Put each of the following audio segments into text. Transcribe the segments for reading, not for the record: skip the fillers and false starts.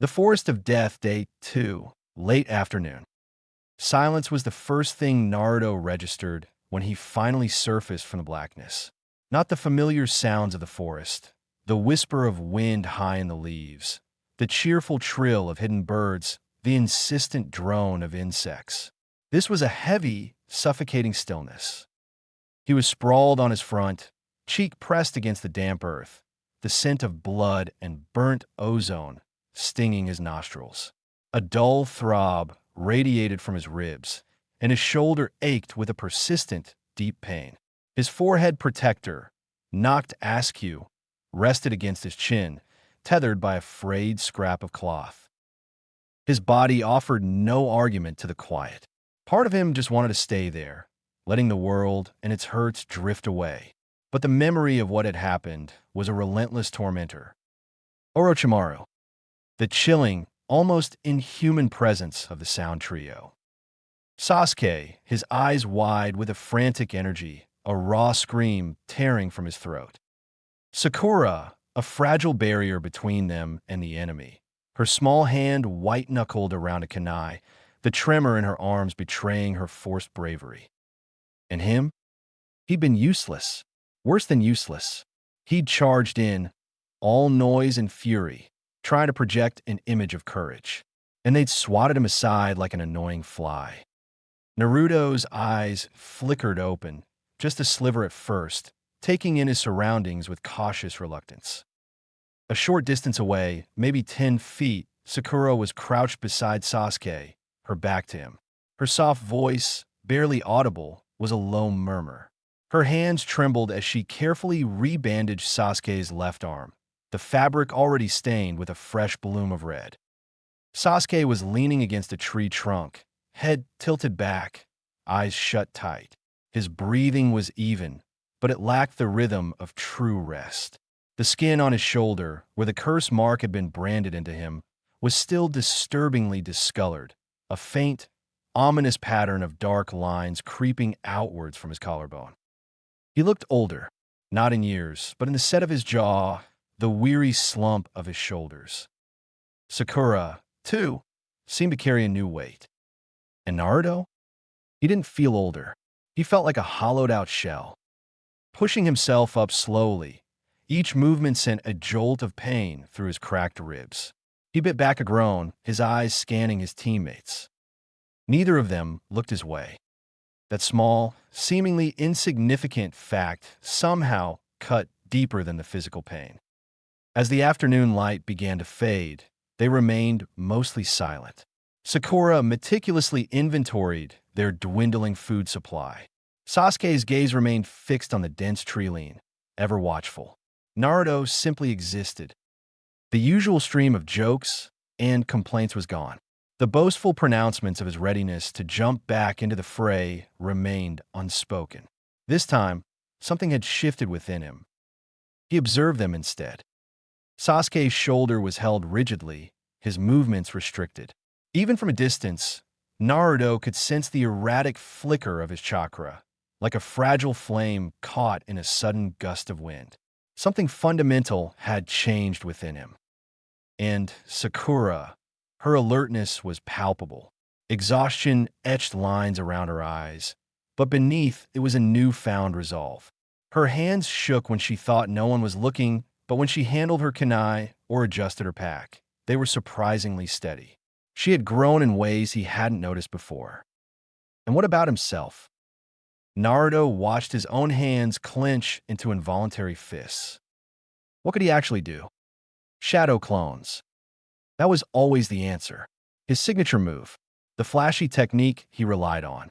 The Forest of Death, Day 2, late afternoon. Silence was the first thing Naruto registered when he finally surfaced from the blackness. Not the familiar sounds of the forest, the whisper of wind high in the leaves, the cheerful trill of hidden birds, the insistent drone of insects. This was a heavy, suffocating stillness. He was sprawled on his front, cheek pressed against the damp earth, the scent of blood and burnt ozone stinging his nostrils. A dull throb radiated from his ribs, and his shoulder ached with a persistent, deep pain. His forehead protector, knocked askew, rested against his chin, tethered by a frayed scrap of cloth. His body offered no argument to the quiet. Part of him just wanted to stay there, letting the world and its hurts drift away. But the memory of what had happened was a relentless tormentor. Orochimaru, the chilling, almost inhuman presence of the sound trio. Sasuke, his eyes wide with a frantic energy, a raw scream tearing from his throat. Sakura, a fragile barrier between them and the enemy, her small hand white-knuckled around a kunai, the tremor in her arms betraying her forced bravery. And him? He'd been useless. Worse than useless. He'd charged in, all noise and fury, trying to project an image of courage. And they'd swatted him aside like an annoying fly. Naruto's eyes flickered open, just a sliver at first, taking in his surroundings with cautious reluctance. A short distance away, maybe 10 feet, Sakura was crouched beside Sasuke, her back to him. Her soft voice, barely audible, was a low murmur. Her hands trembled as she carefully rebandaged Sasuke's left arm, the fabric already stained with a fresh bloom of red. Sasuke was leaning against a tree trunk, head tilted back, eyes shut tight. His breathing was even, but it lacked the rhythm of true rest. The skin on his shoulder, where the curse mark had been branded into him, was still disturbingly discolored, a faint, ominous pattern of dark lines creeping outwards from his collarbone. He looked older, not in years, but in the set of his jaw, the weary slump of his shoulders. Sakura, too, seemed to carry a new weight. And Naruto? He didn't feel older. He felt like a hollowed-out shell. Pushing himself up slowly, each movement sent a jolt of pain through his cracked ribs. He bit back a groan, his eyes scanning his teammates. Neither of them looked his way. That small, seemingly insignificant fact somehow cut deeper than the physical pain. As the afternoon light began to fade, they remained mostly silent. Sakura meticulously inventoried their dwindling food supply. Sasuke's gaze remained fixed on the dense tree-line, ever watchful. Naruto simply existed. The usual stream of jokes and complaints was gone. The boastful pronouncements of his readiness to jump back into the fray remained unspoken. This time, something had shifted within him. He observed them instead. Sasuke's shoulder was held rigidly, his movements restricted. Even from a distance, Naruto could sense the erratic flicker of his chakra, like a fragile flame caught in a sudden gust of wind. Something fundamental had changed within him. And Sakura, her alertness was palpable. Exhaustion etched lines around her eyes, but beneath it was a newfound resolve. Her hands shook when she thought no one was looking, but when she handled her kunai or adjusted her pack, they were surprisingly steady. She had grown in ways he hadn't noticed before. And what about himself? Naruto watched his own hands clench into involuntary fists. What could he actually do? Shadow clones. That was always the answer. His signature move, the flashy technique he relied on.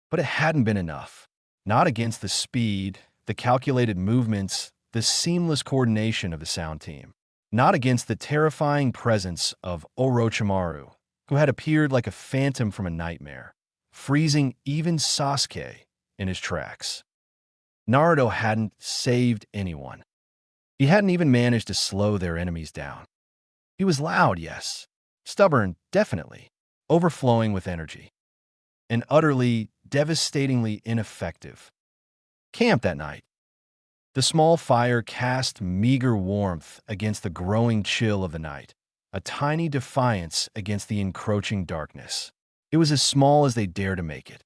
But it hadn't been enough. Not against the speed, the calculated movements, the seamless coordination of the sound team. Not against the terrifying presence of Orochimaru, who had appeared like a phantom from a nightmare, freezing even Sasuke in his tracks. Naruto hadn't saved anyone. He hadn't even managed to slow their enemies down. He was loud, yes. Stubborn, definitely. Overflowing with energy. And utterly, devastatingly ineffective. Camp that night. The small fire cast meager warmth against the growing chill of the night, a tiny defiance against the encroaching darkness. It was as small as they dared to make it.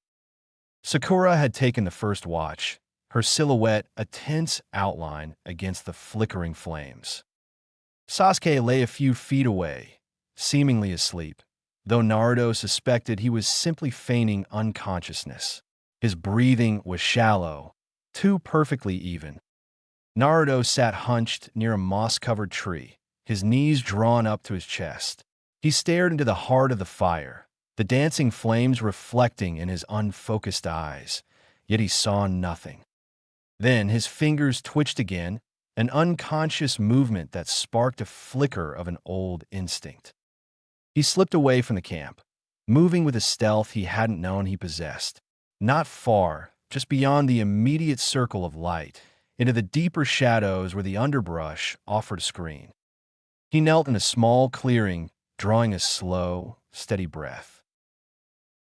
Sakura had taken the first watch, her silhouette a tense outline against the flickering flames. Sasuke lay a few feet away, seemingly asleep, though Naruto suspected he was simply feigning unconsciousness. His breathing was shallow, too perfectly even. Naruto sat hunched near a moss-covered tree, his knees drawn up to his chest. He stared into the heart of the fire, the dancing flames reflecting in his unfocused eyes, yet he saw nothing. Then his fingers twitched again, an unconscious movement that sparked a flicker of an old instinct. He slipped away from the camp, moving with a stealth he hadn't known he possessed. Not far, just beyond the immediate circle of light, into the deeper shadows where the underbrush offered a screen. He knelt in a small clearing, drawing a slow, steady breath.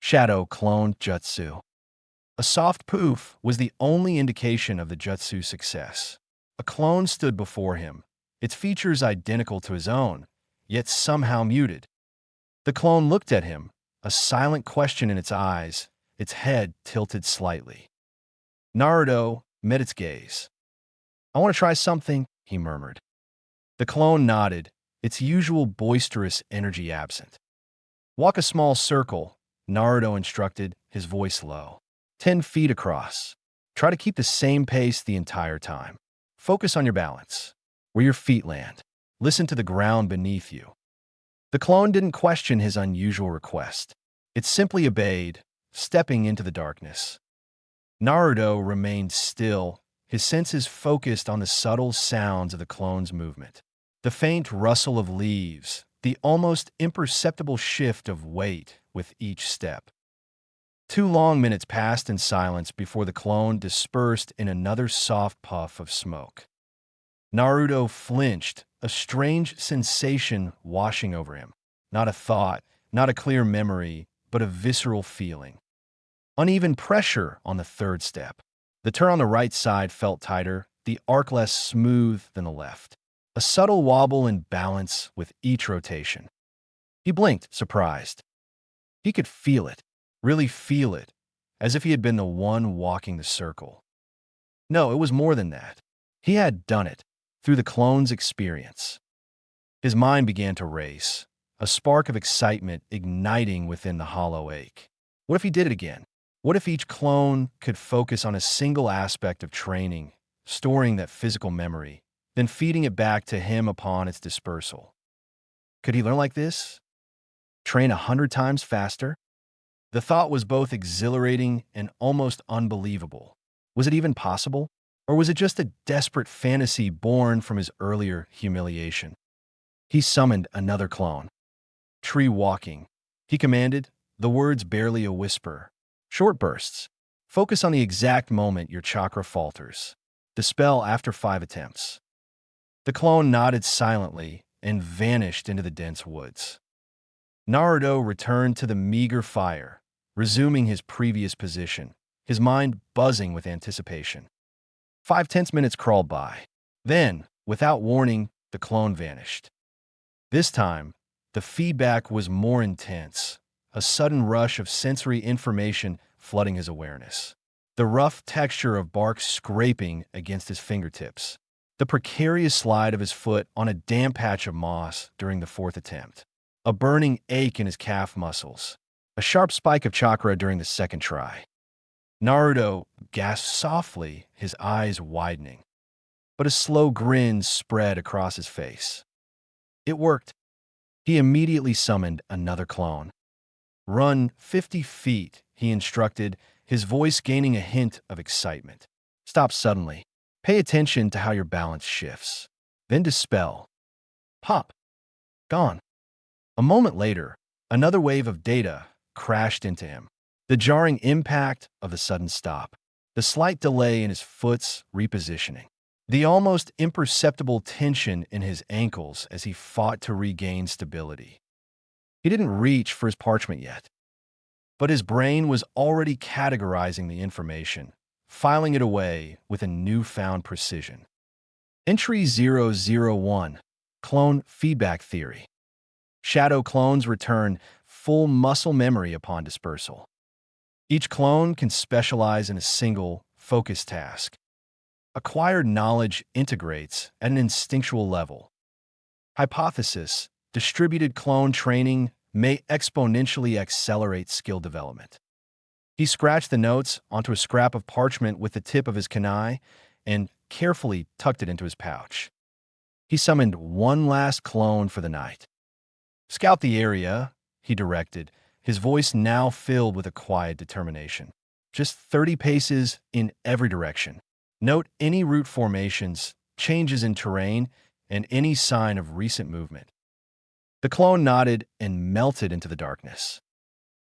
Shadow cloned jutsu. A soft poof was the only indication of the jutsu success. A clone stood before him, its features identical to his own, yet somehow muted. The clone looked at him, a silent question in its eyes, its head tilted slightly. Naruto met its gaze. "I want to try something," he murmured. The clone nodded, its usual boisterous energy absent. "Walk a small circle," Naruto instructed, his voice low. 10 feet across. Try to keep the same pace the entire time. Focus on your balance, where your feet land. Listen to the ground beneath you. The clone didn't question his unusual request. It simply obeyed, stepping into the darkness. Naruto remained still, his senses focused on the subtle sounds of the clone's movement. The faint rustle of leaves, the almost imperceptible shift of weight with each step. 2 long minutes passed in silence before the clone dispersed in another soft puff of smoke. Naruto flinched, a strange sensation washing over him. Not a thought, not a clear memory, but a visceral feeling. Uneven pressure on the third step. The turn on the right side felt tighter, the arc less smooth than the left. A subtle wobble in balance with each rotation. He blinked, surprised. He could feel it, really feel it, as if he had been the one walking the circle. No, it was more than that. He had done it, through the clone's experience. His mind began to race, a spark of excitement igniting within the hollow ache. What if he did it again? What if each clone could focus on a single aspect of training, storing that physical memory, then feeding it back to him upon its dispersal? Could he learn like this? Train 100 times faster? The thought was both exhilarating and almost unbelievable. Was it even possible? Or was it just a desperate fantasy born from his earlier humiliation? He summoned another clone. "Tree walking," he commanded, the words barely a whisper. Short bursts. Focus on the exact moment your chakra falters. Dispel after 5 attempts. The clone nodded silently and vanished into the dense woods. Naruto returned to the meager fire, resuming his previous position, his mind buzzing with anticipation. 5 tense minutes crawled by. Then, without warning, the clone vanished. This time, the feedback was more intense, a sudden rush of sensory information flooding his awareness. The rough texture of bark scraping against his fingertips. The precarious slide of his foot on a damp patch of moss during the 4th attempt. A burning ache in his calf muscles. A sharp spike of chakra during the 2nd try. Naruto gasped softly, his eyes widening. But a slow grin spread across his face. It worked. He immediately summoned another clone. "Run 50 feet, he instructed, his voice gaining a hint of excitement. "Stop suddenly. Pay attention to how your balance shifts. Then dispel. Pop. Gone." A moment later, another wave of data crashed into him. The jarring impact of the sudden stop. The slight delay in his foot's repositioning. The almost imperceptible tension in his ankles as he fought to regain stability. He didn't reach for his parchment yet, but his brain was already categorizing the information, filing it away with a newfound precision. Entry 001, Clone Feedback Theory. Shadow clones return full muscle memory upon dispersal. Each clone can specialize in a single, focused task. Acquired knowledge integrates at an instinctual level. Hypothesis: distributed clone training may exponentially accelerate skill development. He scratched the notes onto a scrap of parchment with the tip of his kunai and carefully tucked it into his pouch. He summoned one last clone for the night. "Scout the area," he directed, his voice now filled with a quiet determination. "Just 30 paces in every direction. Note any route formations, changes in terrain, and any sign of recent movement." The clone nodded and melted into the darkness.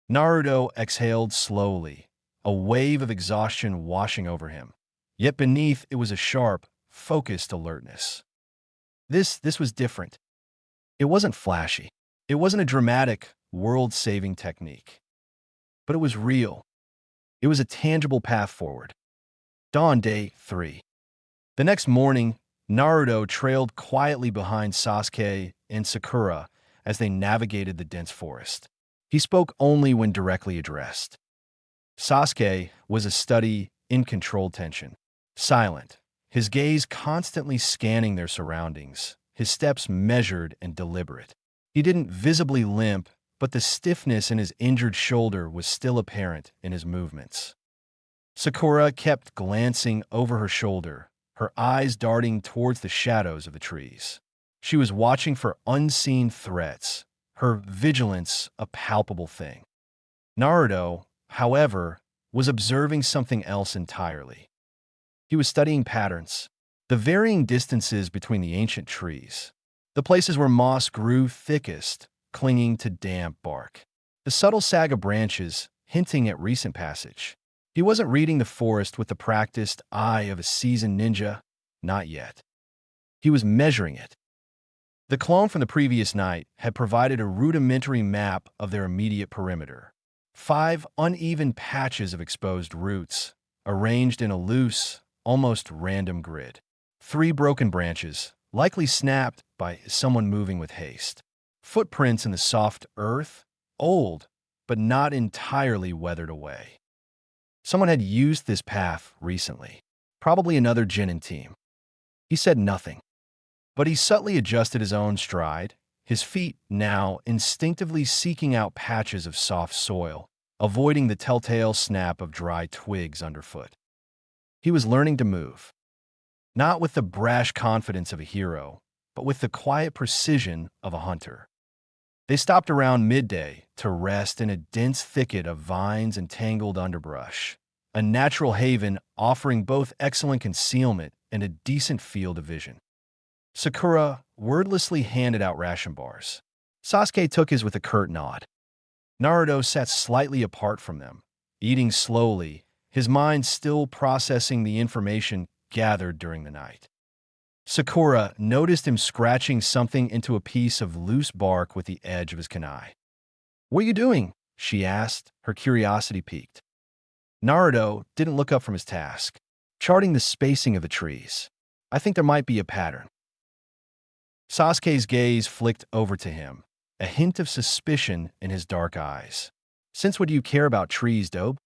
Naruto exhaled slowly, a wave of exhaustion washing over him. Yet beneath it was a sharp, focused alertness. This was different. It wasn't flashy. It wasn't a dramatic, world-saving technique. But it was real. It was a tangible path forward. Dawn Day 3. The next morning, Naruto trailed quietly behind Sasuke and Sakura as they navigated the dense forest. He spoke only when directly addressed. Sasuke was a study in controlled tension, silent, his gaze constantly scanning their surroundings, his steps measured and deliberate. He didn't visibly limp, but the stiffness in his injured shoulder was still apparent in his movements. Sakura kept glancing over her shoulder, her eyes darting towards the shadows of the trees. She was watching for unseen threats, her vigilance a palpable thing. Naruto, however, was observing something else entirely. He was studying patterns, the varying distances between the ancient trees, the places where moss grew thickest, clinging to damp bark, the subtle sag of branches hinting at recent passage. He wasn't reading the forest with the practiced eye of a seasoned ninja, not yet. He was measuring it. The clone from the previous night had provided a rudimentary map of their immediate perimeter. 5 uneven patches of exposed roots, arranged in a loose, almost random grid. 3 broken branches, likely snapped by someone moving with haste. Footprints in the soft earth, old, but not entirely weathered away. Someone had used this path recently, probably another Genin team. He said nothing, but he subtly adjusted his own stride, his feet now instinctively seeking out patches of soft soil, avoiding the telltale snap of dry twigs underfoot. He was learning to move, not with the brash confidence of a hero, but with the quiet precision of a hunter. They stopped around midday to rest in a dense thicket of vines and tangled underbrush, a natural haven offering both excellent concealment and a decent field of vision. Sakura wordlessly handed out ration bars. Sasuke took his with a curt nod. Naruto sat slightly apart from them, eating slowly, his mind still processing the information gathered during the night. Sakura noticed him scratching something into a piece of loose bark with the edge of his kunai. "What are you doing?" she asked, her curiosity piqued. Naruto didn't look up from his task, charting the spacing of the trees. "I think there might be a pattern." Sasuke's gaze flicked over to him, a hint of suspicion in his dark eyes. "Since what do you care about trees, dope?"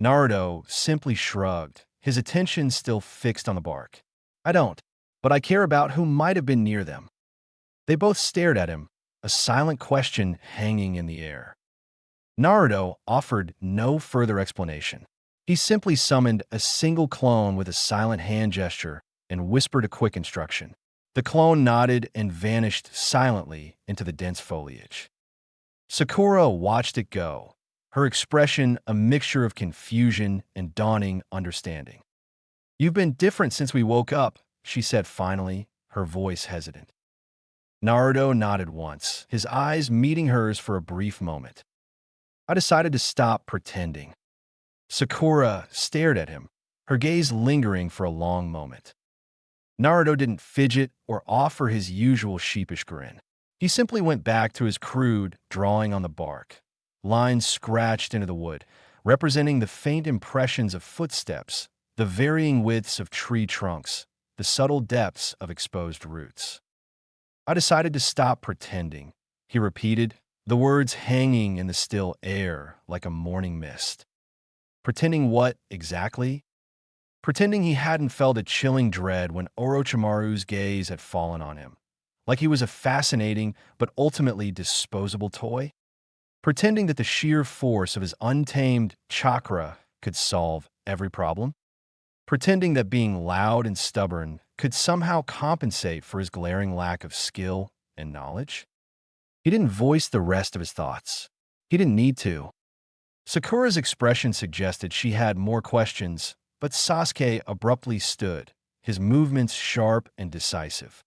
Naruto simply shrugged, his attention still fixed on the bark. "I don't, but I care about who might have been near them." They both stared at him, a silent question hanging in the air. Naruto offered no further explanation. He simply summoned a single clone with a silent hand gesture and whispered a quick instruction. The clone nodded and vanished silently into the dense foliage. Sakura watched it go, her expression a mixture of confusion and dawning understanding. "You've been different since we woke up," she said finally, her voice hesitant. Naruto nodded once, his eyes meeting hers for a brief moment. "I decided to stop pretending." Sakura stared at him, her gaze lingering for a long moment. Naruto didn't fidget or offer his usual sheepish grin. He simply went back to his crude drawing on the bark, lines scratched into the wood, representing the faint impressions of footsteps, the varying widths of tree trunks, the subtle depths of exposed roots. I decided to stop pretending, he repeated, the words hanging in the still air like a morning mist. Pretending what, exactly? Pretending he hadn't felt a chilling dread when Orochimaru's gaze had fallen on him. Like he was a fascinating but ultimately disposable toy? Pretending that the sheer force of his untamed chakra could solve every problem? Pretending that being loud and stubborn could somehow compensate for his glaring lack of skill and knowledge? He didn't voice the rest of his thoughts. He didn't need to. Sakura's expression suggested she had more questions, but Sasuke abruptly stood, his movements sharp and decisive.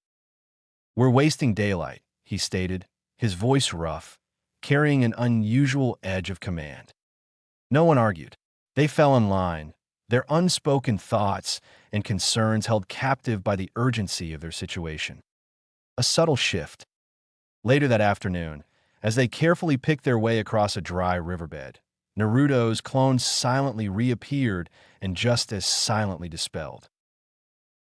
"We're wasting daylight," he stated, his voice rough, carrying an unusual edge of command. No one argued. They fell in line, their unspoken thoughts and concerns held captive by the urgency of their situation. A subtle shift. Later that afternoon, as they carefully picked their way across a dry riverbed, Naruto's clones silently reappeared and just as silently dispelled.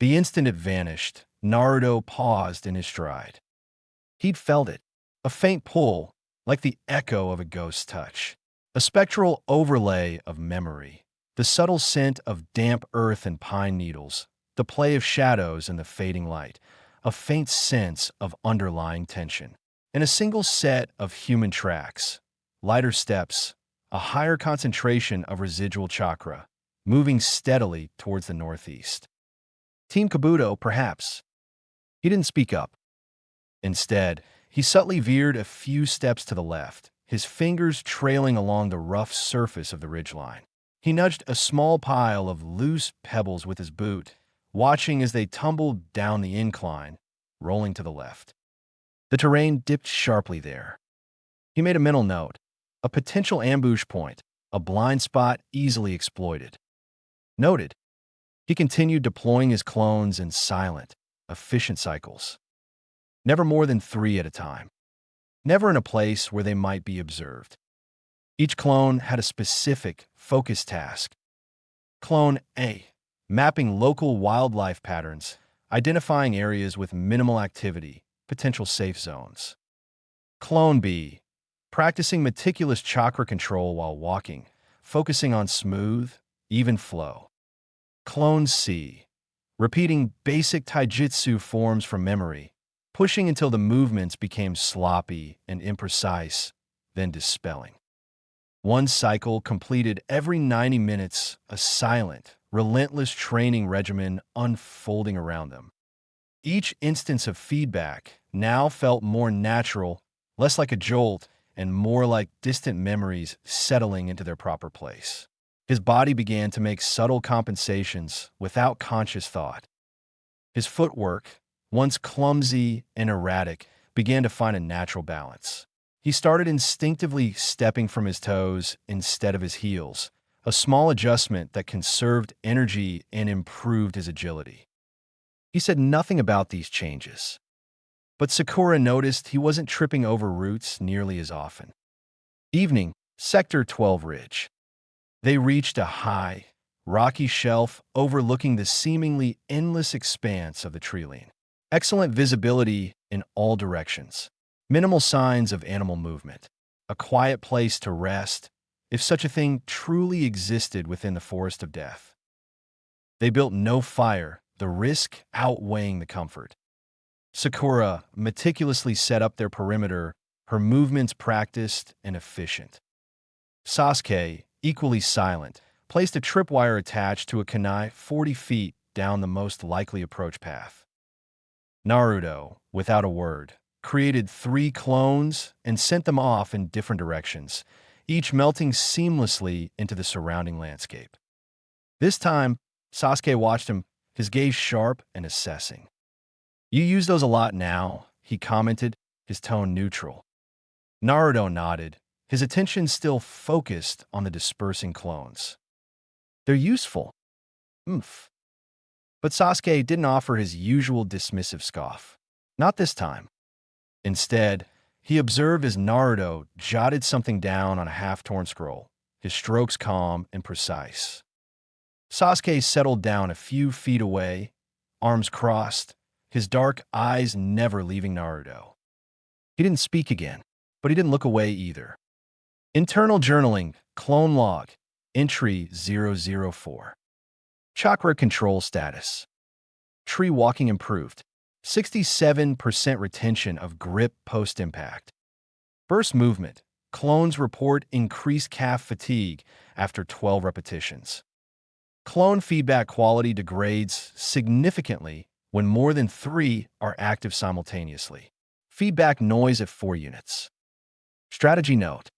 The instant it vanished, Naruto paused in his stride. He'd felt it, a faint pull, like the echo of a ghost's touch, a spectral overlay of memory, the subtle scent of damp earth and pine needles, the play of shadows in the fading light, a faint sense of underlying tension. In a single set of human tracks, lighter steps, a higher concentration of residual chakra, moving steadily towards the northeast. Team Kabuto, perhaps. He didn't speak up. Instead, he subtly veered a few steps to the left, his fingers trailing along the rough surface of the ridgeline. He nudged a small pile of loose pebbles with his boot, watching as they tumbled down the incline, rolling to the left. The terrain dipped sharply there. He made a mental note, a potential ambush point, a blind spot easily exploited. Noted. He continued deploying his clones in silent, efficient cycles. Never more than 3 at a time. Never in a place where they might be observed. Each clone had a specific, focused task. Clone A, mapping local wildlife patterns, identifying areas with minimal activity, potential safe zones. Clone B, practicing meticulous chakra control while walking, focusing on smooth, even flow. Clone C, repeating basic taijutsu forms from memory, pushing until the movements became sloppy and imprecise, then dispelling. One cycle completed every 90 minutes, a silent, relentless training regimen unfolding around them. Each instance of feedback now felt more natural, less like a jolt, and more like distant memories settling into their proper place. His body began to make subtle compensations without conscious thought. His footwork, once clumsy and erratic, began to find a natural balance. He started instinctively stepping from his toes instead of his heels, a small adjustment that conserved energy and improved his agility. He said nothing about these changes, but Sakura noticed he wasn't tripping over roots nearly as often. Evening, Sector 12 Ridge. They reached a high, rocky shelf overlooking the seemingly endless expanse of the treeline. Excellent visibility in all directions. Minimal signs of animal movement. A quiet place to rest, if such a thing truly existed within the forest of death. They built no fire, the risk outweighing the comfort. Sakura meticulously set up their perimeter, her movements practiced and efficient. Sasuke, equally silent, placed a tripwire attached to a kunai 40 feet down the most likely approach path. Naruto, without a word, created 3 clones and sent them off in different directions, each melting seamlessly into the surrounding landscape. This time, Sasuke watched him, his gaze sharp and assessing. "You use those a lot now," he commented, his tone neutral. Naruto nodded, his attention still focused on the dispersing clones. "They're useful." Oomph. But Sasuke didn't offer his usual dismissive scoff. Not this time. Instead, he observed as Naruto jotted something down on a half-torn scroll, his strokes calm and precise. Sasuke settled down a few feet away, arms crossed, his dark eyes never leaving Naruto. He didn't speak again, but he didn't look away either. Internal journaling, clone log, entry 004. Chakra control status. Tree walking improved. 67% retention of grip post-impact. Burst movement. Clones report increased calf fatigue after 12 repetitions. Clone feedback quality degrades significantly when more than 3 are active simultaneously. Feedback noise at 4 units. Strategy note.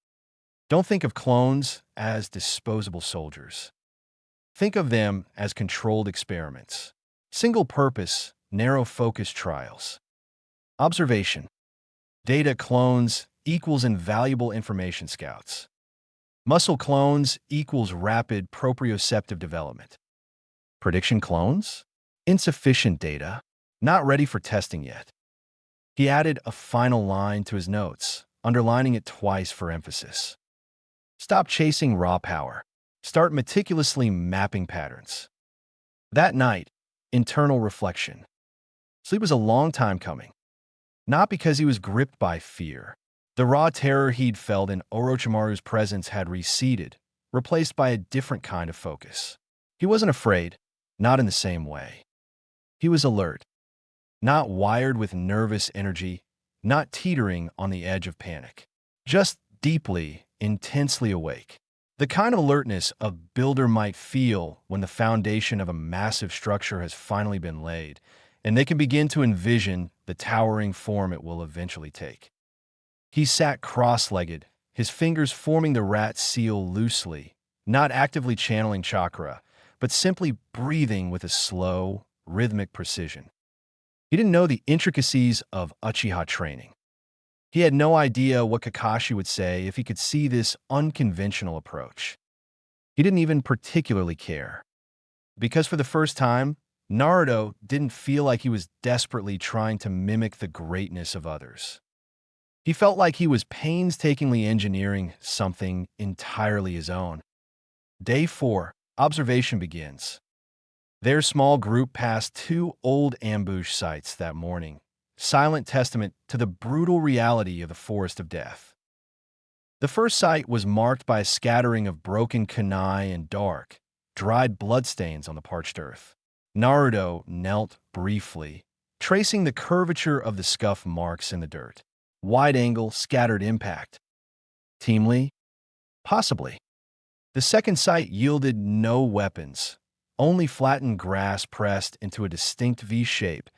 Don't think of clones as disposable soldiers. Think of them as controlled experiments. Single purpose, narrow focus trials. Observation. Data clones equals invaluable information scouts. Muscle clones equals rapid proprioceptive development. Prediction clones? Insufficient data, not ready for testing yet. He added a final line to his notes, underlining it twice for emphasis. Stop chasing raw power. Start meticulously mapping patterns. That night, internal reflection. Sleep was a long time coming. Not because he was gripped by fear. The raw terror he'd felt in Orochimaru's presence had receded, replaced by a different kind of focus. He wasn't afraid, not in the same way. He was alert, not wired with nervous energy, not teetering on the edge of panic. Just deeply, intensely awake. The kind of alertness a builder might feel when the foundation of a massive structure has finally been laid, and they can begin to envision the towering form it will eventually take. He sat cross-legged, his fingers forming the rat seal loosely, not actively channeling chakra, but simply breathing with a slow, rhythmic precision. He didn't know the intricacies of Uchiha training. He had no idea what Kakashi would say if he could see this unconventional approach. He didn't even particularly care. Because for the first time, Naruto didn't feel like he was desperately trying to mimic the greatness of others. He felt like he was painstakingly engineering something entirely his own. Day 4, observation begins. Their small group passed 2 old ambush sites that morning, silent testament to the brutal reality of the Forest of Death. The first site was marked by a scattering of broken kunai and dark, dried bloodstains on the parched earth. Naruto knelt briefly, tracing the curvature of the scuff marks in the dirt. Wide-angle, scattered impact. Teamly? Possibly. The second site yielded no weapons, only flattened grass pressed into a distinct V shape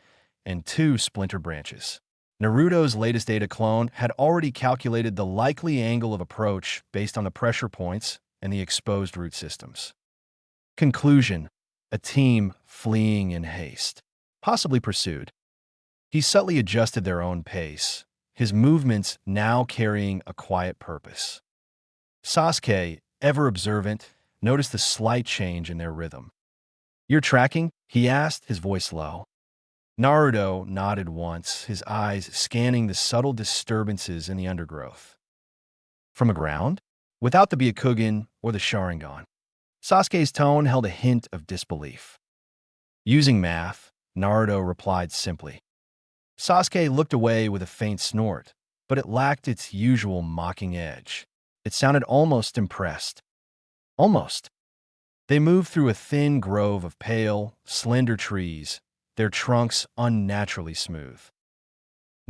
and 2 splinter branches. Naruto's latest data clone had already calculated the likely angle of approach based on the pressure points and the exposed root systems. Conclusion: a team fleeing in haste, possibly pursued. He subtly adjusted their own pace, his movements now carrying a quiet purpose. Sasuke, ever observant, noticed the slight change in their rhythm. "You're tracking?" he asked, his voice low. Naruto nodded once, his eyes scanning the subtle disturbances in the undergrowth. From the ground? Without the Byakugan or the Sharingan. Sasuke's tone held a hint of disbelief. "Using math," Naruto replied simply. Sasuke looked away with a faint snort, but it lacked its usual mocking edge. It sounded almost impressed. Almost. They moved through a thin grove of pale, slender trees, their trunks unnaturally smooth.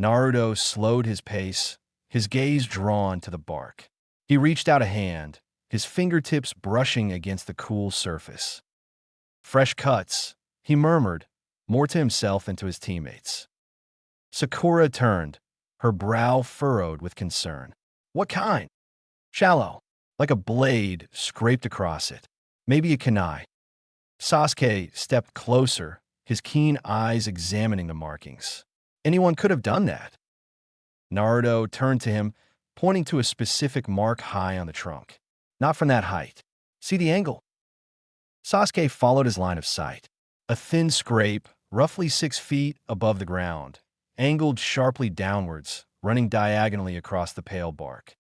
Naruto slowed his pace, his gaze drawn to the bark. He reached out a hand, his fingertips brushing against the cool surface. "Fresh cuts," he murmured, more to himself than to his teammates. Sakura turned, her brow furrowed with concern. "What kind?" "Shallow, like a blade scraped across it. Maybe a kunai." Sasuke stepped closer, his keen eyes examining the markings. "Anyone could have done that." Naruto turned to him, pointing to a specific mark high on the trunk. "Not from that height. See the angle?" Sasuke followed his line of sight. A thin scrape, roughly 6 feet above the ground, angled sharply downwards, running diagonally across the pale bark.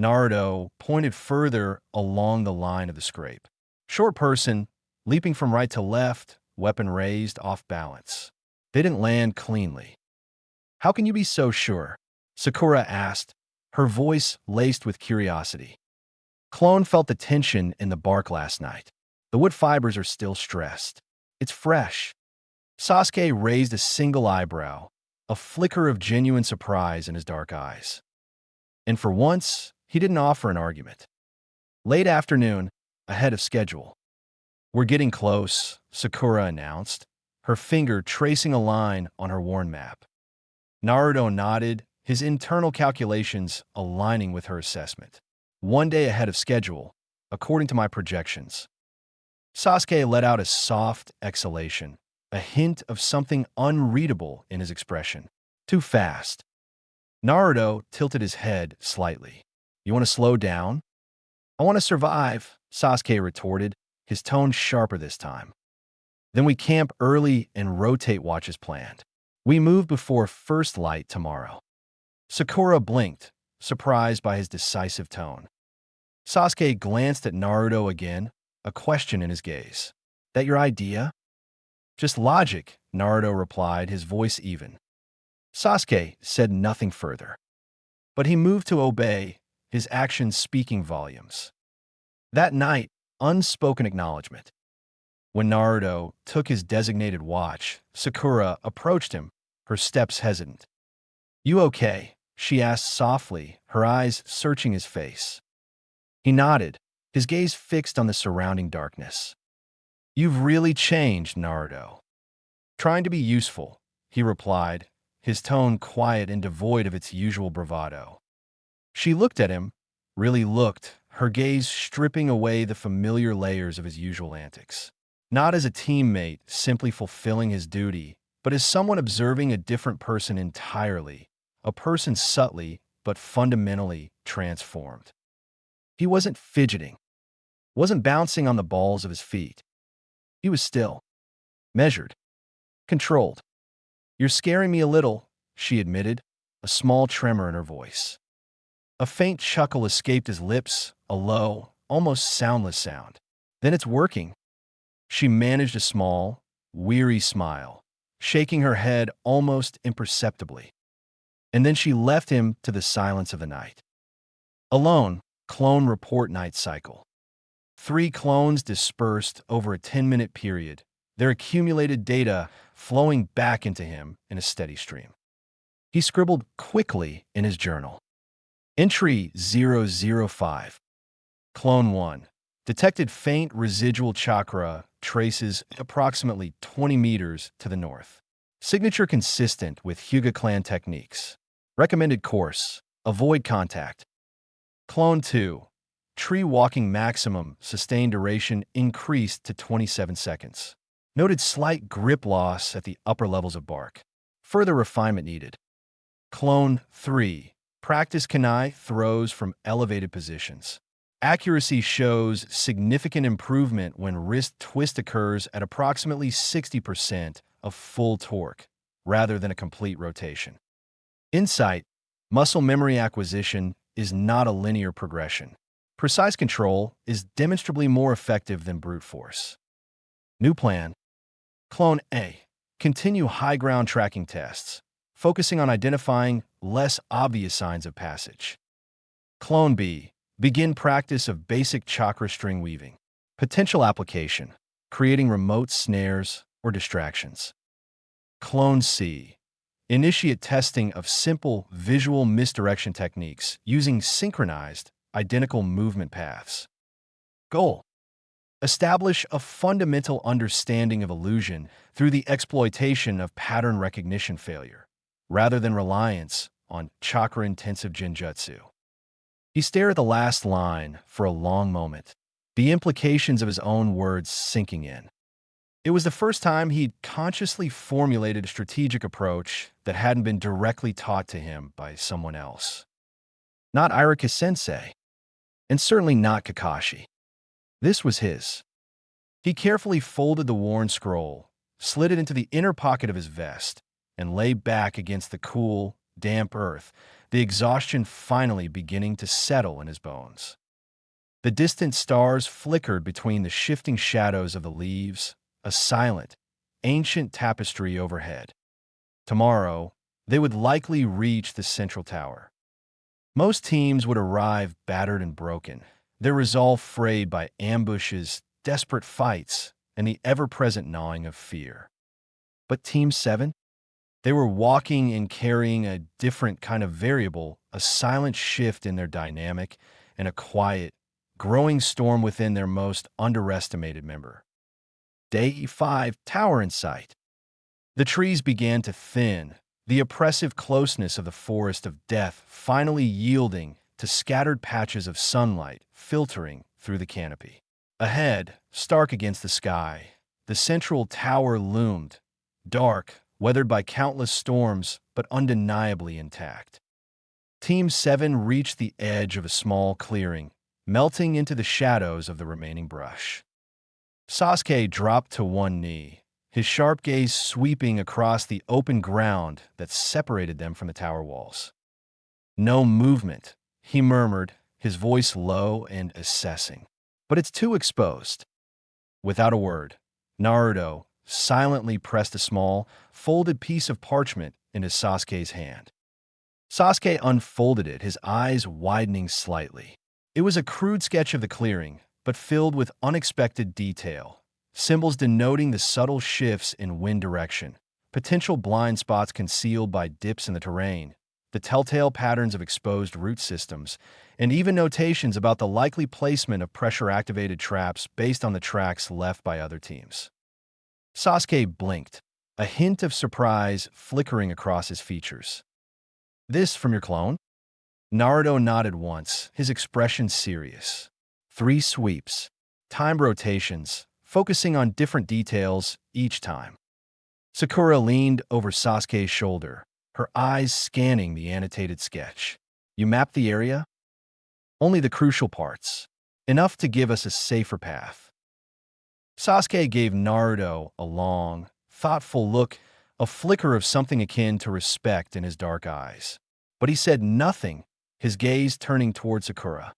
Naruto pointed further along the line of the scrape. Short person, leaping from right to left, weapon raised, off balance. They didn't land cleanly. How can you be so sure? Sakura asked, her voice laced with curiosity. Clone felt the tension in the bark last night. The wood fibers are still stressed. It's fresh. Sasuke raised a single eyebrow, a flicker of genuine surprise in his dark eyes. And for once, he didn't offer an argument. Late afternoon, ahead of schedule. We're getting close, Sakura announced, her finger tracing a line on her worn map. Naruto nodded, his internal calculations aligning with her assessment. 1 day ahead of schedule, according to my projections. Sasuke let out a soft exhalation, a hint of something unreadable in his expression. Too fast. Naruto tilted his head slightly. You want to slow down? I want to survive, Sasuke retorted, his tone sharper this time. Then we camp early and rotate watches planned. We move before first light tomorrow. Sakura blinked, surprised by his decisive tone. Sasuke glanced at Naruto again, a question in his gaze. That your idea? Just logic, Naruto replied, his voice even. Sasuke said nothing further. But he moved to obey, his actions speaking volumes. That night, unspoken acknowledgement. When Naruto took his designated watch, Sakura approached him, her steps hesitant. You okay? She asked softly, her eyes searching his face. He nodded, his gaze fixed on the surrounding darkness. You've really changed, Naruto. Trying to be useful, he replied, his tone quiet and devoid of its usual bravado. She looked at him, really looked, her gaze stripping away the familiar layers of his usual antics. Not as a teammate simply fulfilling his duty, but as someone observing a different person entirely, a person subtly but fundamentally transformed. He wasn't fidgeting, wasn't bouncing on the balls of his feet. He was still, measured, controlled. You're scaring me a little, she admitted, a small tremor in her voice. A faint chuckle escaped his lips, a low, almost soundless sound. Then it's working. She managed a small, weary smile, shaking her head almost imperceptibly. And then she left him to the silence of the night. Alone, clone report night cycle. 3 clones dispersed over a 10-minute period, their accumulated data flowing back into him in a steady stream. He scribbled quickly in his journal. Entry 005. Clone 1. Detected faint residual chakra traces approximately 20 meters to the north. Signature consistent with Hyuga clan techniques. Recommended course: avoid contact. Clone 2. Tree walking maximum sustained duration increased to 27 seconds. Noted slight grip loss at the upper levels of bark. Further refinement needed. Clone 3. Practice kunai throws from elevated positions. Accuracy shows significant improvement when wrist twist occurs at approximately 60% of full torque, rather than a complete rotation. Insight: muscle memory acquisition is not a linear progression. Precise control is demonstrably more effective than brute force. New plan. Clone A. Continue high ground tracking tests, focusing on identifying less obvious signs of passage. Clone B. Begin practice of basic chakra string weaving. Potential application: creating remote snares or distractions. Clone C. Initiate testing of simple visual misdirection techniques using synchronized, identical movement paths. Goal: establish a fundamental understanding of illusion through the exploitation of pattern recognition failure, rather than reliance on chakra-intensive genjutsu. He stared at the last line for a long moment, the implications of his own words sinking in. It was the first time he'd consciously formulated a strategic approach that hadn't been directly taught to him by someone else. Not Irika-sensei, and certainly not Kakashi. This was his. He carefully folded the worn scroll, slid it into the inner pocket of his vest, and lay back against the cool, damp earth, the exhaustion finally beginning to settle in his bones. The distant stars flickered between the shifting shadows of the leaves, a silent, ancient tapestry overhead. Tomorrow, they would likely reach the central tower. Most teams would arrive battered and broken, their resolve frayed by ambushes, desperate fights, and the ever-present gnawing of fear. But Team 7? They were walking and carrying a different kind of variable, a silent shift in their dynamic, and a quiet, growing storm within their most underestimated member. Day 5, tower in sight. The trees began to thin, the oppressive closeness of the forest of death finally yielding to scattered patches of sunlight filtering through the canopy. Ahead, stark against the sky, the central tower loomed, dark, weathered by countless storms, but undeniably intact. Team 7 reached the edge of a small clearing, melting into the shadows of the remaining brush. Sasuke dropped to one knee, his sharp gaze sweeping across the open ground that separated them from the tower walls. No movement, he murmured, his voice low and assessing. But it's too exposed. Without a word, Naruto silently pressed a small, folded piece of parchment into Sasuke's hand. Sasuke unfolded it, his eyes widening slightly. It was a crude sketch of the clearing, but filled with unexpected detail. Symbols denoting the subtle shifts in wind direction, potential blind spots concealed by dips in the terrain, the telltale patterns of exposed root systems, and even notations about the likely placement of pressure-activated traps based on the tracks left by other teams. Sasuke blinked, a hint of surprise flickering across his features. "This from your clone?" Naruto nodded once, his expression serious. 3 sweeps, timed rotations, focusing on different details each time. Sakura leaned over Sasuke's shoulder, her eyes scanning the annotated sketch. "You mapped the area?" "Only the crucial parts. Enough to give us a safer path." Sasuke gave Naruto a long, thoughtful look, a flicker of something akin to respect in his dark eyes. But he said nothing, his gaze turning toward Sakura.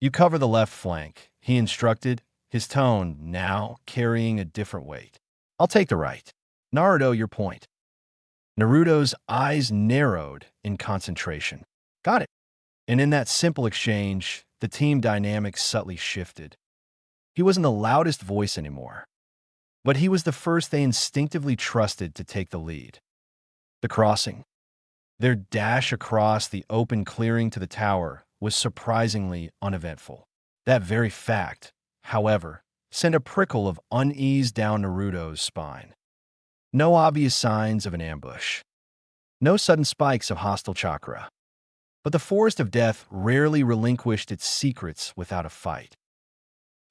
"You cover the left flank," he instructed, his tone now carrying a different weight. "I'll take the right. Naruto, your point." Naruto's eyes narrowed in concentration. "Got it." And in that simple exchange, the team dynamic subtly shifted. He wasn't the loudest voice anymore, but he was the first they instinctively trusted to take the lead. The crossing. Their dash across the open clearing to the tower was surprisingly uneventful. That very fact, however, sent a prickle of unease down Naruto's spine. No obvious signs of an ambush. No sudden spikes of hostile chakra. But the forest of death rarely relinquished its secrets without a fight.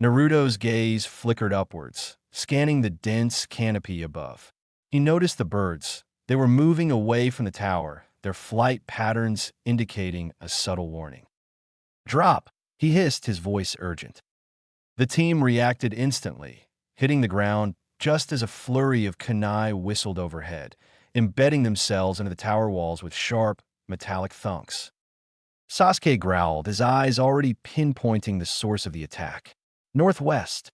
Naruto's gaze flickered upwards, scanning the dense canopy above. He noticed the birds. They were moving away from the tower, their flight patterns indicating a subtle warning. "Drop!" he hissed, his voice urgent. The team reacted instantly, hitting the ground just as a flurry of kunai whistled overhead, embedding themselves into the tower walls with sharp, metallic thunks. Sasuke growled, his eyes already pinpointing the source of the attack. Northwest.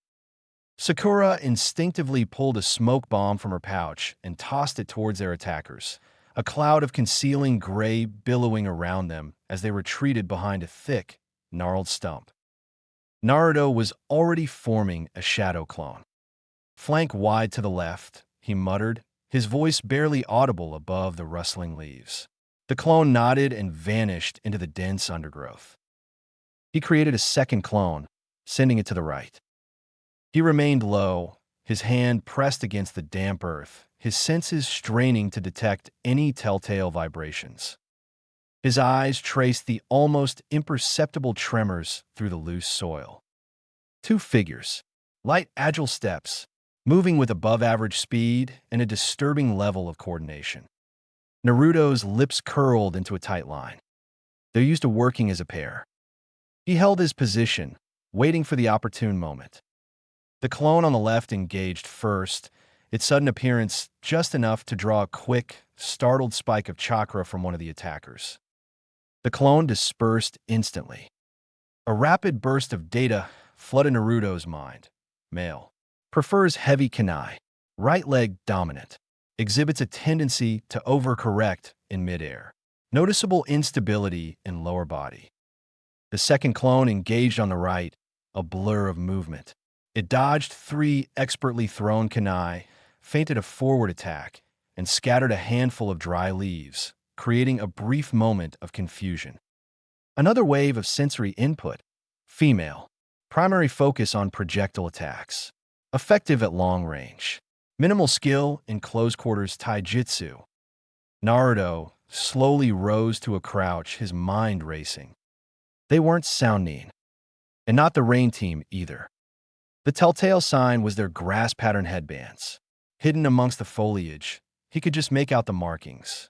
Sakura instinctively pulled a smoke bomb from her pouch and tossed it towards their attackers, a cloud of concealing gray billowing around them as they retreated behind a thick, gnarled stump. Naruto was already forming a shadow clone. "Flank wide to the left," he muttered, his voice barely audible above the rustling leaves. The clone nodded and vanished into the dense undergrowth. He created a second clone, sending it to the right. He remained low, his hand pressed against the damp earth, his senses straining to detect any telltale vibrations. His eyes traced the almost imperceptible tremors through the loose soil. 2 figures, light, agile steps, moving with above-average speed and a disturbing level of coordination. Naruto's lips curled into a tight line. They're used to working as a pair. He held his position, waiting for the opportune moment. The clone on the left engaged first, its sudden appearance just enough to draw a quick, startled spike of chakra from one of the attackers. The clone dispersed instantly. A rapid burst of data flooded Naruto's mind. Male. Prefers heavy kunai. Right leg dominant. exhibits a tendency to overcorrect in midair. Noticeable instability in lower body. The second clone engaged on the right, a blur of movement. It dodged 3 expertly thrown kunai, feinted a forward attack, and scattered a handful of dry leaves, creating a brief moment of confusion. Another wave of sensory input. Female. Primary focus on projectile attacks. Effective at long range. Minimal skill in close quarters taijutsu. Naruto slowly rose to a crouch, his mind racing. They weren't sounding, and not the rain team either. The telltale sign was their grass pattern headbands. Hidden amongst the foliage, he could just make out the markings.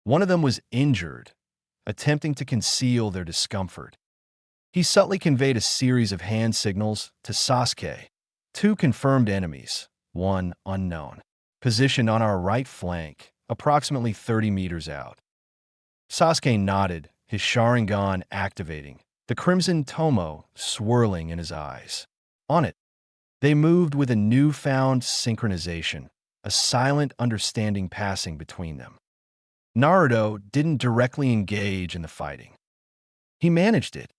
One of them was injured, attempting to conceal their discomfort. He subtly conveyed a series of hand signals to Sasuke. 2 confirmed enemies, 1 unknown, positioned on our right flank, approximately 30 meters out. Sasuke nodded, his Sharingan activating, the crimson tomo swirling in his eyes. On it, they moved with a newfound synchronization, a silent understanding passing between them. Naruto didn't directly engage in the fighting. He managed it.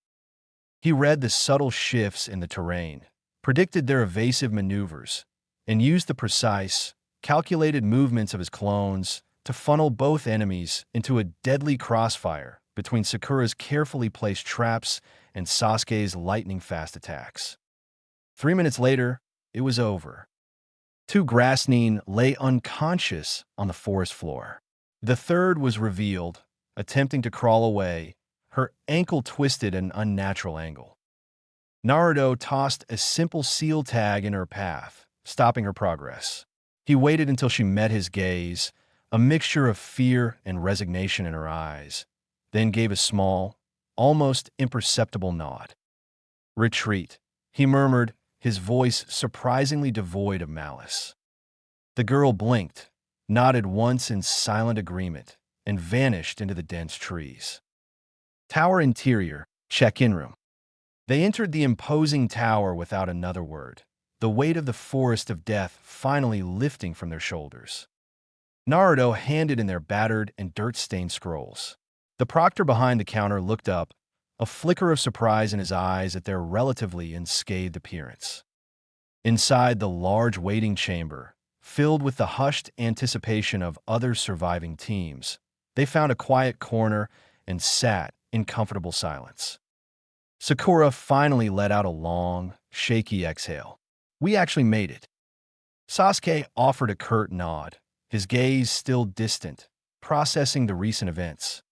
He read the subtle shifts in the terrain, predicted their evasive maneuvers, and used the precise, calculated movements of his clones to funnel both enemies into a deadly crossfire between Sakura's carefully placed traps and Sasuke's lightning-fast attacks. 3 minutes later, it was over. 2 Grassneen lay unconscious on the forest floor. The third was revealed, attempting to crawl away, her ankle twisted at an unnatural angle. Naruto tossed a simple seal tag in her path, stopping her progress. He waited until she met his gaze, a mixture of fear and resignation in her eyes, then gave a small, almost imperceptible nod. "Retreat," he murmured, his voice surprisingly devoid of malice. The girl blinked, nodded once in silent agreement, and vanished into the dense trees. Tower interior, check-in room. They entered the imposing tower without another word, the weight of the forest of death finally lifting from their shoulders. Naruto handed in their battered and dirt-stained scrolls. The proctor behind the counter looked up, a flicker of surprise in his eyes at their relatively unscathed appearance. Inside the large waiting chamber, filled with the hushed anticipation of other surviving teams, they found a quiet corner and sat in comfortable silence. Sakura finally let out a long, shaky exhale. "We actually made it." Sasuke offered a curt nod, his gaze still distant, processing the recent events.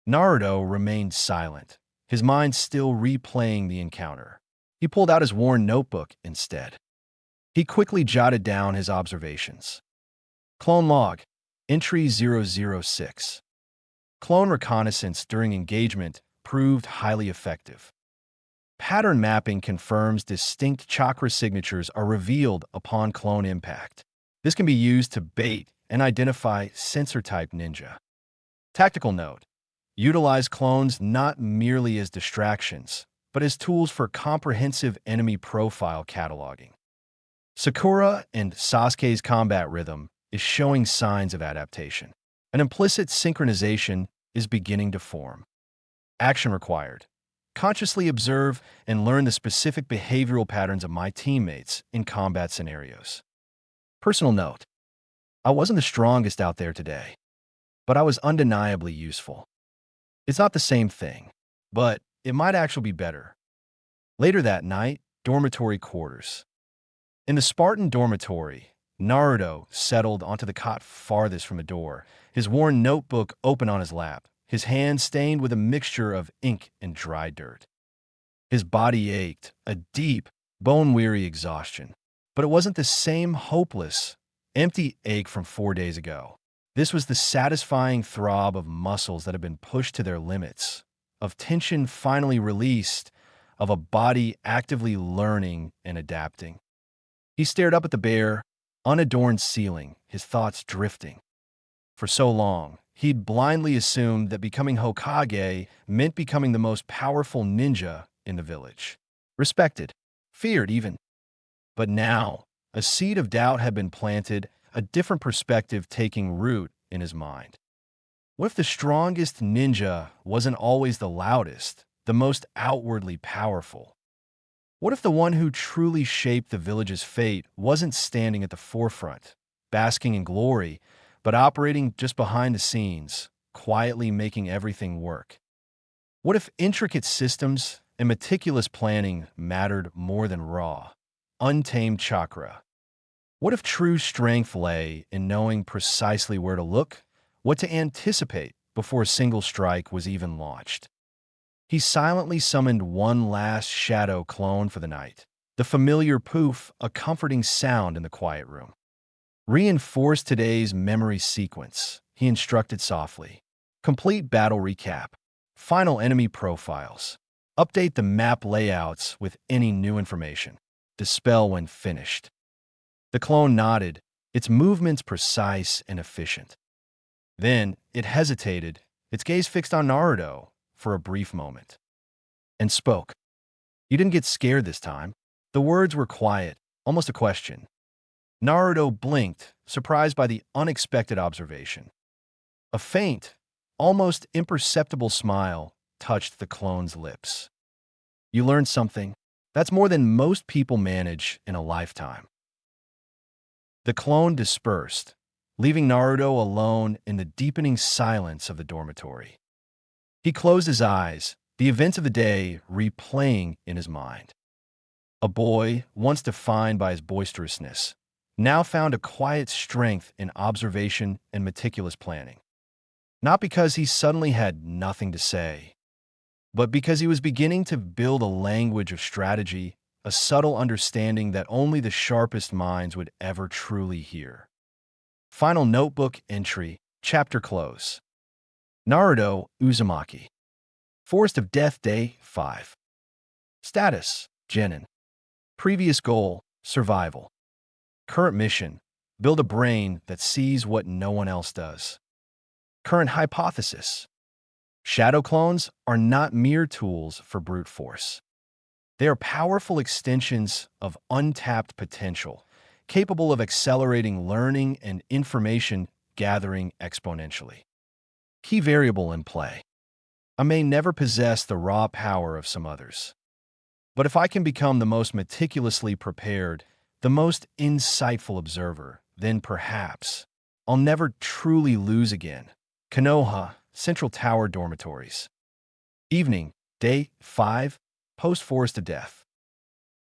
Naruto remained silent, his mind still replaying the encounter. He pulled out his worn notebook instead. He quickly jotted down his observations. Clone log, entry 006. Clone reconnaissance during engagement proved highly effective. Pattern mapping confirms distinct chakra signatures are revealed upon clone impact. This can be used to bait and identify sensor-type ninja. Tactical note: utilize clones not merely as distractions, but as tools for comprehensive enemy profile cataloging. Sakura and Sasuke's combat rhythm is showing signs of adaptation. An implicit synchronization is beginning to form. Action required: consciously observe and learn the specific behavioral patterns of my teammates in combat scenarios. Personal note: I wasn't the strongest out there today, but I was undeniably useful. It's not the same thing, but it might actually be better. Later that night, dormitory quarters. In the Spartan dormitory, Naruto settled onto the cot farthest from the door, his worn notebook open on his lap, his hands stained with a mixture of ink and dry dirt. His body ached, a deep, bone-weary exhaustion. But it wasn't the same hopeless, empty ache from 4 days ago. This was the satisfying throb of muscles that had been pushed to their limits, of tension finally released, of a body actively learning and adapting. He stared up at the bare, unadorned ceiling, his thoughts drifting. For so long, he'd blindly assumed that becoming Hokage meant becoming the most powerful ninja in the village. Respected, feared even. But now, a seed of doubt had been planted, a different perspective taking root in his mind. What if the strongest ninja wasn't always the loudest, the most outwardly powerful? What if the one who truly shaped the village's fate wasn't standing at the forefront, basking in glory, but operating just behind the scenes, quietly making everything work? What if intricate systems and meticulous planning mattered more than raw, untamed chakra? What if true strength lay in knowing precisely where to look, what to anticipate before a single strike was even launched? He silently summoned one last shadow clone for the night. The familiar poof, a comforting sound in the quiet room. Reinforce today's memory sequence, he instructed softly. Complete battle recap. Final enemy profiles. Update the map layouts with any new information. Dispel when finished. The clone nodded, its movements precise and efficient. Then it hesitated, its gaze fixed on Naruto for a brief moment, and spoke. "You didn't get scared this time." The words were quiet, almost a question. Naruto blinked, surprised by the unexpected observation. A faint, almost imperceptible smile touched the clone's lips. "You learned something. That's more than most people manage in a lifetime." The clone dispersed, leaving Naruto alone in the deepening silence of the dormitory. He closed his eyes, the events of the day replaying in his mind. A boy, once defined by his boisterousness, now found a quiet strength in observation and meticulous planning. Not because he suddenly had nothing to say, but because he was beginning to build a language of strategy, a subtle understanding that only the sharpest minds would ever truly hear. Final notebook entry, chapter close. Naruto Uzumaki. Forest of Death, Day 5. Status, Genin. Previous goal, survival. Current mission, build a brain that sees what no one else does. Current hypothesis. Shadow clones are not mere tools for brute force. They are powerful extensions of untapped potential, capable of accelerating learning and information gathering exponentially. Key variable in play. I may never possess the raw power of some others, but if I can become the most meticulously prepared, the most insightful observer, then perhaps I'll never truly lose again. Konoha, Central Tower Dormitories. Evening, Day 5, Post-Forest of Death.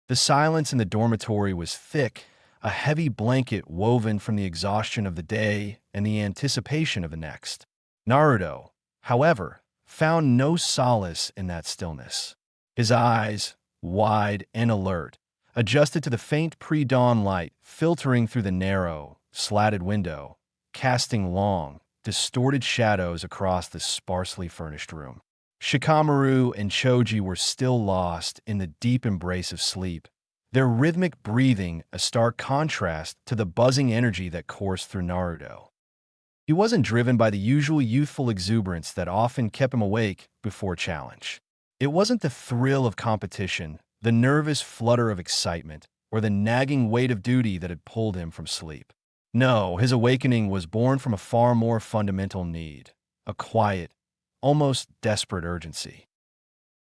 The silence in the dormitory was thick, a heavy blanket woven from the exhaustion of the day and the anticipation of the next. Naruto, however, found no solace in that stillness. His eyes, wide and alert, adjusted to the faint pre-dawn light filtering through the narrow, slatted window, casting long, distorted shadows across the sparsely furnished room. Shikamaru and Choji were still lost in the deep embrace of sleep, their rhythmic breathing a stark contrast to the buzzing energy that coursed through Naruto. He wasn't driven by the usual youthful exuberance that often kept him awake before challenge. It wasn't the thrill of competition, the nervous flutter of excitement, or the nagging weight of duty that had pulled him from sleep. No, his awakening was born from a far more fundamental need, a quiet, almost desperate urgency.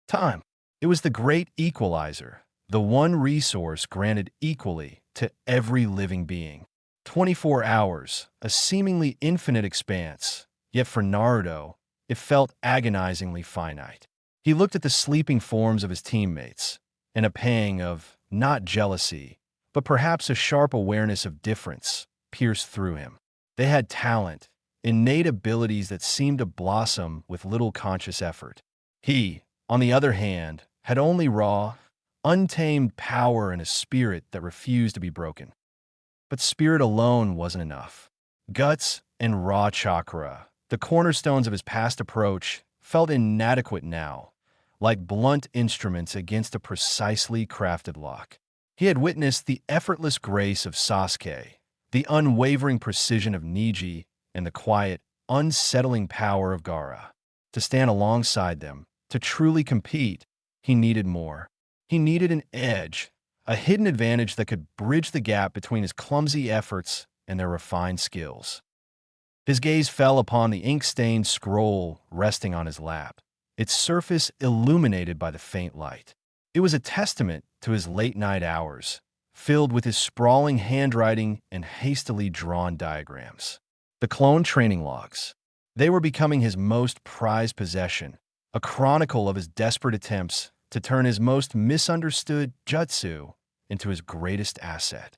Time. It was the great equalizer, the one resource granted equally to every living being. 24 hours, a seemingly infinite expanse, yet for Naruto, it felt agonizingly finite. He looked at the sleeping forms of his teammates, and a pang of, not jealousy, but perhaps a sharp awareness of difference, pierced through him. They had talent, innate abilities that seemed to blossom with little conscious effort. He, on the other hand, had only raw, untamed power and a spirit that refused to be broken. But spirit alone wasn't enough. Guts and raw chakra, the cornerstones of his past approach, felt inadequate now, like blunt instruments against a precisely crafted lock. He had witnessed the effortless grace of Sasuke, the unwavering precision of Neji, and the quiet, unsettling power of Gaara. To stand alongside them, to truly compete, he needed more. He needed an edge, a hidden advantage that could bridge the gap between his clumsy efforts and their refined skills. His gaze fell upon the ink-stained scroll resting on his lap, its surface illuminated by the faint light. It was a testament to his late-night hours, filled with his sprawling handwriting and hastily drawn diagrams. The clone training logs. They were becoming his most prized possession, a chronicle of his desperate attempts to turn his most misunderstood jutsu into his greatest asset.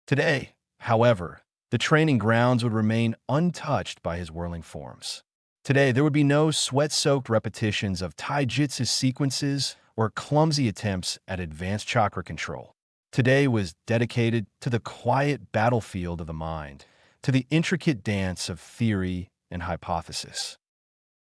Today, however, the training grounds would remain untouched by his whirling forms. Today, there would be no sweat-soaked repetitions of taijutsu sequences or clumsy attempts at advanced chakra control. Today was dedicated to the quiet battlefield of the mind, to the intricate dance of theory and hypothesis.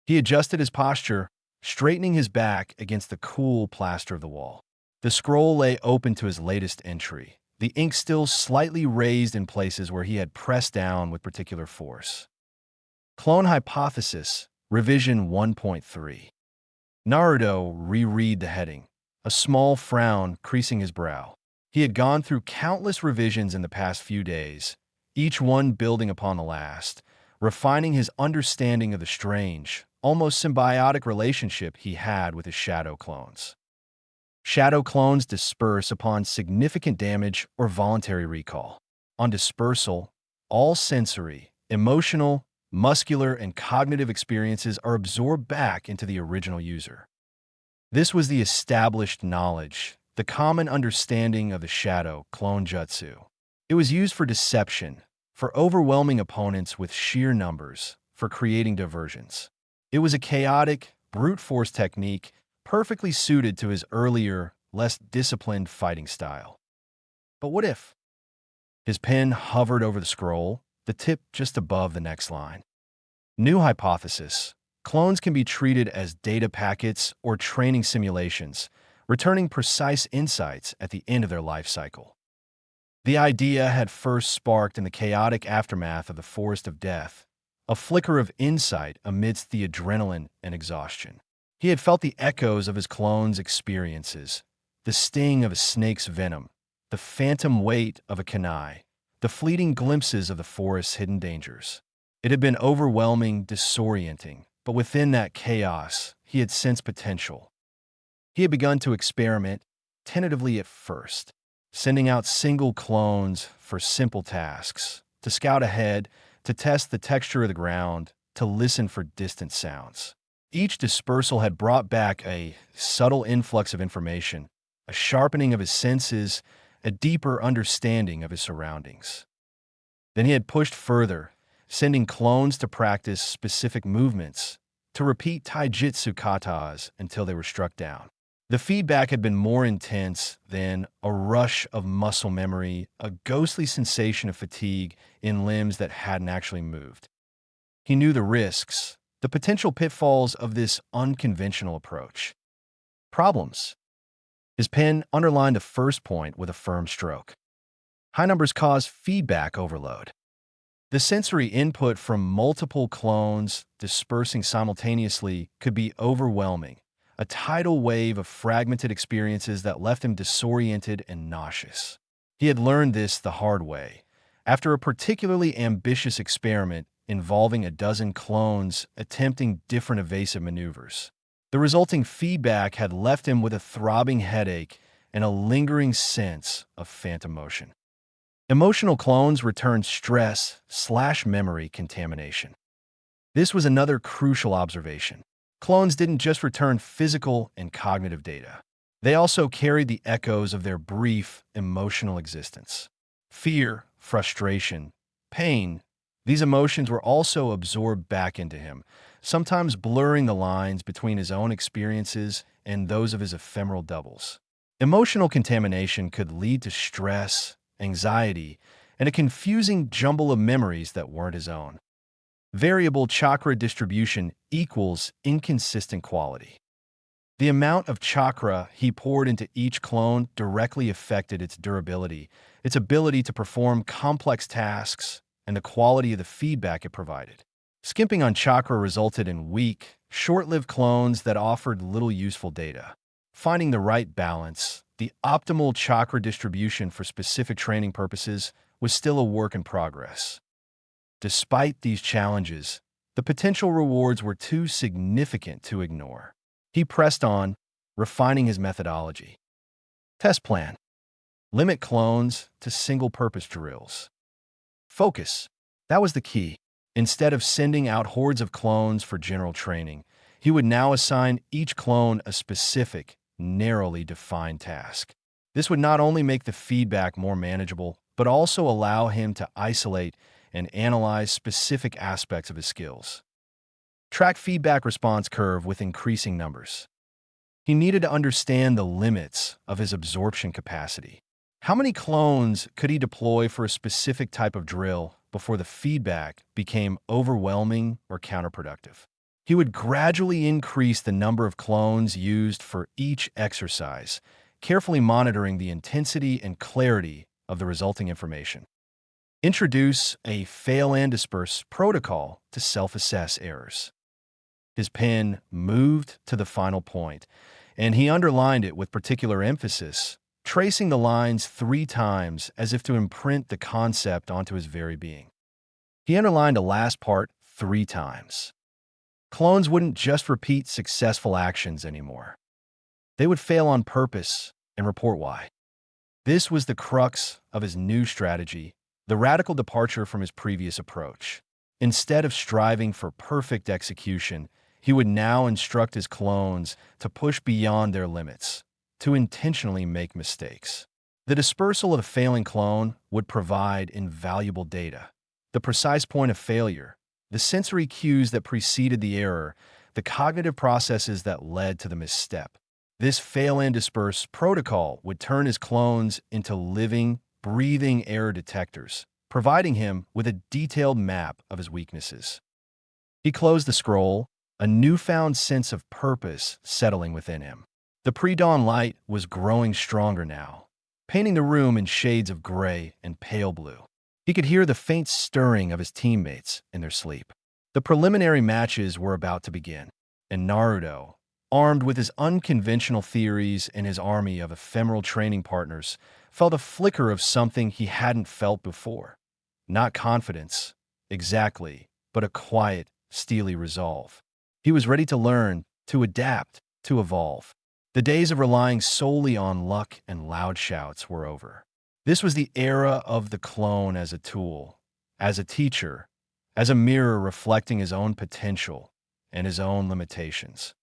He adjusted his posture, straightening his back against the cool plaster of the wall. The scroll lay open to his latest entry, the ink still slightly raised in places where he had pressed down with particular force. Clone Hypothesis, Revision 1.3. Naruto reread the heading, a small frown creasing his brow. He had gone through countless revisions in the past few days, each one building upon the last, refining his understanding of the strange, almost symbiotic relationship he had with his shadow clones. Shadow clones disperse upon significant damage or voluntary recall. On dispersal, all sensory, emotional, muscular, and cognitive experiences are absorbed back into the original user. This was the established knowledge, the common understanding of the shadow clone jutsu. It was used for deception, for overwhelming opponents with sheer numbers, for creating diversions. It was a chaotic, brute force technique perfectly suited to his earlier, less disciplined fighting style. But what if? His pen hovered over the scroll, the tip just above the next line. New hypothesis. Clones can be treated as data packets or training simulations, returning precise insights at the end of their life cycle. The idea had first sparked in the chaotic aftermath of the Forest of Death, a flicker of insight amidst the adrenaline and exhaustion. He had felt the echoes of his clone's experiences, the sting of a snake's venom, the phantom weight of a kunai, the fleeting glimpses of the forest's hidden dangers. It had been overwhelming, disorienting, but within that chaos, he had sensed potential. He had begun to experiment, tentatively at first, sending out single clones for simple tasks, to scout ahead, to test the texture of the ground, to listen for distant sounds. Each dispersal had brought back a subtle influx of information, a sharpening of his senses, a deeper understanding of his surroundings. Then he had pushed further, sending clones to practice specific movements, to repeat taijutsu katas until they were struck down. The feedback had been more intense than a rush of muscle memory, a ghostly sensation of fatigue in limbs that hadn't actually moved. He knew the risks, the potential pitfalls of this unconventional approach. Problems. His pen underlined the first point with a firm stroke. High numbers cause feedback overload. The sensory input from multiple clones dispersing simultaneously could be overwhelming, a tidal wave of fragmented experiences that left him disoriented and nauseous. He had learned this the hard way, after a particularly ambitious experiment involving a dozen clones attempting different evasive maneuvers. The resulting feedback had left him with a throbbing headache and a lingering sense of phantom motion. Emotional clones returned stress/memory contamination. This was another crucial observation. Clones didn't just return physical and cognitive data. They also carried the echoes of their brief emotional existence. Fear, frustration, pain, these emotions were also absorbed back into him, sometimes blurring the lines between his own experiences and those of his ephemeral doubles. Emotional contamination could lead to stress, anxiety, and a confusing jumble of memories that weren't his own. Variable chakra distribution equals inconsistent quality. The amount of chakra he poured into each clone directly affected its durability, its ability to perform complex tasks, and the quality of the feedback it provided. Skimping on chakra resulted in weak, short-lived clones that offered little useful data. Finding the right balance, the optimal chakra distribution for specific training purposes, was still a work in progress. Despite these challenges, the potential rewards were too significant to ignore. He pressed on, refining his methodology. Test plan. Limit clones to single-purpose drills. Focus. That was the key. Instead of sending out hordes of clones for general training, he would now assign each clone a specific, narrowly defined task. This would not only make the feedback more manageable, but also allow him to isolate and analyze specific aspects of his skills. Track feedback response curve with increasing numbers. He needed to understand the limits of his absorption capacity. How many clones could he deploy for a specific type of drill before the feedback became overwhelming or counterproductive? He would gradually increase the number of clones used for each exercise, carefully monitoring the intensity and clarity of the resulting information. Introduce a fail and disperse protocol to self-assess errors. His pen moved to the final point, and he underlined it with particular emphasis, tracing the lines 3 times as if to imprint the concept onto his very being. He underlined the last part 3 times. Clones wouldn't just repeat successful actions anymore. They would fail on purpose and report why. This was the crux of his new strategy, the radical departure from his previous approach. Instead of striving for perfect execution, he would now instruct his clones to push beyond their limits, to intentionally make mistakes. The dispersal of a failing clone would provide invaluable data. The precise point of failure, the sensory cues that preceded the error, the cognitive processes that led to the misstep. This fail and disperse protocol would turn his clones into living, breathing error detectors, providing him with a detailed map of his weaknesses. He closed the scroll, a newfound sense of purpose settling within him. The pre-dawn light was growing stronger now, painting the room in shades of gray and pale blue. He could hear the faint stirring of his teammates in their sleep. The preliminary matches were about to begin, and Naruto, armed with his unconventional theories and his army of ephemeral training partners, felt a flicker of something he hadn't felt before. Not confidence, exactly, but a quiet, steely resolve. He was ready to learn, to adapt, to evolve. The days of relying solely on luck and loud shouts were over. This was the era of the clone as a tool, as a teacher, as a mirror reflecting his own potential and his own limitations.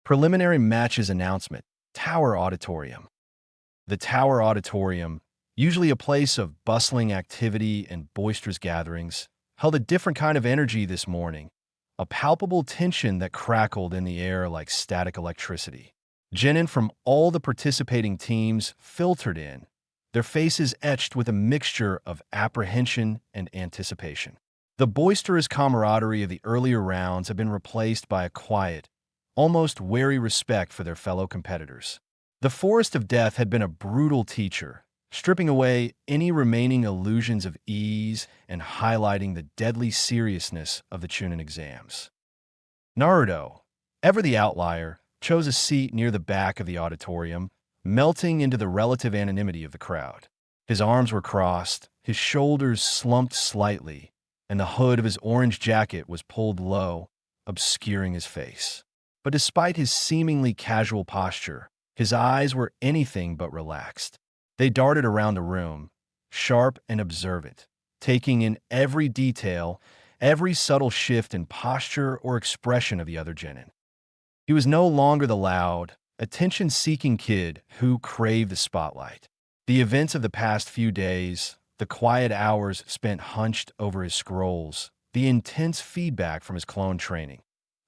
Preliminary matches announcement, Tower Auditorium. The Tower Auditorium, usually a place of bustling activity and boisterous gatherings, held a different kind of energy this morning, a palpable tension that crackled in the air like static electricity. Genin from all the participating teams filtered in, their faces etched with a mixture of apprehension and anticipation. The boisterous camaraderie of the earlier rounds had been replaced by a quiet, almost wary respect for their fellow competitors. The Forest of Death had been a brutal teacher, stripping away any remaining illusions of ease and highlighting the deadly seriousness of the Chunin exams. Naruto, ever the outlier, chose a seat near the back of the auditorium, melting into the relative anonymity of the crowd. His arms were crossed, his shoulders slumped slightly, and the hood of his orange jacket was pulled low, obscuring his face. But despite his seemingly casual posture, his eyes were anything but relaxed. They darted around the room, sharp and observant, taking in every detail, every subtle shift in posture or expression of the other genin. He was no longer the loud, attention-seeking kid who craved the spotlight. The events of the past few days, the quiet hours spent hunched over his scrolls, the intense feedback from his clone training,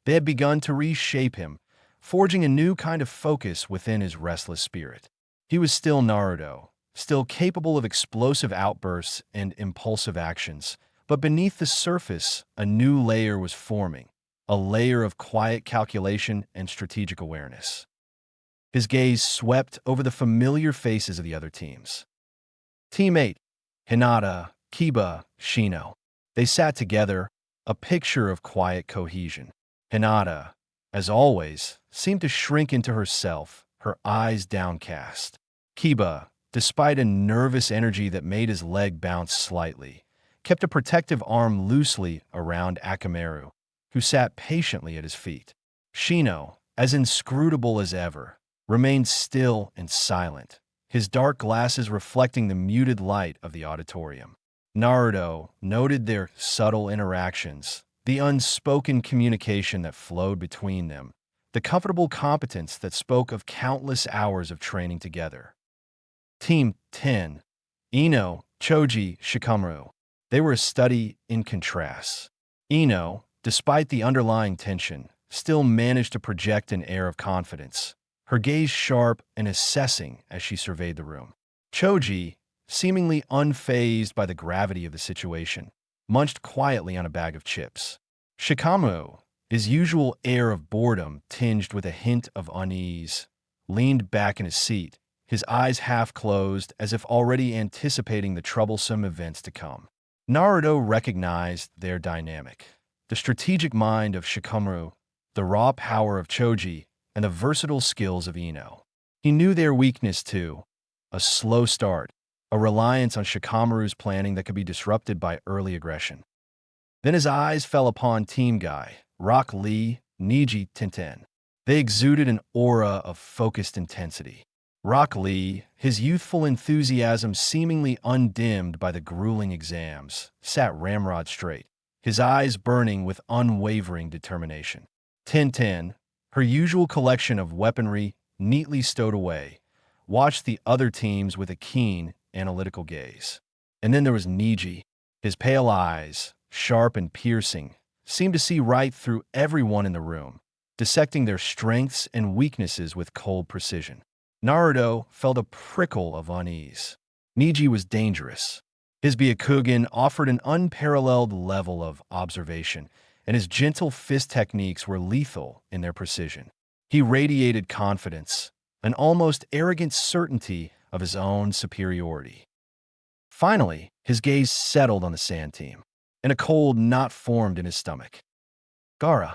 they had begun to reshape him, forging a new kind of focus within his restless spirit. He was still Naruto, still capable of explosive outbursts and impulsive actions, but beneath the surface, a new layer was forming, a layer of quiet calculation and strategic awareness. His gaze swept over the familiar faces of the other teams. Team 8, Hinata, Kiba, Shino. They sat together, a picture of quiet cohesion. Hinata, as always, seemed to shrink into herself, her eyes downcast. Kiba, despite a nervous energy that made his leg bounce slightly, kept a protective arm loosely around Akamaru, who sat patiently at his feet. Shino, as inscrutable as ever, remained still and silent, his dark glasses reflecting the muted light of the auditorium. Naruto noted their subtle interactions, the unspoken communication that flowed between them, the comfortable competence that spoke of countless hours of training together. Team 10, Ino, Choji, Shikamaru. They were a study in contrasts. Ino, despite the underlying tension, still managed to project an air of confidence, her gaze sharp and assessing as she surveyed the room. Choji, seemingly unfazed by the gravity of the situation, munched quietly on a bag of chips. Shikamaru, his usual air of boredom tinged with a hint of unease, leaned back in his seat, his eyes half closed as if already anticipating the troublesome events to come. Naruto recognized their dynamic. The strategic mind of Shikamaru, the raw power of Choji, and the versatile skills of Ino. He knew their weakness too, a slow start, a reliance on Shikamaru's planning that could be disrupted by early aggression. Then his eyes fell upon Team Guy, Rock Lee, Niji, Tenten. They exuded an aura of focused intensity. Rock Lee, his youthful enthusiasm seemingly undimmed by the grueling exams, sat ramrod straight, his eyes burning with unwavering determination. Tenten, her usual collection of weaponry neatly stowed away, watched the other teams with a keen, analytical gaze. And then there was Niji. His pale eyes, sharp and piercing, seemed to see right through everyone in the room, dissecting their strengths and weaknesses with cold precision. Naruto felt a prickle of unease. Niji was dangerous. His Byakugan offered an unparalleled level of observation, and his gentle fist techniques were lethal in their precision. He radiated confidence, an almost arrogant certainty of his own superiority. Finally, his gaze settled on the sand team, and a cold knot formed in his stomach. Gaara.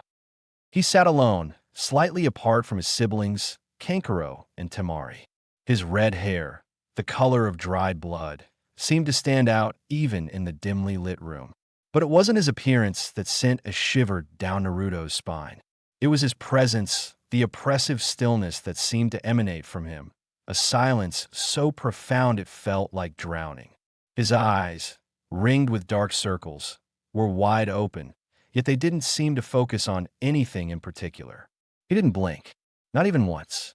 He sat alone, slightly apart from his siblings, Kankuro and Temari. His red hair, the color of dried blood, seemed to stand out even in the dimly lit room. But it wasn't his appearance that sent a shiver down Naruto's spine. It was his presence, the oppressive stillness that seemed to emanate from him, a silence so profound it felt like drowning. His eyes, ringed with dark circles, were wide open, yet they didn't seem to focus on anything in particular. He didn't blink, not even once.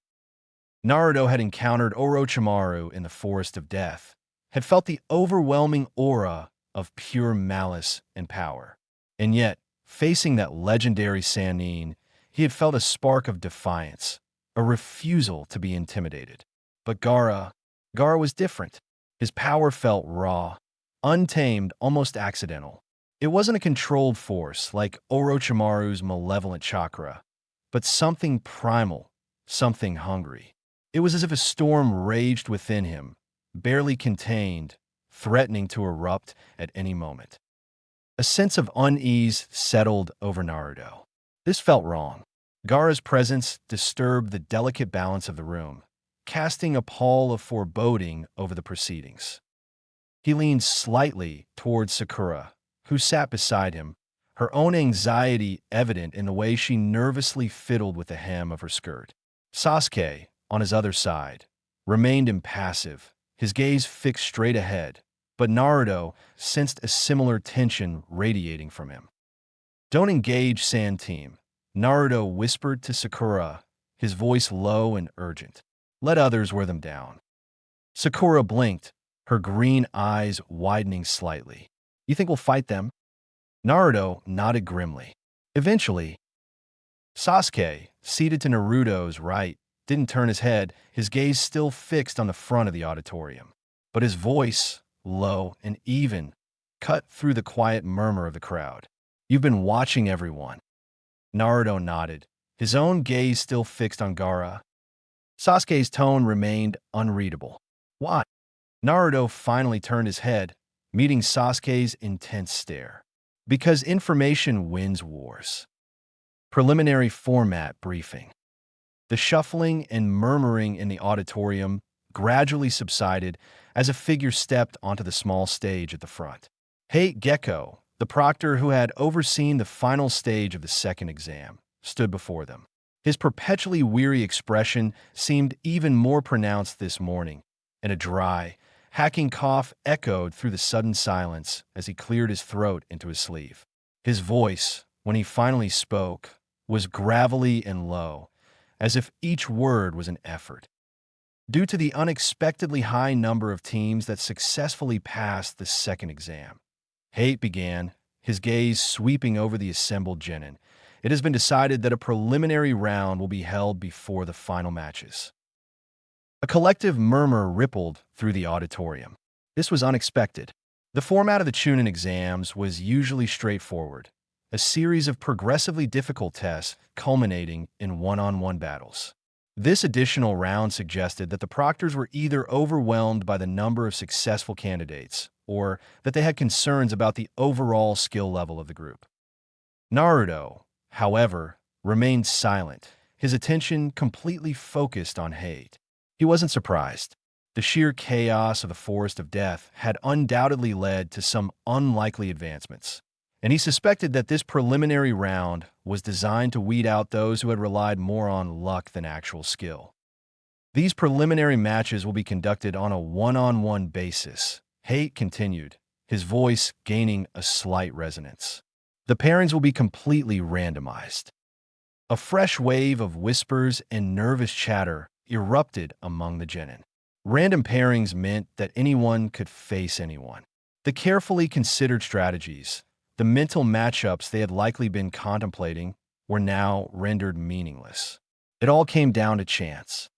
Naruto had encountered Orochimaru in the Forest of Death, had felt the overwhelming aura of pure malice and power. And yet, facing that legendary Sannin, he had felt a spark of defiance, a refusal to be intimidated. But Gaara was different. His power felt raw, untamed, almost accidental. It wasn't a controlled force like Orochimaru's malevolent chakra, but something primal, something hungry. It was as if a storm raged within him, barely contained, threatening to erupt at any moment. A sense of unease settled over Naruto. This felt wrong. Gaara's presence disturbed the delicate balance of the room, casting a pall of foreboding over the proceedings. He leaned slightly towards Sakura, who sat beside him, her own anxiety evident in the way she nervously fiddled with the hem of her skirt. Sasuke, on his other side, remained impassive, his gaze fixed straight ahead, but Naruto sensed a similar tension radiating from him. "Don't engage, Sand Team," Naruto whispered to Sakura, his voice low and urgent. "Let others wear them down." Sakura blinked, her green eyes widening slightly. "You think we'll fight them?" Naruto nodded grimly. Eventually, Sasuke, seated to Naruto's right, didn't turn his head, his gaze still fixed on the front of the auditorium. But his voice, low and even, cut through the quiet murmur of the crowd. "You've been watching everyone." Naruto nodded, his own gaze still fixed on Gaara. Sasuke's tone remained unreadable. "Why?" Naruto finally turned his head, meeting Sasuke's intense stare. "Because information wins wars." Preliminary format briefing. The shuffling and murmuring in the auditorium gradually subsided as a figure stepped onto the small stage at the front. Hate Gecko, the proctor who had overseen the final stage of the second exam, stood before them. His perpetually weary expression seemed even more pronounced this morning, and a dry, hacking cough echoed through the sudden silence as he cleared his throat into his sleeve. His voice, when he finally spoke, was gravelly and low, as if each word was an effort. Due to the unexpectedly high number of teams that successfully passed the second exam, Hate began, his gaze sweeping over the assembled genin. It has been decided that a preliminary round will be held before the final matches. A collective murmur rippled through the auditorium. This was unexpected. The format of the Chunin exams was usually straightforward, a series of progressively difficult tests culminating in one-on-one battles. This additional round suggested that the proctors were either overwhelmed by the number of successful candidates or that they had concerns about the overall skill level of the group. Naruto, however, remained silent, his attention completely focused on Hate. He wasn't surprised. The sheer chaos of the Forest of Death had undoubtedly led to some unlikely advancements, and he suspected that this preliminary round was designed to weed out those who had relied more on luck than actual skill. These preliminary matches will be conducted on a one-on-one basis, Hate continued, his voice gaining a slight resonance. The pairings will be completely randomized. A fresh wave of whispers and nervous chatter erupted among the genin. Random pairings meant that anyone could face anyone. The carefully considered strategies, the mental matchups they had likely been contemplating, were now rendered meaningless. It all came down to chance.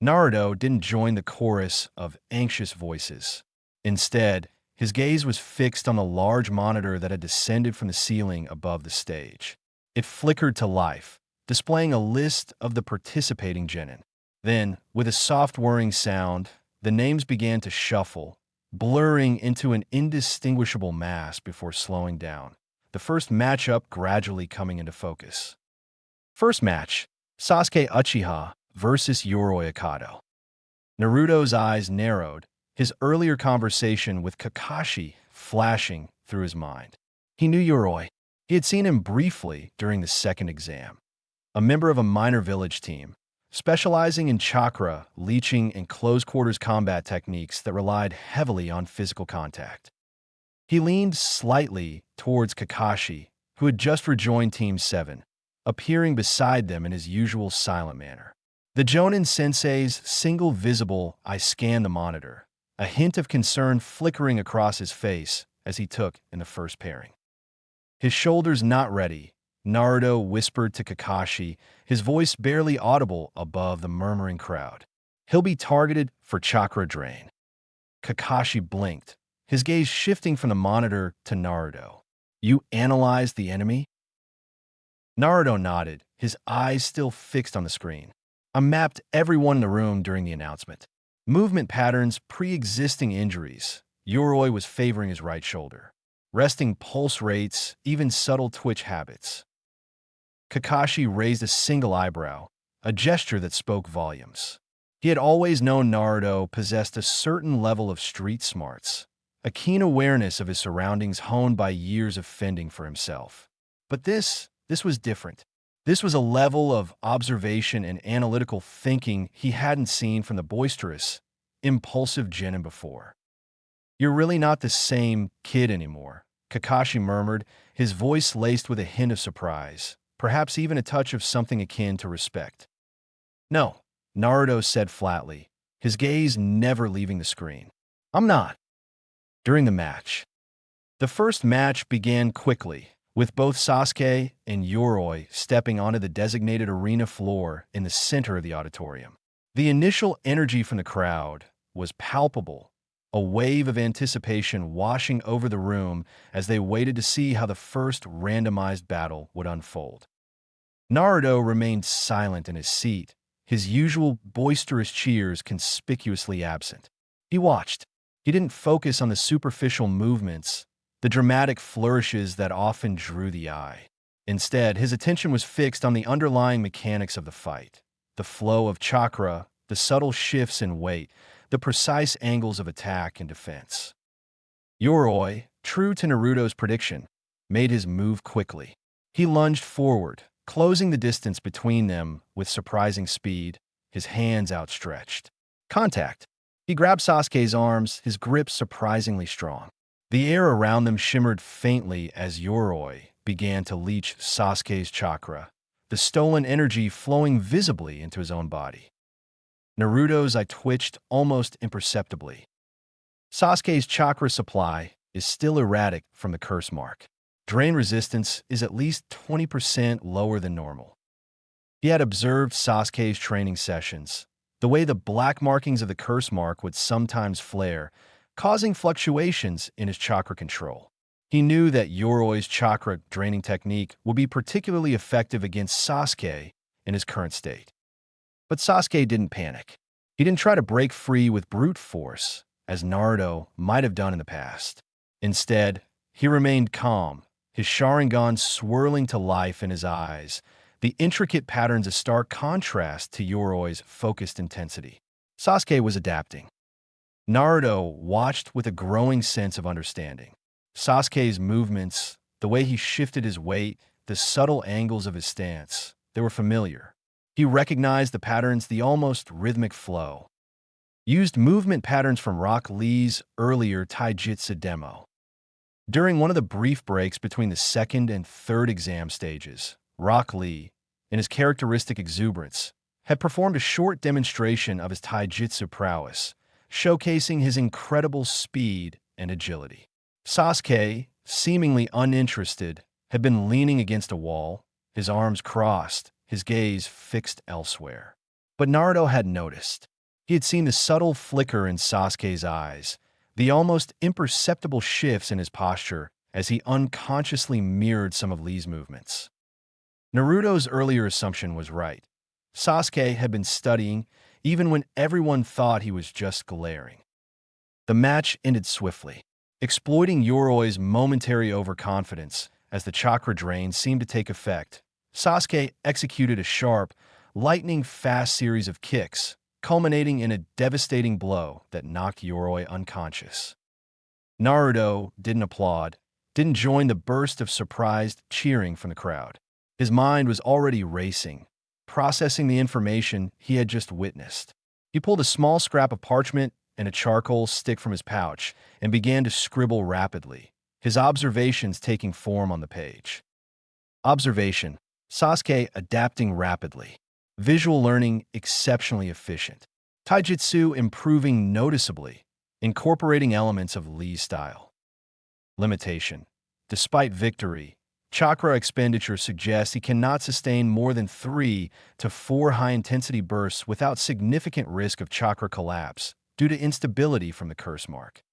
Naruto didn't join the chorus of anxious voices. Instead, his gaze was fixed on the large monitor that had descended from the ceiling above the stage. It flickered to life, displaying a list of the participating genin. Then, with a soft whirring sound, the names began to shuffle, blurring into an indistinguishable mass before slowing down, the first matchup gradually coming into focus. First match, Sasuke Uchiha versus Yoroi Akado. Naruto's eyes narrowed, his earlier conversation with Kakashi flashing through his mind. He knew Yoroi. He had seen him briefly during the second exam. A member of a minor village team, specializing in chakra, leeching, and close-quarters combat techniques that relied heavily on physical contact. He leaned slightly towards Kakashi, who had just rejoined Team 7, appearing beside them in his usual silent manner. The Jonin sensei's single visible "I scan the monitor," a hint of concern flickering across his face as he took in the first pairing. His shoulders not ready, Naruto whispered to Kakashi, his voice barely audible above the murmuring crowd. He'll be targeted for chakra drain. Kakashi blinked, his gaze shifting from the monitor to Naruto. You analyzed the enemy? Naruto nodded, his eyes still fixed on the screen. I mapped everyone in the room during the announcement. Movement patterns, pre-existing injuries. Yoroi was favoring his right shoulder. Resting pulse rates, even subtle twitch habits. Kakashi raised a single eyebrow, a gesture that spoke volumes. He had always known Naruto possessed a certain level of street smarts, a keen awareness of his surroundings honed by years of fending for himself. But this was different. This was a level of observation and analytical thinking he hadn't seen from the boisterous, impulsive genin before. You're really not the same kid anymore, Kakashi murmured, his voice laced with a hint of surprise, perhaps even a touch of something akin to respect. No, Naruto said flatly, his gaze never leaving the screen. I'm not. During the match. The first match began quickly, with both Sasuke and Yoroi stepping onto the designated arena floor in the center of the auditorium. The initial energy from the crowd was palpable, a wave of anticipation washing over the room as they waited to see how the first randomized battle would unfold. Naruto remained silent in his seat, his usual boisterous cheers conspicuously absent. He watched. He didn't focus on the superficial movements, the dramatic flourishes that often drew the eye. Instead, his attention was fixed on the underlying mechanics of the fight, the flow of chakra, the subtle shifts in weight, the precise angles of attack and defense. Yoroi, true to Naruto's prediction, made his move quickly. He lunged forward, closing the distance between them with surprising speed, his hands outstretched. Contact. He grabbed Sasuke's arms, his grip surprisingly strong. The air around them shimmered faintly as Yoroi began to leech Sasuke's chakra, the stolen energy flowing visibly into his own body. Naruto's eye twitched almost imperceptibly. Sasuke's chakra supply is still erratic from the curse mark. Drain resistance is at least 20% lower than normal. He had observed Sasuke's training sessions, the way the black markings of the curse mark would sometimes flare, causing fluctuations in his chakra control. He knew that Yoroi's chakra draining technique would be particularly effective against Sasuke in his current state. But Sasuke didn't panic. He didn't try to break free with brute force, as Naruto might have done in the past. Instead, he remained calm, his Sharingan swirling to life in his eyes, the intricate patterns a stark contrast to Yoroi's focused intensity. Sasuke was adapting. Naruto watched with a growing sense of understanding. Sasuke's movements, the way he shifted his weight, the subtle angles of his stance, they were familiar. He recognized the patterns, the almost rhythmic flow. Used movement patterns from Rock Lee's earlier Taijutsu demo. During one of the brief breaks between the second and third exam stages, Rock Lee, in his characteristic exuberance, had performed a short demonstration of his Taijutsu prowess, showcasing his incredible speed and agility. Sasuke, seemingly uninterested, had been leaning against a wall, his arms crossed, his gaze fixed elsewhere. But Naruto had noticed. He had seen the subtle flicker in Sasuke's eyes, the almost imperceptible shifts in his posture as he unconsciously mirrored some of Lee's movements. Naruto's earlier assumption was right. Sasuke had been studying even when everyone thought he was just glaring. The match ended swiftly, exploiting Yoroi's momentary overconfidence as the chakra drain seemed to take effect. Sasuke executed a sharp, lightning-fast series of kicks, culminating in a devastating blow that knocked Yoroi unconscious. Naruto didn't applaud, didn't join the burst of surprised cheering from the crowd. His mind was already racing, processing the information he had just witnessed. He pulled a small scrap of parchment and a charcoal stick from his pouch and began to scribble rapidly, his observations taking form on the page. Observation: Sasuke adapting rapidly. Visual learning exceptionally efficient. Taijutsu improving noticeably, incorporating elements of Lee's style. Limitation: despite victory, chakra expenditure suggests he cannot sustain more than 3 to 4 high-intensity bursts without significant risk of chakra collapse due to instability from the curse mark.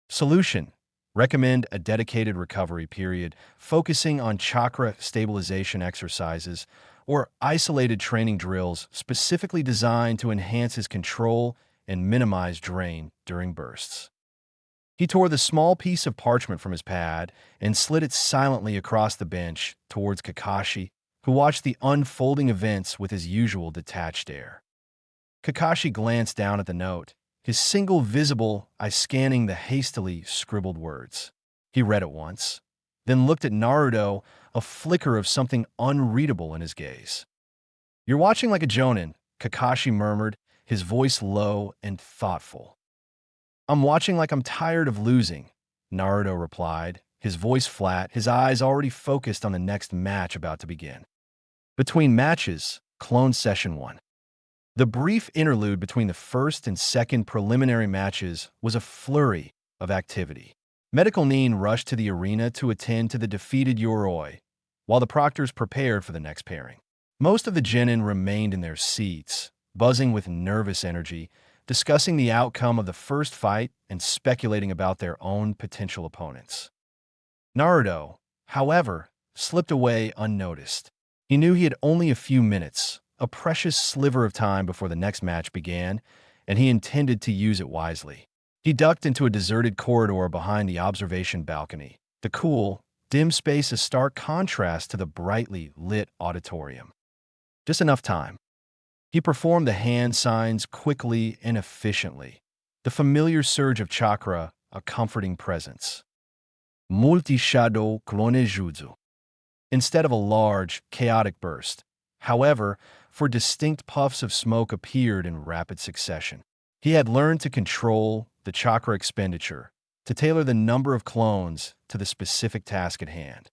Solution: recommend a dedicated recovery period focusing on chakra stabilization exercises or isolated training drills specifically designed to enhance his control and minimize drain during bursts. He tore the small piece of parchment from his pad and slid it silently across the bench towards Kakashi, who watched the unfolding events with his usual detached air. Kakashi glanced down at the note, his single visible eye scanning the hastily scribbled words. He read it once, then looked at Naruto, a flicker of something unreadable in his gaze. "You're watching like a jonin," Kakashi murmured, his voice low and thoughtful. "I'm watching like I'm tired of losing," Naruto replied, his voice flat, his eyes already focused on the next match about to begin. Between matches, Clone Session 1. The brief interlude between the first and second preliminary matches was a flurry of activity. Medical Nin rushed to the arena to attend to the defeated Yoroi, while the proctors prepared for the next pairing. Most of the genin remained in their seats, buzzing with nervous energy, discussing the outcome of the first fight and speculating about their own potential opponents. Naruto, however, slipped away unnoticed. He knew he had only a few minutes, a precious sliver of time before the next match began, and he intended to use it wisely. He ducked into a deserted corridor behind the observation balcony, the cool, dim space a stark contrast to the brightly lit auditorium. Just enough time. He performed the hand signs quickly and efficiently. The familiar surge of chakra, a comforting presence. Multi-shadow clone jutsu. Instead of a large, chaotic burst. However, four distinct puffs of smoke appeared in rapid succession. He had learned to control the chakra expenditure, to tailor the number of clones to the specific task at hand.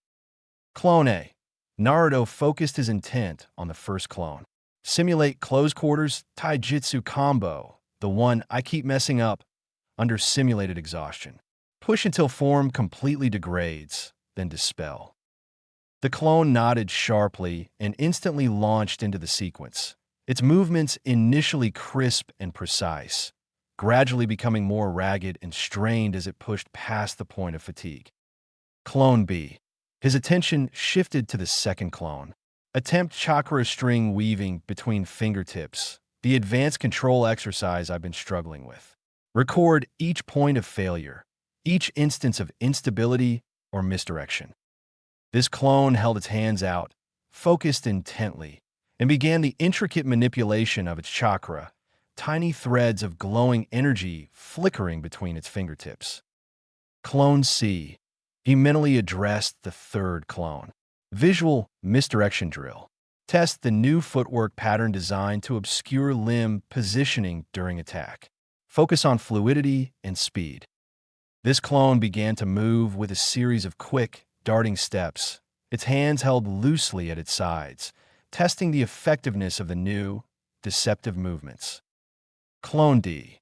Clone A. Naruto focused his intent on the first clone. Simulate close quarters taijutsu combo, the one I keep messing up, under simulated exhaustion. Push until form completely degrades, then dispel. The clone nodded sharply and instantly launched into the sequence, its movements initially crisp and precise, gradually becoming more ragged and strained as it pushed past the point of fatigue. Clone B. His attention shifted to the second clone. Attempt chakra string weaving between fingertips, the advanced control exercise I've been struggling with. Record each point of failure, each instance of instability or misdirection. This clone held its hands out, focused intently, and began the intricate manipulation of its chakra, tiny threads of glowing energy flickering between its fingertips. Clone C. He mentally addressed the third clone. Visual misdirection drill. Test the new footwork pattern designed to obscure limb positioning during attack. Focus on fluidity and speed. This clone began to move with a series of quick, darting steps, its hands held loosely at its sides, testing the effectiveness of the new, deceptive movements. Clone D.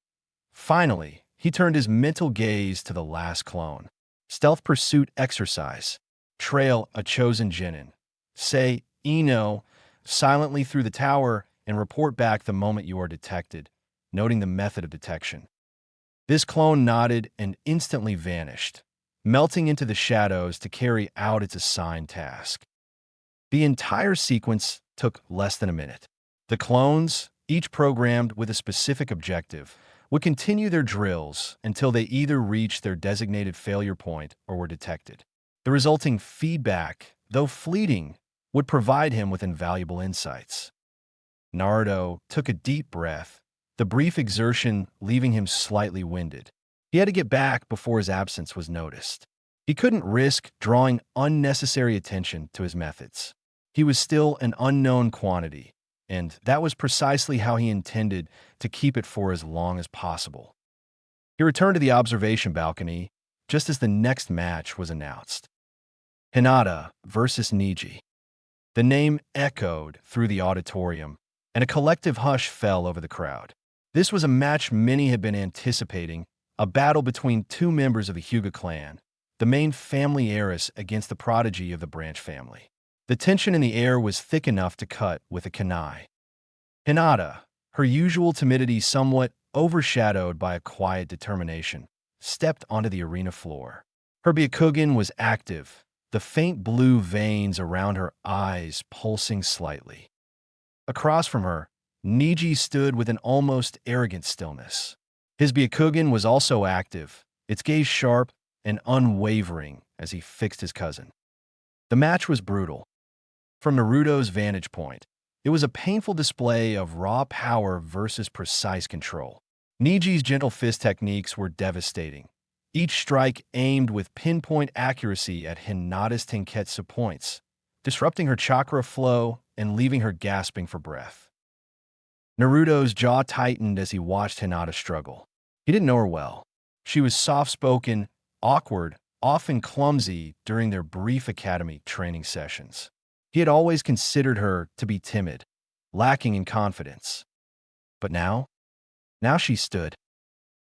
Finally, he turned his mental gaze to the last clone. Stealth pursuit exercise. Trail a chosen genin. Say, Ino, silently through the tower and report back the moment you are detected, noting the method of detection. This clone nodded and instantly vanished, melting into the shadows to carry out its assigned task. The entire sequence took less than a minute. The clones, each programmed with a specific objective, would continue their drills until they either reached their designated failure point or were detected. The resulting feedback, though fleeting, would provide him with invaluable insights. Naruto took a deep breath, the brief exertion leaving him slightly winded. He had to get back before his absence was noticed. He couldn't risk drawing unnecessary attention to his methods. He was still an unknown quantity, and that was precisely how he intended to keep it for as long as possible. He returned to the observation balcony just as the next match was announced. Hinata versus Niji. The name echoed through the auditorium, and a collective hush fell over the crowd. This was a match many had been anticipating, a battle between two members of the Hyuga clan, the main family heiress against the prodigy of the branch family. The tension in the air was thick enough to cut with a kunai. Hinata, her usual timidity somewhat overshadowed by a quiet determination, stepped onto the arena floor. Her Byakugan was active, the faint blue veins around her eyes pulsing slightly. Across from her, Niji stood with an almost arrogant stillness. His Byakugan was also active, its gaze sharp and unwavering as he fixed his cousin. The match was brutal. From Naruto's vantage point, it was a painful display of raw power versus precise control. Niji's gentle fist techniques were devastating, each strike aimed with pinpoint accuracy at Hinata's Tenketsu points, disrupting her chakra flow and leaving her gasping for breath. Naruto's jaw tightened as he watched Hinata struggle. He didn't know her well. She was soft-spoken, awkward, often clumsy during their brief academy training sessions. He had always considered her to be timid, lacking in confidence. But now she stood.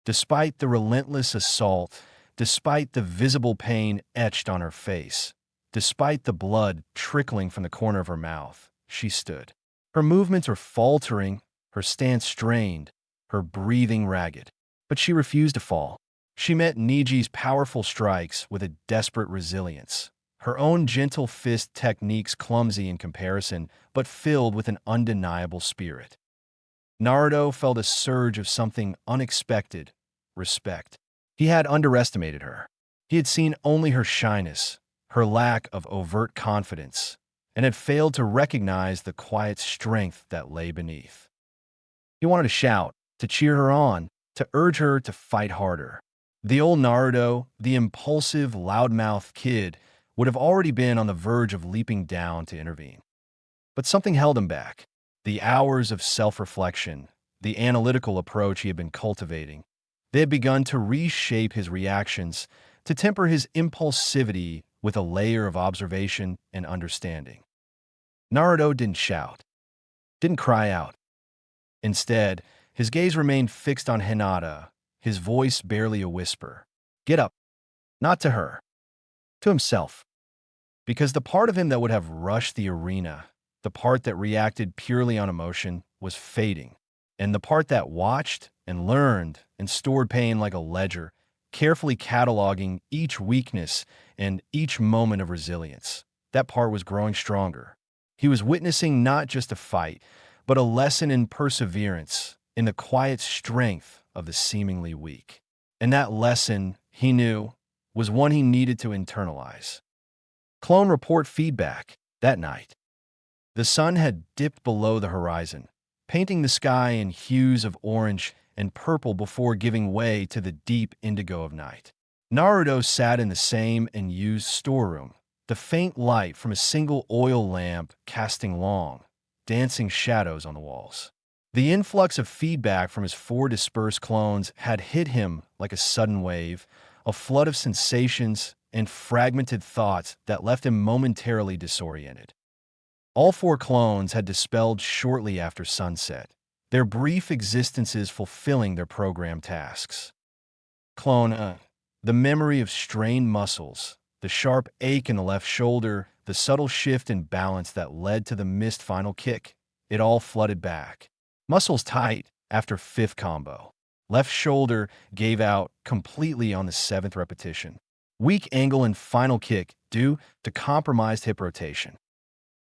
Despite the relentless assault, despite the visible pain etched on her face, despite the blood trickling from the corner of her mouth, she stood. Her movements were faltering, her stance strained, her breathing ragged. But she refused to fall. She met Niji's powerful strikes with a desperate resilience, her own gentle fist techniques clumsy in comparison, but filled with an undeniable spirit. Naruto felt a surge of something unexpected, respect. He had underestimated her. He had seen only her shyness, her lack of overt confidence, and had failed to recognize the quiet strength that lay beneath. He wanted to shout, to cheer her on, to urge her to fight harder. The old Naruto, the impulsive, loudmouth kid, would have already been on the verge of leaping down to intervene. But something held him back. The hours of self-reflection, the analytical approach he had been cultivating. They had begun to reshape his reactions, to temper his impulsivity with a layer of observation and understanding. Naruto didn't shout, didn't cry out. Instead, his gaze remained fixed on Hinata, his voice barely a whisper. Get up. Not to her. To himself. Because the part of him that would have rushed the arena, the part that reacted purely on emotion, was fading. And the part that watched and learned and stored pain like a ledger, carefully cataloging each weakness and each moment of resilience, that part was growing stronger. He was witnessing not just a fight, but a lesson in perseverance, in the quiet strength of the seemingly weak. And that lesson, he knew, was one he needed to internalize. Clone report feedback that night. The sun had dipped below the horizon, painting the sky in hues of orange and purple before giving way to the deep indigo of night. Naruto sat in the same and used storeroom, the faint light from a single oil lamp casting long, dancing shadows on the walls. The influx of feedback from his 4 dispersed clones had hit him like a sudden wave, a flood of sensations and fragmented thoughts that left him momentarily disoriented. All 4 clones had dispelled shortly after sunset, their brief existences fulfilling their programmed tasks. Clone, the memory of strained muscles, the sharp ache in the left shoulder, the subtle shift in balance that led to the missed final kick, it all flooded back. Muscles tight after 5th combo. Left shoulder gave out completely on the 7th repetition. Weak angle and final kick due to compromised hip rotation.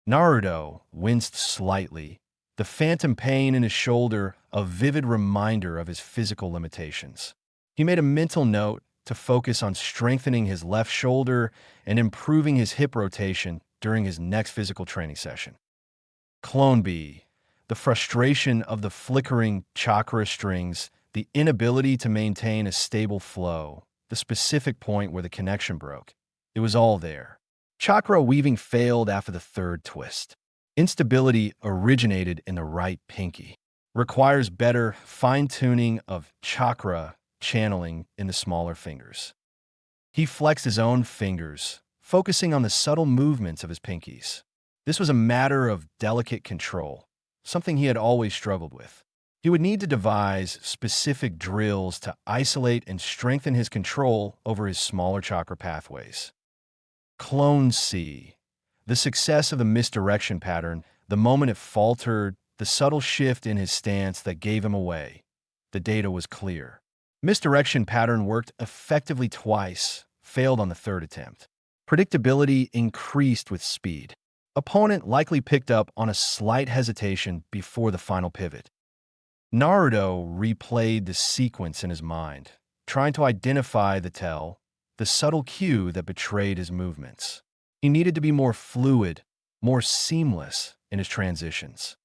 Naruto winced slightly, the phantom pain in his shoulder a vivid reminder of his physical limitations. He made a mental note to focus on strengthening his left shoulder and improving his hip rotation during his next physical training session. Clone B, the frustration of the flickering chakra strings, the inability to maintain a stable flow, the specific point where the connection broke. It was all there. Chakra weaving failed after the 3rd twist. Instability originated in the right pinky. Requires better fine-tuning of chakra channeling in the smaller fingers. He flexed his own fingers, focusing on the subtle movements of his pinkies. This was a matter of delicate control, something he had always struggled with. He would need to devise specific drills to isolate and strengthen his control over his smaller chakra pathways. Clone C. The success of the misdirection pattern, the moment it faltered, the subtle shift in his stance that gave him away. The data was clear. Misdirection pattern worked effectively twice, failed on the 3rd attempt. Predictability increased with speed. Opponent likely picked up on a slight hesitation before the final pivot. Naruto replayed the sequence in his mind, trying to identify the tell, the subtle cue that betrayed his movements. He needed to be more fluid, more seamless in his transitions.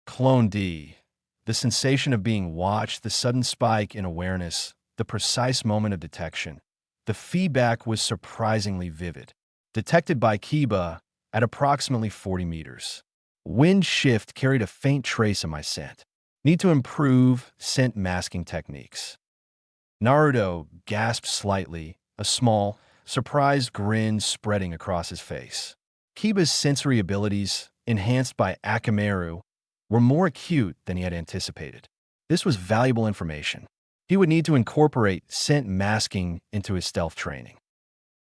Clone D. The sensation of being watched, the sudden spike in awareness, the precise moment of detection. The feedback was surprisingly vivid. Detected by Kiba at approximately 40 meters. Wind shift carried a faint trace of my scent. Need to improve scent masking techniques. Naruto gasped slightly, a small, surprised grin spreading across his face. Kiba's sensory abilities, enhanced by Akamaru, were more acute than he had anticipated. This was valuable information. He would need to incorporate scent masking into his stealth training.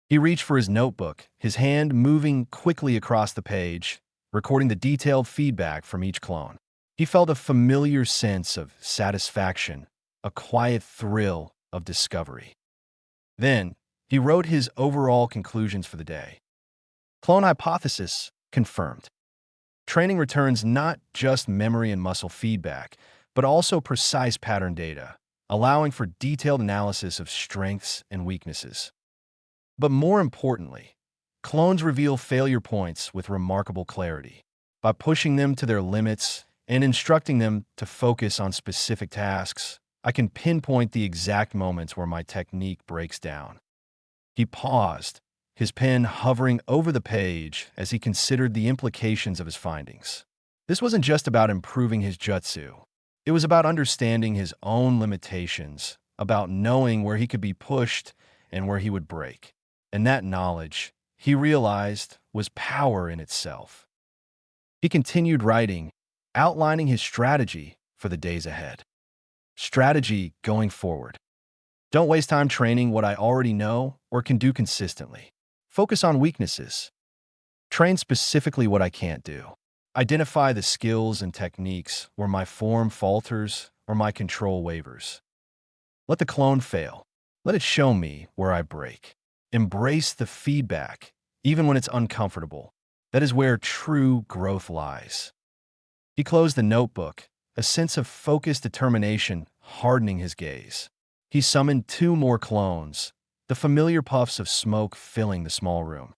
He reached for his notebook, his hand moving quickly across the page, recording the detailed feedback from each clone. He felt a familiar sense of satisfaction, a quiet thrill of discovery. Then, he wrote his overall conclusions for the day. Clone hypothesis confirmed. Training returns not just memory and muscle feedback, but also precise pattern data, allowing for detailed analysis of strengths and weaknesses. But more importantly, clones reveal failure points with remarkable clarity. By pushing them to their limits, and instructing them to focus on specific tasks. I can pinpoint the exact moments where my technique breaks down. He paused, his pen hovering over the page as he considered the implications of his findings. This wasn't just about improving his jutsu. It was about understanding his own limitations, about knowing where he could be pushed and where he would break. And that knowledge, he realized, was power in itself. He continued writing, outlining his strategy for the days ahead. Strategy going forward. Don't waste time training what I already know or can do consistently. Focus on weaknesses. Train specifically what I can't do. Identify the skills and techniques where my form falters or my control wavers. Let the clone fail. Let it show me where I break. Embrace the feedback, even when it's uncomfortable. That is where true growth lies. He closed the notebook, a sense of focused determination hardening his gaze. He summoned 2 more clones, the familiar puffs of smoke filling the small room.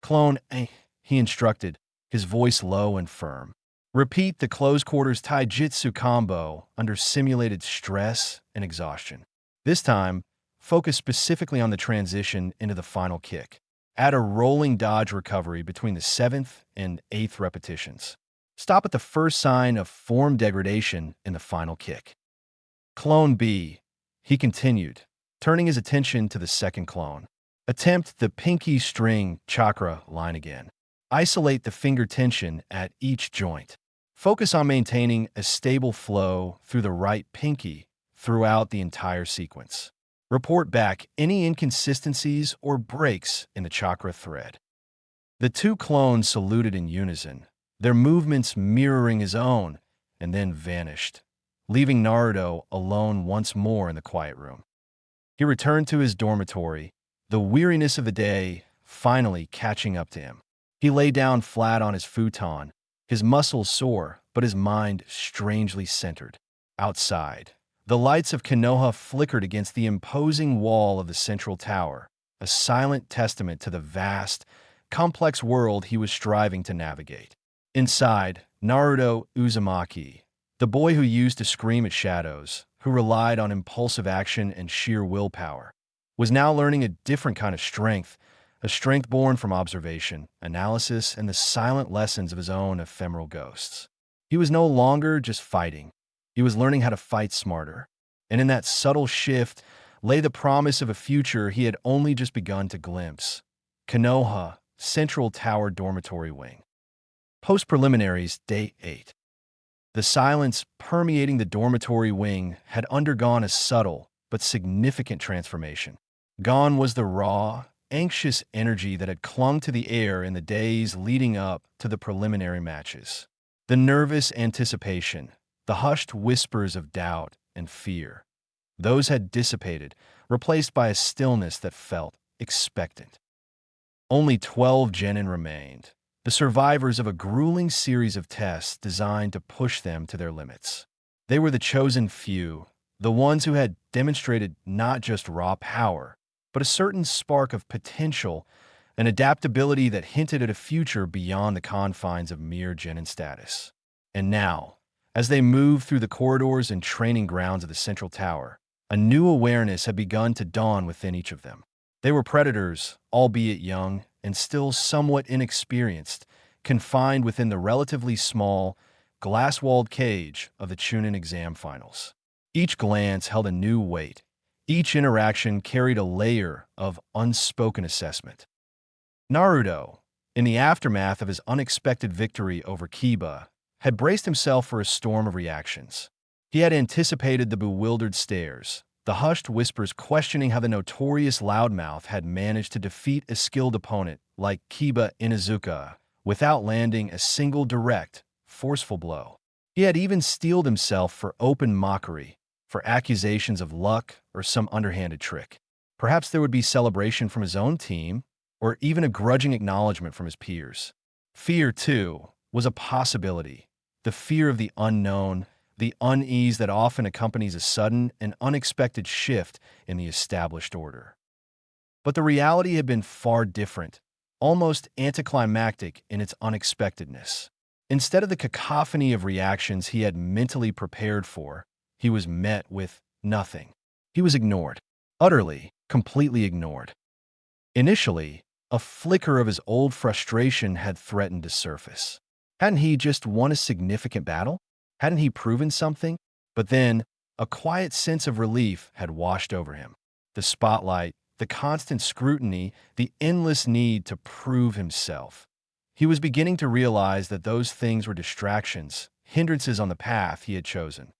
"Clone A," he instructed, his voice low and firm. "Repeat the close quarters taijutsu combo under simulated stress and exhaustion. This time, focus specifically on the transition into the final kick. Add a rolling dodge recovery between the 7th and 8th repetitions. Stop at the first sign of form degradation in the final kick." "Clone B," he continued, turning his attention to the second clone. "Attempt the pinky string chakra line again. Isolate the finger tension at each joint. Focus on maintaining a stable flow through the right pinky throughout the entire sequence. Report back any inconsistencies or breaks in the chakra thread." The 2 clones saluted in unison, their movements mirroring his own, and then vanished, leaving Naruto alone once more in the quiet room. He returned to his dormitory, the weariness of the day finally catching up to him. He lay down flat on his futon, his muscles sore, but his mind strangely centered. Outside, the lights of Konoha flickered against the imposing wall of the central tower, a silent testament to the vast, complex world he was striving to navigate. Inside, Naruto Uzumaki, the boy who used to scream at shadows, who relied on impulsive action and sheer willpower, was now learning a different kind of strength, a strength born from observation, analysis, and the silent lessons of his own ephemeral ghosts. He was no longer just fighting. He was learning how to fight smarter. And in that subtle shift lay the promise of a future he had only just begun to glimpse. Konoha, Central Tower Dormitory Wing. Post-preliminaries, Day 8. The silence permeating the dormitory wing had undergone a subtle but significant transformation. Gone was the raw, anxious energy that had clung to the air in the days leading up to the preliminary matches. The nervous anticipation, the hushed whispers of doubt and fear. Those had dissipated, replaced by a stillness that felt expectant. Only 12 genin remained, the survivors of a grueling series of tests designed to push them to their limits. They were the chosen few, the ones who had demonstrated not just raw power, but a certain spark of potential, an adaptability that hinted at a future beyond the confines of mere genin status. And now, as they moved through the corridors and training grounds of the central tower, a new awareness had begun to dawn within each of them. They were predators, albeit young, and still somewhat inexperienced, confined within the relatively small, glass-walled cage of the Chunin exam finals. Each glance held a new weight. Each interaction carried a layer of unspoken assessment. Naruto, in the aftermath of his unexpected victory over Kiba, had braced himself for a storm of reactions. He had anticipated the bewildered stares, the hushed whispers questioning how the notorious loudmouth had managed to defeat a skilled opponent like Kiba Inuzuka without landing a single direct, forceful blow. He had even steeled himself for open mockery, for accusations of luck or some underhanded trick. Perhaps there would be celebration from his own team, or even a grudging acknowledgement from his peers. Fear, too, was a possibility. The fear of the unknown, the unease that often accompanies a sudden and unexpected shift in the established order. But the reality had been far different, almost anticlimactic in its unexpectedness. Instead of the cacophony of reactions he had mentally prepared for, he was met with nothing. He was ignored. Utterly, completely ignored. Initially, a flicker of his old frustration had threatened to surface. Hadn't he just won a significant battle? Hadn't he proven something? But then, a quiet sense of relief had washed over him. The spotlight, the constant scrutiny, the endless need to prove himself. He was beginning to realize that those things were distractions, hindrances on the path he had chosen.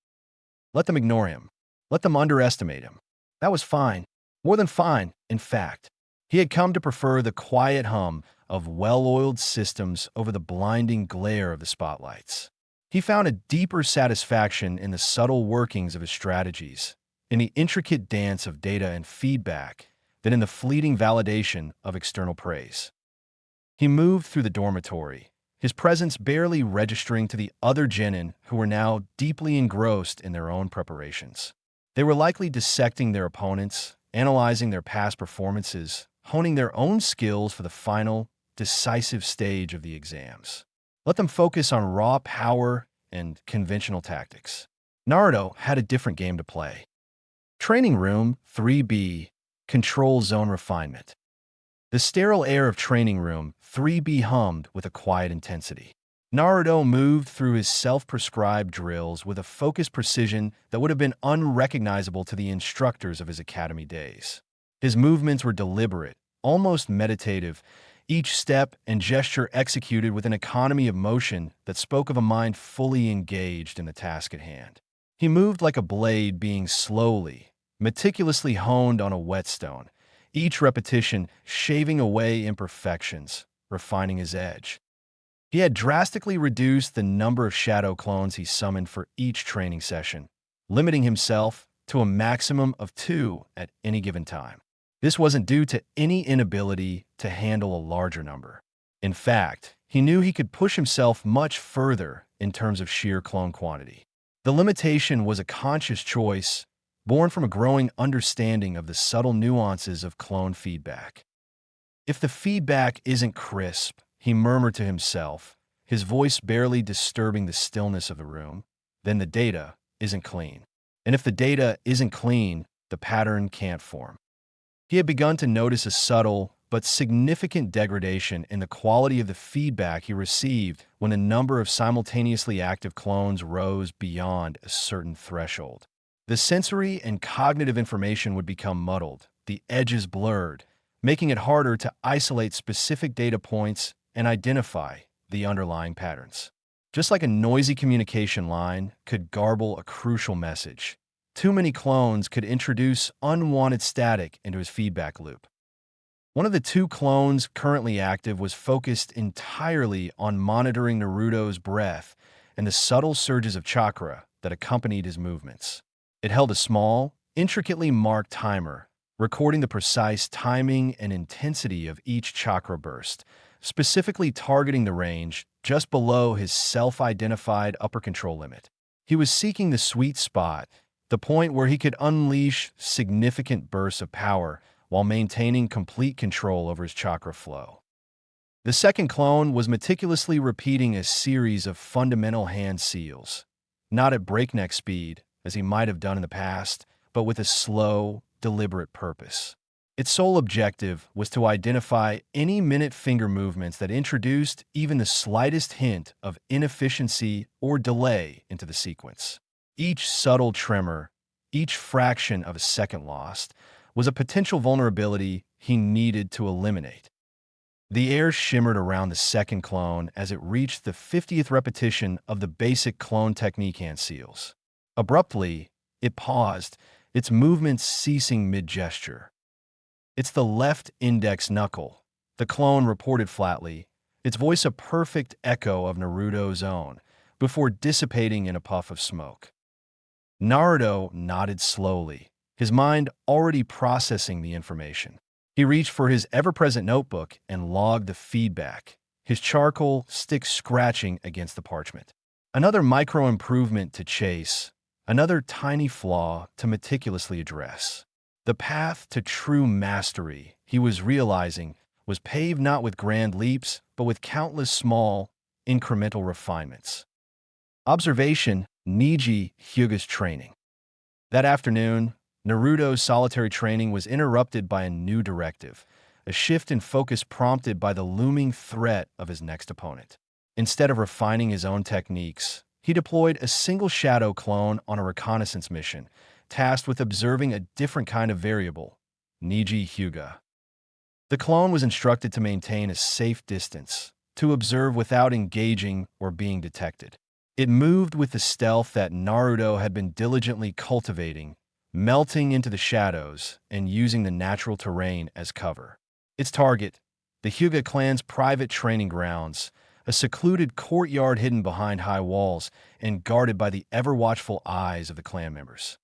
Let them ignore him. Let them underestimate him. That was fine. More than fine, in fact. He had come to prefer the quiet hum of well-oiled systems over the blinding glare of the spotlights. He found a deeper satisfaction in the subtle workings of his strategies, in the intricate dance of data and feedback, than in the fleeting validation of external praise. He moved through the dormitory, his presence barely registering to the other genin who were now deeply engrossed in their own preparations. They were likely dissecting their opponents, analyzing their past performances, honing their own skills for the final, decisive stage of the exams. Let them focus on raw power and conventional tactics. Naruto had a different game to play. Training Room 3B, Control Zone Refinement. The sterile air of Training Room 3B hummed with a quiet intensity. Naruto moved through his self-prescribed drills with a focused precision that would have been unrecognizable to the instructors of his academy days. His movements were deliberate, almost meditative, each step and gesture executed with an economy of motion that spoke of a mind fully engaged in the task at hand. He moved like a blade being slowly, meticulously honed on a whetstone, each repetition shaving away imperfections, refining his edge. He had drastically reduced the number of shadow clones he summoned for each training session, limiting himself to a maximum of 2 at any given time. This wasn't due to any inability to handle a larger number. In fact, he knew he could push himself much further in terms of sheer clone quantity. The limitation was a conscious choice, born from a growing understanding of the subtle nuances of clone feedback. If the feedback isn't crisp, he murmured to himself, his voice barely disturbing the stillness of the room, then the data isn't clean. And if the data isn't clean, the pattern can't form. He had begun to notice a subtle but significant degradation in the quality of the feedback he received when the number of simultaneously active clones rose beyond a certain threshold. The sensory and cognitive information would become muddled, the edges blurred, making it harder to isolate specific data points and identify the underlying patterns. Just like a noisy communication line could garble a crucial message, too many clones could introduce unwanted static into his feedback loop. One of the 2 clones currently active was focused entirely on monitoring Naruto's breath and the subtle surges of chakra that accompanied his movements. It held a small, intricately marked timer, recording the precise timing and intensity of each chakra burst, specifically targeting the range just below his self-identified upper control limit. He was seeking the sweet spot, the point where he could unleash significant bursts of power while maintaining complete control over his chakra flow. The second clone was meticulously repeating a series of fundamental hand seals, not at breakneck speed, as he might have done in the past, but with a slow, deliberate purpose. Its sole objective was to identify any minute finger movements that introduced even the slightest hint of inefficiency or delay into the sequence. Each subtle tremor, each fraction of a second lost, was a potential vulnerability he needed to eliminate. The air shimmered around the second clone as it reached the 50th repetition of the basic clone technique hand seals. Abruptly, it paused, its movements ceasing mid-gesture. "It's the left index knuckle," the clone reported flatly, its voice a perfect echo of Naruto's own, before dissipating in a puff of smoke. Naruto nodded slowly, his mind already processing the information. He reached for his ever-present notebook and logged the feedback, his charcoal stick scratching against the parchment. Another micro-improvement to chase, another tiny flaw to meticulously address. The path to true mastery, he was realizing, was paved not with grand leaps, but with countless small, incremental refinements. Observation: Neji Hyuga's training. That afternoon, Naruto's solitary training was interrupted by a new directive, a shift in focus prompted by the looming threat of his next opponent. Instead of refining his own techniques, he deployed a single shadow clone on a reconnaissance mission, tasked with observing a different kind of variable, Neji Hyuga. The clone was instructed to maintain a safe distance, to observe without engaging or being detected. It moved with the stealth that Naruto had been diligently cultivating, melting into the shadows and using the natural terrain as cover. Its target, the Hyuga clan's private training grounds, a secluded courtyard hidden behind high walls and guarded by the ever-watchful eyes of the clan members.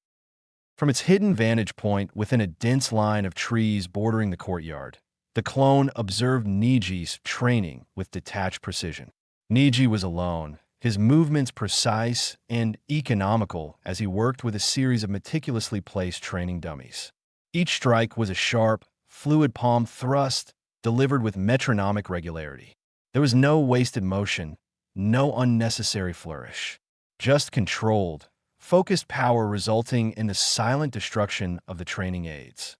From its hidden vantage point within a dense line of trees bordering the courtyard, the clone observed Neji's training with detached precision. Neji was alone, his movements precise and economical as he worked with a series of meticulously placed training dummies. Each strike was a sharp, fluid palm thrust delivered with metronomic regularity. There was no wasted motion, no unnecessary flourish, just controlled, focused power resulting in the silent destruction of the training aids.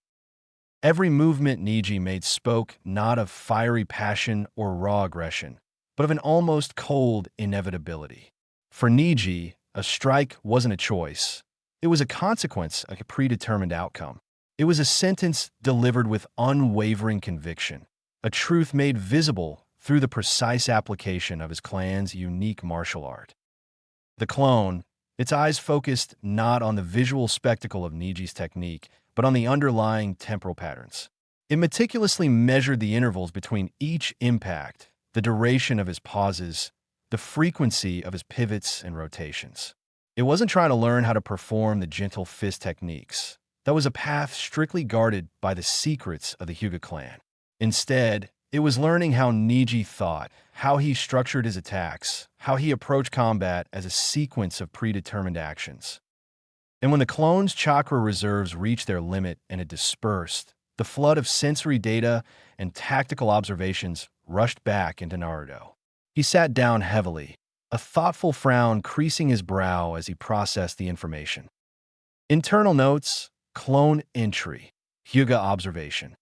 Every movement Neji made spoke not of fiery passion or raw aggression, but of an almost cold inevitability. For Neji, a strike wasn't a choice. It was a consequence, a predetermined outcome. It was a sentence delivered with unwavering conviction, a truth made visible through the precise application of his clan's unique martial art. The clone, its eyes focused not on the visual spectacle of Neji's technique, but on the underlying temporal patterns. It meticulously measured the intervals between each impact, the duration of his pauses, the frequency of his pivots and rotations. It wasn't trying to learn how to perform the gentle fist techniques. That was a path strictly guarded by the secrets of the Hyuga clan. Instead, it was learning how Neji thought, how he structured his attacks, how he approached combat as a sequence of predetermined actions. And when the clone's chakra reserves reached their limit and it dispersed, the flood of sensory data and tactical observations rushed back into Naruto. He sat down heavily, a thoughtful frown creasing his brow as he processed the information. Internal notes, clone entry, Hyuga observation.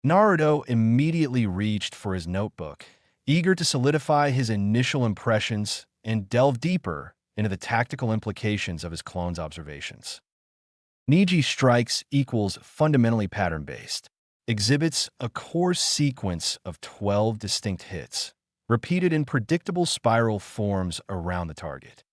Naruto immediately reached for his notebook, eager to solidify his initial impressions and delve deeper into the tactical implications of his clone's observations. Neji strikes equals fundamentally pattern-based, exhibits a core sequence of 12 distinct hits, repeated in predictable spiral forms around the target.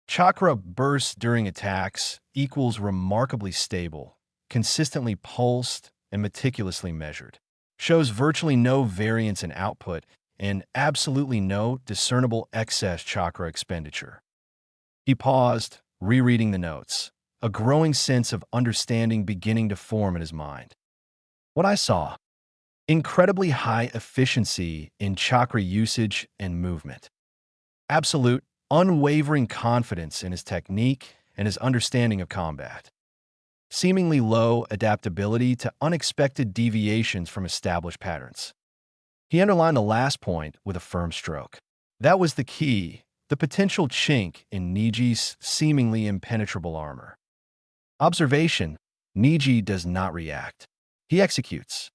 Chakra bursts during attacks equals remarkably stable, consistently pulsed, and meticulously measured. Shows virtually no variance in output and absolutely no discernible excess chakra expenditure. He paused, rereading the notes, a growing sense of understanding beginning to form in his mind. What I saw: incredibly high efficiency in chakra usage and movement. Absolute, unwavering confidence in his technique and his understanding of combat. Seemingly low adaptability to unexpected deviations from established patterns. He underlined the last point with a firm stroke. That was the key, the potential chink in Neji's seemingly impenetrable armor. Observation: Neji does not react. He executes.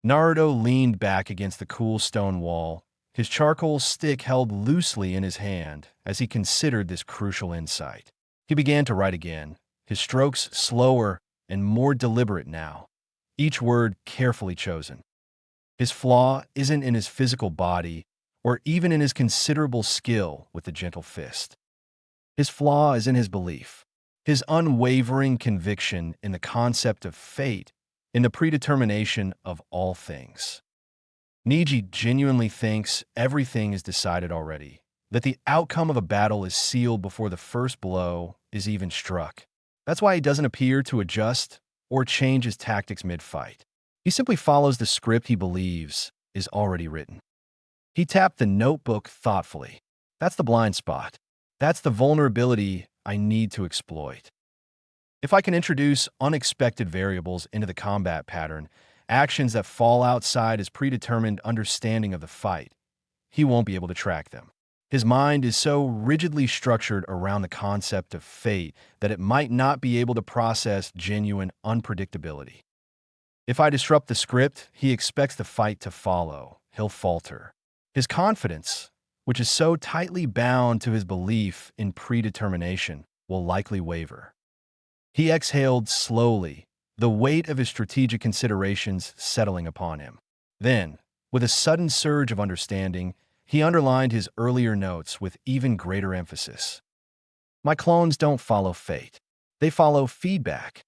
Naruto leaned back against the cool stone wall, his charcoal stick held loosely in his hand as he considered this crucial insight. He began to write again, his strokes slower and more deliberate now, each word carefully chosen. His flaw isn't in his physical body or even in his considerable skill with the gentle fist. His flaw is in his belief, his unwavering conviction in the concept of fate, in the predetermination of all things. Neji genuinely thinks everything is decided already, that the outcome of a battle is sealed before the first blow is even struck. That's why he doesn't appear to adjust or change his tactics mid-fight. He simply follows the script he believes is already written. He tapped the notebook thoughtfully. That's the blind spot. That's the vulnerability I need to exploit. If I can introduce unexpected variables into the combat pattern, actions that fall outside his predetermined understanding of the fight, he won't be able to track them. His mind is so rigidly structured around the concept of fate that it might not be able to process genuine unpredictability. If I disrupt the script, he expects the fight to follow. He'll falter. His confidence, which is so tightly bound to his belief in predetermination, will likely waver. He exhaled slowly, the weight of his strategic considerations settling upon him. Then, with a sudden surge of understanding, he underlined his earlier notes with even greater emphasis. My clones don't follow fate. They follow feedback.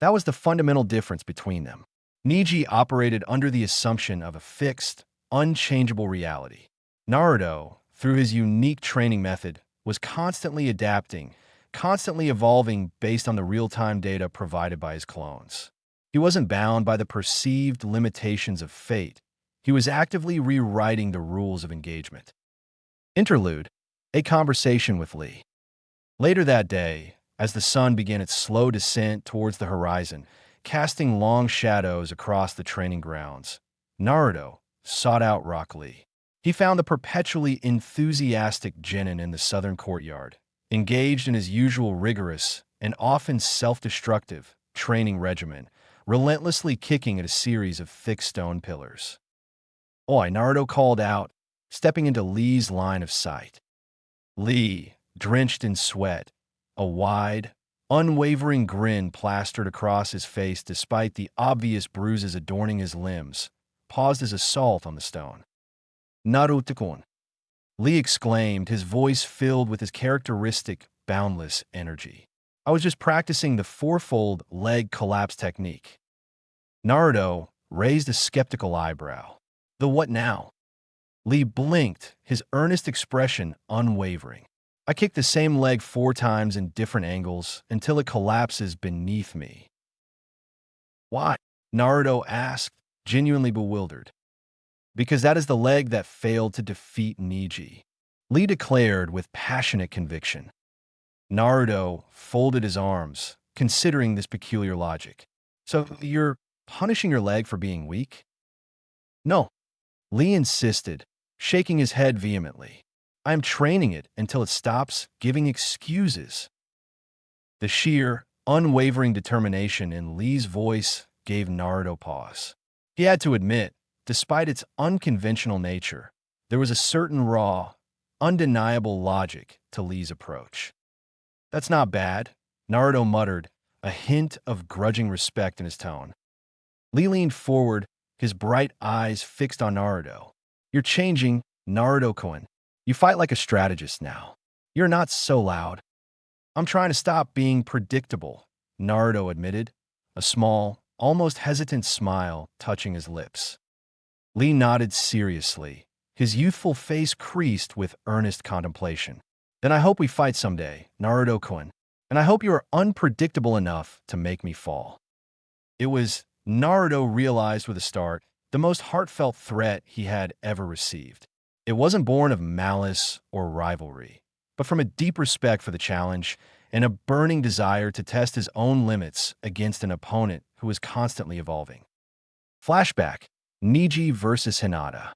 That was the fundamental difference between them. Niji operated under the assumption of a fixed, unchangeable reality. Naruto, through his unique training method, was constantly adapting, constantly evolving based on the real-time data provided by his clones. He wasn't bound by the perceived limitations of fate. He was actively rewriting the rules of engagement. Interlude: a conversation with Lee. Later that day, as the sun began its slow descent towards the horizon, casting long shadows across the training grounds, Naruto sought out Rock Lee. He found the perpetually enthusiastic genin in the southern courtyard, engaged in his usual rigorous and often self-destructive training regimen, relentlessly kicking at a series of thick stone pillars. "Oi," Naruto called out, stepping into Lee's line of sight. Lee, drenched in sweat, a wide, unwavering grin plastered across his face despite the obvious bruises adorning his limbs, paused his assault on the stone. "Naruto-kun," Lee exclaimed, his voice filled with his characteristic, boundless energy. "I was just practicing the fourfold leg collapse technique." Naruto raised a skeptical eyebrow. "The what now?" Lee blinked, his earnest expression unwavering. "I kick the same leg 4 times in different angles until it collapses beneath me." "Why?" Naruto asked, genuinely bewildered. "Because that is the leg that failed to defeat Niji," Lee declared with passionate conviction. Naruto folded his arms, considering this peculiar logic. "So you're punishing your leg for being weak?" "No," Lee insisted, shaking his head vehemently. "I am training it until it stops giving excuses." The sheer, unwavering determination in Lee's voice gave Naruto pause. He had to admit, despite its unconventional nature, there was a certain raw, undeniable logic to Lee's approach. "That's not bad," Naruto muttered, a hint of grudging respect in his tone. Lee leaned forward, his bright eyes fixed on Naruto. "You're changing, Naruto-kun. You fight like a strategist now. You're not so loud." "I'm trying to stop being predictable," Naruto admitted, a small, almost hesitant smile touching his lips. Lee nodded seriously, his youthful face creased with earnest contemplation. "Then I hope we fight someday, Naruto-kun, and I hope you are unpredictable enough to make me fall." It was, Naruto realized with a start, the most heartfelt threat he had ever received. It wasn't born of malice or rivalry, but from a deep respect for the challenge and a burning desire to test his own limits against an opponent who was constantly evolving. Flashback: Niji versus Hinata.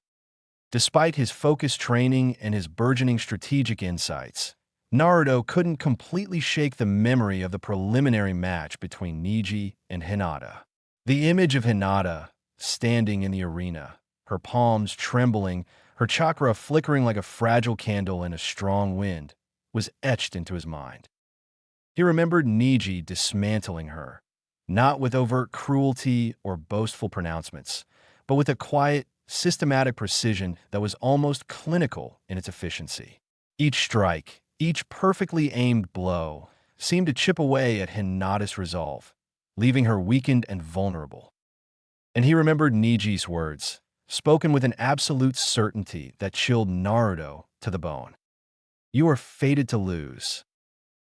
Despite his focused training and his burgeoning strategic insights, Naruto couldn't completely shake the memory of the preliminary match between Niji and Hinata. The image of Hinata, standing in the arena, her palms trembling, her chakra flickering like a fragile candle in a strong wind, was etched into his mind. He remembered Niji dismantling her, not with overt cruelty or boastful pronouncements, but with a quiet, systematic precision that was almost clinical in its efficiency. Each strike, each perfectly aimed blow, seemed to chip away at Hinata's resolve, leaving her weakened and vulnerable. And he remembered Niji's words, spoken with an absolute certainty that chilled Naruto to the bone. "You are fated to lose."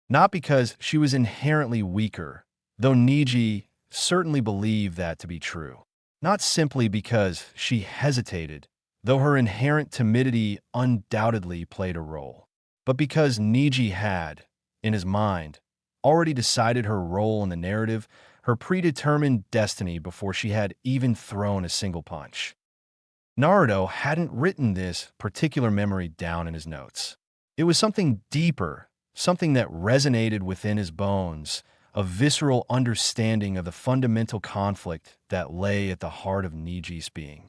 Not because she was inherently weaker, though Niji certainly believed that to be true. Not simply because she hesitated, though her inherent timidity undoubtedly played a role, but because Niji had, in his mind, already decided her role in the narrative, her predetermined destiny before she had even thrown a single punch. Naruto hadn't written this particular memory down in his notes. It was something deeper, something that resonated within his bones, a visceral understanding of the fundamental conflict that lay at the heart of Niji's being.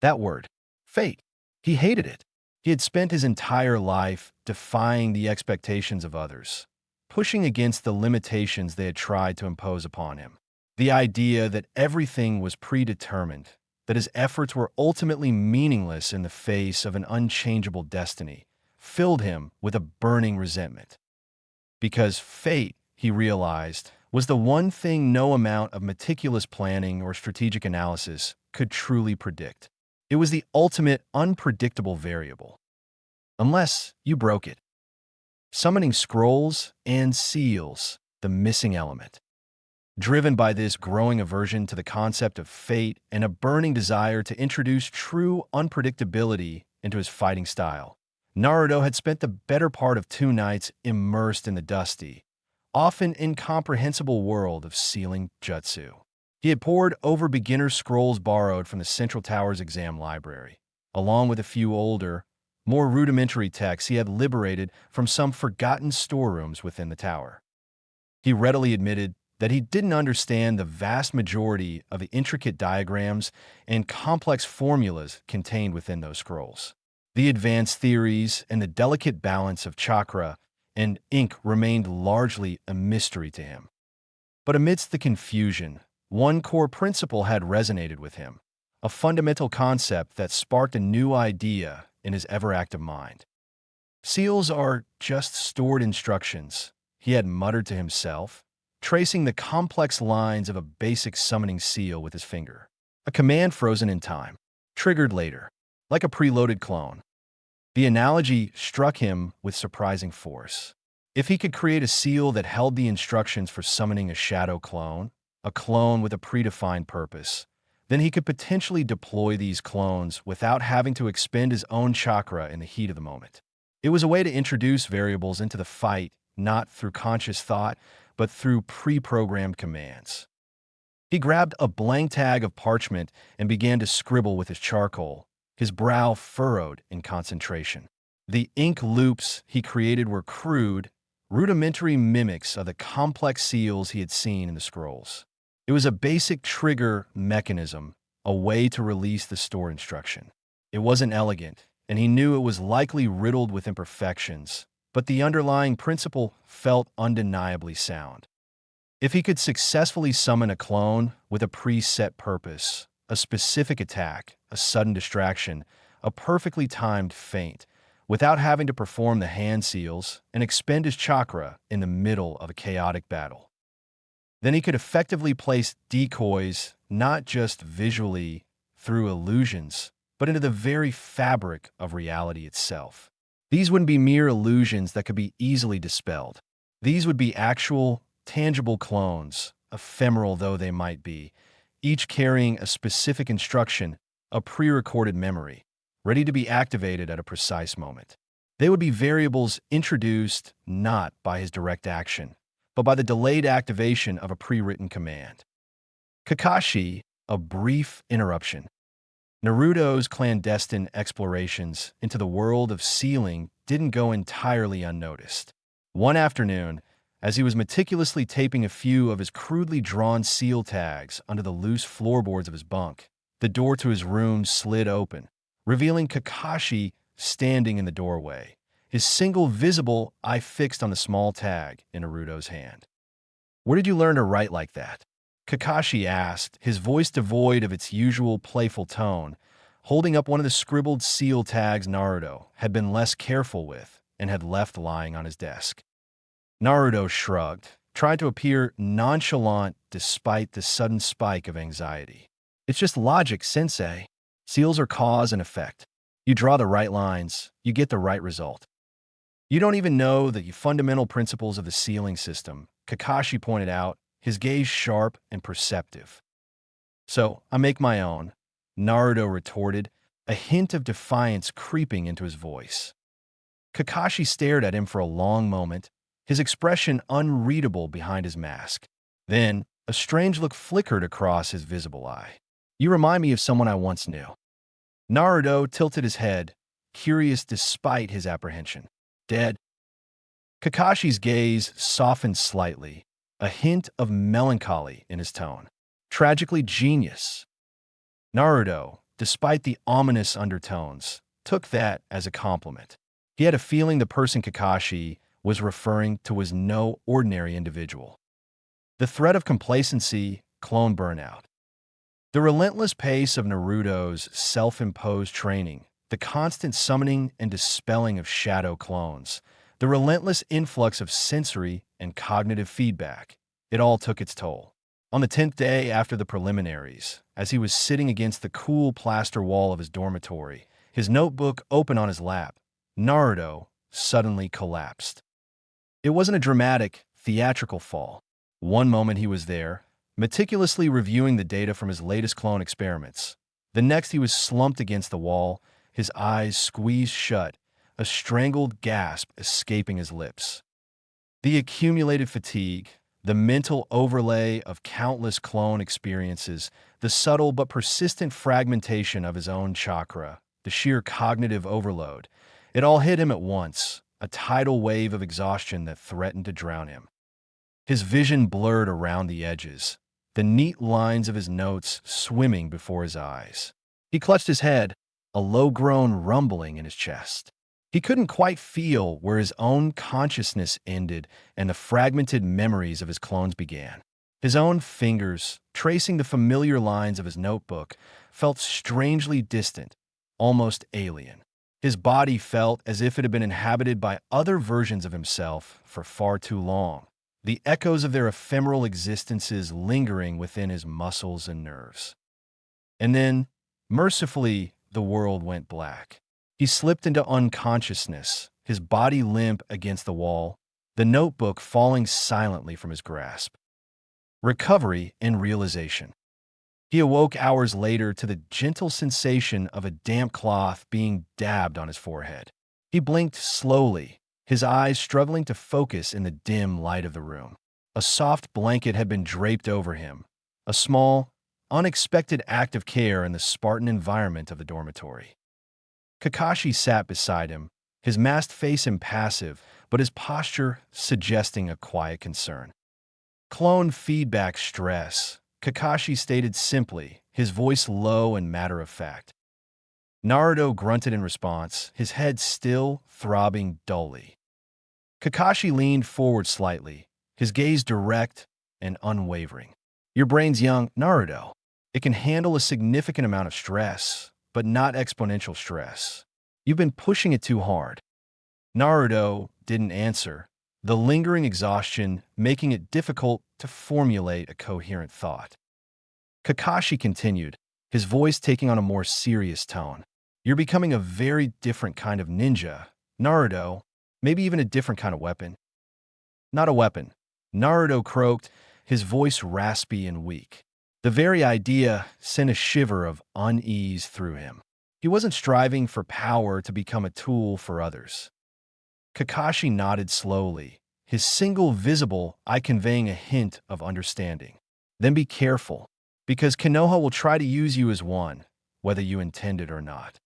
That word, fate. He hated it. He had spent his entire life defying the expectations of others, pushing against the limitations they had tried to impose upon him. The idea that everything was predetermined, that his efforts were ultimately meaningless in the face of an unchangeable destiny, filled him with a burning resentment. Because fate, he realized, was the one thing no amount of meticulous planning or strategic analysis could truly predict. It was the ultimate unpredictable variable. Unless you broke it. Summoning scrolls and seals, the missing element. Driven by this growing aversion to the concept of fate and a burning desire to introduce true unpredictability into his fighting style, Naruto had spent the better part of 2 nights immersed in the dusty, often incomprehensible world of sealing jutsu. He had pored over beginner scrolls borrowed from the Central Tower's exam library, along with a few older, more rudimentary texts he had liberated from some forgotten storerooms within the tower. He readily admitted that he didn't understand the vast majority of the intricate diagrams and complex formulas contained within those scrolls. The advanced theories and the delicate balance of chakra and ink remained largely a mystery to him. But amidst the confusion, one core principle had resonated with him, a fundamental concept that sparked a new idea in his ever-active mind. Seals are just stored instructions, he had muttered to himself, tracing the complex lines of a basic summoning seal with his finger. A command frozen in time, triggered later, like a preloaded clone. The analogy struck him with surprising force. If he could create a seal that held the instructions for summoning a shadow clone, a clone with a predefined purpose, then he could potentially deploy these clones without having to expend his own chakra in the heat of the moment. It was a way to introduce variables into the fight, not through conscious thought, but through pre-programmed commands. He grabbed a blank tag of parchment and began to scribble with his charcoal, his brow furrowed in concentration. The ink loops he created were crude, rudimentary mimics of the complex seals he had seen in the scrolls. It was a basic trigger mechanism, a way to release the store instruction. It wasn't elegant, and he knew it was likely riddled with imperfections, but the underlying principle felt undeniably sound. If he could successfully summon a clone with a preset purpose, a specific attack, a sudden distraction, a perfectly timed feint, without having to perform the hand seals and expend his chakra in the middle of a chaotic battle, then he could effectively place decoys not just visually through illusions, but into the very fabric of reality itself. These wouldn't be mere illusions that could be easily dispelled. These would be actual, tangible clones, ephemeral though they might be, each carrying a specific instruction, a pre-recorded memory, ready to be activated at a precise moment. They would be variables introduced not by his direct action, but by the delayed activation of a pre-written command. Kakashi, a brief interruption. Naruto's clandestine explorations into the world of sealing didn't go entirely unnoticed. One afternoon, as he was meticulously taping a few of his crudely drawn seal tags under the loose floorboards of his bunk, the door to his room slid open, revealing Kakashi standing in the doorway, his single visible eye fixed on the small tag in Naruto's hand. "Where did you learn to write like that?" Kakashi asked, his voice devoid of its usual playful tone, holding up one of the scribbled seal tags Naruto had been less careful with and had left lying on his desk. Naruto shrugged, trying to appear nonchalant despite the sudden spike of anxiety. "It's just logic, sensei. Seals are cause and effect. You draw the right lines, you get the right result. You don't even know the fundamental principles of the sealing system," Kakashi pointed out, his gaze sharp and perceptive. "So, I make my own," Naruto retorted, a hint of defiance creeping into his voice. Kakashi stared at him for a long moment, his expression unreadable behind his mask. Then, a strange look flickered across his visible eye. "You remind me of someone I once knew." Naruto tilted his head, curious despite his apprehension. Dead? Kakashi's gaze softened slightly, a hint of melancholy in his tone. Tragically genius. Naruto, despite the ominous undertones, took that as a compliment. He had a feeling the person Kakashi was referring to was no ordinary individual. The threat of complacency, clone burnout. The relentless pace of Naruto's self-imposed training, the constant summoning and dispelling of shadow clones, the relentless influx of sensory and cognitive feedback, it all took its toll. On the 10th day after the preliminaries, as he was sitting against the cool plaster wall of his dormitory, his notebook open on his lap, Naruto suddenly collapsed. It wasn't a dramatic, theatrical fall. One moment he was there, meticulously reviewing the data from his latest clone experiments. The next he was slumped against the wall, his eyes squeezed shut, a strangled gasp escaping his lips. The accumulated fatigue, the mental overlay of countless clone experiences, the subtle but persistent fragmentation of his own chakra, the sheer cognitive overload, it all hit him at once, a tidal wave of exhaustion that threatened to drown him. His vision blurred around the edges, the neat lines of his notes swimming before his eyes. He clutched his head, a low-groan rumbling in his chest. He couldn't quite feel where his own consciousness ended and the fragmented memories of his clones began. His own fingers, tracing the familiar lines of his notebook, felt strangely distant, almost alien. His body felt as if it had been inhabited by other versions of himself for far too long, the echoes of their ephemeral existences lingering within his muscles and nerves. And then, mercifully, the world went black. He slipped into unconsciousness, his body limp against the wall, the notebook falling silently from his grasp. Recovery and realization. He awoke hours later to the gentle sensation of a damp cloth being dabbed on his forehead. He blinked slowly, his eyes struggling to focus in the dim light of the room. A soft blanket had been draped over him, a small, unexpected act of care in the Spartan environment of the dormitory. Kakashi sat beside him, his masked face impassive, but his posture suggesting a quiet concern. Clone feedback stress, Kakashi stated simply, his voice low and matter-of-fact. Naruto grunted in response, his head still throbbing dully. Kakashi leaned forward slightly, his gaze direct and unwavering. Your brain's young, Naruto. It can handle a significant amount of stress, but not exponential stress. You've been pushing it too hard. Naruto didn't answer, the lingering exhaustion making it difficult to formulate a coherent thought. Kakashi continued, his voice taking on a more serious tone. You're becoming a very different kind of ninja, Naruto, maybe even a different kind of weapon. Not a weapon, Naruto croaked, his voice raspy and weak. The very idea sent a shiver of unease through him. He wasn't striving for power to become a tool for others. Kakashi nodded slowly, his single visible eye conveying a hint of understanding. Then be careful, because Konoha will try to use you as one, whether you intend it or not.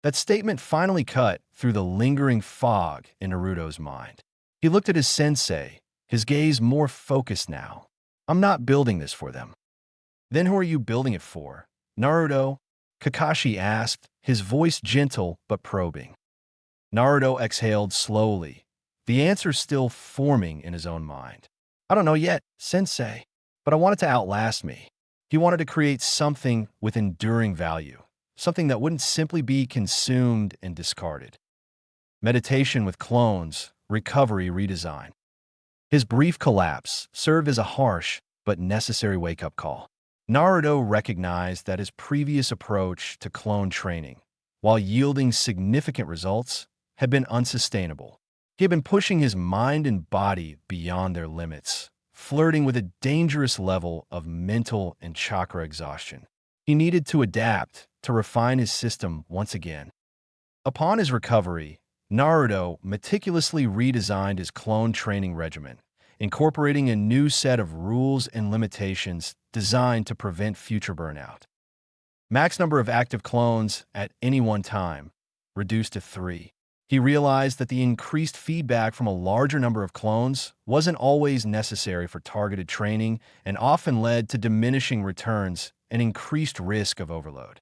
That statement finally cut through the lingering fog in Naruto's mind. He looked at his sensei, his gaze more focused now. I'm not building this for them. Then who are you building it for? Naruto? Kakashi asked, his voice gentle but probing. Naruto exhaled slowly, the answer still forming in his own mind. I don't know yet, sensei, but I want it to outlast me. He wanted to create something with enduring value, something that wouldn't simply be consumed and discarded. Meditation with clones, recovery redesign. His brief collapse served as a harsh but necessary wake-up call. Naruto recognized that his previous approach to clone training, while yielding significant results, had been unsustainable. He had been pushing his mind and body beyond their limits, flirting with a dangerous level of mental and chakra exhaustion. He needed to adapt, to refine his system once again. Upon his recovery, Naruto meticulously redesigned his clone training regimen, incorporating a new set of rules and limitations designed to prevent future burnout. Max number of active clones at any one time, reduced to 3. He realized that the increased feedback from a larger number of clones wasn't always necessary for targeted training and often led to diminishing returns and increased risk of overload.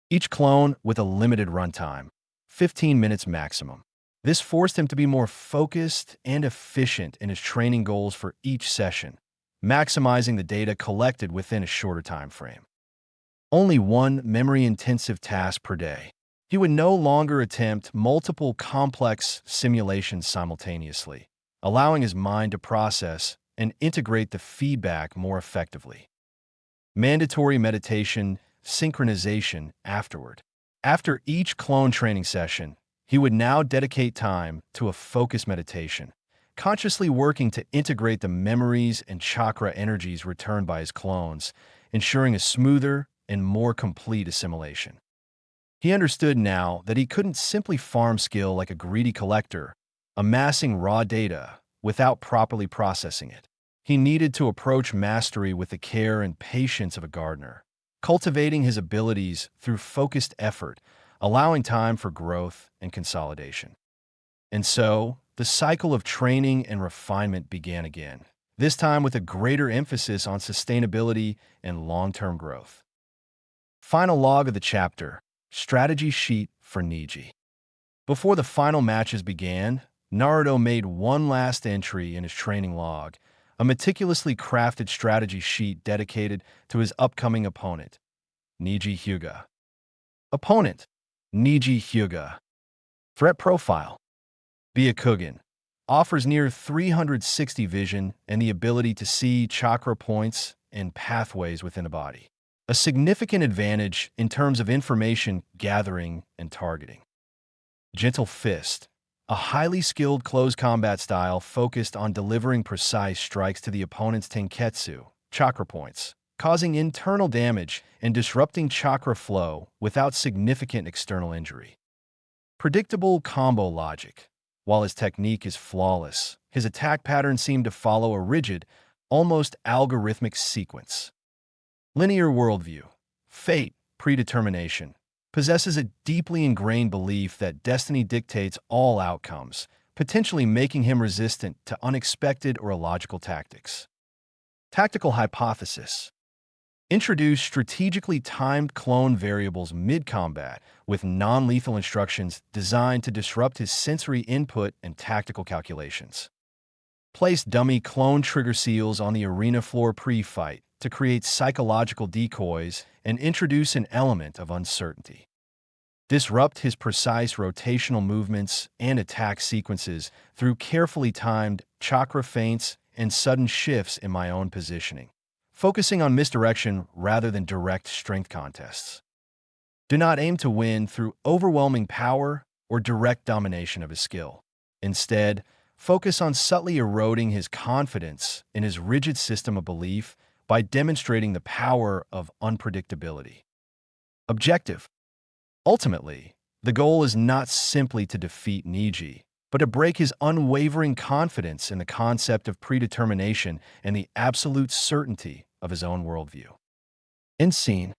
Each clone with a limited runtime, 15 minutes maximum. This forced him to be more focused and efficient in his training goals for each session, maximizing the data collected within a shorter time frame. Only one memory-intensive task per day. He would no longer attempt multiple complex simulations simultaneously, allowing his mind to process and integrate the feedback more effectively. Mandatory meditation synchronization afterward. After each clone training session, he would now dedicate time to a focused meditation, consciously working to integrate the memories and chakra energies returned by his clones, ensuring a smoother and more complete assimilation. He understood now that he couldn't simply farm skill like a greedy collector, amassing raw data without properly processing it. He needed to approach mastery with the care and patience of a gardener, cultivating his abilities through focused effort, allowing time for growth and consolidation. And so, the cycle of training and refinement began again, this time with a greater emphasis on sustainability and long-term growth. Final log of the chapter, strategy sheet for Niji. Before the final matches began, Naruto made one last entry in his training log, a meticulously crafted strategy sheet dedicated to his upcoming opponent, Niji Hyuga. Opponent, Niji Hyuga. Threat profile, Byakugan. Offers near 360 vision and the ability to see chakra points and pathways within a body. A significant advantage in terms of information gathering and targeting. Gentle Fist, a highly skilled close combat style focused on delivering precise strikes to the opponent's tenketsu, chakra points, causing internal damage and disrupting chakra flow without significant external injury. Predictable combo logic. While his technique is flawless, his attack pattern seemed to follow a rigid, almost algorithmic sequence. Linear worldview. Fate, predetermination. Possesses a deeply ingrained belief that destiny dictates all outcomes, potentially making him resistant to unexpected or illogical tactics. Tactical hypothesis. Introduce strategically timed clone variables mid-combat with non-lethal instructions designed to disrupt his sensory input and tactical calculations. Place dummy clone trigger seals on the arena floor pre-fight to create psychological decoys and introduce an element of uncertainty. Disrupt his precise rotational movements and attack sequences through carefully timed chakra feints and sudden shifts in my own positioning, focusing on misdirection rather than direct strength contests. Do not aim to win through overwhelming power or direct domination of his skill. Instead, focus on subtly eroding his confidence in his rigid system of belief by demonstrating the power of unpredictability. Objective. Ultimately, the goal is not simply to defeat Niji, but to break his unwavering confidence in the concept of predetermination and the absolute certainty of his own worldview. End scene.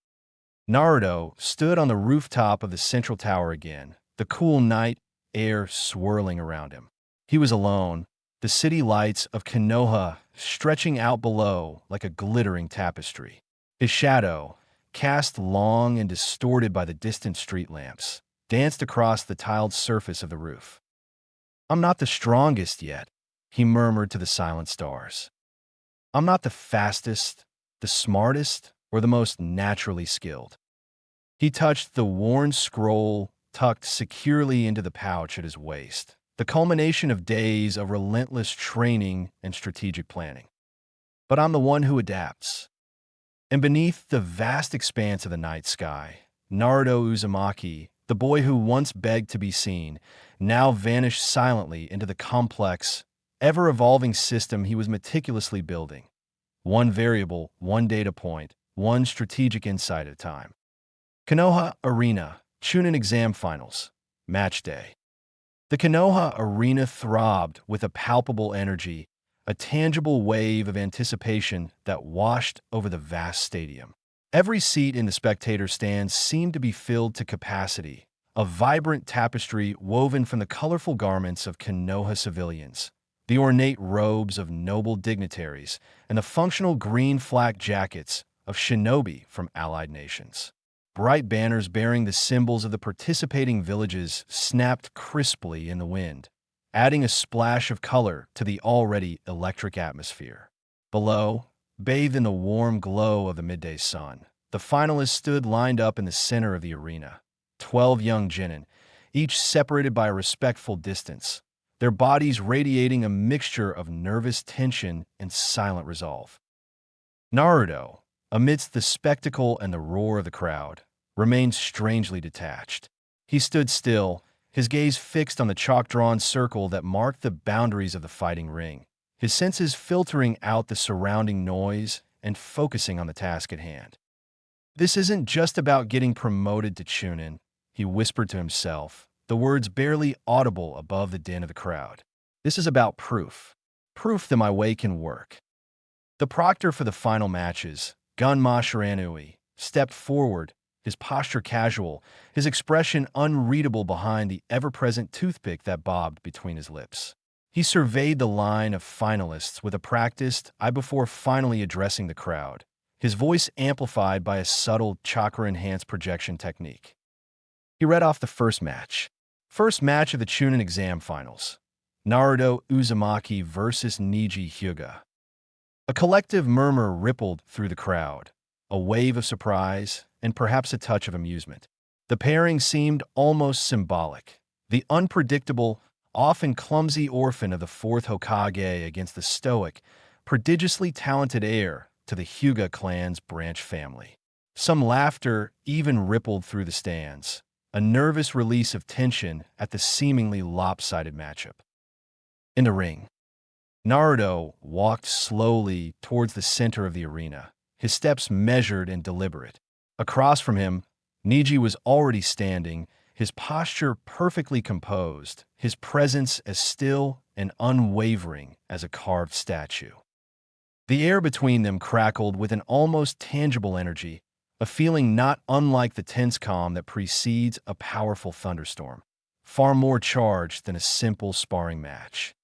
Naruto stood on the rooftop of the central tower again, the cool night air swirling around him. He was alone, the city lights of Konoha stretching out below like a glittering tapestry. His shadow, cast long and distorted by the distant street lamps, danced across the tiled surface of the roof. "I'm not the strongest yet," he murmured to the silent stars. "I'm not the fastest, the smartest, or the most naturally skilled." He touched the worn scroll tucked securely into the pouch at his waist, the culmination of days of relentless training and strategic planning. "But I'm the one who adapts." And beneath the vast expanse of the night sky, Naruto Uzumaki, the boy who once begged to be seen, now vanished silently into the complex, ever-evolving system he was meticulously building. One variable, one data point, one strategic insight at a time. Konoha Arena, Chunin Exam Finals, Match Day. The Konoha Arena throbbed with a palpable energy, a tangible wave of anticipation that washed over the vast stadium. Every seat in the spectator stands seemed to be filled to capacity, a vibrant tapestry woven from the colorful garments of Konoha civilians, the ornate robes of noble dignitaries, and the functional green flak jackets of Shinobi from allied nations. Bright banners bearing the symbols of the participating villages snapped crisply in the wind, adding a splash of color to the already electric atmosphere. Below, bathed in the warm glow of the midday sun, the finalists stood lined up in the center of the arena. 12 young genin, each separated by a respectful distance, their bodies radiating a mixture of nervous tension and silent resolve. Naruto, amidst the spectacle and the roar of the crowd, remained strangely detached. He stood still, his gaze fixed on the chalk-drawn circle that marked the boundaries of the fighting ring, his senses filtering out the surrounding noise and focusing on the task at hand. This isn't just about getting promoted to Chunin, he whispered to himself, the words barely audible above the din of the crowd. This is about proof. Proof that my way can work. The proctor for the final matches, Gunma Shiranui, stepped forward, his posture casual, his expression unreadable behind the ever-present toothpick that bobbed between his lips. He surveyed the line of finalists with a practiced eye before finally addressing the crowd, his voice amplified by a subtle chakra-enhanced projection technique. He read off the first match. First match of the Chunin exam finals. Naruto Uzumaki versus Neji Hyuga. A collective murmur rippled through the crowd, a wave of surprise and perhaps a touch of amusement. The pairing seemed almost symbolic. The unpredictable, often clumsy orphan of the fourth Hokage against the stoic, prodigiously talented heir to the Hyuga clan's branch family. Some laughter even rippled through the stands, a nervous release of tension at the seemingly lopsided matchup. In the ring, Naruto walked slowly towards the center of the arena, his steps measured and deliberate. Across from him, Neji was already standing, his posture perfectly composed, his presence as still and unwavering as a carved statue. The air between them crackled with an almost tangible energy, a feeling not unlike the tense calm that precedes a powerful thunderstorm, far more charged than a simple sparring match.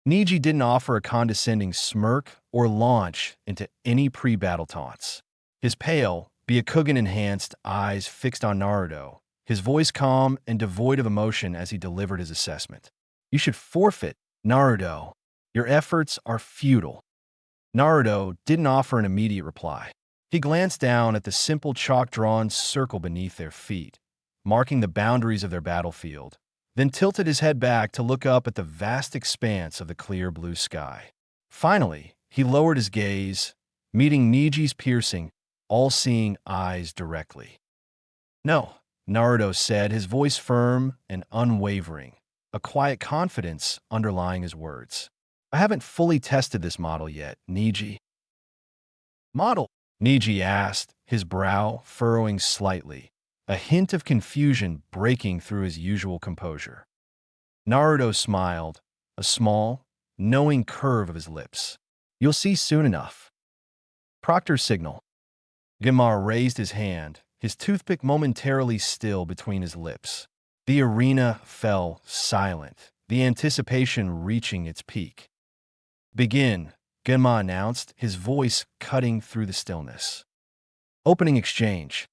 Neji didn't offer a condescending smirk or launch into any pre-battle taunts. His pale, Byakugan-enhanced eyes fixed on Naruto, his voice calm and devoid of emotion as he delivered his assessment. You should forfeit, Naruto. Your efforts are futile. Naruto didn't offer an immediate reply. He glanced down at the simple chalk-drawn circle beneath their feet, marking the boundaries of their battlefield, then tilted his head back to look up at the vast expanse of the clear blue sky. Finally, he lowered his gaze, meeting Neji's piercing, all-seeing eyes directly. No, Naruto said, his voice firm and unwavering, a quiet confidence underlying his words. I haven't fully tested this model yet, Neji. Model? Neji asked, his brow furrowing slightly, a hint of confusion breaking through his usual composure. Naruto smiled, a small, knowing curve of his lips. You'll see soon enough. Proctor's signal. Gemar raised his hand, his toothpick momentarily still between his lips. The arena fell silent, the anticipation reaching its peak. Begin, Genma announced, his voice cutting through the stillness. Opening exchange.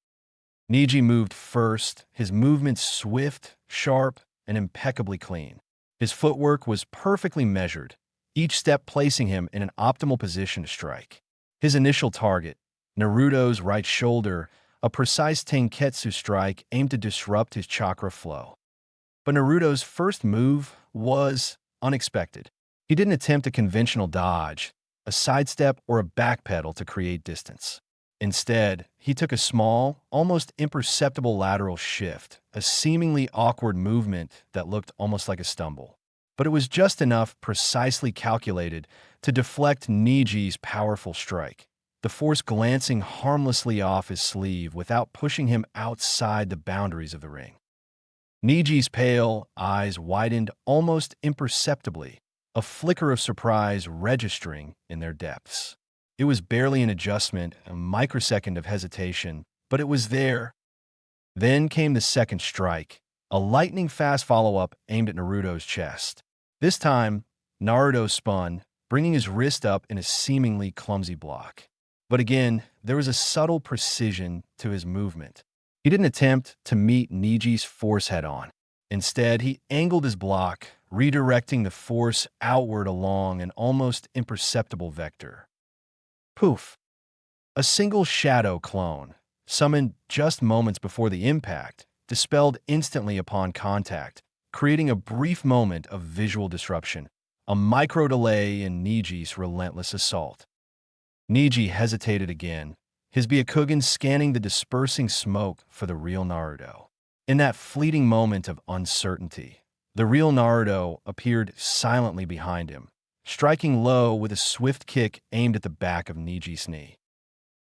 Neji moved first, his movements swift, sharp, and impeccably clean. His footwork was perfectly measured, each step placing him in an optimal position to strike. His initial target, Naruto's right shoulder, a precise tenketsu strike aimed to disrupt his chakra flow. But Naruto's first move was unexpected. He didn't attempt a conventional dodge, a sidestep, or a backpedal to create distance. Instead, he took a small, almost imperceptible lateral shift, a seemingly awkward movement that looked almost like a stumble. But it was just enough precisely calculated to deflect Neji's powerful strike, the force glancing harmlessly off his sleeve without pushing him outside the boundaries of the ring. Neji's pale eyes widened almost imperceptibly, a flicker of surprise registering in their depths. It was barely an adjustment, a microsecond of hesitation, but it was there. Then came the second strike, a lightning-fast follow-up aimed at Naruto's chest. This time, Naruto spun, bringing his wrist up in a seemingly clumsy block. But again, there was a subtle precision to his movement. He didn't attempt to meet Niji's force head-on. Instead, he angled his block, redirecting the force outward along an almost imperceptible vector. Poof! A single shadow clone, summoned just moments before the impact, dispelled instantly upon contact, creating a brief moment of visual disruption, a micro-delay in Niji's relentless assault. Niji hesitated again, his Byakugan scanning the dispersing smoke for the real Naruto. In that fleeting moment of uncertainty, the real Naruto appeared silently behind him, striking low with a swift kick aimed at the back of Niji's knee.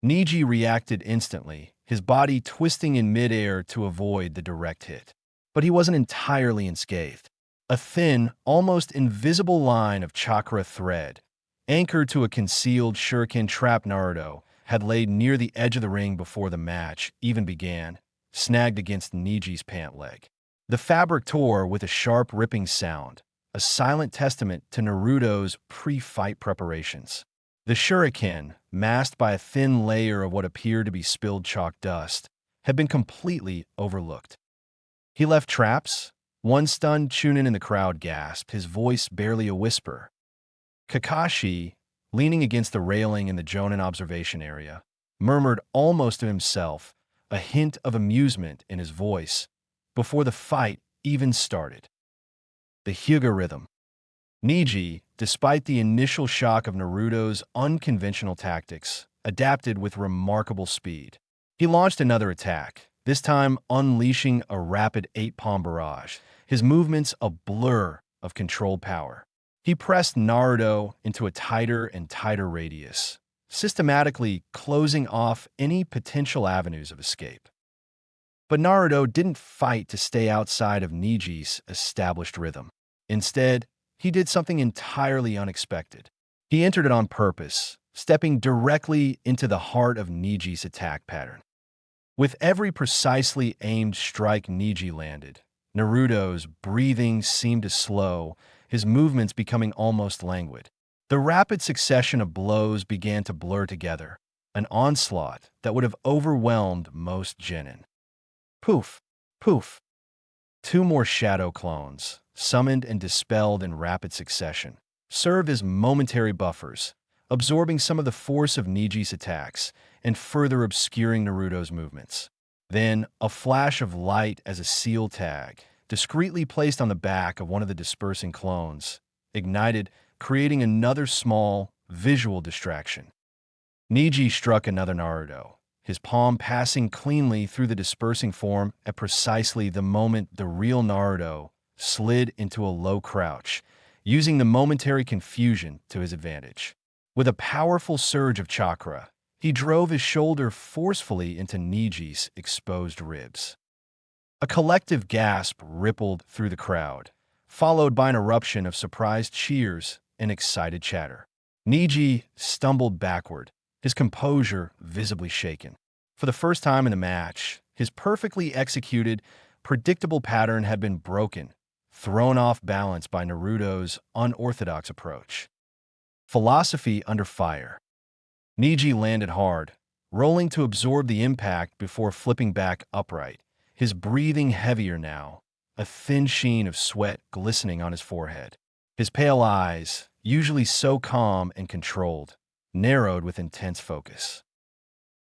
Niji reacted instantly, his body twisting in midair to avoid the direct hit. But he wasn't entirely unscathed. A thin, almost invisible line of chakra thread, anchored to a concealed shuriken trap Naruto, had laid near the edge of the ring before the match even began, snagged against Niji's pant leg. The fabric tore with a sharp ripping sound, a silent testament to Naruto's pre-fight preparations. The shuriken, masked by a thin layer of what appeared to be spilled chalk dust, had been completely overlooked. He left traps? One stunned Chunin in the crowd gasped, his voice barely a whisper. Kakashi, leaning against the railing in the Jonin observation area, murmured almost to himself, a hint of amusement in his voice, before the fight even started. The Hyuga rhythm. Niji, despite the initial shock of Naruto's unconventional tactics, adapted with remarkable speed. He launched another attack, this time unleashing a rapid 8-palm barrage, his movements a blur of controlled power. He pressed Naruto into a tighter and tighter radius, systematically closing off any potential avenues of escape. But Naruto didn't fight to stay outside of Niji's established rhythm. Instead, he did something entirely unexpected. He entered it on purpose, stepping directly into the heart of Niji's attack pattern. With every precisely aimed strike Niji landed, Naruto's breathing seemed to slow, his movements becoming almost languid. The rapid succession of blows began to blur together, an onslaught that would have overwhelmed most genin. Poof! Poof! 2 more shadow clones, summoned and dispelled in rapid succession, served as momentary buffers, absorbing some of the force of Niji's attacks and further obscuring Naruto's movements. Then, a flash of light as a seal tag, discreetly placed on the back of one of the dispersing clones, ignited, creating another small, visual distraction. Niji struck another Naruto, his palm passing cleanly through the dispersing form at precisely the moment the real Naruto slid into a low crouch, using the momentary confusion to his advantage. With a powerful surge of chakra, he drove his shoulder forcefully into Niji's exposed ribs. A collective gasp rippled through the crowd, followed by an eruption of surprised cheers and excited chatter. Niji stumbled backward, his composure visibly shaken. For the first time in the match, his perfectly executed, predictable pattern had been broken, thrown off balance by Naruto's unorthodox approach. Philosophy under fire. Niji landed hard, rolling to absorb the impact before flipping back upright, his breathing heavier now, a thin sheen of sweat glistening on his forehead. His pale eyes, usually so calm and controlled, narrowed with intense focus.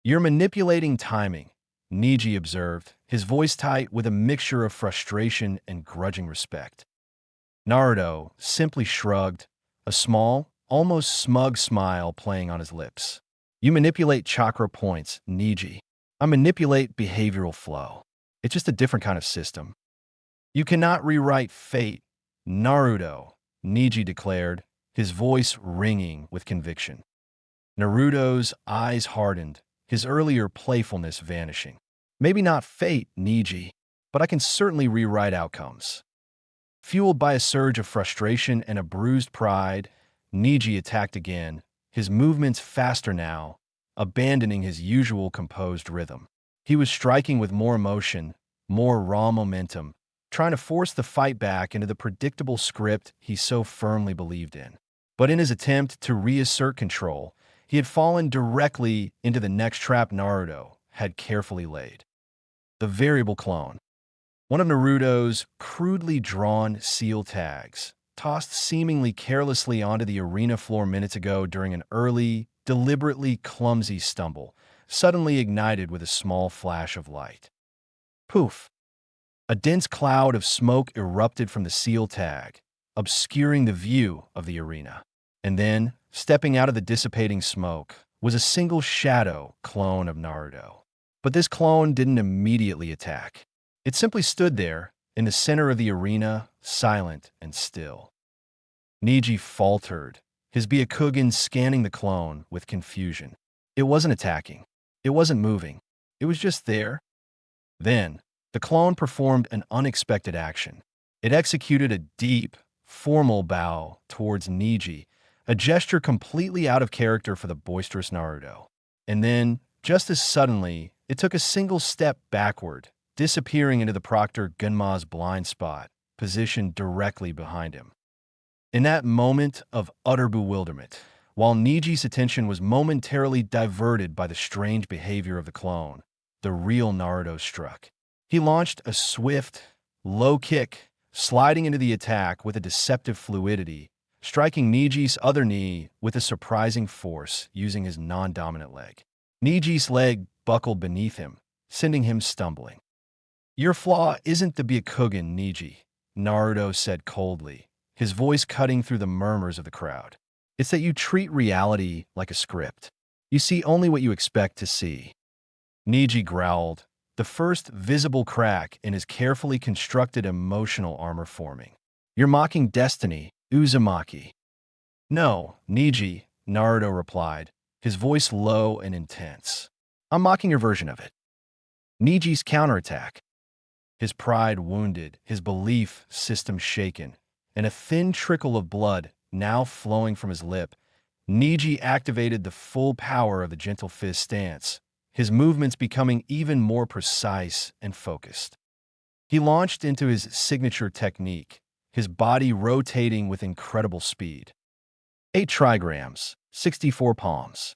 "You're manipulating timing," Niji observed, his voice tight with a mixture of frustration and grudging respect. Naruto simply shrugged, a small, almost smug smile playing on his lips. "You manipulate chakra points, Niji. I manipulate behavioral flow. It's just a different kind of system." "You cannot rewrite fate, Naruto," Niji declared, his voice ringing with conviction. Naruto's eyes hardened, his earlier playfulness vanishing. "Maybe not fate, Niji, but I can certainly rewrite outcomes." Fueled by a surge of frustration and a bruised pride, Niji attacked again, his movements faster now, abandoning his usual composed rhythm. He was striking with more emotion, more raw momentum, trying to force the fight back into the predictable script he so firmly believed in. But in his attempt to reassert control, he had fallen directly into the next trap Naruto had carefully laid. The variable clone. One of Naruto's crudely drawn seal tags, tossed seemingly carelessly onto the arena floor minutes ago during an early, deliberately clumsy stumble, suddenly ignited with a small flash of light. Poof! A dense cloud of smoke erupted from the seal tag, obscuring the view of the arena. And then, stepping out of the dissipating smoke, was a single shadow clone of Naruto. But this clone didn't immediately attack. It simply stood there, in the center of the arena, silent and still. Neji faltered, his Byakugan scanning the clone with confusion. It wasn't attacking. It wasn't moving. It was just there. Then, the clone performed an unexpected action. It executed a deep, formal bow towards Neji, a gesture completely out of character for the boisterous Naruto. And then, just as suddenly, it took a single step backward, disappearing into the Proctor Gunma's blind spot, positioned directly behind him. In that moment of utter bewilderment, while Niji's attention was momentarily diverted by the strange behavior of the clone, the real Naruto struck. He launched a swift, low kick, sliding into the attack with a deceptive fluidity, striking Niji's other knee with a surprising force using his non-dominant leg. Niji's leg buckled beneath him, sending him stumbling. "Your flaw isn't the Byakugan, Neji," Naruto said coldly, his voice cutting through the murmurs of the crowd. "It's that you treat reality like a script. You see only what you expect to see." Neji growled, the first visible crack in his carefully constructed emotional armor forming. "You're mocking destiny, Uzumaki." "No, Neji," Naruto replied, his voice low and intense. "I'm mocking your version of it. Niji's counterattack." His pride wounded, his belief system shaken, and a thin trickle of blood now flowing from his lip, Neji activated the full power of the gentle fist stance, his movements becoming even more precise and focused. He launched into his signature technique, his body rotating with incredible speed. 8 trigrams, 64 palms.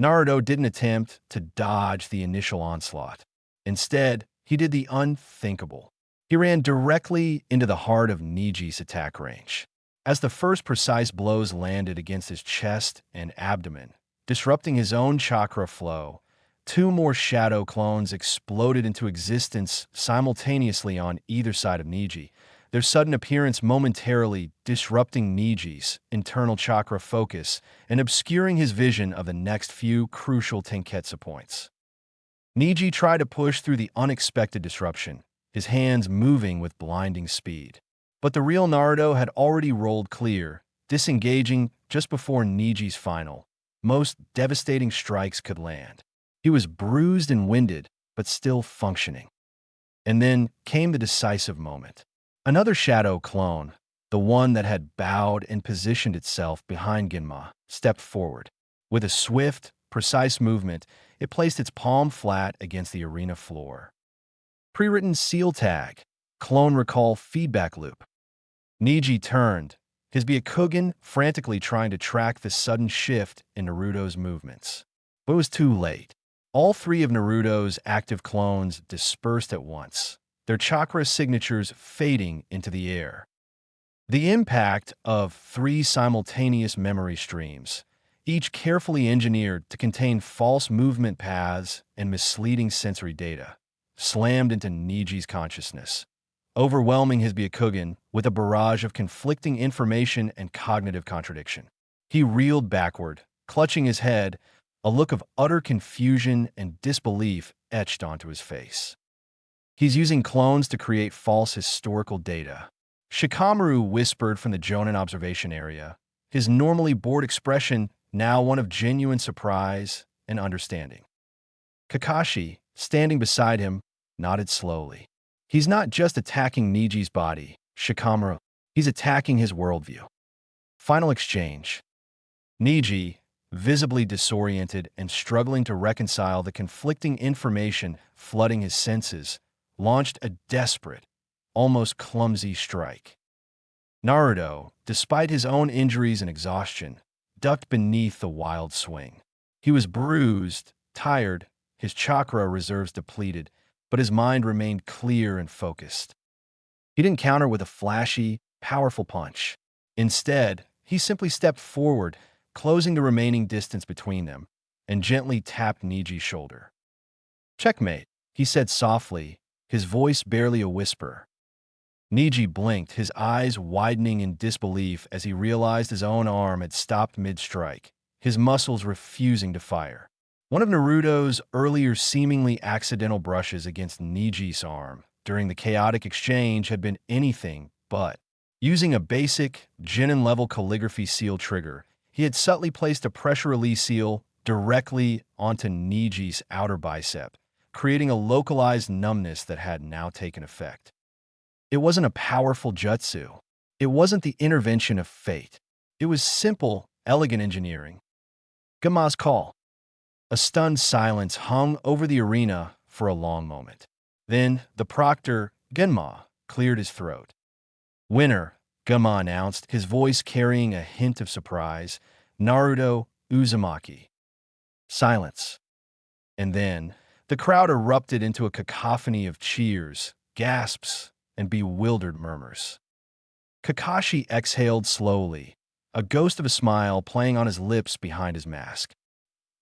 Naruto didn't attempt to dodge the initial onslaught. Instead, he did the unthinkable. He ran directly into the heart of Niji's attack range. As the first precise blows landed against his chest and abdomen, disrupting his own chakra flow, 2 more shadow clones exploded into existence simultaneously on either side of Neji, their sudden appearance momentarily disrupting Niji's internal chakra focus and obscuring his vision of the next few crucial Tenketsu points. Neji tried to push through the unexpected disruption, his hands moving with blinding speed. But the real Naruto had already rolled clear, disengaging just before Niji's final, most devastating strikes could land. He was bruised and winded, but still functioning. And then came the decisive moment. Another shadow clone, the one that had bowed and positioned itself behind Gunma, stepped forward. With a swift, precise movement, it placed its palm flat against the arena floor. Pre-written seal tag, clone recall feedback loop. Neji turned, his Byakugan frantically trying to track the sudden shift in Naruto's movements. But it was too late. All 3 of Naruto's active clones dispersed at once, their chakra signatures fading into the air. The impact of 3 simultaneous memory streams, each carefully engineered to contain false movement paths and misleading sensory data, slammed into Niji's consciousness, overwhelming his Byakugan with a barrage of conflicting information and cognitive contradiction. He reeled backward, clutching his head, a look of utter confusion and disbelief etched onto his face. "He's using clones to create false historical data," Shikamaru whispered from the Jonin observation area, his normally bored expression now one of genuine surprise and understanding. Kakashi, standing beside him, nodded slowly. "He's not just attacking Niji's body, Shikamaru. He's attacking his worldview." Final exchange. Neji, visibly disoriented and struggling to reconcile the conflicting information flooding his senses, launched a desperate, almost clumsy strike. Naruto, despite his own injuries and exhaustion, ducked beneath the wild swing. He was bruised, tired, his chakra reserves depleted, but his mind remained clear and focused. He didn't counter with a flashy, powerful punch. Instead, he simply stepped forward, closing the remaining distance between them, and gently tapped Niji's shoulder. "Checkmate," he said softly, his voice barely a whisper. Niji blinked, his eyes widening in disbelief as he realized his own arm had stopped mid-strike, his muscles refusing to fire. One of Naruto's earlier seemingly accidental brushes against Niji's arm during the chaotic exchange had been anything but. Using a basic, genin-level calligraphy seal trigger, he had subtly placed a pressure release seal directly onto Niji's outer bicep, creating a localized numbness that had now taken effect. It wasn't a powerful jutsu. It wasn't the intervention of fate. It was simple, elegant engineering. Genma's call. A stunned silence hung over the arena for a long moment. Then the proctor, Genma, cleared his throat. "Winner," Genma announced, his voice carrying a hint of surprise, "Naruto Uzumaki." Silence. And then the crowd erupted into a cacophony of cheers, gasps, and bewildered murmurs. Kakashi exhaled slowly, a ghost of a smile playing on his lips behind his mask.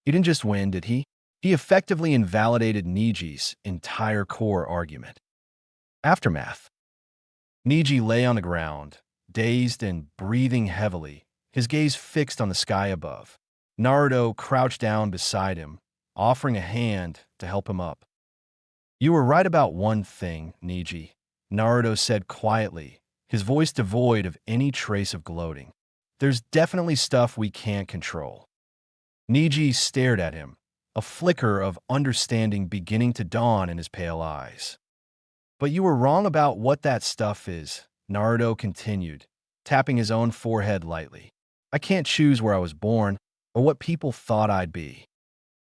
He didn't just win, did he? He effectively invalidated Niji's entire core argument. Aftermath. Niji lay on the ground, dazed and breathing heavily, his gaze fixed on the sky above. Naruto crouched down beside him, offering a hand to help him up. "You were right about one thing, Niji," Naruto said quietly, his voice devoid of any trace of gloating. "There's definitely stuff we can't control." Niji stared at him, a flicker of understanding beginning to dawn in his pale eyes. "But you were wrong about what that stuff is," Naruto continued, tapping his own forehead lightly. "I can't choose where I was born or what people thought I'd be."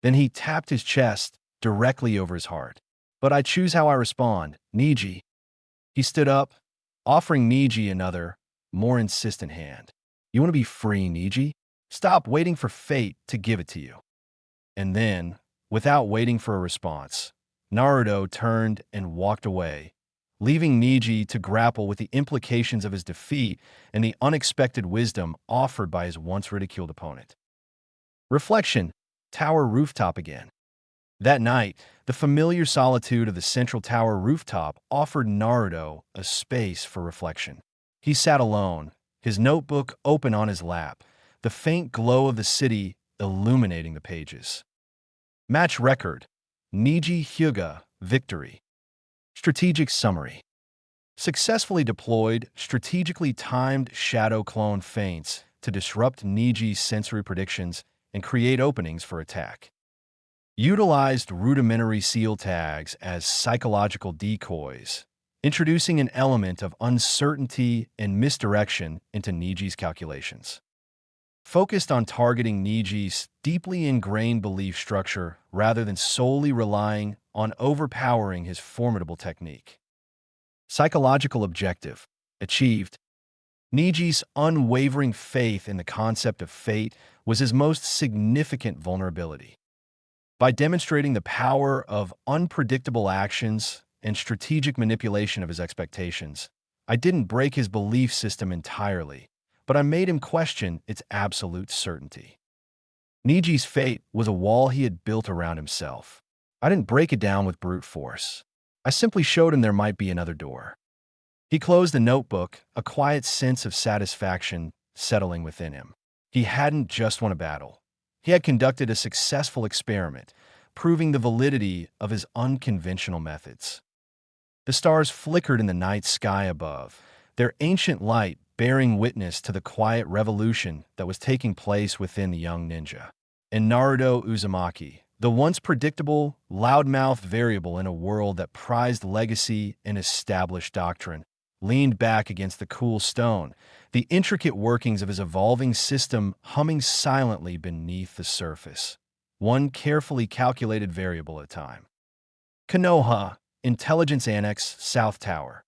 Then he tapped his chest directly over his heart. "But I choose how I respond, Niji." He stood up, offering Niji another, more insistent hand. "You want to be free, Niji? Stop waiting for fate to give it to you." And then, without waiting for a response, Naruto turned and walked away, leaving Niji to grapple with the implications of his defeat and the unexpected wisdom offered by his once ridiculed opponent. Reflection. Tower rooftop again. That night, the familiar solitude of the central tower rooftop offered Naruto a space for reflection. He sat alone, his notebook open on his lap, the faint glow of the city illuminating the pages. Match record. Niji Hyuga, victory. Strategic summary. Successfully deployed, strategically timed shadow clone feints to disrupt Niji's sensory predictions and create openings for attack. Utilized rudimentary seal tags as psychological decoys, introducing an element of uncertainty and misdirection into Niji's calculations. Focused on targeting Niji's deeply ingrained belief structure rather than solely relying on overpowering his formidable technique. Psychological objective achieved. Niji's unwavering faith in the concept of fate was his most significant vulnerability. By demonstrating the power of unpredictable actions and strategic manipulation of his expectations, I didn't break his belief system entirely, but I made him question its absolute certainty. Niji's fate was a wall he had built around himself. I didn't break it down with brute force. I simply showed him there might be another door. He closed the notebook, a quiet sense of satisfaction settling within him. He hadn't just won a battle. He had conducted a successful experiment, proving the validity of his unconventional methods. The stars flickered in the night sky above, their ancient light bearing witness to the quiet revolution that was taking place within the young ninja. And Naruto Uzumaki, the once predictable, loudmouthed variable in a world that prized legacy and established doctrine, leaned back against the cool stone, the intricate workings of his evolving system humming silently beneath the surface, one carefully calculated variable at a time. Konoha, Intelligence Annex, South Tower.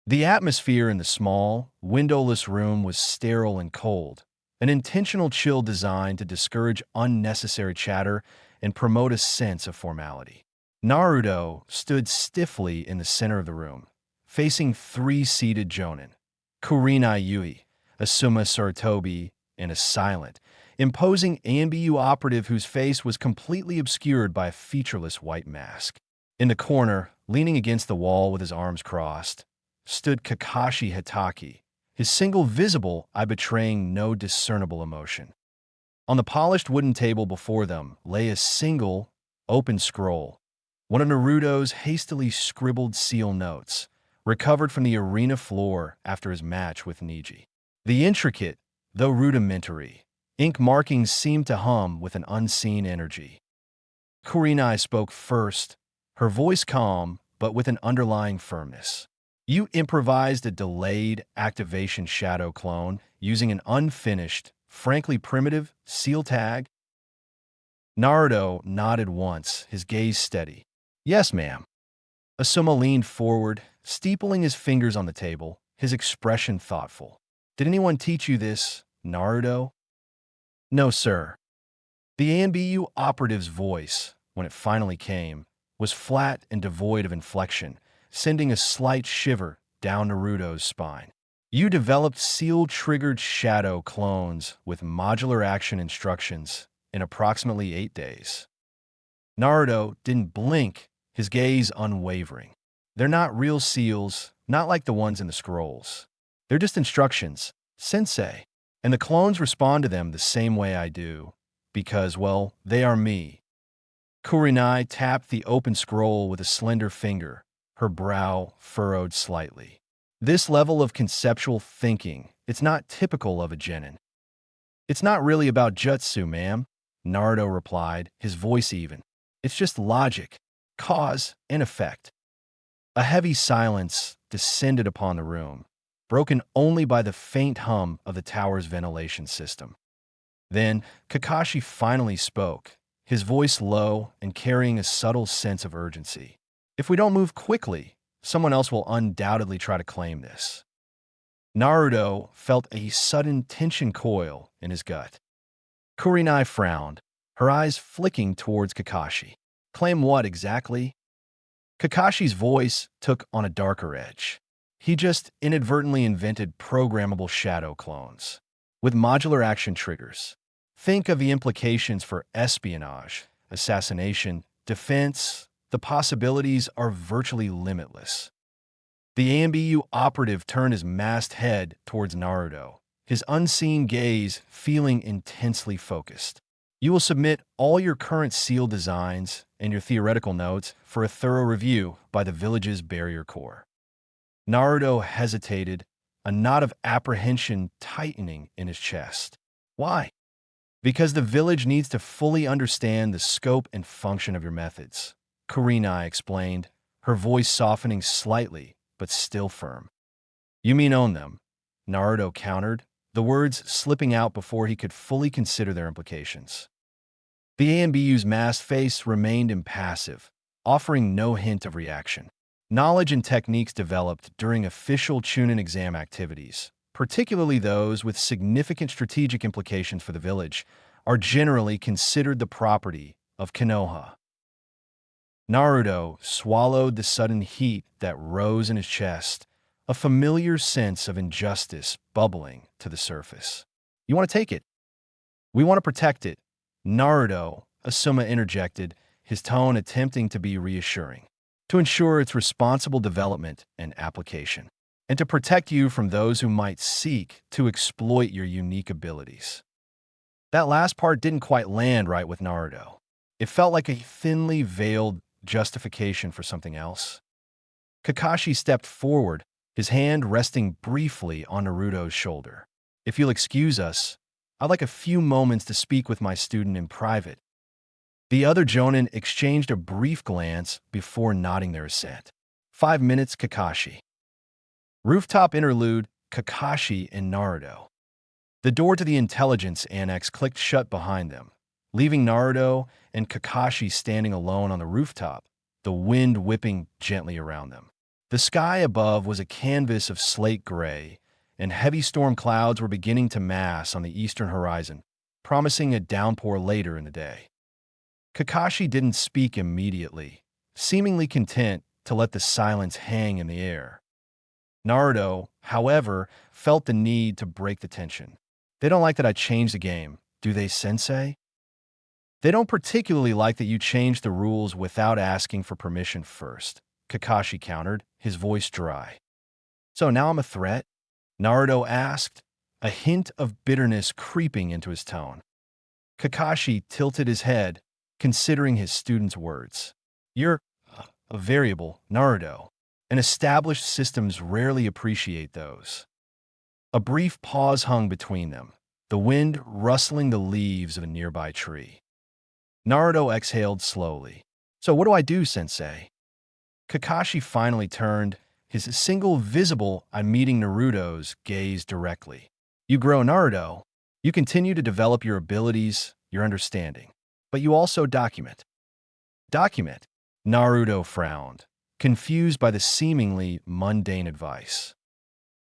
The atmosphere in the small, windowless room was sterile and cold, an intentional chill designed to discourage unnecessary chatter and promote a sense of formality. Naruto stood stiffly in the center of the room, facing three seated jonin, Kurenai Yui, Asuma Sarutobi, and a silent, imposing ANBU operative whose face was completely obscured by a featureless white mask. In the corner, leaning against the wall with his arms crossed, stood Kakashi Hitaki, his single visible eye betraying no discernible emotion. On the polished wooden table before them lay a single, open scroll, one of Naruto's hastily scribbled seal notes, recovered from the arena floor after his match with Neji. The intricate, though rudimentary, ink markings seemed to hum with an unseen energy. Kurenai spoke first, her voice calm but with an underlying firmness. You improvised a delayed activation shadow clone using an unfinished, frankly primitive, seal tag? Naruto nodded once, his gaze steady. Yes, ma'am. Asuma leaned forward, steepling his fingers on the table, his expression thoughtful. Did anyone teach you this, Naruto? No, sir. The ANBU operative's voice, when it finally came, was flat and devoid of inflection, sending a slight shiver down Naruto's spine. You developed seal-triggered shadow clones with modular action instructions in approximately 8 days. Naruto didn't blink, his gaze unwavering. They're not real seals, not like the ones in the scrolls. They're just instructions, sensei. And the clones respond to them the same way I do, because, well, they are me. Kurenai tapped the open scroll with a slender finger, her brow furrowed slightly. This level of conceptual thinking, it's not typical of a genin. It's not really about jutsu, ma'am, Naruto replied, his voice even. It's just logic, cause and effect. A heavy silence descended upon the room, broken only by the faint hum of the tower's ventilation system. Then Kakashi finally spoke, his voice low and carrying a subtle sense of urgency. If we don't move quickly, someone else will undoubtedly try to claim this. Naruto felt a sudden tension coil in his gut. Kurenai frowned, her eyes flicking towards Kakashi. Claim what exactly? Kakashi's voice took on a darker edge. He just inadvertently invented programmable shadow clones with modular action triggers. Think of the implications for espionage, assassination, defense. The possibilities are virtually limitless. The ANBU operative turned his masked head towards Naruto, his unseen gaze feeling intensely focused. You will submit all your current seal designs and your theoretical notes for a thorough review by the village's barrier corps. Naruto hesitated, a knot of apprehension tightening in his chest. Why? Because the village needs to fully understand the scope and function of your methods, Kurenai explained, her voice softening slightly but still firm. You mean own them, Naruto countered, the words slipping out before he could fully consider their implications. The ANBU's masked face remained impassive, offering no hint of reaction. Knowledge and techniques developed during official Chunin exam activities, particularly those with significant strategic implications for the village, are generally considered the property of Konoha. Naruto swallowed the sudden heat that rose in his chest, a familiar sense of injustice bubbling to the surface. You want to take it? We want to protect it, Naruto, Asuma interjected, his tone attempting to be reassuring, to ensure its responsible development and application, and to protect you from those who might seek to exploit your unique abilities. That last part didn't quite land right with Naruto. It felt like a thinly veiled justification for something else. Kakashi stepped forward, his hand resting briefly on Naruto's shoulder. If you'll excuse us, I'd like a few moments to speak with my student in private. The other Jonin exchanged a brief glance before nodding their assent. 5 minutes, Kakashi. Rooftop interlude, Kakashi and Naruto. The door to the intelligence annex clicked shut behind them, leaving Naruto and Kakashi standing alone on the rooftop, the wind whipping gently around them. The sky above was a canvas of slate gray, and heavy storm clouds were beginning to mass on the eastern horizon, promising a downpour later in the day. Kakashi didn't speak immediately, seemingly content to let the silence hang in the air. Naruto, however, felt the need to break the tension. They don't like that I changed the game, do they, sensei? They don't particularly like that you changed the rules without asking for permission first, Kakashi countered, his voice dry. So now I'm a threat? Naruto asked, a hint of bitterness creeping into his tone. Kakashi tilted his head, considering his student's words. You're a variable, Naruto, and established systems rarely appreciate those. A brief pause hung between them, the wind rustling the leaves of a nearby tree. Naruto exhaled slowly. So what do I do, sensei? Kakashi finally turned, his single visible on meeting Naruto's gaze directly. You grow, Naruto. You continue to develop your abilities, your understanding. But you also document. Document? Naruto frowned, confused by the seemingly mundane advice.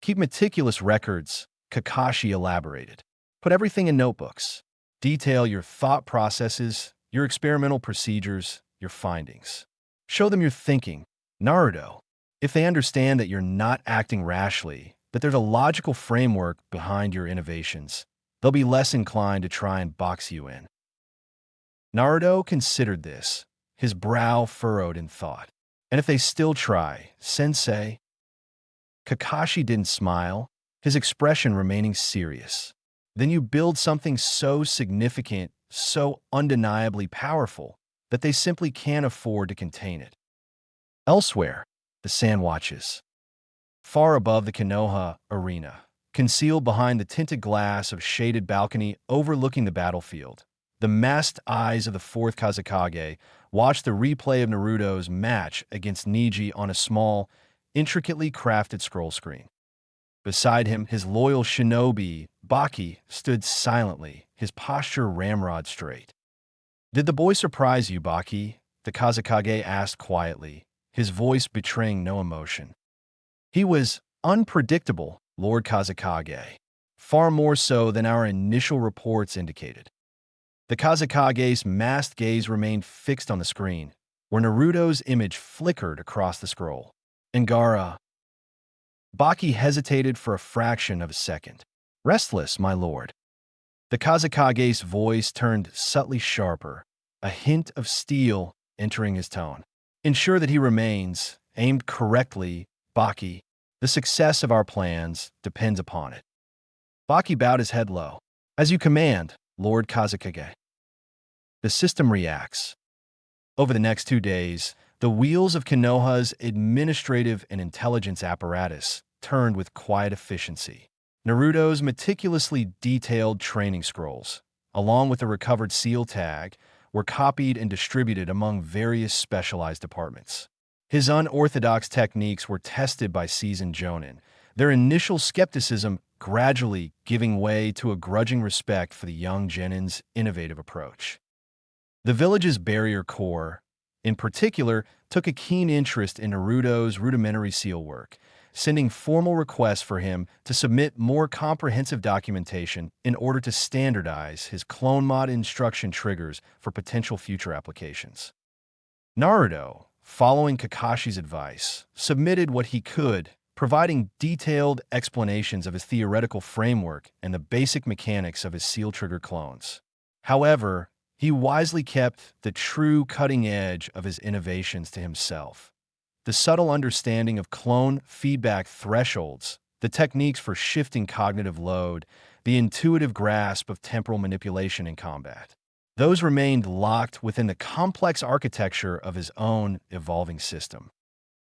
Keep meticulous records, Kakashi elaborated. Put everything in notebooks. Detail your thought processes, your experimental procedures, your findings. Show them your thinking, Naruto. If they understand that you're not acting rashly, that there's a logical framework behind your innovations, they'll be less inclined to try and box you in. Naruto considered this, his brow furrowed in thought. And if they still try, sensei? Kakashi didn't smile, his expression remaining serious. Then you build something so significant, so undeniably powerful, that they simply can't afford to contain it. Elsewhere, the sand watches. Far above the Konoha arena, concealed behind the tinted glass of shaded balcony overlooking the battlefield, the masked eyes of the fourth Kazekage watched the replay of Naruto's match against Neji on a small, intricately crafted scroll screen. Beside him, his loyal shinobi, Baki, stood silently, his posture ramrod straight. Did the boy surprise you, Baki? The Kazekage asked quietly, his voice betraying no emotion. He was unpredictable, Lord Kazekage, far more so than our initial reports indicated. The Kazekage's masked gaze remained fixed on the screen, where Naruto's image flickered across the scroll. Angara. Baki hesitated for a fraction of a second. Restless, my lord. The Kazekage's voice turned subtly sharper, a hint of steel entering his tone. Ensure that he remains aimed correctly, Baki. The success of our plans depends upon it. Baki bowed his head low. As you command, Lord Kazekage. The system reacts. Over the next 2 days, the wheels of Konoha's administrative and intelligence apparatus turned with quiet efficiency. Naruto's meticulously detailed training scrolls, along with the recovered seal tag, were copied and distributed among various specialized departments. His unorthodox techniques were tested by seasoned jonin, their initial skepticism gradually giving way to a grudging respect for the young genin's innovative approach. The village's barrier corps, in particular, took a keen interest in Naruto's rudimentary seal work, sending formal requests for him to submit more comprehensive documentation in order to standardize his clone mod instruction triggers for potential future applications. Naruto, following Kakashi's advice, submitted what he could, providing detailed explanations of his theoretical framework and the basic mechanics of his seal trigger clones. However, he wisely kept the true cutting edge of his innovations to himself. The subtle understanding of clone feedback thresholds, the techniques for shifting cognitive load, the intuitive grasp of temporal manipulation in combat. Those remained locked within the complex architecture of his own evolving system.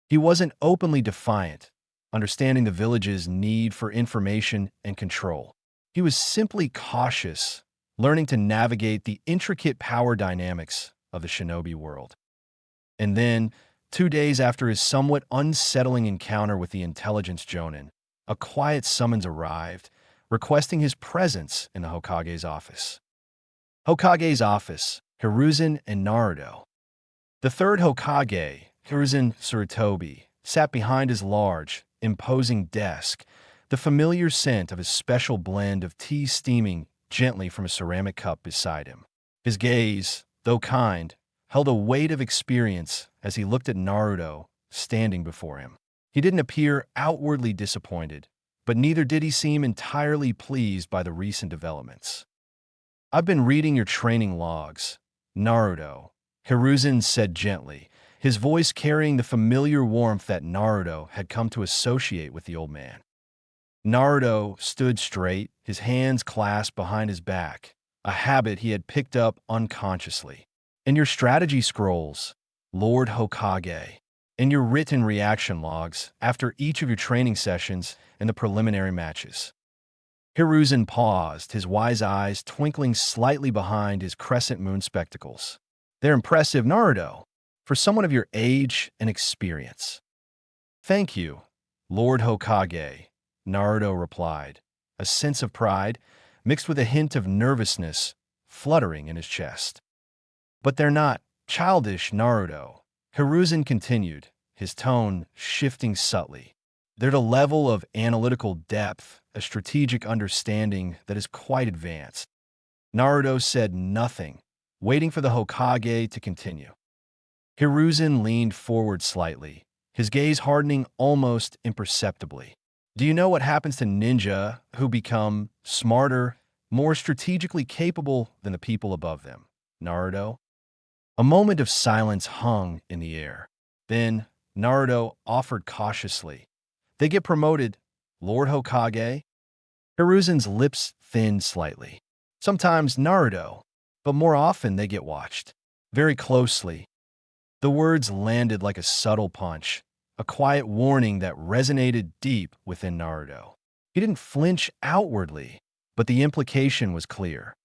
He wasn't openly defiant, understanding the village's need for information and control. He was simply cautious, learning to navigate the intricate power dynamics of the shinobi world. And then, 2 days after his somewhat unsettling encounter with the intelligence Jonin, a quiet summons arrived, requesting his presence in the Hokage's office. Hokage's office, Hiruzen and Naruto. The third Hokage, Hiruzen Tsurutobi, sat behind his large, imposing desk, the familiar scent of his special blend of tea steaming gently from a ceramic cup beside him. His gaze, though kind, held a weight of experience as he looked at Naruto standing before him. He didn't appear outwardly disappointed, but neither did he seem entirely pleased by the recent developments. "I've been reading your training logs, Naruto," Hiruzen said gently, his voice carrying the familiar warmth that Naruto had come to associate with the old man. Naruto stood straight, his hands clasped behind his back, a habit he had picked up unconsciously. "In your strategy scrolls, Lord Hokage, in your written reaction logs after each of your training sessions and the preliminary matches." Hiruzen paused, his wise eyes twinkling slightly behind his crescent moon spectacles. "They're impressive, Naruto, for someone of your age and experience." "Thank you, Lord Hokage," Naruto replied, a sense of pride mixed with a hint of nervousness fluttering in his chest. "But they're not childish, Naruto," Hiruzen continued, his tone shifting subtly. "They're the level of analytical depth, a strategic understanding that is quite advanced." Naruto said nothing, waiting for the Hokage to continue. Hiruzen leaned forward slightly, his gaze hardening almost imperceptibly. "Do you know what happens to ninja who become smarter, more strategically capable than the people above them, Naruto?" A moment of silence hung in the air. Then Naruto offered cautiously, "They get promoted, Lord Hokage?" Hiruzen's lips thinned slightly. "Sometimes, Naruto, but more often they get watched. Very closely." The words landed like a subtle punch, a quiet warning that resonated deep within Naruto. He didn't flinch outwardly, but the implication was clear.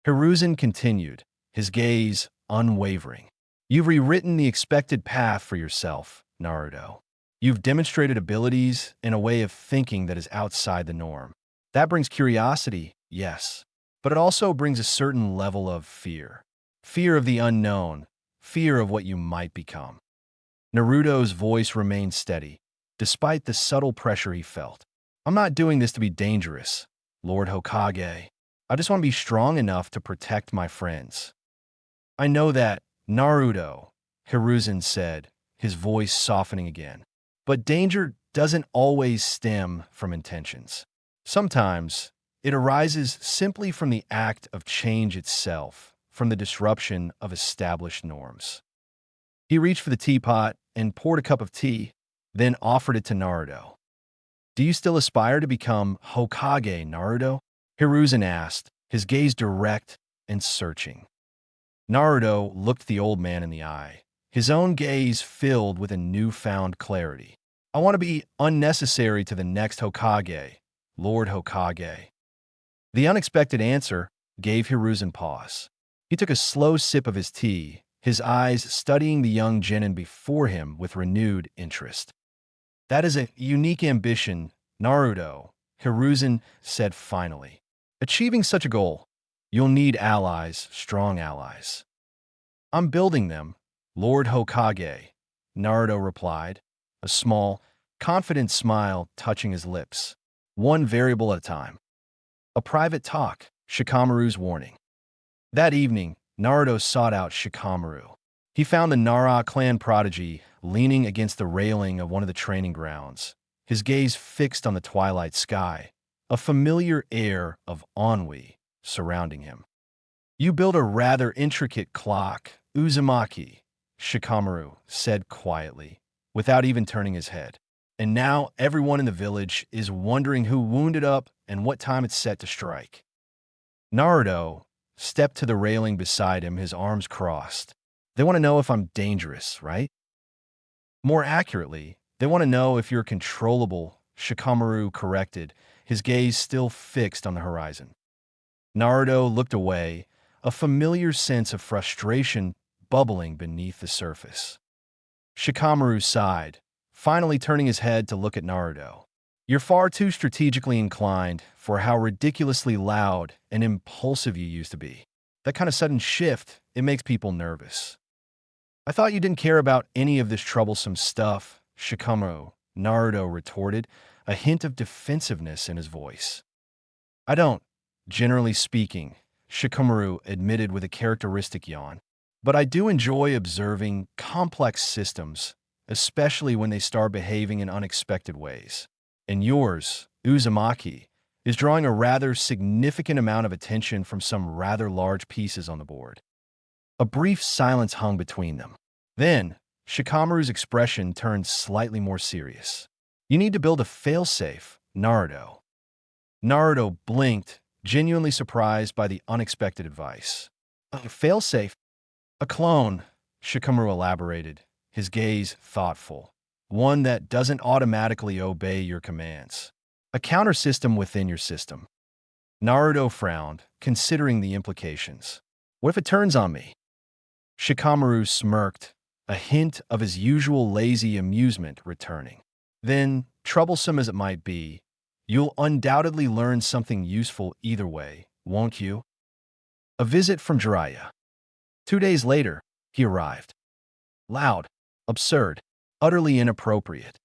Hiruzen continued, his gaze unwavering. "You've rewritten the expected path for yourself, Naruto. You've demonstrated abilities and a way of thinking that is outside the norm. That brings curiosity, yes, but it also brings a certain level of fear. Fear of the unknown, fear of what you might become." Naruto's voice remained steady, despite the subtle pressure he felt. "I'm not doing this to be dangerous, Lord Hokage. I just want to be strong enough to protect my friends." "I know that, Naruto," Hiruzen said, his voice softening again. "But danger doesn't always stem from intentions. Sometimes it arises simply from the act of change itself, from the disruption of established norms." He reached for the teapot and poured a cup of tea, then offered it to Naruto. "Do you still aspire to become Hokage, Naruto?" Hiruzen asked, his gaze direct and searching. Naruto looked the old man in the eye, his own gaze filled with a newfound clarity. "I want to be unnecessary to the next Hokage, Lord Hokage." The unexpected answer gave Hiruzen pause. He took a slow sip of his tea, his eyes studying the young genin before him with renewed interest. "That is a unique ambition, Naruto," Hiruzen said finally. "Achieving such a goal, you'll need allies, strong allies." "I'm building them, Lord Hokage," Naruto replied, a small, confident smile touching his lips. "One variable at a time." A private talk, Shikamaru's warning. That evening, Naruto sought out Shikamaru. He found the Nara clan prodigy leaning against the railing of one of the training grounds, his gaze fixed on the twilight sky, a familiar air of ennui surrounding him. "You built a rather intricate clock, Uzumaki," Shikamaru said quietly, without even turning his head. "And now everyone in the village is wondering who wound it up and what time it's set to strike." Naruto stepped to the railing beside him, his arms crossed. "They want to know if I'm dangerous, right? More accurately, they want to know if you're controllable," Shikamaru corrected, his gaze still fixed on the horizon. Naruto looked away, a familiar sense of frustration bubbling beneath the surface. Shikamaru sighed, finally turning his head to look at Naruto. You're far too strategically inclined for how ridiculously loud and impulsive you used to be. That kind of sudden shift, it makes people nervous. I thought you didn't care about any of this troublesome stuff, Shikamaru, Naruto retorted, a hint of defensiveness in his voice. I don't, generally speaking, Shikamaru admitted with a characteristic yawn. But I do enjoy observing complex systems, especially when they start behaving in unexpected ways. And yours, Uzumaki, is drawing a rather significant amount of attention from some rather large pieces on the board. A brief silence hung between them. Then, Shikamaru's expression turned slightly more serious. You need to build a failsafe, Naruto. Naruto blinked, genuinely surprised by the unexpected advice. A failsafe? A clone, Shikamaru elaborated, his gaze thoughtful. One that doesn't automatically obey your commands. A counter system within your system. Naruto frowned, considering the implications. What if it turns on me? Shikamaru smirked, a hint of his usual lazy amusement returning. Then, troublesome as it might be, you'll undoubtedly learn something useful either way, won't you? A visit from Jiraiya. 2 days later, he arrived. Loud, absurd, utterly inappropriate.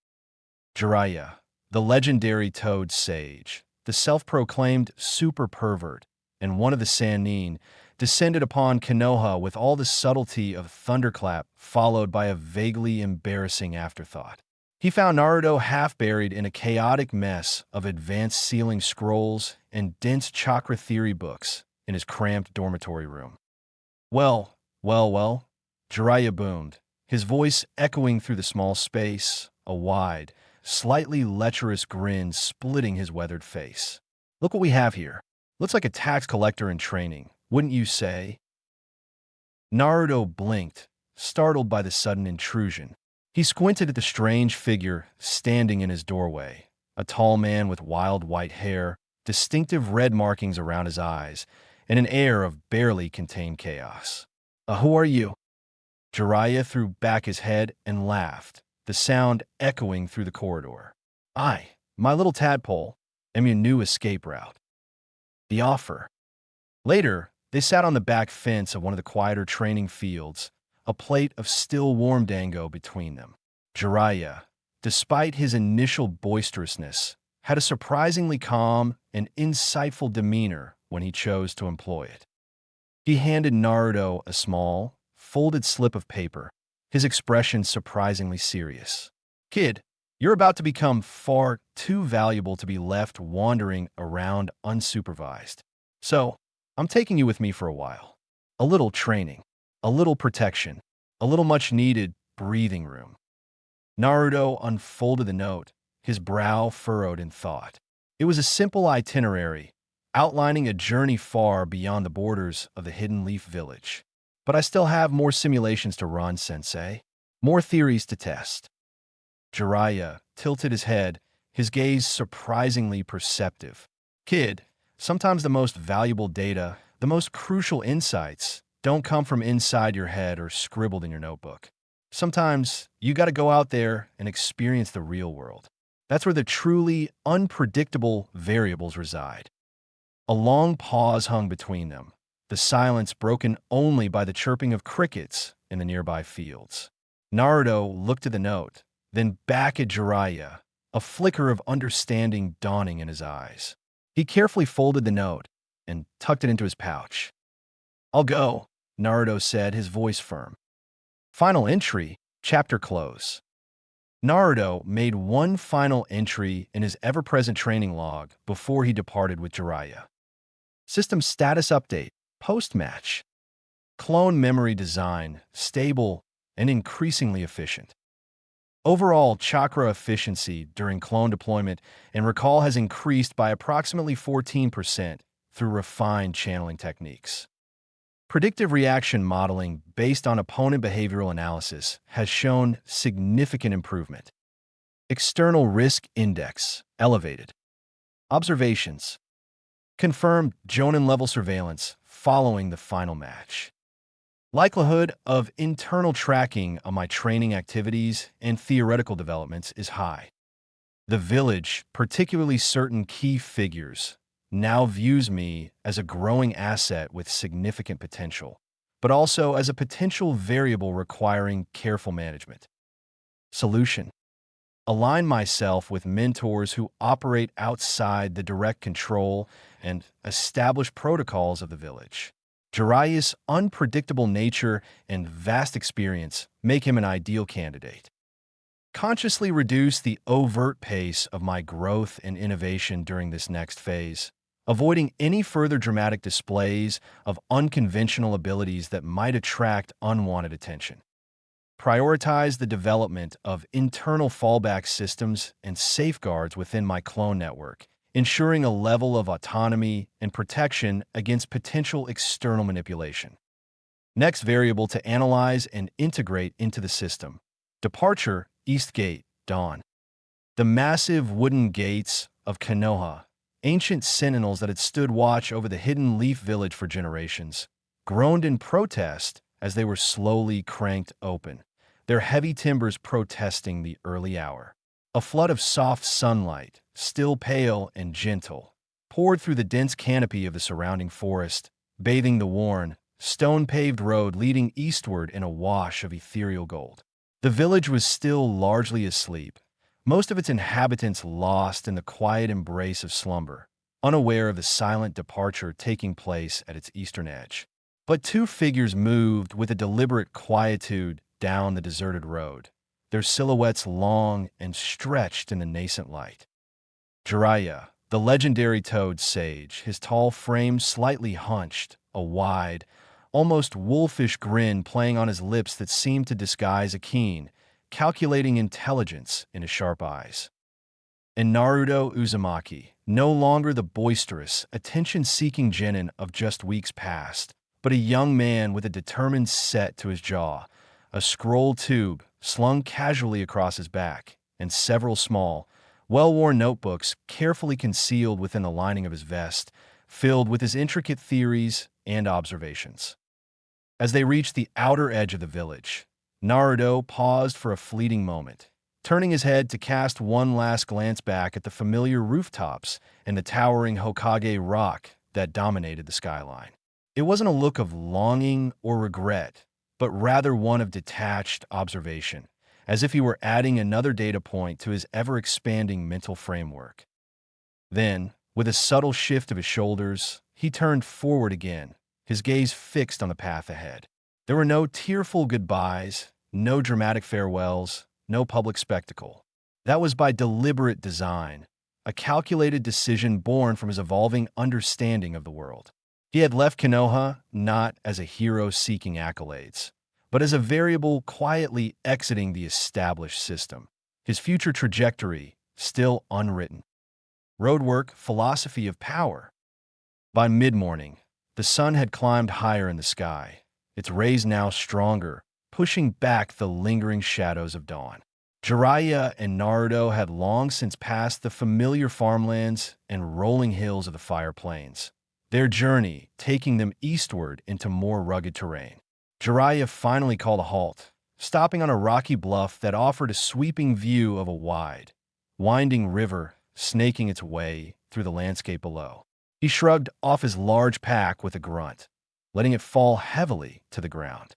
Jiraiya, the legendary Toad Sage, the self-proclaimed super pervert, and one of the Sannin, descended upon Konoha with all the subtlety of thunderclap, followed by a vaguely embarrassing afterthought. He found Naruto half-buried in a chaotic mess of advanced sealing scrolls and dense chakra theory books in his cramped dormitory room. Well, Jiraiya boomed, his voice echoing through the small space, a wide, slightly lecherous grin splitting his weathered face. Look what we have here. Looks like a tax collector in training, wouldn't you say? Naruto blinked, startled by the sudden intrusion. He squinted at the strange figure standing in his doorway, a tall man with wild white hair, distinctive red markings around his eyes, and an air of barely contained chaos. Who are you? Jiraiya threw back his head and laughed, the sound echoing through the corridor. I, my little tadpole, am your new escape route. The offer. Later, they sat on the back fence of one of the quieter training fields, a plate of still warm dango between them. Jiraiya, despite his initial boisterousness, had a surprisingly calm and insightful demeanor when he chose to employ it. He handed Naruto a small, folded slip of paper, his expression surprisingly serious. Kid, you're about to become far too valuable to be left wandering around unsupervised. So, I'm taking you with me for a while. A little training, a little protection, a little much-needed breathing room. Naruto unfolded the note, his brow furrowed in thought. It was a simple itinerary, outlining a journey far beyond the borders of the Hidden Leaf Village. But I still have more simulations to run, Sensei. More theories to test. Jiraiya tilted his head, his gaze surprisingly perceptive. Kid, sometimes the most valuable data, the most crucial insights, don't come from inside your head or scribbled in your notebook. Sometimes you gotta go out there and experience the real world. That's where the truly unpredictable variables reside. A long pause hung between them, the silence broken only by the chirping of crickets in the nearby fields. Naruto looked at the note, then back at Jiraiya, a flicker of understanding dawning in his eyes. He carefully folded the note and tucked it into his pouch. I'll go, Naruto said, his voice firm. Final entry, chapter close. Naruto made one final entry in his ever-present training log before he departed with Jiraiya. System status update, post-match. Clone memory design, stable and increasingly efficient. Overall chakra efficiency during clone deployment and recall has increased by approximately 14% through refined channeling techniques. Predictive reaction modeling based on opponent behavioral analysis has shown significant improvement. External risk index elevated. Observations. Confirmed Jonin level surveillance following the final match. Likelihood of internal tracking of my training activities and theoretical developments is high. The village, particularly certain key figures, now views me as a growing asset with significant potential, but also as a potential variable requiring careful management. Solution: align myself with mentors who operate outside the direct control and established protocols of the village. Jiraiya's unpredictable nature and vast experience make him an ideal candidate. Consciously reduce the overt pace of my growth and innovation during this next phase, avoiding any further dramatic displays of unconventional abilities that might attract unwanted attention. Prioritize the development of internal fallback systems and safeguards within my clone network, ensuring a level of autonomy and protection against potential external manipulation. Next variable to analyze and integrate into the system: departure, East Gate, Dawn. The massive wooden gates of Konoha, ancient sentinels that had stood watch over the hidden leaf village for generations, groaned in protest as they were slowly cranked open, their heavy timbers protesting the early hour. A flood of soft sunlight, still pale and gentle, poured through the dense canopy of the surrounding forest, bathing the worn, stone-paved road leading eastward in a wash of ethereal gold. The village was still largely asleep, most of its inhabitants lost in the quiet embrace of slumber, unaware of the silent departure taking place at its eastern edge. But two figures moved with a deliberate quietude down the deserted road, their silhouettes long and stretched in the nascent light. Jiraiya, the legendary toad sage, his tall frame slightly hunched, a wide, almost wolfish grin playing on his lips that seemed to disguise a keen, calculating intelligence in his sharp eyes. And Naruto Uzumaki, no longer the boisterous, attention-seeking genin of just weeks past, but a young man with a determined set to his jaw, a scroll tube slung casually across his back, and several small, well-worn notebooks carefully concealed within the lining of his vest, filled with his intricate theories and observations. As they reached the outer edge of the village, Naruto paused for a fleeting moment, turning his head to cast one last glance back at the familiar rooftops and the towering Hokage rock that dominated the skyline. It wasn't a look of longing or regret, but rather one of detached observation, as if he were adding another data point to his ever-expanding mental framework. Then, with a subtle shift of his shoulders, he turned forward again, his gaze fixed on the path ahead. There were no tearful goodbyes, no dramatic farewells, no public spectacle. That was by deliberate design, a calculated decision born from his evolving understanding of the world. He had left Konoha not as a hero seeking accolades, but as a variable quietly exiting the established system, his future trajectory still unwritten. Roadwork, philosophy of power. By mid-morning, the sun had climbed higher in the sky, its rays now stronger, pushing back the lingering shadows of dawn. Jiraiya and Naruto had long since passed the familiar farmlands and rolling hills of the Fire Plains, their journey taking them eastward into more rugged terrain. Jiraiya finally called a halt, stopping on a rocky bluff that offered a sweeping view of a wide, winding river snaking its way through the landscape below. He shrugged off his large pack with a grunt, letting it fall heavily to the ground.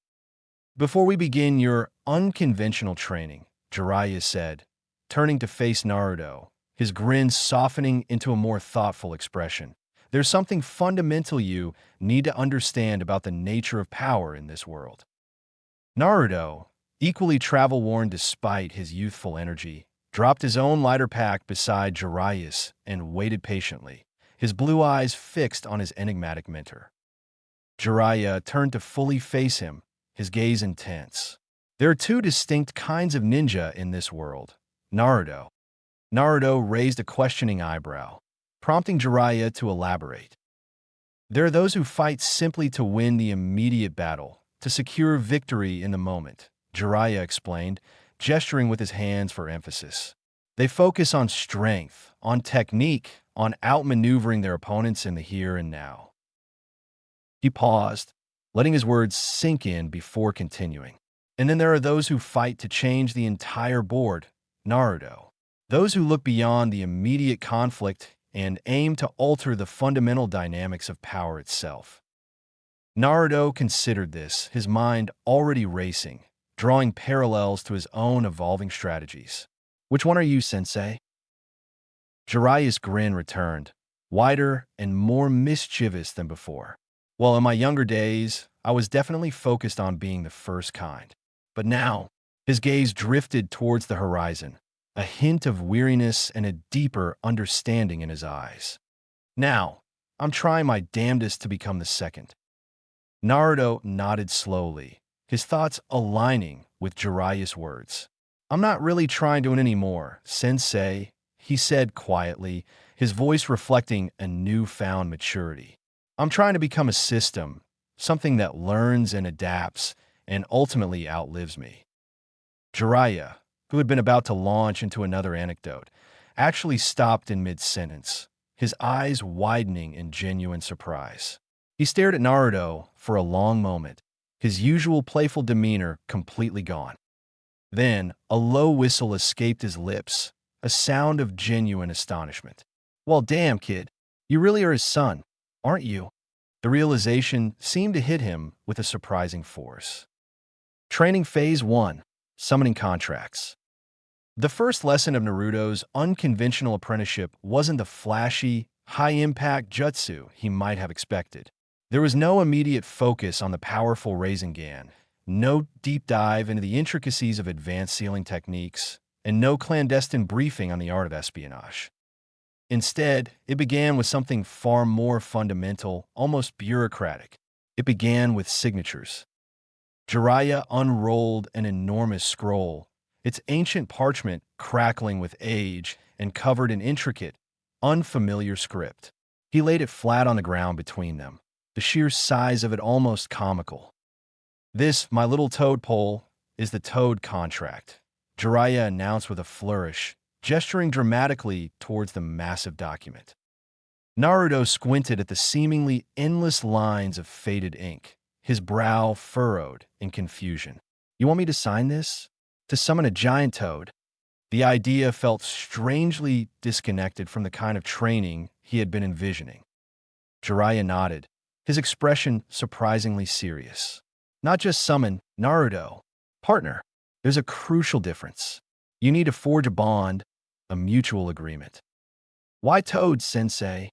"Before we begin your unconventional training," Jiraiya said, turning to face Naruto, his grin softening into a more thoughtful expression, "there's something fundamental you need to understand about the nature of power in this world." Naruto, equally travel-worn despite his youthful energy, dropped his own lighter pack beside Jiraiya's and waited patiently, his blue eyes fixed on his enigmatic mentor. Jiraiya turned to fully face him, his gaze intense. "There are two distinct kinds of ninja in this world, Naruto." Naruto raised a questioning eyebrow, prompting Jiraiya to elaborate. "There are those who fight simply to win the immediate battle, to secure victory in the moment," Jiraiya explained, gesturing with his hands for emphasis. "They focus on strength, on technique, on outmaneuvering their opponents in the here and now." He paused, letting his words sink in before continuing. And then there are those who fight to change the entire board, Naruto. Those who look beyond the immediate conflict and aim to alter the fundamental dynamics of power itself. Naruto considered this, his mind already racing, drawing parallels to his own evolving strategies. Which one are you, sensei? Jiraiya's grin returned, wider and more mischievous than before. Well, in my younger days, I was definitely focused on being the first kind. But now, his gaze drifted towards the horizon, a hint of weariness and a deeper understanding in his eyes. Now, I'm trying my damnedest to become the second. Naruto nodded slowly, his thoughts aligning with Jiraiya's words. I'm not really trying to win anymore, sensei, he said quietly, his voice reflecting a newfound maturity. I'm trying to become a system, something that learns and adapts and ultimately outlives me. Jiraiya, who had been about to launch into another anecdote, actually stopped in mid-sentence, his eyes widening in genuine surprise. He stared at Naruto for a long moment, his usual playful demeanor completely gone. Then, a low whistle escaped his lips, a sound of genuine astonishment. Well, damn, kid, you really are his son, aren't you? The realization seemed to hit him with a surprising force. Training Phase 1, Summoning Contracts. The first lesson of Naruto's unconventional apprenticeship wasn't the flashy, high-impact jutsu he might have expected. There was no immediate focus on the powerful Rasengan, no deep dive into the intricacies of advanced sealing techniques, and no clandestine briefing on the art of espionage. Instead, it began with something far more fundamental, almost bureaucratic. It began with signatures. Jiraiya unrolled an enormous scroll, its ancient parchment crackling with age and covered in intricate, unfamiliar script. He laid it flat on the ground between them, the sheer size of it almost comical. This, my little toad pole, is the Toad Contract, Jiraiya announced with a flourish, gesturing dramatically towards the massive document. Naruto squinted at the seemingly endless lines of faded ink, his brow furrowed in confusion. You want me to sign this? To summon a giant toad? The idea felt strangely disconnected from the kind of training he had been envisioning. Jiraiya nodded, his expression surprisingly serious. Not just summon, Naruto. Partner, there's a crucial difference. You need to forge a bond, a mutual agreement. Why Toad, sensei?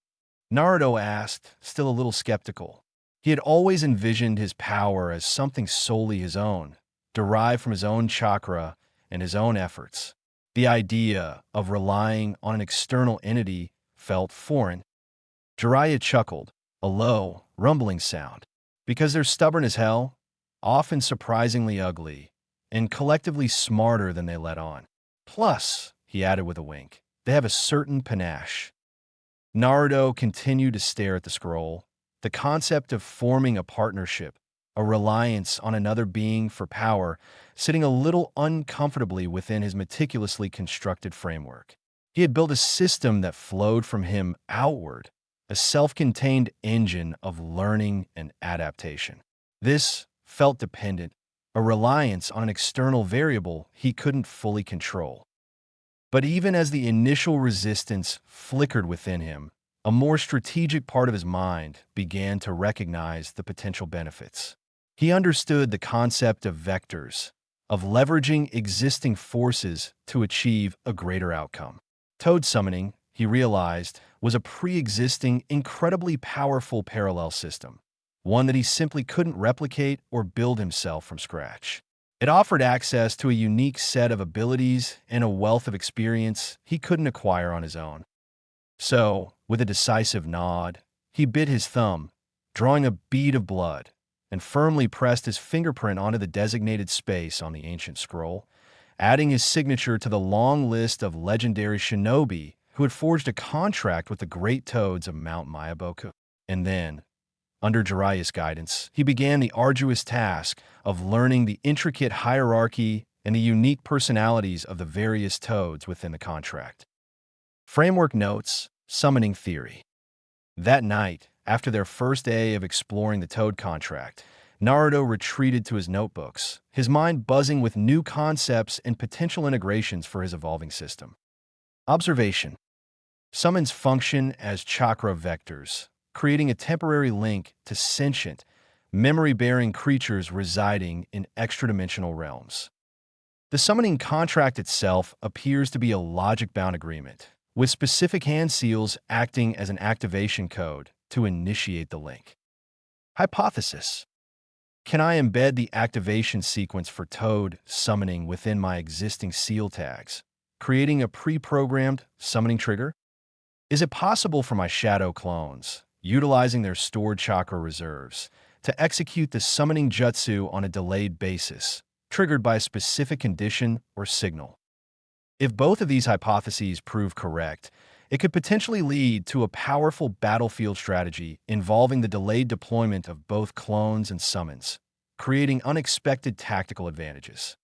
Naruto asked, still a little skeptical. He had always envisioned his power as something solely his own, derived from his own chakra and his own efforts. The idea of relying on an external entity felt foreign. Jiraiya chuckled, a low, rumbling sound. Because they're stubborn as hell, often surprisingly ugly, and collectively smarter than they let on. Plus, he added with a wink, they have a certain panache. Naruto continued to stare at the scroll. The concept of forming a partnership, a reliance on another being for power, sitting a little uncomfortably within his meticulously constructed framework. He had built a system that flowed from him outward, a self-contained engine of learning and adaptation. This felt dependent, a reliance on an external variable he couldn't fully control. But even as the initial resistance flickered within him, a more strategic part of his mind began to recognize the potential benefits. He understood the concept of vectors, of leveraging existing forces to achieve a greater outcome. Toad summoning, he realized, was a pre-existing, incredibly powerful parallel system, one that he simply couldn't replicate or build himself from scratch. It offered access to a unique set of abilities and a wealth of experience he couldn't acquire on his own. So, with a decisive nod, he bit his thumb, drawing a bead of blood, and firmly pressed his fingerprint onto the designated space on the ancient scroll, adding his signature to the long list of legendary shinobi who had forged a contract with the great toads of Mount Myaboku. And then, under Jiraiya's guidance, he began the arduous task of learning the intricate hierarchy and the unique personalities of the various toads within the contract. Framework notes, summoning theory. That night, after their first day of exploring the Toad Contract, Naruto retreated to his notebooks, his mind buzzing with new concepts and potential integrations for his evolving system. Observation. Summons function as chakra vectors, creating a temporary link to sentient, memory-bearing creatures residing in extra-dimensional realms. The summoning contract itself appears to be a logic-bound agreement, with specific hand seals acting as an activation code to initiate the link. Hypothesis. Can I embed the activation sequence for Toad summoning within my existing seal tags, creating a pre-programmed summoning trigger? Is it possible for my shadow clones, utilizing their stored chakra reserves, to execute the summoning jutsu on a delayed basis, triggered by a specific condition or signal? If both of these hypotheses prove correct, it could potentially lead to a powerful battlefield strategy involving the delayed deployment of both clones and summons, creating unexpected tactical advantages.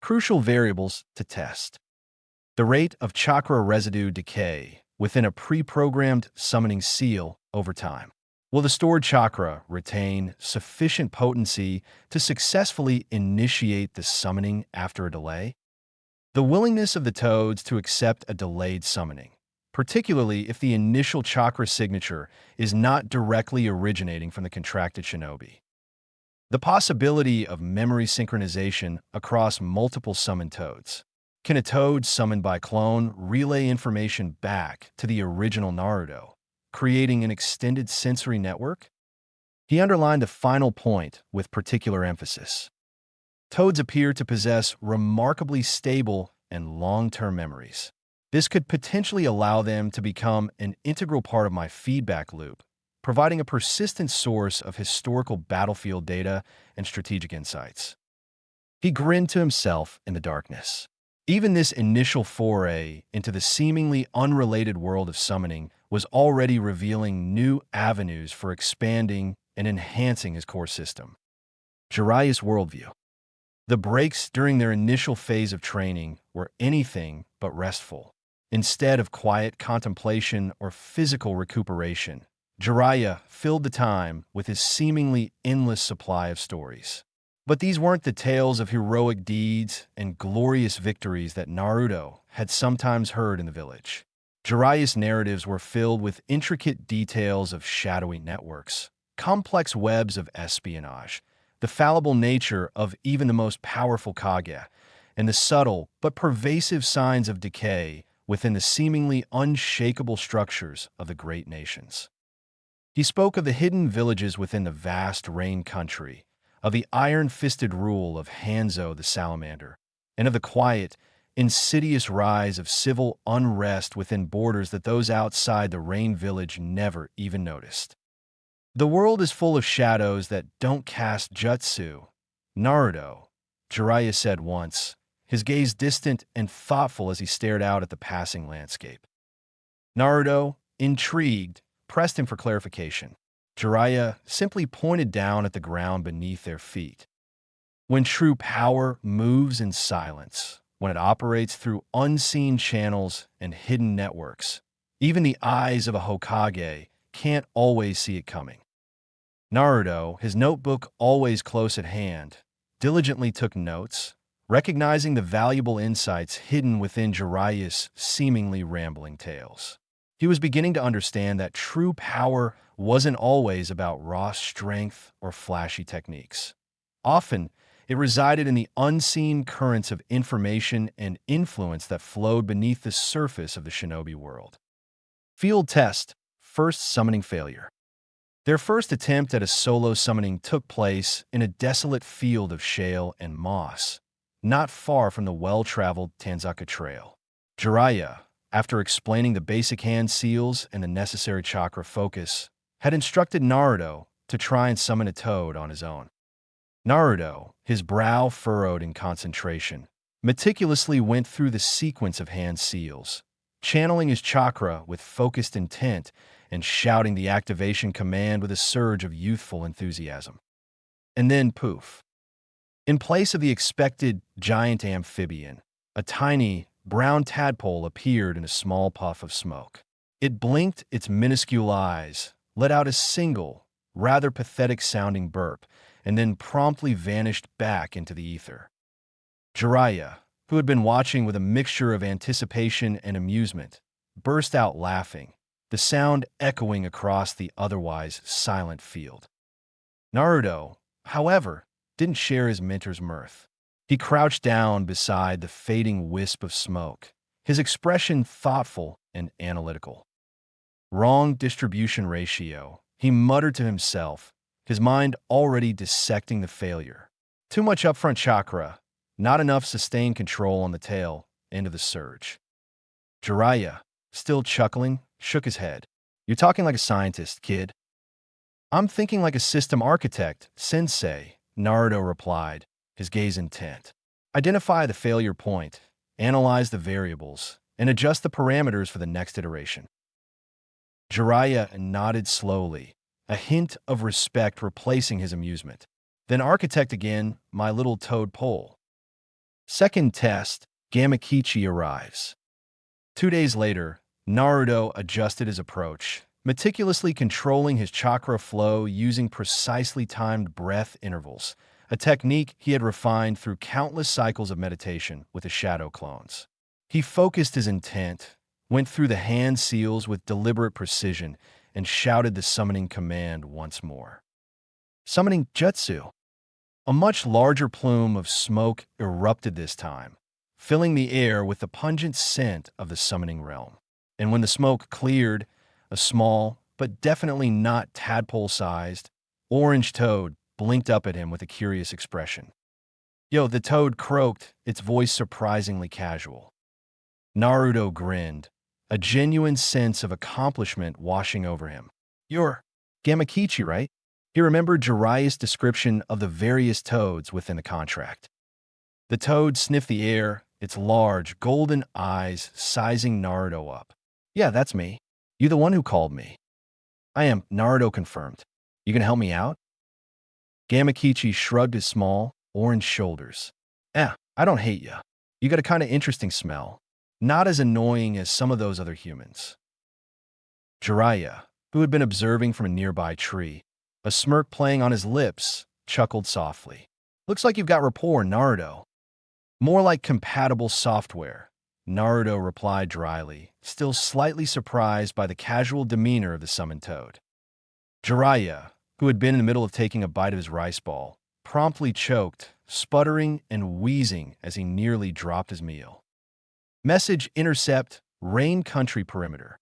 Crucial variables to test. The rate of chakra residue decay within a pre-programmed summoning seal over time. Will the stored chakra retain sufficient potency to successfully initiate the summoning after a delay? The willingness of the toads to accept a delayed summoning, particularly if the initial chakra signature is not directly originating from the contracted shinobi. The possibility of memory synchronization across multiple summoned toads. Can a toad summoned by clone relay information back to the original Naruto, creating an extended sensory network? He underlined the final point with particular emphasis. Toads appear to possess remarkably stable and long-term memories. This could potentially allow them to become an integral part of my feedback loop, providing a persistent source of historical battlefield data and strategic insights. He grinned to himself in the darkness. Even this initial foray into the seemingly unrelated world of summoning was already revealing new avenues for expanding and enhancing his core system. Jiraiya's worldview. The breaks during their initial phase of training were anything but restful. Instead of quiet contemplation or physical recuperation, Jiraiya filled the time with his seemingly endless supply of stories. But these weren't the tales of heroic deeds and glorious victories that Naruto had sometimes heard in the village. Jiraiya's narratives were filled with intricate details of shadowy networks, complex webs of espionage, the fallible nature of even the most powerful Kage, and the subtle but pervasive signs of decay within the seemingly unshakable structures of the great nations. He spoke of the hidden villages within the vast Rain country, of the iron-fisted rule of Hanzo the Salamander, and of the quiet, insidious rise of civil unrest within borders that those outside the Rain village never even noticed. The world is full of shadows that don't cast jutsu. Naruto, Jiraiya said once, his gaze distant and thoughtful as he stared out at the passing landscape. Naruto, intrigued, pressed him for clarification. Jiraiya simply pointed down at the ground beneath their feet. When true power moves in silence, when it operates through unseen channels and hidden networks, even the eyes of a Hokage can't always see it coming. Naruto, his notebook always close at hand, diligently took notes, recognizing the valuable insights hidden within Jiraiya's seemingly rambling tales. He was beginning to understand that true power wasn't always about raw strength or flashy techniques. Often, it resided in the unseen currents of information and influence that flowed beneath the surface of the shinobi world. Field test, first summoning failure. Their first attempt at a solo summoning took place in a desolate field of shale and moss, not far from the well-traveled Tanzaka Trail. Jiraiya, after explaining the basic hand seals and the necessary chakra focus, had instructed Naruto to try and summon a toad on his own. Naruto, his brow furrowed in concentration, meticulously went through the sequence of hand seals, channeling his chakra with focused intent and shouting the activation command with a surge of youthful enthusiasm. And then poof. In place of the expected giant amphibian, a tiny, brown tadpole appeared in a small puff of smoke. It blinked its minuscule eyes, let out a single, rather pathetic-sounding burp, and then promptly vanished back into the ether. Jiraiya, who had been watching with a mixture of anticipation and amusement, burst out laughing, the sound echoing across the otherwise silent field. Naruto, however, didn't share his mentor's mirth. He crouched down beside the fading wisp of smoke, his expression thoughtful and analytical. Wrong distribution ratio, he muttered to himself, his mind already dissecting the failure. Too much upfront chakra, not enough sustained control on the tail end of the surge. Jiraiya, still chuckling, shook his head. You're talking like a scientist, kid. I'm thinking like a system architect, sensei, Naruto replied, his gaze intent. Identify the failure point, analyze the variables, and adjust the parameters for the next iteration. Jiraiya nodded slowly, a hint of respect replacing his amusement. Then architect again, my little toad pole. Second test, Gamakichi arrives. 2 days later, Naruto adjusted his approach, meticulously controlling his chakra flow using precisely timed breath intervals, a technique he had refined through countless cycles of meditation with his shadow clones. He focused his intent, went through the hand seals with deliberate precision, and shouted the summoning command once more. Summoning jutsu. A much larger plume of smoke erupted this time, filling the air with the pungent scent of the summoning realm. And when the smoke cleared, a small, but definitely not tadpole-sized, orange toad blinked up at him with a curious expression. Yo, the toad croaked, its voice surprisingly casual. Naruto grinned, a genuine sense of accomplishment washing over him. You're Gamakichi, right? He remembered Jiraiya's description of the various toads within the contract. The toad sniffed the air, its large, golden eyes sizing Naruto up. Yeah, that's me. You the one who called me. I am, Naruto confirmed. You gonna help me out? Gamakichi shrugged his small, orange shoulders. I don't hate ya. You got a kinda interesting smell. Not as annoying as some of those other humans. Jiraiya, who had been observing from a nearby tree, a smirk playing on his lips, chuckled softly. Looks like you've got rapport, Naruto. More like compatible software, Naruto replied dryly, still slightly surprised by the casual demeanor of the summoned toad. Jiraiya, who had been in the middle of taking a bite of his rice ball, promptly choked, sputtering and wheezing as he nearly dropped his meal. Message intercept, Rain Country perimeter.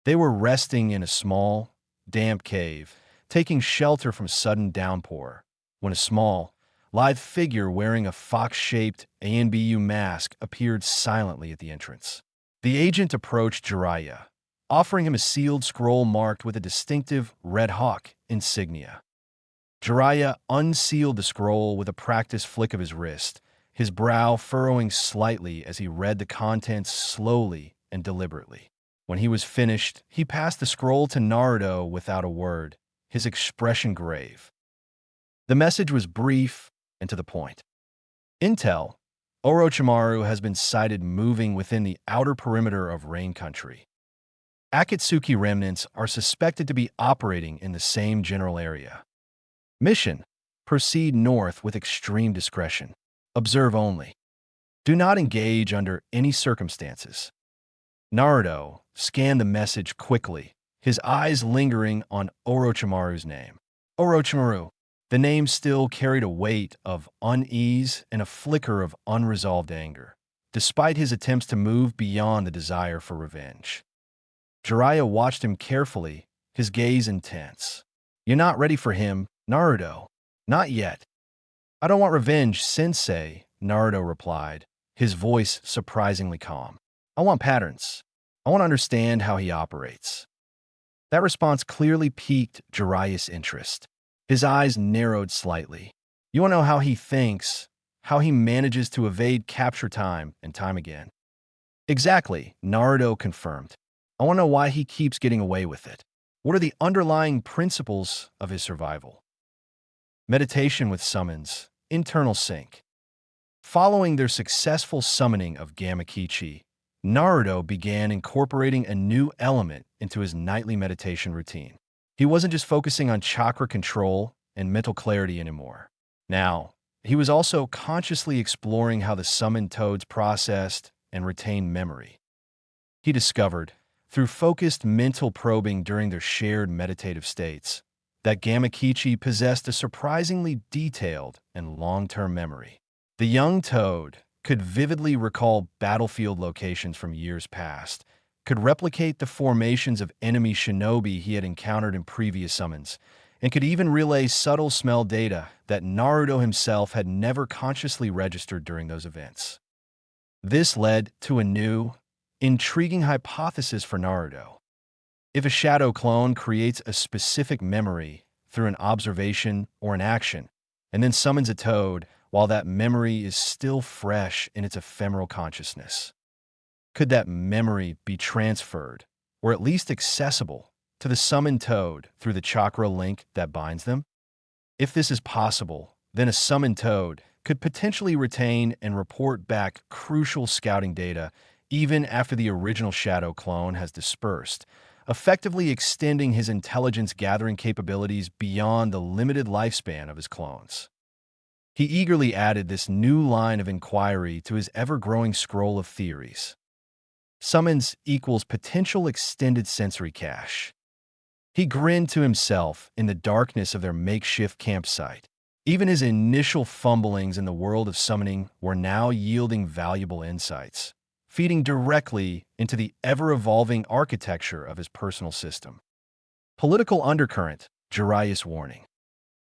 They were resting in a small, damp cave, taking shelter from sudden downpour, when a small, lithe figure wearing a fox-shaped ANBU mask appeared silently at the entrance. The agent approached Jiraiya, offering him a sealed scroll marked with a distinctive red hawk insignia. Jiraiya unsealed the scroll with a practiced flick of his wrist, his brow furrowing slightly as he read the contents slowly and deliberately. When he was finished, he passed the scroll to Naruto without a word, his expression grave. The message was brief and to the point. Intel, Orochimaru has been sighted moving within the outer perimeter of Rain Country. Akatsuki remnants are suspected to be operating in the same general area. Mission: proceed north with extreme discretion. Observe only. Do not engage under any circumstances. Naruto scanned the message quickly, his eyes lingering on Orochimaru's name. Orochimaru. The name still carried a weight of unease and a flicker of unresolved anger, despite his attempts to move beyond the desire for revenge. Jiraiya watched him carefully, his gaze intense. You're not ready for him, Naruto. Not yet. I don't want revenge, sensei, Naruto replied, his voice surprisingly calm. I want patterns. I want to understand how he operates. That response clearly piqued Jiraiya's interest. His eyes narrowed slightly. You want to know how he thinks, how he manages to evade capture time and time again. Exactly, Naruto confirmed. I want to know why he keeps getting away with it. What are the underlying principles of his survival? Meditation with summons, internal sync. Following their successful summoning of Gamakichi, Naruto began incorporating a new element into his nightly meditation routine. He wasn't just focusing on chakra control and mental clarity anymore. Now, he was also consciously exploring how the summoned toads processed and retained memory. He discovered, through focused mental probing during their shared meditative states, that Gamakichi possessed a surprisingly detailed and long-term memory. The young toad could vividly recall battlefield locations from years past, could replicate the formations of enemy shinobi he had encountered in previous summons, and could even relay subtle smell data that Naruto himself had never consciously registered during those events. This led to a new, intriguing hypothesis for Naruto. If a shadow clone creates a specific memory through an observation or an action, and then summons a toad while that memory is still fresh in its ephemeral consciousness, could that memory be transferred, or at least accessible, to the summoned toad through the chakra link that binds them? If this is possible, then a summoned toad could potentially retain and report back crucial scouting data even after the original shadow clone has dispersed, effectively extending his intelligence-gathering capabilities beyond the limited lifespan of his clones. He eagerly added this new line of inquiry to his ever-growing scroll of theories. Summons equals potential extended sensory cache. He grinned to himself in the darkness of their makeshift campsite. Even his initial fumblings in the world of summoning were now yielding valuable insights, feeding directly into the ever-evolving architecture of his personal system. Political undercurrent, Jiraiya's warning.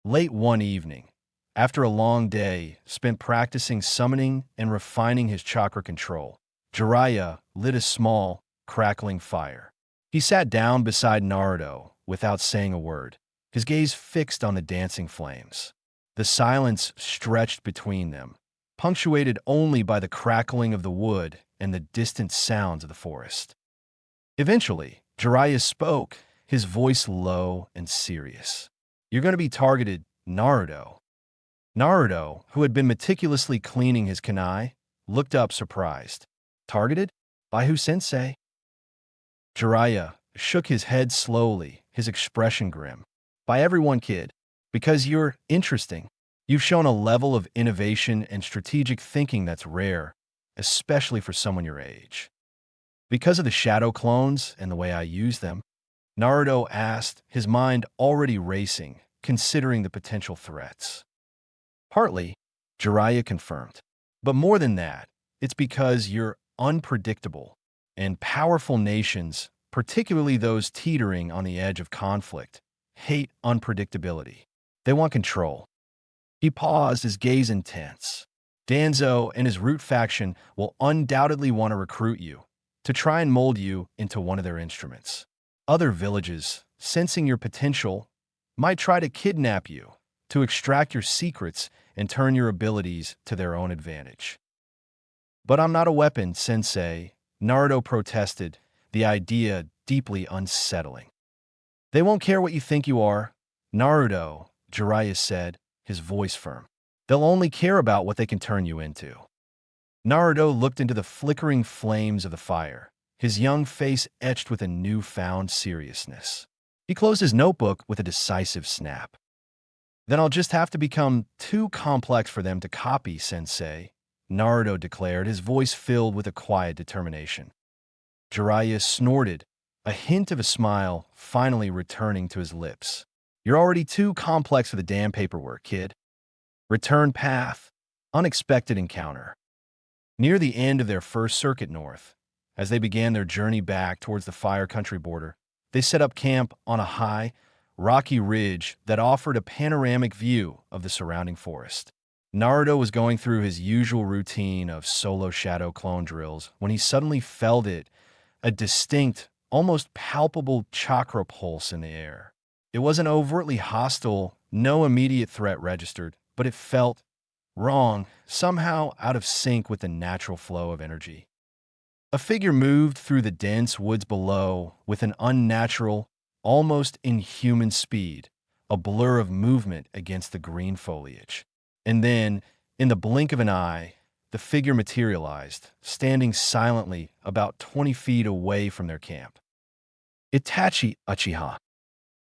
Late one evening, after a long day spent practicing summoning and refining his chakra control, Jiraiya lit a small, crackling fire. He sat down beside Naruto without saying a word, his gaze fixed on the dancing flames. The silence stretched between them, punctuated only by the crackling of the wood and the distant sounds of the forest. Eventually, Jiraiya spoke, his voice low and serious. "You're going to be targeted, Naruto." Naruto, who had been meticulously cleaning his kunai, looked up surprised. "Targeted? By who, sensei?" Jiraiya shook his head slowly, his expression grim. "By everyone, kid. Because you're interesting. You've shown a level of innovation and strategic thinking that's rare, especially for someone your age." "Because of the shadow clones and the way I use them?" Naruto asked, his mind already racing, considering the potential threats. "Partly," Jiraiya confirmed. "But more than that, it's because you're unpredictable, and powerful nations, particularly those teetering on the edge of conflict, hate unpredictability. They want control." He paused, his gaze intense. "Danzo and his root faction will undoubtedly want to recruit you, to try and mold you into one of their instruments. Other villages, sensing your potential, might try to kidnap you, to extract your secrets and turn your abilities to their own advantage." "But I'm not a weapon, sensei," Naruto protested, the idea deeply unsettling. "They won't care what you think you are, Naruto," Jiraiya said, his voice firm. "They'll only care about what they can turn you into." Naruto looked into the flickering flames of the fire, his young face etched with a newfound seriousness. He closed his notebook with a decisive snap. "Then I'll just have to become too complex for them to copy, sensei," Naruto declared, his voice filled with a quiet determination. Jiraiya snorted, a hint of a smile finally returning to his lips. "You're already too complex for the damn paperwork, kid." Return path. Unexpected encounter. Near the end of their first circuit north, as they began their journey back towards the Fire Country border, they set up camp on a high, rocky ridge that offered a panoramic view of the surrounding forest. Naruto was going through his usual routine of solo shadow clone drills when he suddenly felt a distinct, almost palpable chakra pulse in the air. It wasn't overtly hostile, no immediate threat registered, but it felt wrong, somehow out of sync with the natural flow of energy. A figure moved through the dense woods below with an unnatural, almost inhuman speed, a blur of movement against the green foliage. And then, in the blink of an eye, the figure materialized, standing silently about 20 feet away from their camp. "Itachi Uchiha."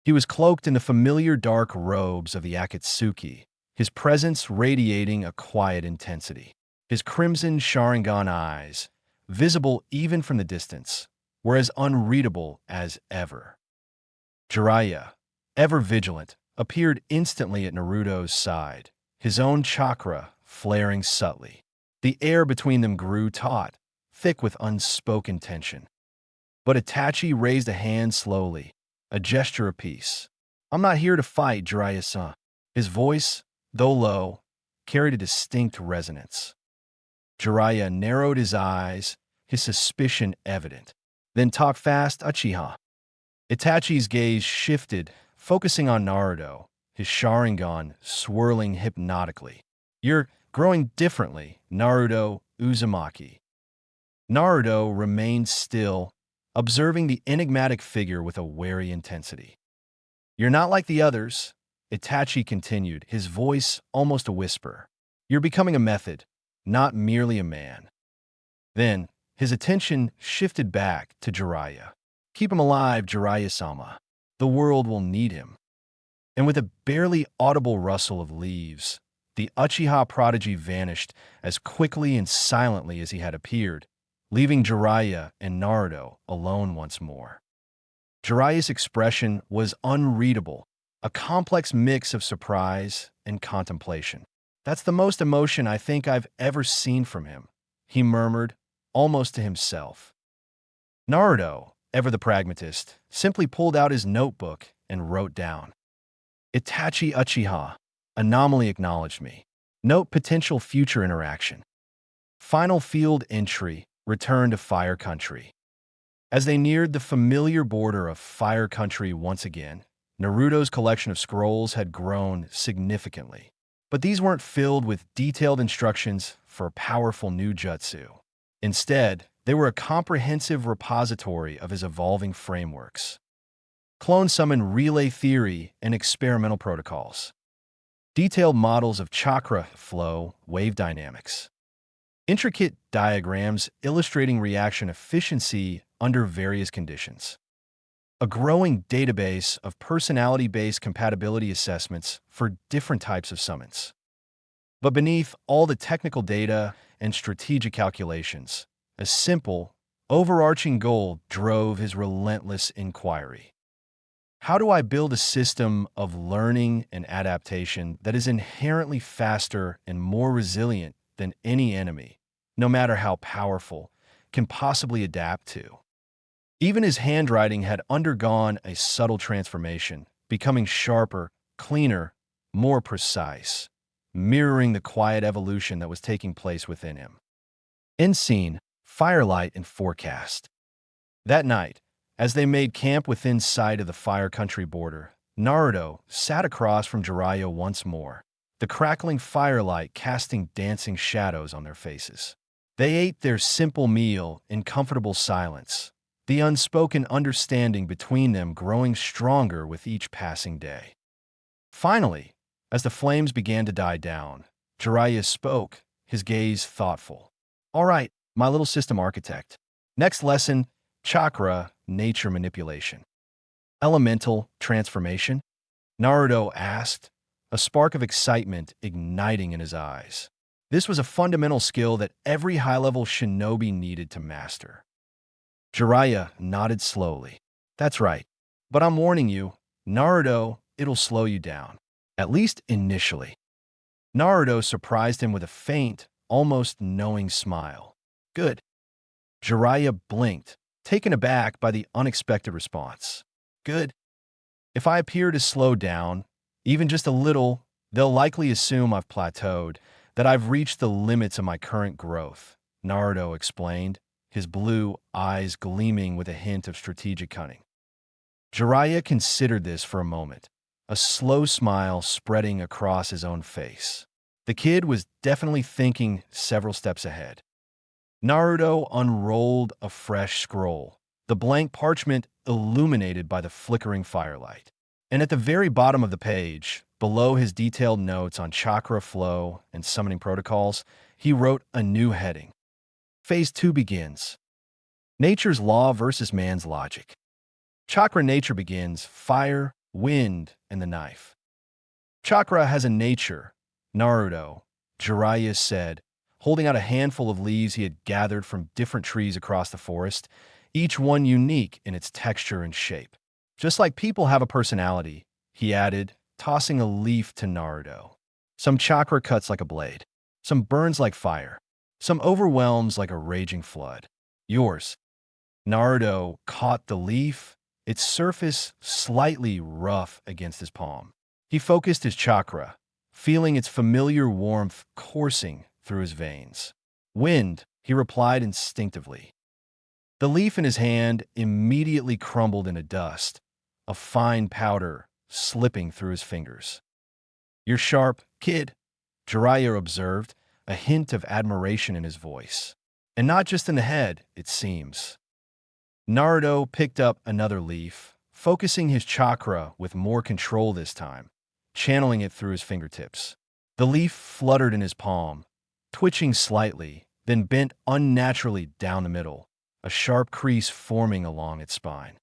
He was cloaked in the familiar dark robes of the Akatsuki, his presence radiating a quiet intensity. His crimson Sharingan eyes, visible even from the distance, were as unreadable as ever. Jiraiya, ever vigilant, appeared instantly at Naruto's side, his own chakra flaring subtly. The air between them grew taut, thick with unspoken tension. But Itachi raised a hand slowly, a gesture of peace. "I'm not here to fight, Jiraiya-san." His voice, though low, carried a distinct resonance. Jiraiya narrowed his eyes, his suspicion evident. "Then talk fast, Uchiha." Itachi's gaze shifted, focusing on Naruto, his Sharingan swirling hypnotically. "You're growing differently, Naruto Uzumaki." Naruto remained still, observing the enigmatic figure with a wary intensity. "You're not like the others," Itachi continued, his voice almost a whisper. "You're becoming a method, not merely a man." Then, his attention shifted back to Jiraiya. "Keep him alive, Jiraiya-sama. The world will need him." And with a barely audible rustle of leaves, the Uchiha prodigy vanished as quickly and silently as he had appeared, leaving Jiraiya and Naruto alone once more. Jiraiya's expression was unreadable, a complex mix of surprise and contemplation. "That's the most emotion I think I've ever seen from him," he murmured, almost to himself. Naruto, ever the pragmatist, simply pulled out his notebook and wrote down, "Itachi Uchiha, anomaly acknowledged me. Note potential future interaction. Final field entry, return to Fire Country." As they neared the familiar border of Fire Country once again, Naruto's collection of scrolls had grown significantly. But these weren't filled with detailed instructions for powerful new jutsu. Instead, they were a comprehensive repository of his evolving frameworks. Clone summon relay theory and experimental protocols. Detailed models of chakra flow, wave dynamics. Intricate diagrams illustrating reaction efficiency under various conditions. A growing database of personality-based compatibility assessments for different types of summons. But beneath all the technical data and strategic calculations, a simple, overarching goal drove his relentless inquiry. How do I build a system of learning and adaptation that is inherently faster and more resilient than any enemy, no matter how powerful, can possibly adapt to? Even his handwriting had undergone a subtle transformation, becoming sharper, cleaner, more precise, mirroring the quiet evolution that was taking place within him. End scene, firelight and forecast. That night, as they made camp within sight of the Fire Country border, Naruto sat across from Jiraiya once more, the crackling firelight casting dancing shadows on their faces. They ate their simple meal in comfortable silence, the unspoken understanding between them growing stronger with each passing day. Finally, as the flames began to die down, Jiraiya spoke, his gaze thoughtful. "All right, my little system architect. Next lesson, chakra, nature manipulation. Elemental transformation?" Naruto asked, a spark of excitement igniting in his eyes. This was a fundamental skill that every high-level shinobi needed to master. Jiraiya nodded slowly. "That's right. But I'm warning you, Naruto, it'll slow you down. At least initially." Naruto surprised him with a faint, almost knowing smile. "Good." Jiraiya blinked, taken aback by the unexpected response. "Good. If I appear to slow down, even just a little, they'll likely assume I've plateaued, that I've reached the limits of my current growth," Naruto explained, his blue eyes gleaming with a hint of strategic cunning. Jiraiya considered this for a moment, a slow smile spreading across his own face. The kid was definitely thinking several steps ahead. Naruto unrolled a fresh scroll, the blank parchment illuminated by the flickering firelight. And at the very bottom of the page, below his detailed notes on chakra flow and summoning protocols, he wrote a new heading. Phase 2 begins. Nature's law versus man's logic. Chakra nature begins, fire, Wind and the knife. Chakra has a nature, Naruto, Jiraiya said, holding out a handful of leaves he had gathered from different trees across the forest, each one unique in its texture and shape. Just like people have a personality, he added, tossing a leaf to Naruto. Some chakra cuts like a blade. Some burns like fire. Some overwhelms like a raging flood. Yours. Naruto caught the leaf, its surface slightly rough against his palm. He focused his chakra, feeling its familiar warmth coursing through his veins. Wind, he replied instinctively. The leaf in his hand immediately crumbled into dust, a fine powder slipping through his fingers. "You're sharp, kid," Jiraiya observed, a hint of admiration in his voice. "And not just in the head, it seems." Naruto picked up another leaf, focusing his chakra with more control this time, channeling it through his fingertips. The leaf fluttered in his palm, twitching slightly, then bent unnaturally down the middle, a sharp crease forming along its spine.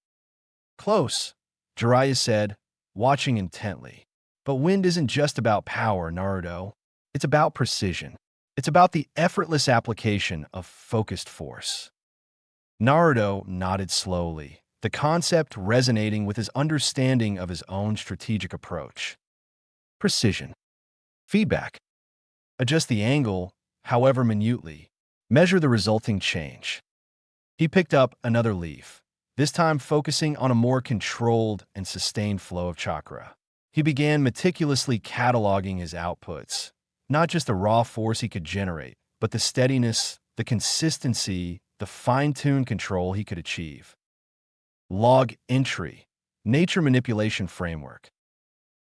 "Close," Jiraiya said, watching intently. "But wind isn't just about power, Naruto. It's about precision. It's about the effortless application of focused force." Naruto nodded slowly, the concept resonating with his understanding of his own strategic approach. Precision. Feedback. Adjust the angle, however minutely. Measure the resulting change. He picked up another leaf, this time focusing on a more controlled and sustained flow of chakra. He began meticulously cataloging his outputs, not just the raw force he could generate, but the steadiness, the consistency, the fine-tuned control he could achieve. Log entry. Nature manipulation framework.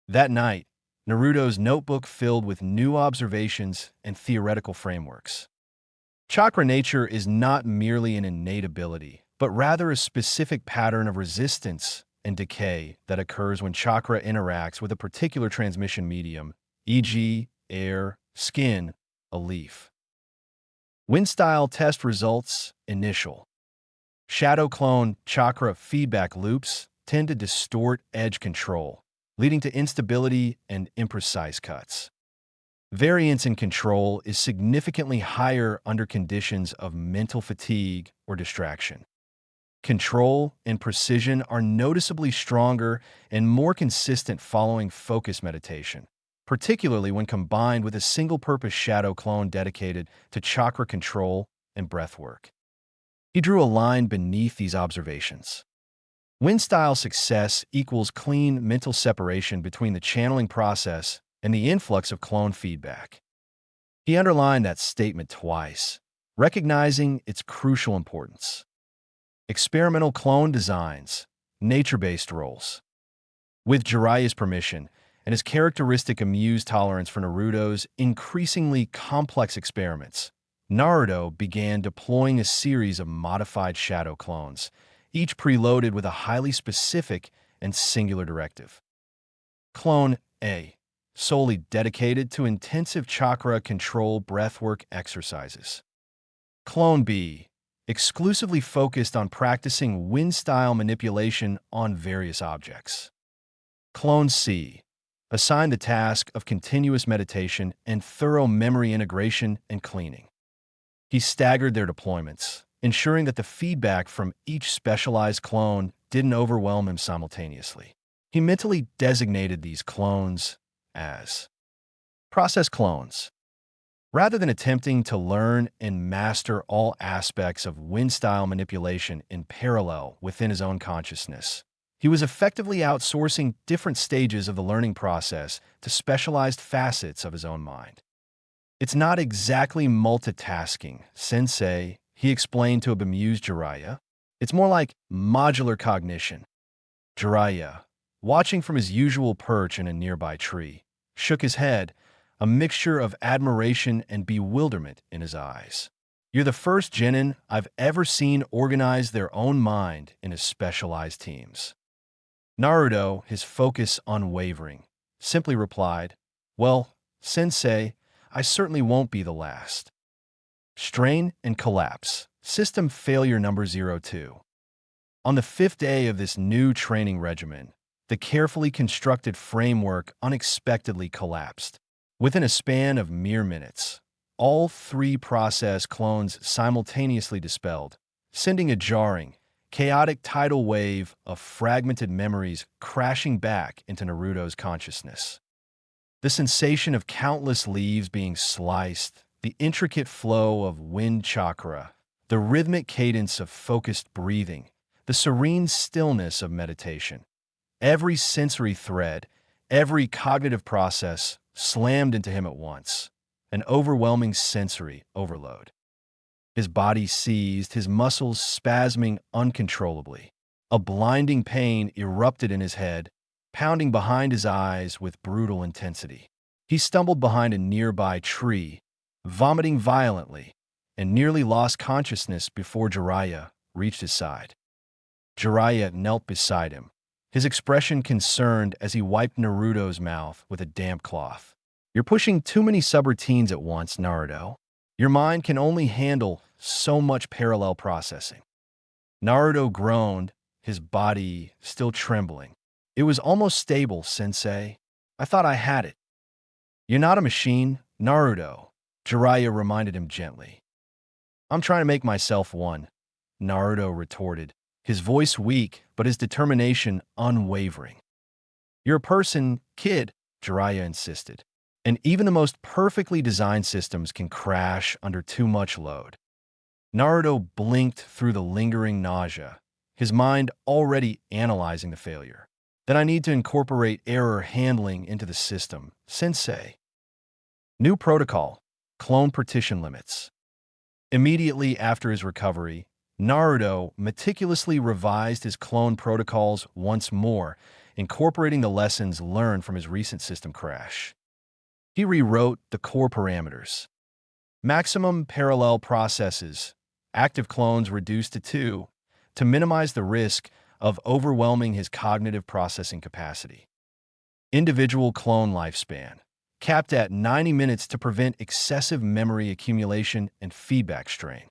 That night, Naruto's notebook filled with new observations and theoretical frameworks. Chakra nature is not merely an innate ability, but rather a specific pattern of resistance and decay that occurs when chakra interacts with a particular transmission medium, e.g., air, skin, a leaf. Wind-style test results, initial. Shadow clone chakra feedback loops tend to distort edge control, leading to instability and imprecise cuts. Variance in control is significantly higher under conditions of mental fatigue or distraction. Control and precision are noticeably stronger and more consistent following focus meditation, particularly when combined with a single-purpose shadow clone dedicated to chakra control and breathwork. He drew a line beneath these observations. Wind-style success equals clean mental separation between the channeling process and the influx of clone feedback. He underlined that statement twice, recognizing its crucial importance. Experimental clone designs, nature-based roles. With Jiraiya's permission and his characteristic amuse tolerance for Naruto's increasingly complex experiments, Naruto began deploying a series of modified shadow clones, each preloaded with a highly specific and singular directive. Clone A, solely dedicated to intensive chakra control breathwork exercises. Clone B, exclusively focused on practicing wind-style manipulation on various objects. Clone C, assigned the task of continuous meditation and thorough memory integration and cleaning. He staggered their deployments, ensuring that the feedback from each specialized clone didn't overwhelm him simultaneously. He mentally designated these clones as process clones. Rather than attempting to learn and master all aspects of wind-style manipulation in parallel within his own consciousness, he was effectively outsourcing different stages of the learning process to specialized facets of his own mind. "It's not exactly multitasking, sensei," he explained to a bemused Jiraiya. "It's more like modular cognition." Jiraiya, watching from his usual perch in a nearby tree, shook his head, a mixture of admiration and bewilderment in his eyes. "You're the first genin I've ever seen organize their own mind into specialized teams." Naruto, his focus unwavering, simply replied, "Well, sensei, I certainly won't be the last." Strain and collapse. System failure number 02. On the fifth day of this new training regimen, the carefully constructed framework unexpectedly collapsed. Within a span of mere minutes, all three process clones simultaneously dispelled, sending a jarring, chaotic tidal wave of fragmented memories crashing back into Naruto's consciousness. The sensation of countless leaves being sliced, the intricate flow of wind chakra, the rhythmic cadence of focused breathing, the serene stillness of meditation. Every sensory thread, every cognitive process slammed into him at once, an overwhelming sensory overload. His body seized, his muscles spasming uncontrollably. A blinding pain erupted in his head, pounding behind his eyes with brutal intensity. He stumbled behind a nearby tree, vomiting violently, and nearly lost consciousness before Jiraiya reached his side. Jiraiya knelt beside him, his expression concerned as he wiped Naruto's mouth with a damp cloth. "You're pushing too many subroutines at once, Naruto. Your mind can only handle so much parallel processing." Naruto groaned, his body still trembling. "It was almost stable, Sensei. I thought I had it." "You're not a machine, Naruto," Jiraiya reminded him gently. "I'm trying to make myself one," Naruto retorted, his voice weak but his determination unwavering. "You're a person, kid," Jiraiya insisted, "and even the most perfectly designed systems can crash under too much load." Naruto blinked through the lingering nausea, his mind already analyzing the failure. "Then I need to incorporate error handling into the system, Sensei." New protocol, clone partition limits. Immediately after his recovery, Naruto meticulously revised his clone protocols once more, incorporating the lessons learned from his recent system crash. He rewrote the core parameters. Maximum parallel processes, active clones reduced to 2, to minimize the risk of overwhelming his cognitive processing capacity. Individual clone lifespan, capped at 90 minutes to prevent excessive memory accumulation and feedback strain.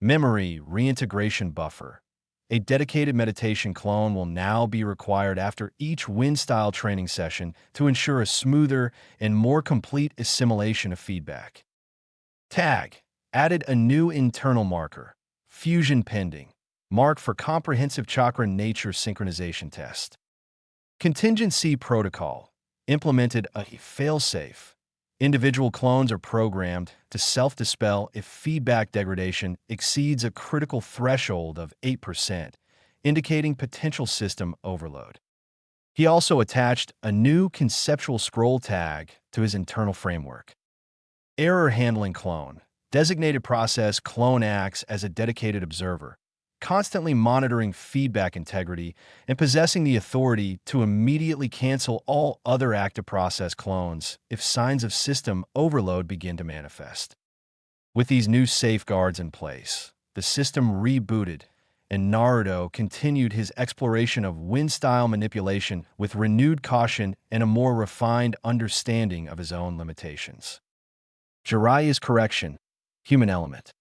Memory reintegration buffer. A dedicated meditation clone will now be required after each wind-style training session to ensure a smoother and more complete assimilation of feedback. Tag. Added a new internal marker, fusion pending, mark for comprehensive chakra nature synchronization test. Contingency protocol. Implemented a failsafe. Individual clones are programmed to self-dispel if feedback degradation exceeds a critical threshold of 8%, indicating potential system overload. He also attached a new conceptual scroll tag to his internal framework. Error handling clone. Designated process clone acts as a dedicated observer, constantly monitoring feedback integrity and possessing the authority to immediately cancel all other active process clones if signs of system overload begin to manifest. With these new safeguards in place, the system rebooted, and Naruto continued his exploration of wind-style manipulation with renewed caution and a more refined understanding of his own limitations. Jiraiya's correction, human element.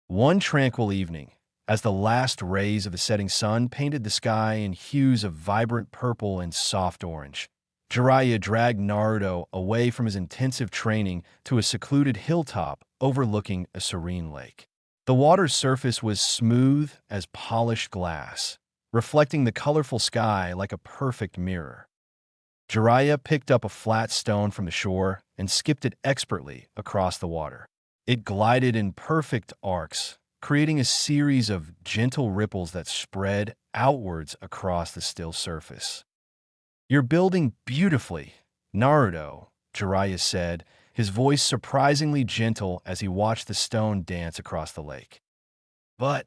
One tranquil evening, as the last rays of the setting sun painted the sky in hues of vibrant purple and soft orange, Jiraiya dragged Naruto away from his intensive training to a secluded hilltop overlooking a serene lake. The water's surface was smooth as polished glass, reflecting the colorful sky like a perfect mirror. Jiraiya picked up a flat stone from the shore and skipped it expertly across the water. It glided in perfect arcs, creating a series of gentle ripples that spread outwards across the still surface. "You're building beautifully, Naruto," Jiraiya said, his voice surprisingly gentle as he watched the stone dance across the lake. "But,"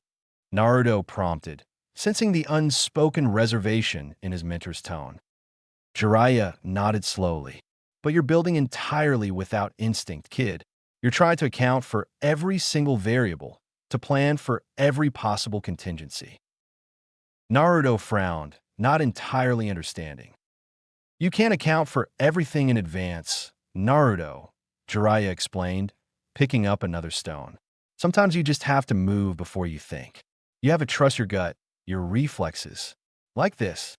Naruto prompted, sensing the unspoken reservation in his mentor's tone. Jiraiya nodded slowly. "But you're building entirely without instinct, kid. You're trying to account for every single variable, to plan for every possible contingency." Naruto frowned, not entirely understanding. "You can't account for everything in advance, Naruto," Jiraiya explained, picking up another stone. "Sometimes you just have to move before you think. You have to trust your gut, your reflexes. Like this."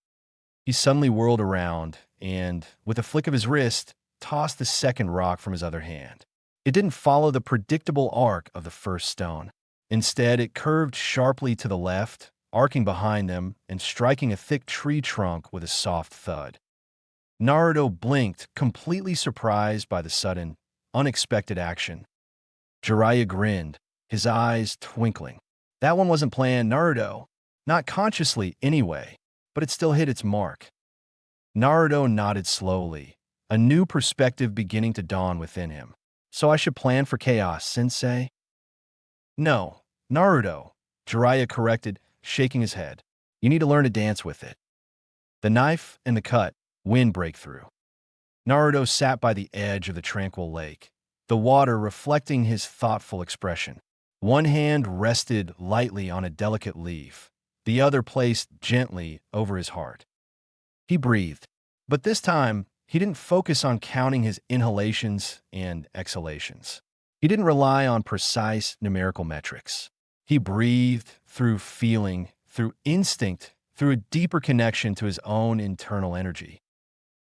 He suddenly whirled around and, with a flick of his wrist, tossed the second rock from his other hand. It didn't follow the predictable arc of the first stone. Instead, it curved sharply to the left, arcing behind them and striking a thick tree trunk with a soft thud. Naruto blinked, completely surprised by the sudden, unexpected action. Jiraiya grinned, his eyes twinkling. That one wasn't planned, Naruto. Not consciously, anyway, but it still hit its mark. Naruto nodded slowly, a new perspective beginning to dawn within him. So I should plan for chaos, sensei? No, Naruto, Jiraiya corrected, shaking his head. You need to learn to dance with it. The knife and the cut, wind breakthrough. Naruto sat by the edge of the tranquil lake, the water reflecting his thoughtful expression. One hand rested lightly on a delicate leaf, the other placed gently over his heart. He breathed, but this time he didn't focus on counting his inhalations and exhalations. He didn't rely on precise numerical metrics. He breathed through feeling, through instinct, through a deeper connection to his own internal energy.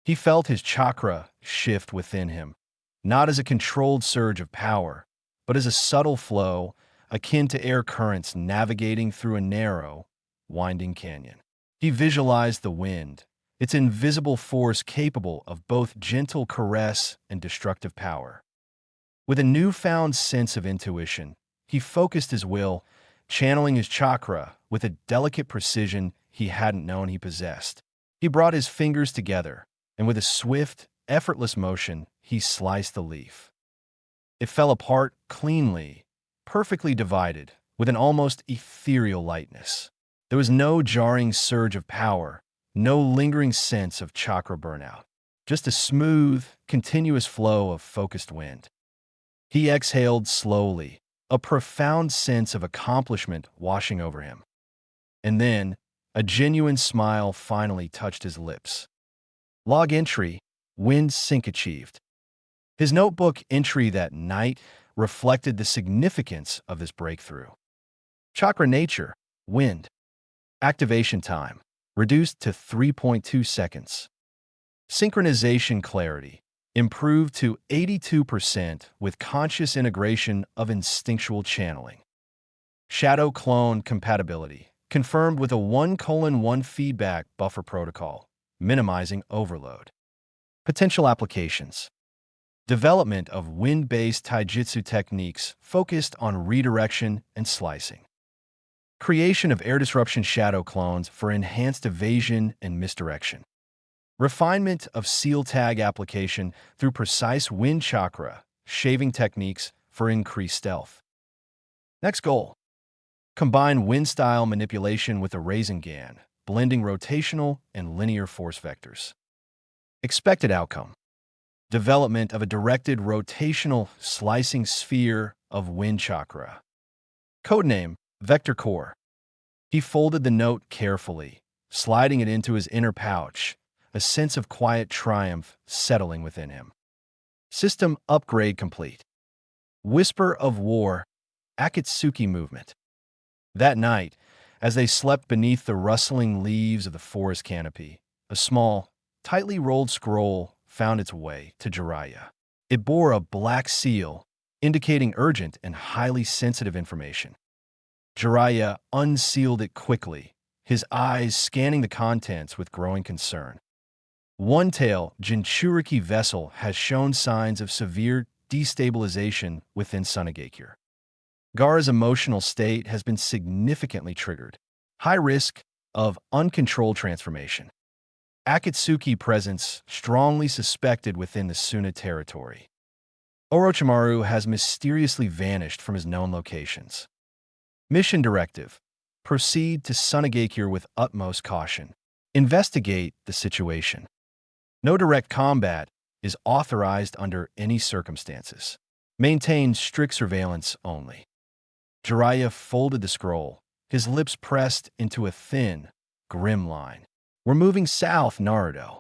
He felt his chakra shift within him, not as a controlled surge of power, but as a subtle flow akin to air currents navigating through a narrow, winding canyon. He visualized the wind, its invisible force capable of both gentle caress and destructive power. With a newfound sense of intuition, he focused his will, channeling his chakra with a delicate precision he hadn't known he possessed. He brought his fingers together, and with a swift, effortless motion, he sliced the leaf. It fell apart cleanly, perfectly divided, with an almost ethereal lightness. There was no jarring surge of power, no lingering sense of chakra burnout, just a smooth, continuous flow of focused wind. He exhaled slowly, a profound sense of accomplishment washing over him. And then, a genuine smile finally touched his lips. Log entry, wind sync achieved. His notebook entry that night reflected the significance of this breakthrough. Chakra nature, wind. Activation time, reduced to 3.2 seconds. Synchronization clarity, improved to 82% with conscious integration of instinctual channeling. Shadow clone compatibility, confirmed with a 1:1 feedback buffer protocol, minimizing overload. Potential applications. Development of wind-based taijutsu techniques focused on redirection and slicing. Creation of air disruption shadow clones for enhanced evasion and misdirection. Refinement of seal tag application through precise wind chakra, shaving techniques for increased stealth. Next goal. Combine wind style manipulation with a Rasengan, blending rotational and linear force vectors. Expected outcome. Development of a directed rotational slicing sphere of wind chakra. Codename, Vector Core. He folded the note carefully, sliding it into his inner pouch, a sense of quiet triumph settling within him. System upgrade complete. Whisper of War, Akatsuki movement. That night, as they slept beneath the rustling leaves of the forest canopy, a small, tightly rolled scroll found its way to Jiraiya. It bore a black seal, indicating urgent and highly sensitive information. Jiraiya unsealed it quickly, his eyes scanning the contents with growing concern. One tail Jinchuriki vessel has shown signs of severe destabilization within Sunagakure. Gaara's emotional state has been significantly triggered. High risk of uncontrolled transformation. Akatsuki presence strongly suspected within the Suna territory. Orochimaru has mysteriously vanished from his known locations. Mission directive. Proceed to Sunagakure with utmost caution. Investigate the situation. No direct combat is authorized under any circumstances. Maintain strict surveillance only. Jiraiya folded the scroll, his lips pressed into a thin, grim line. We're moving south, Naruto.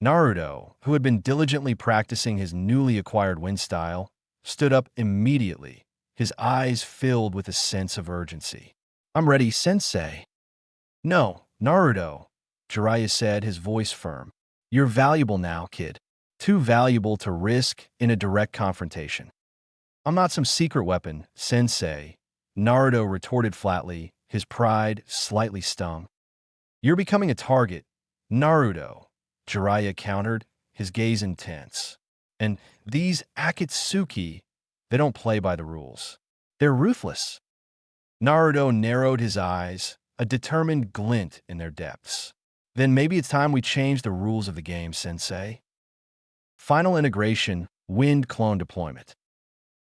Naruto, who had been diligently practicing his newly acquired wind style, stood up immediately, his eyes filled with a sense of urgency. I'm ready, sensei. No, Naruto. Jiraiya said, his voice firm. You're valuable now, kid. Too valuable to risk in a direct confrontation. I'm not some secret weapon, sensei, Naruto retorted flatly, his pride slightly stung. You're becoming a target, Naruto, Jiraiya countered, his gaze intense. And these Akatsuki, they don't play by the rules. They're ruthless. Naruto narrowed his eyes, a determined glint in their depths. Then maybe it's time we change the rules of the game, sensei. Final integration, wind clone deployment.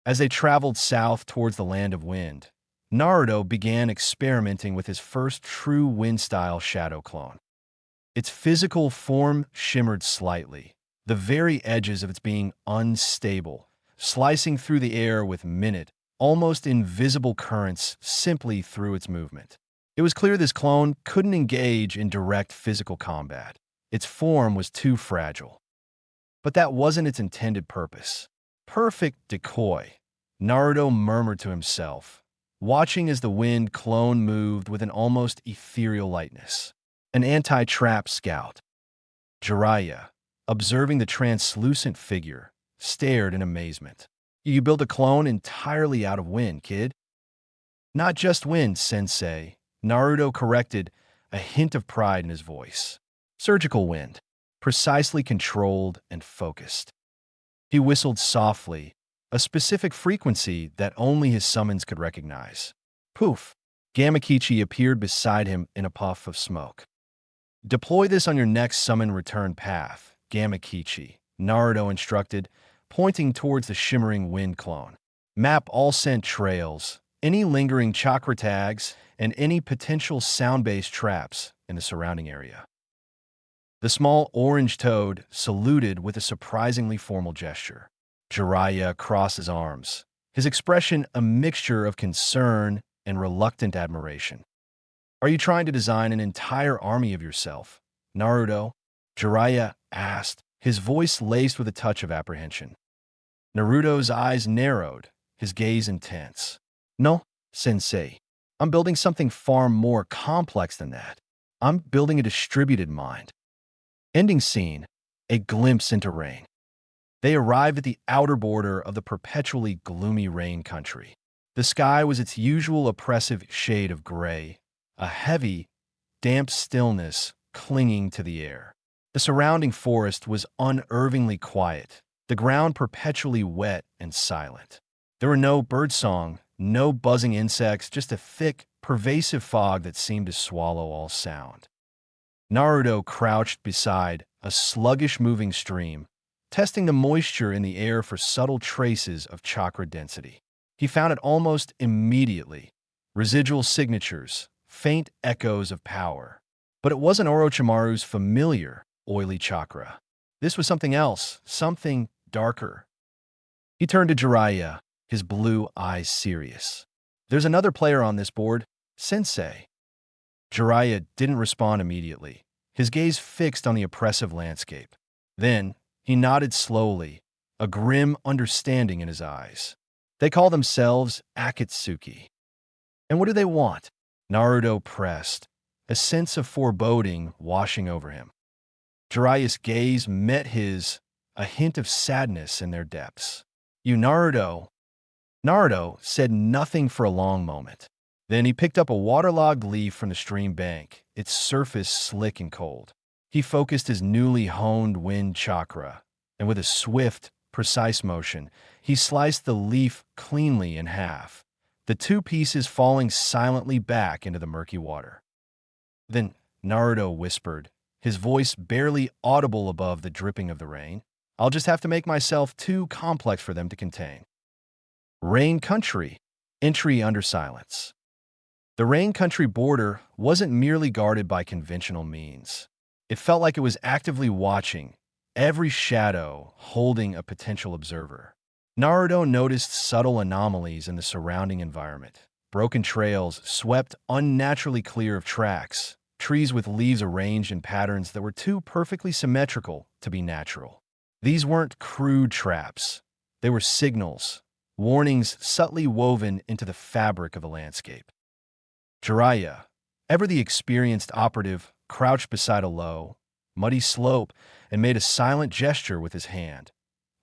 As they traveled south towards the land of wind, Naruto began experimenting with his first true wind-style shadow clone. Its physical form shimmered slightly, the very edges of its being unstable, slicing through the air with minute, almost invisible currents simply through its movement. It was clear this clone couldn't engage in direct physical combat. Its form was too fragile. But that wasn't its intended purpose. Perfect decoy, Naruto murmured to himself, watching as the wind clone moved with an almost ethereal lightness. An anti-trap scout. Jiraiya, observing the translucent figure, stared in amazement. You built a clone entirely out of wind, kid. Not just wind, sensei, Naruto corrected, a hint of pride in his voice. Surgical wind, precisely controlled and focused. He whistled softly, a specific frequency that only his summons could recognize. Poof! Gamakichi appeared beside him in a puff of smoke. Deploy this on your next summon return path, Gamakichi, Naruto instructed, pointing towards the shimmering wind clone. Map all scent trails, any lingering chakra tags, and any potential sound-based traps in the surrounding area. The small orange toad saluted with a surprisingly formal gesture. Jiraiya crossed his arms, his expression a mixture of concern and reluctant admiration. Are you trying to design an entire army of yourself, Naruto? Jiraiya asked, his voice laced with a touch of apprehension. Naruto's eyes narrowed, his gaze intense. No, sensei. I'm building something far more complex than that. I'm building a distributed mind. Ending scene, a glimpse into rain. They arrived at the outer border of the perpetually gloomy rain country. The sky was its usual oppressive shade of gray, a heavy, damp stillness clinging to the air. The surrounding forest was unnervingly quiet, the ground perpetually wet and silent. There were no birdsong, no buzzing insects, just a thick, pervasive fog that seemed to swallow all sound. Naruto crouched beside a sluggish-moving stream, testing the moisture in the air for subtle traces of chakra density. He found it almost immediately. Residual signatures, faint echoes of power. But it wasn't Orochimaru's familiar, oily chakra. This was something else, something darker. He turned to Jiraiya, his blue eyes serious. There's another player on this board, sensei. Jiraiya didn't respond immediately, his gaze fixed on the oppressive landscape. Then, he nodded slowly, a grim understanding in his eyes. They call themselves Akatsuki. And what do they want? Naruto pressed, a sense of foreboding washing over him. Jiraiya's gaze met his, a hint of sadness in their depths. You, Naruto. Naruto said nothing for a long moment. Then he picked up a waterlogged leaf from the stream bank, its surface slick and cold. He focused his newly honed wind chakra, and with a swift, precise motion, he sliced the leaf cleanly in half, the two pieces falling silently back into the murky water. Then Naruto whispered, his voice barely audible above the dripping of the rain. I'll just have to make myself too complex for them to contain. Rain Country. Entry under silence. The Rain Country border wasn't merely guarded by conventional means. It felt like it was actively watching, every shadow holding a potential observer. Naruto noticed subtle anomalies in the surrounding environment. Broken trails swept unnaturally clear of tracks, trees with leaves arranged in patterns that were too perfectly symmetrical to be natural. These weren't crude traps. They were signals, warnings subtly woven into the fabric of the landscape. Jiraiya, ever the experienced operative, crouched beside a low, muddy slope and made a silent gesture with his hand.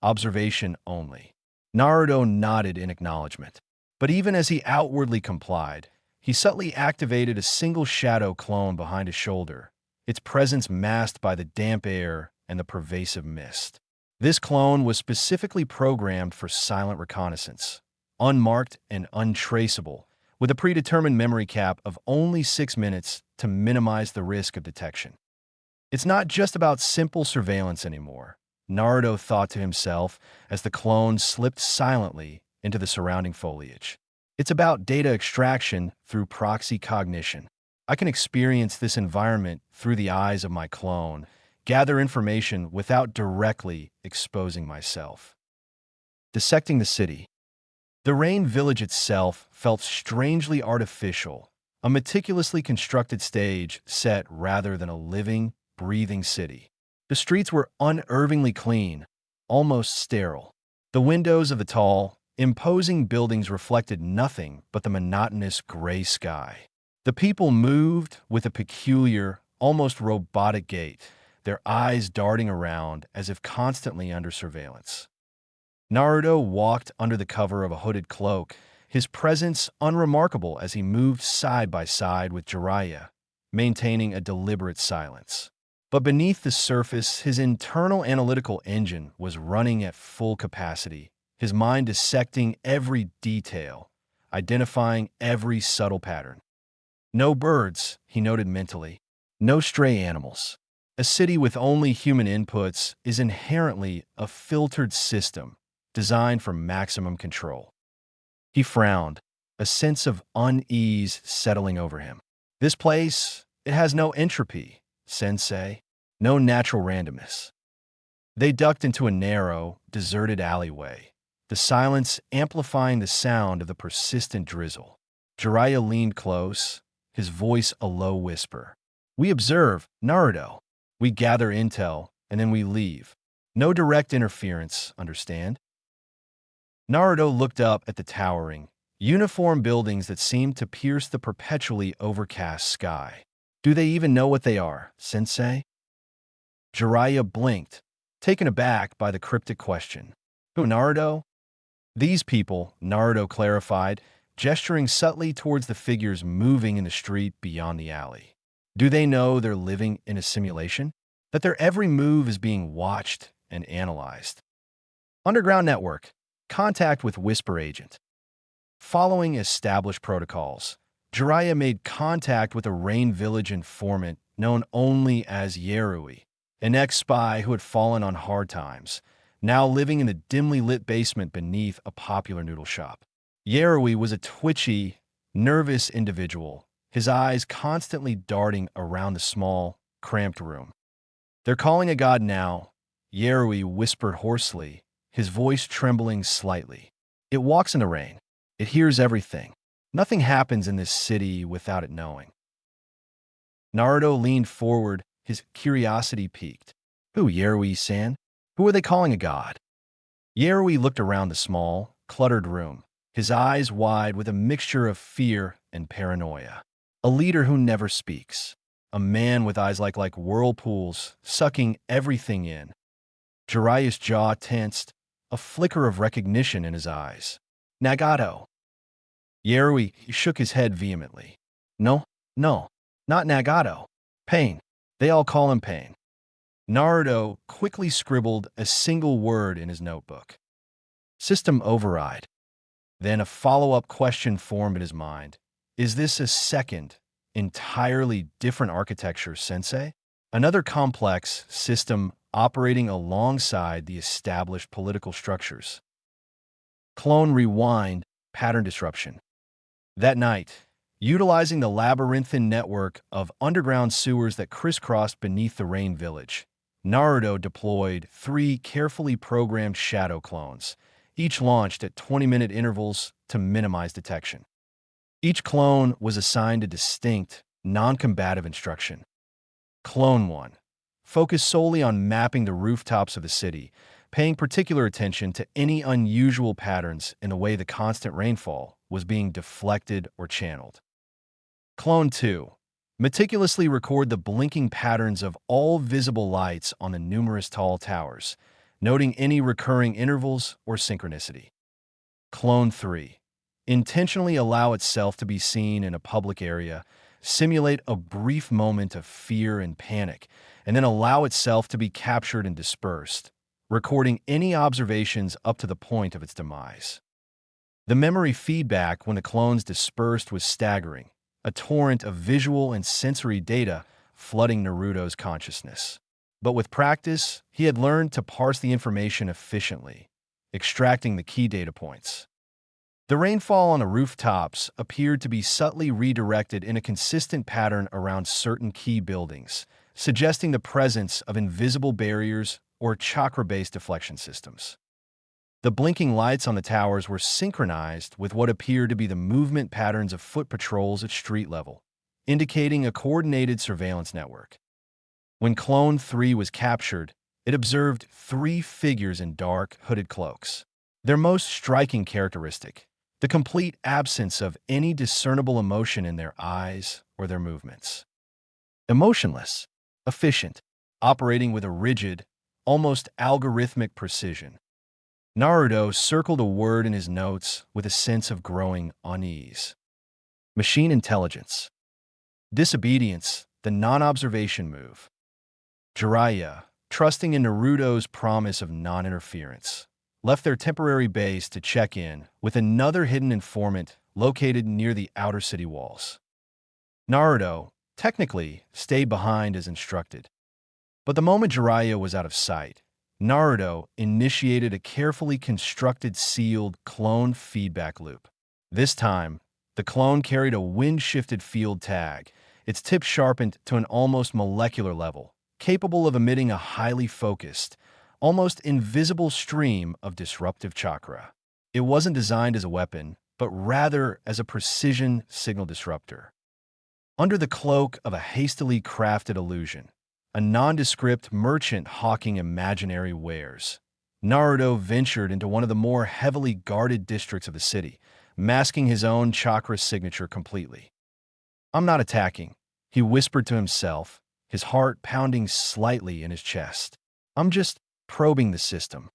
Observation only. Naruto nodded in acknowledgement. But even as he outwardly complied, he subtly activated a single shadow clone behind his shoulder, its presence masked by the damp air and the pervasive mist. This clone was specifically programmed for silent reconnaissance, unmarked and untraceable, with a predetermined memory cap of only 6 minutes to minimize the risk of detection. It's not just about simple surveillance anymore, Naruto thought to himself as the clone slipped silently into the surrounding foliage. It's about data extraction through proxy cognition. I can experience this environment through the eyes of my clone, gather information without directly exposing myself. Dissecting the city. The Rain Village itself felt strangely artificial, a meticulously constructed stage set rather than a living, breathing city. The streets were unervingly clean, almost sterile. The windows of the tall, imposing buildings reflected nothing but the monotonous gray sky. The people moved with a peculiar, almost robotic gait, their eyes darting around as if constantly under surveillance. Naruto walked under the cover of a hooded cloak, his presence unremarkable as he moved side by side with Jiraiya, maintaining a deliberate silence. But beneath the surface, his internal analytical engine was running at full capacity, his mind dissecting every detail, identifying every subtle pattern. No birds, he noted mentally. No stray animals. A city with only human inputs is inherently a filtered system designed for maximum control. He frowned, a sense of unease settling over him. This place, it has no entropy, sensei, no natural randomness. They ducked into a narrow, deserted alleyway, the silence amplifying the sound of the persistent drizzle. Jiraiya leaned close, his voice a low whisper. We observe, Naruto. We gather intel, and then we leave. No direct interference, understand? Naruto looked up at the towering, uniform buildings that seemed to pierce the perpetually overcast sky. Do they even know what they are, sensei? Jiraiya blinked, taken aback by the cryptic question. Who, Naruto? These people, Naruto clarified, gesturing subtly towards the figures moving in the street beyond the alley. Do they know they're living in a simulation? That their every move is being watched and analyzed? Underground network. Contact with Whisper Agent. Following established protocols, Jiraiya made contact with a Rain Village informant known only as Yarui, an ex-spy who had fallen on hard times, now living in the dimly lit basement beneath a popular noodle shop. Yarui was a twitchy, nervous individual, his eyes constantly darting around the small, cramped room. They're calling a god now, Yarui whispered hoarsely, his voice trembling slightly. It walks in the rain. It hears everything. Nothing happens in this city without it knowing. Naruto leaned forward, his curiosity piqued. Who, Yarui-san? Who are they calling a god? Yarui looked around the small, cluttered room, his eyes wide with a mixture of fear and paranoia. A leader who never speaks. A man with eyes like whirlpools, sucking everything in. Jiraiya's jaw tensed, a flicker of recognition in his eyes. Nagato. Yarui shook his head vehemently. No, not Nagato. Pain. They all call him Pain. Naruto quickly scribbled a single word in his notebook. System override. Then a follow-up question formed in his mind. Is this a second, entirely different architecture, sensei? Another complex system operating alongside the established political structures. Clone rewind, pattern disruption. That night, utilizing the labyrinthine network of underground sewers that crisscrossed beneath the Rain Village, Naruto deployed 3 carefully programmed shadow clones, each launched at 20-minute intervals to minimize detection. Each clone was assigned a distinct, non-combative instruction. Clone 1. Focus solely on mapping the rooftops of the city, paying particular attention to any unusual patterns in the way the constant rainfall was being deflected or channeled. Clone 2. Meticulously record the blinking patterns of all visible lights on the numerous tall towers, noting any recurring intervals or synchronicity. Clone 3. Intentionally allow itself to be seen in a public area, simulate a brief moment of fear and panic, and then allow itself to be captured and dispersed, recording any observations up to the point of its demise. The memory feedback when the clones dispersed was staggering, a torrent of visual and sensory data flooding Naruto's consciousness. But with practice, he had learned to parse the information efficiently, extracting the key data points. The rainfall on the rooftops appeared to be subtly redirected in a consistent pattern around certain key buildings, suggesting the presence of invisible barriers or chakra-based deflection systems. The blinking lights on the towers were synchronized with what appeared to be the movement patterns of foot patrols at street level, indicating a coordinated surveillance network. When Clone 3 was captured, it observed 3 figures in dark, hooded cloaks. Their most striking characteristic, the complete absence of any discernible emotion in their eyes or their movements. Emotionless, efficient, operating with a rigid, almost algorithmic precision. Naruto circled a word in his notes with a sense of growing unease. Machine intelligence. Disobedience, the non-observation move. Jiraiya, trusting in Naruto's promise of non-interference, left their temporary base to check in with another hidden informant located near the outer city walls. Naruto, technically, stayed behind as instructed. But the moment Jiraiya was out of sight, Naruto initiated a carefully constructed sealed clone feedback loop. This time, the clone carried a wind-shifted field tag, its tip sharpened to an almost molecular level, capable of emitting a highly focused, almost invisible stream of disruptive chakra. It wasn't designed as a weapon, but rather as a precision signal disruptor. Under the cloak of a hastily crafted illusion, a nondescript merchant hawking imaginary wares, Naruto ventured into one of the more heavily guarded districts of the city, masking his own chakra signature completely. "I'm not attacking," he whispered to himself, his heart pounding slightly in his chest. "I'm just probing the system."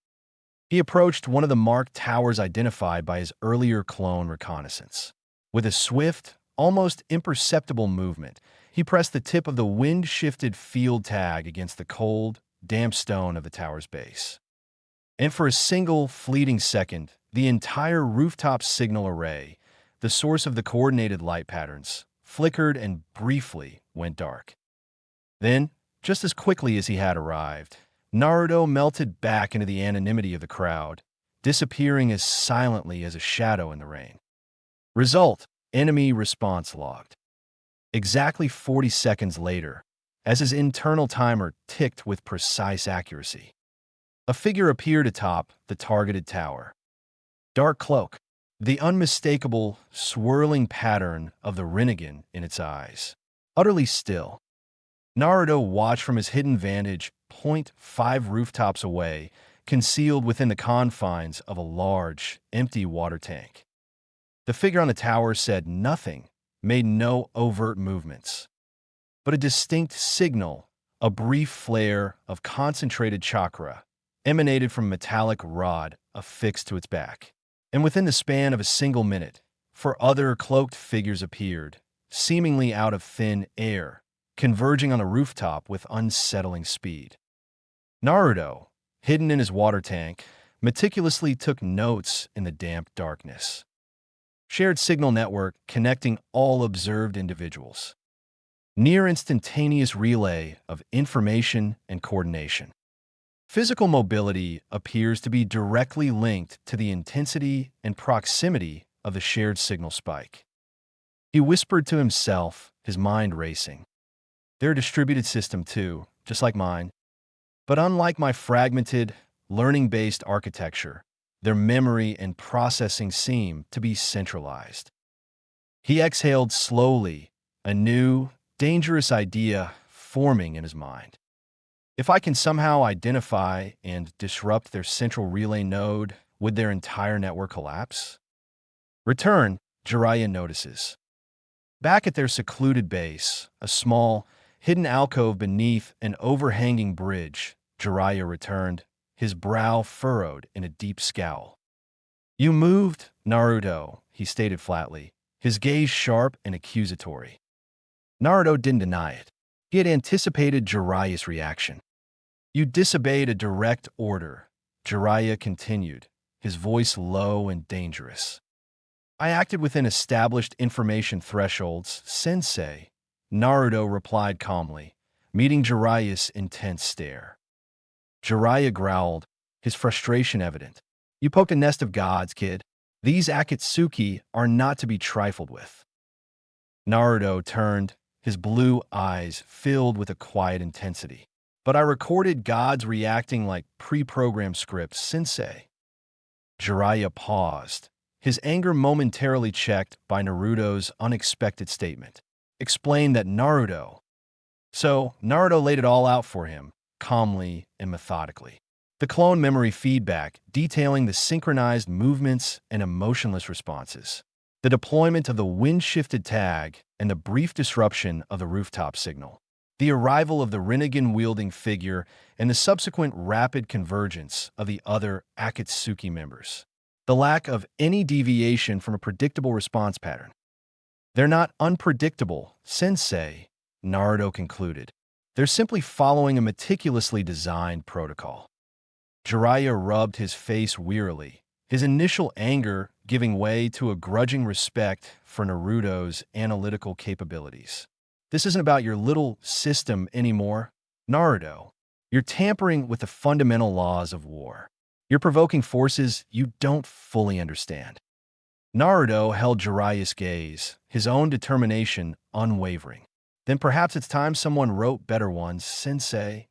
He approached one of the marked towers identified by his earlier clone reconnaissance. With a swift, almost imperceptible movement, he pressed the tip of the wind-shifted field tag against the cold, damp stone of the tower's base. And for a single, fleeting second, the entire rooftop signal array, the source of the coordinated light patterns, flickered and briefly went dark. Then, just as quickly as he had arrived, Naruto melted back into the anonymity of the crowd, disappearing as silently as a shadow in the rain. Result: enemy response logged. Exactly 40 seconds later, as his internal timer ticked with precise accuracy, a figure appeared atop the targeted tower. Dark cloak, the unmistakable, swirling pattern of the Rinnegan in its eyes. Utterly still, Naruto watched from his hidden vantage point 5 rooftops away, concealed within the confines of a large, empty water tank. The figure on the tower said nothing, made no overt movements. But a distinct signal, a brief flare of concentrated chakra, emanated from a metallic rod affixed to its back. And within the span of a single minute, 4 other cloaked figures appeared, seemingly out of thin air, converging on the rooftop with unsettling speed. Naruto, hidden in his water tank, meticulously took notes in the damp darkness. Shared signal network connecting all observed individuals. Near instantaneous relay of information and coordination. Physical mobility appears to be directly linked to the intensity and proximity of the shared signal spike. He whispered to himself, his mind racing. They're a distributed system too, just like mine. But unlike my fragmented, learning-based architecture, their memory and processing seem to be centralized. He exhaled slowly, a new, dangerous idea forming in his mind. If I can somehow identify and disrupt their central relay node, would their entire network collapse? Return, Jiraiya notices. Back at their secluded base, a small, hidden alcove beneath an overhanging bridge, Jiraiya returned, his brow furrowed in a deep scowl. "You moved, Naruto," he stated flatly, his gaze sharp and accusatory. Naruto didn't deny it. He had anticipated Jiraiya's reaction. "You disobeyed a direct order," Jiraiya continued, his voice low and dangerous. "I acted within established information thresholds, sensei," Naruto replied calmly, meeting Jiraiya's intense stare. Jiraiya growled, his frustration evident. "You poked a nest of gods, kid. These Akatsuki are not to be trifled with." Naruto turned, his blue eyes filled with a quiet intensity. "But I recorded gods reacting like pre-programmed scripts, sensei." Jiraiya paused, his anger momentarily checked by Naruto's unexpected statement. Explained that Naruto. So, Naruto laid it all out for him, calmly and methodically. The clone memory feedback detailing the synchronized movements and emotionless responses. The deployment of the wind-shifted tag and the brief disruption of the rooftop signal. The arrival of the Rinnegan-wielding figure and the subsequent rapid convergence of the other Akatsuki members. The lack of any deviation from a predictable response pattern. "They're not unpredictable, sensei," Naruto concluded. "They're simply following a meticulously designed protocol." Jiraiya rubbed his face wearily, his initial anger giving way to a grudging respect for Naruto's analytical capabilities. "This isn't about your little system anymore, Naruto. You're tampering with the fundamental laws of war. You're provoking forces you don't fully understand." Naruto held Jiraiya's gaze, his own determination unwavering. "Then perhaps it's time someone wrote better ones, sensei."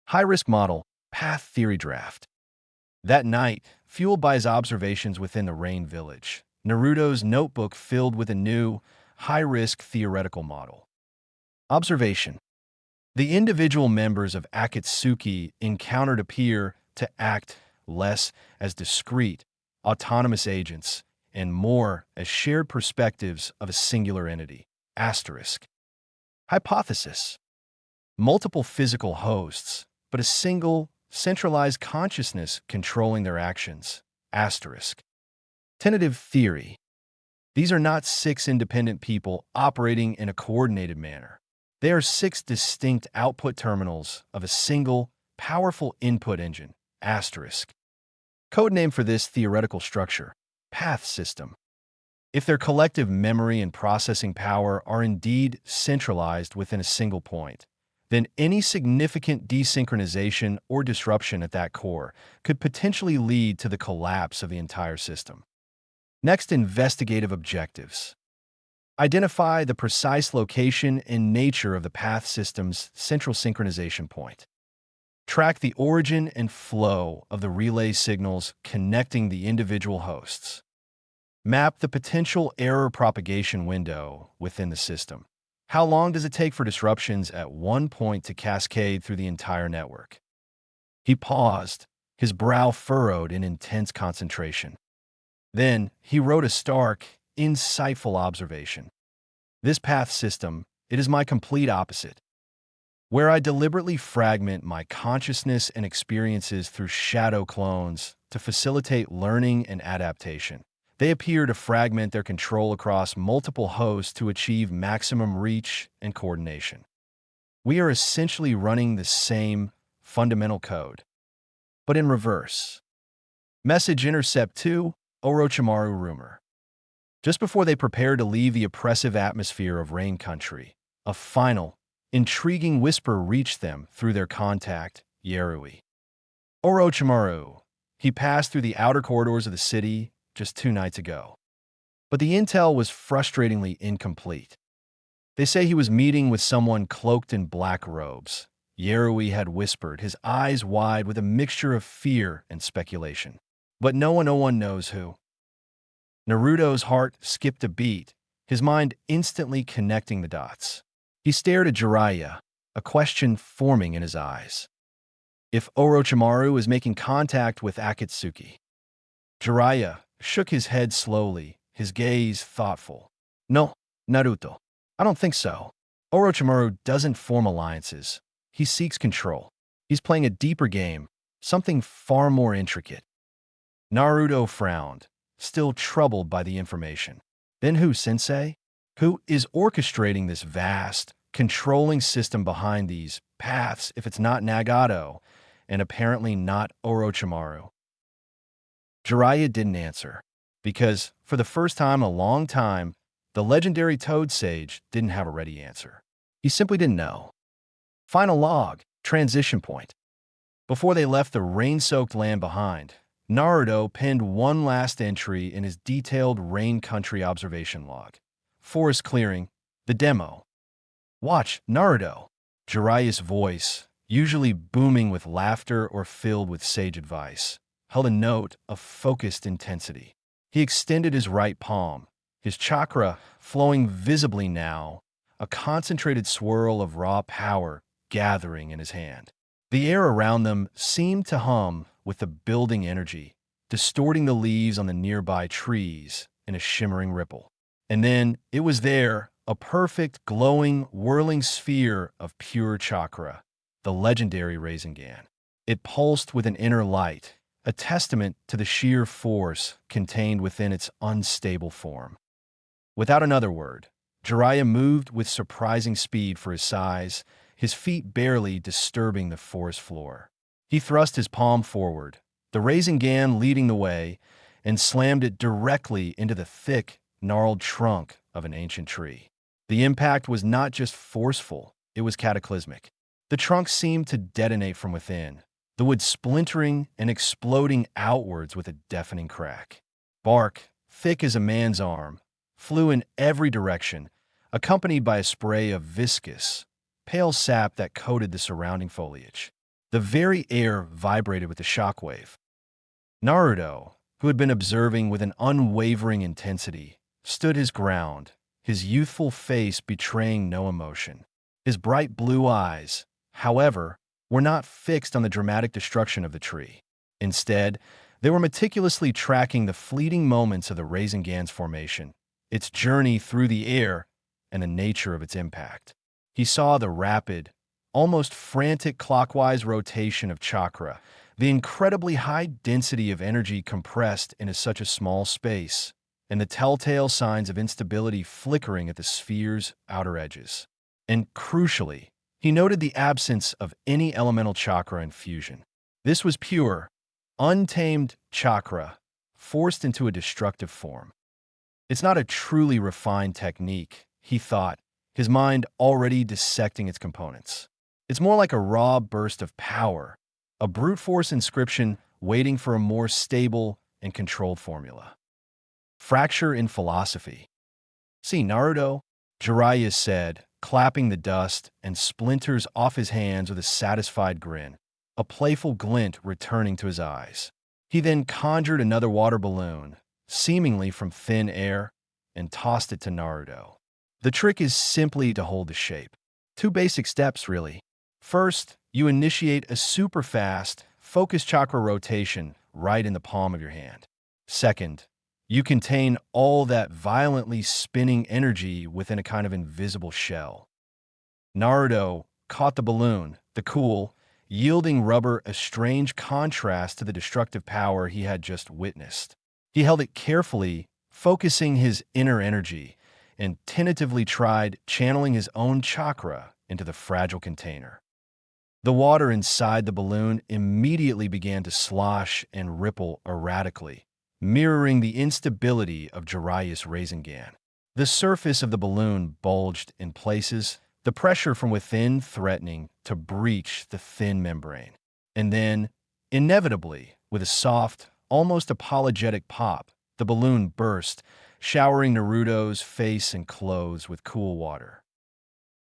High-risk model, path theory draft. That night, fueled by his observations within the Rain Village, Naruto's notebook filled with a new, high-risk theoretical model. Observation. The individual members of Akatsuki encountered appear to act less as discrete, autonomous agents, and more as shared perspectives of a singular entity. Asterisk. Hypothesis. Multiple physical hosts, but a single, centralized consciousness controlling their actions. Asterisk. Tentative theory. These are not 6 independent people operating in a coordinated manner. They are 6 distinct output terminals of a single, powerful input engine. Asterisk. Codename for this theoretical structure, path system. If their collective memory and processing power are indeed centralized within a single point, then any significant desynchronization or disruption at that core could potentially lead to the collapse of the entire system. Next, investigative objectives. Identify the precise location and nature of the path system's central synchronization point. Track the origin and flow of the relay signals connecting the individual hosts. Map the potential error propagation window within the system. How long does it take for disruptions at one point to cascade through the entire network? He paused, his brow furrowed in intense concentration. Then, he wrote a stark, insightful observation. "This path system, it is my complete opposite. Where I deliberately fragment my consciousness and experiences through shadow clones to facilitate learning and adaptation, they appear to fragment their control across multiple hosts to achieve maximum reach and coordination. We are essentially running the same fundamental code, but in reverse." Message Intercept 2, Orochimaru Rumor. Just before they prepared to leave the oppressive atmosphere of Rain Country, a final, intriguing whisper reached them through their contact, Yarui. Orochimaru. He passed through the outer corridors of the city just 2 nights ago. But the intel was frustratingly incomplete. They say he was meeting with someone cloaked in black robes, Yarui had whispered, his eyes wide with a mixture of fear and speculation. But no one knows who. Naruto's heart skipped a beat, his mind instantly connecting the dots. He stared at Jiraiya, a question forming in his eyes. If Orochimaru is making contact with Akatsuki? Jiraiya shook his head slowly, his gaze thoughtful. "No, Naruto. I don't think so. Orochimaru doesn't form alliances. He seeks control. He's playing a deeper game, something far more intricate. Naruto frowned, still troubled by the information. Then who, sensei? Who is orchestrating this vast, controlling system behind these paths if it's not Nagato, and apparently not Orochimaru? Jiraiya didn't answer, because, for the first time in a long time, the legendary Toad Sage didn't have a ready answer. He simply didn't know. Final log, transition point. Before they left the rain-soaked land behind, Naruto penned one last entry in his detailed Rain Country observation log. Forest clearing, the demo. Watch, Naruto. Jiraiya's voice, usually booming with laughter or filled with sage advice, held a note of focused intensity. He extended his right palm, his chakra flowing visibly now, a concentrated swirl of raw power gathering in his hand. The air around them seemed to hum with the building energy, distorting the leaves on the nearby trees in a shimmering ripple. And then it was there, a perfect, glowing, whirling sphere of pure chakra, the legendary Rasengan. It pulsed with an inner light, a testament to the sheer force contained within its unstable form. Without another word, Jiraiya moved with surprising speed for his size, his feet barely disturbing the forest floor. He thrust his palm forward, the Rasengan leading the way, and slammed it directly into the thick, gnarled trunk of an ancient tree. The impact was not just forceful, it was cataclysmic. The trunk seemed to detonate from within, the wood splintering and exploding outwards with a deafening crack. Bark, thick as a man's arm, flew in every direction, accompanied by a spray of viscous, pale sap that coated the surrounding foliage. The very air vibrated with the shockwave. Naruto, who had been observing with an unwavering intensity, stood his ground, his youthful face betraying no emotion. His bright blue eyes, however, were not fixed on the dramatic destruction of the tree. Instead, they were meticulously tracking the fleeting moments of the Rasengan's formation, its journey through the air, and the nature of its impact. He saw the rapid, almost frantic clockwise rotation of chakra, the incredibly high density of energy compressed into such a small space, and the telltale signs of instability flickering at the sphere's outer edges. And crucially, he noted the absence of any elemental chakra infusion. This was pure, untamed chakra, forced into a destructive form. It's not a truly refined technique, he thought, his mind already dissecting its components. It's more like a raw burst of power, a brute force inscription waiting for a more stable and controlled formula. Fracture in philosophy. See, Naruto, Jiraiya said, clapping the dust and splinters off his hands with a satisfied grin, a playful glint returning to his eyes. He then conjured another water balloon, seemingly from thin air, and tossed it to Naruto. The trick is simply to hold the shape. Two basic steps, really. First, you initiate a super fast, focused chakra rotation right in the palm of your hand. Second, you contain all that violently spinning energy within a kind of invisible shell. Naruto caught the balloon, the cool, yielding rubber a strange contrast to the destructive power he had just witnessed. He held it carefully, focusing his inner energy, and tentatively tried channeling his own chakra into the fragile container. The water inside the balloon immediately began to slosh and ripple erratically, mirroring the instability of Jiraiya's Rasengan. The surface of the balloon bulged in places, the pressure from within threatening to breach the thin membrane. And then, inevitably, with a soft, almost apologetic pop, the balloon burst, showering Naruto's face and clothes with cool water.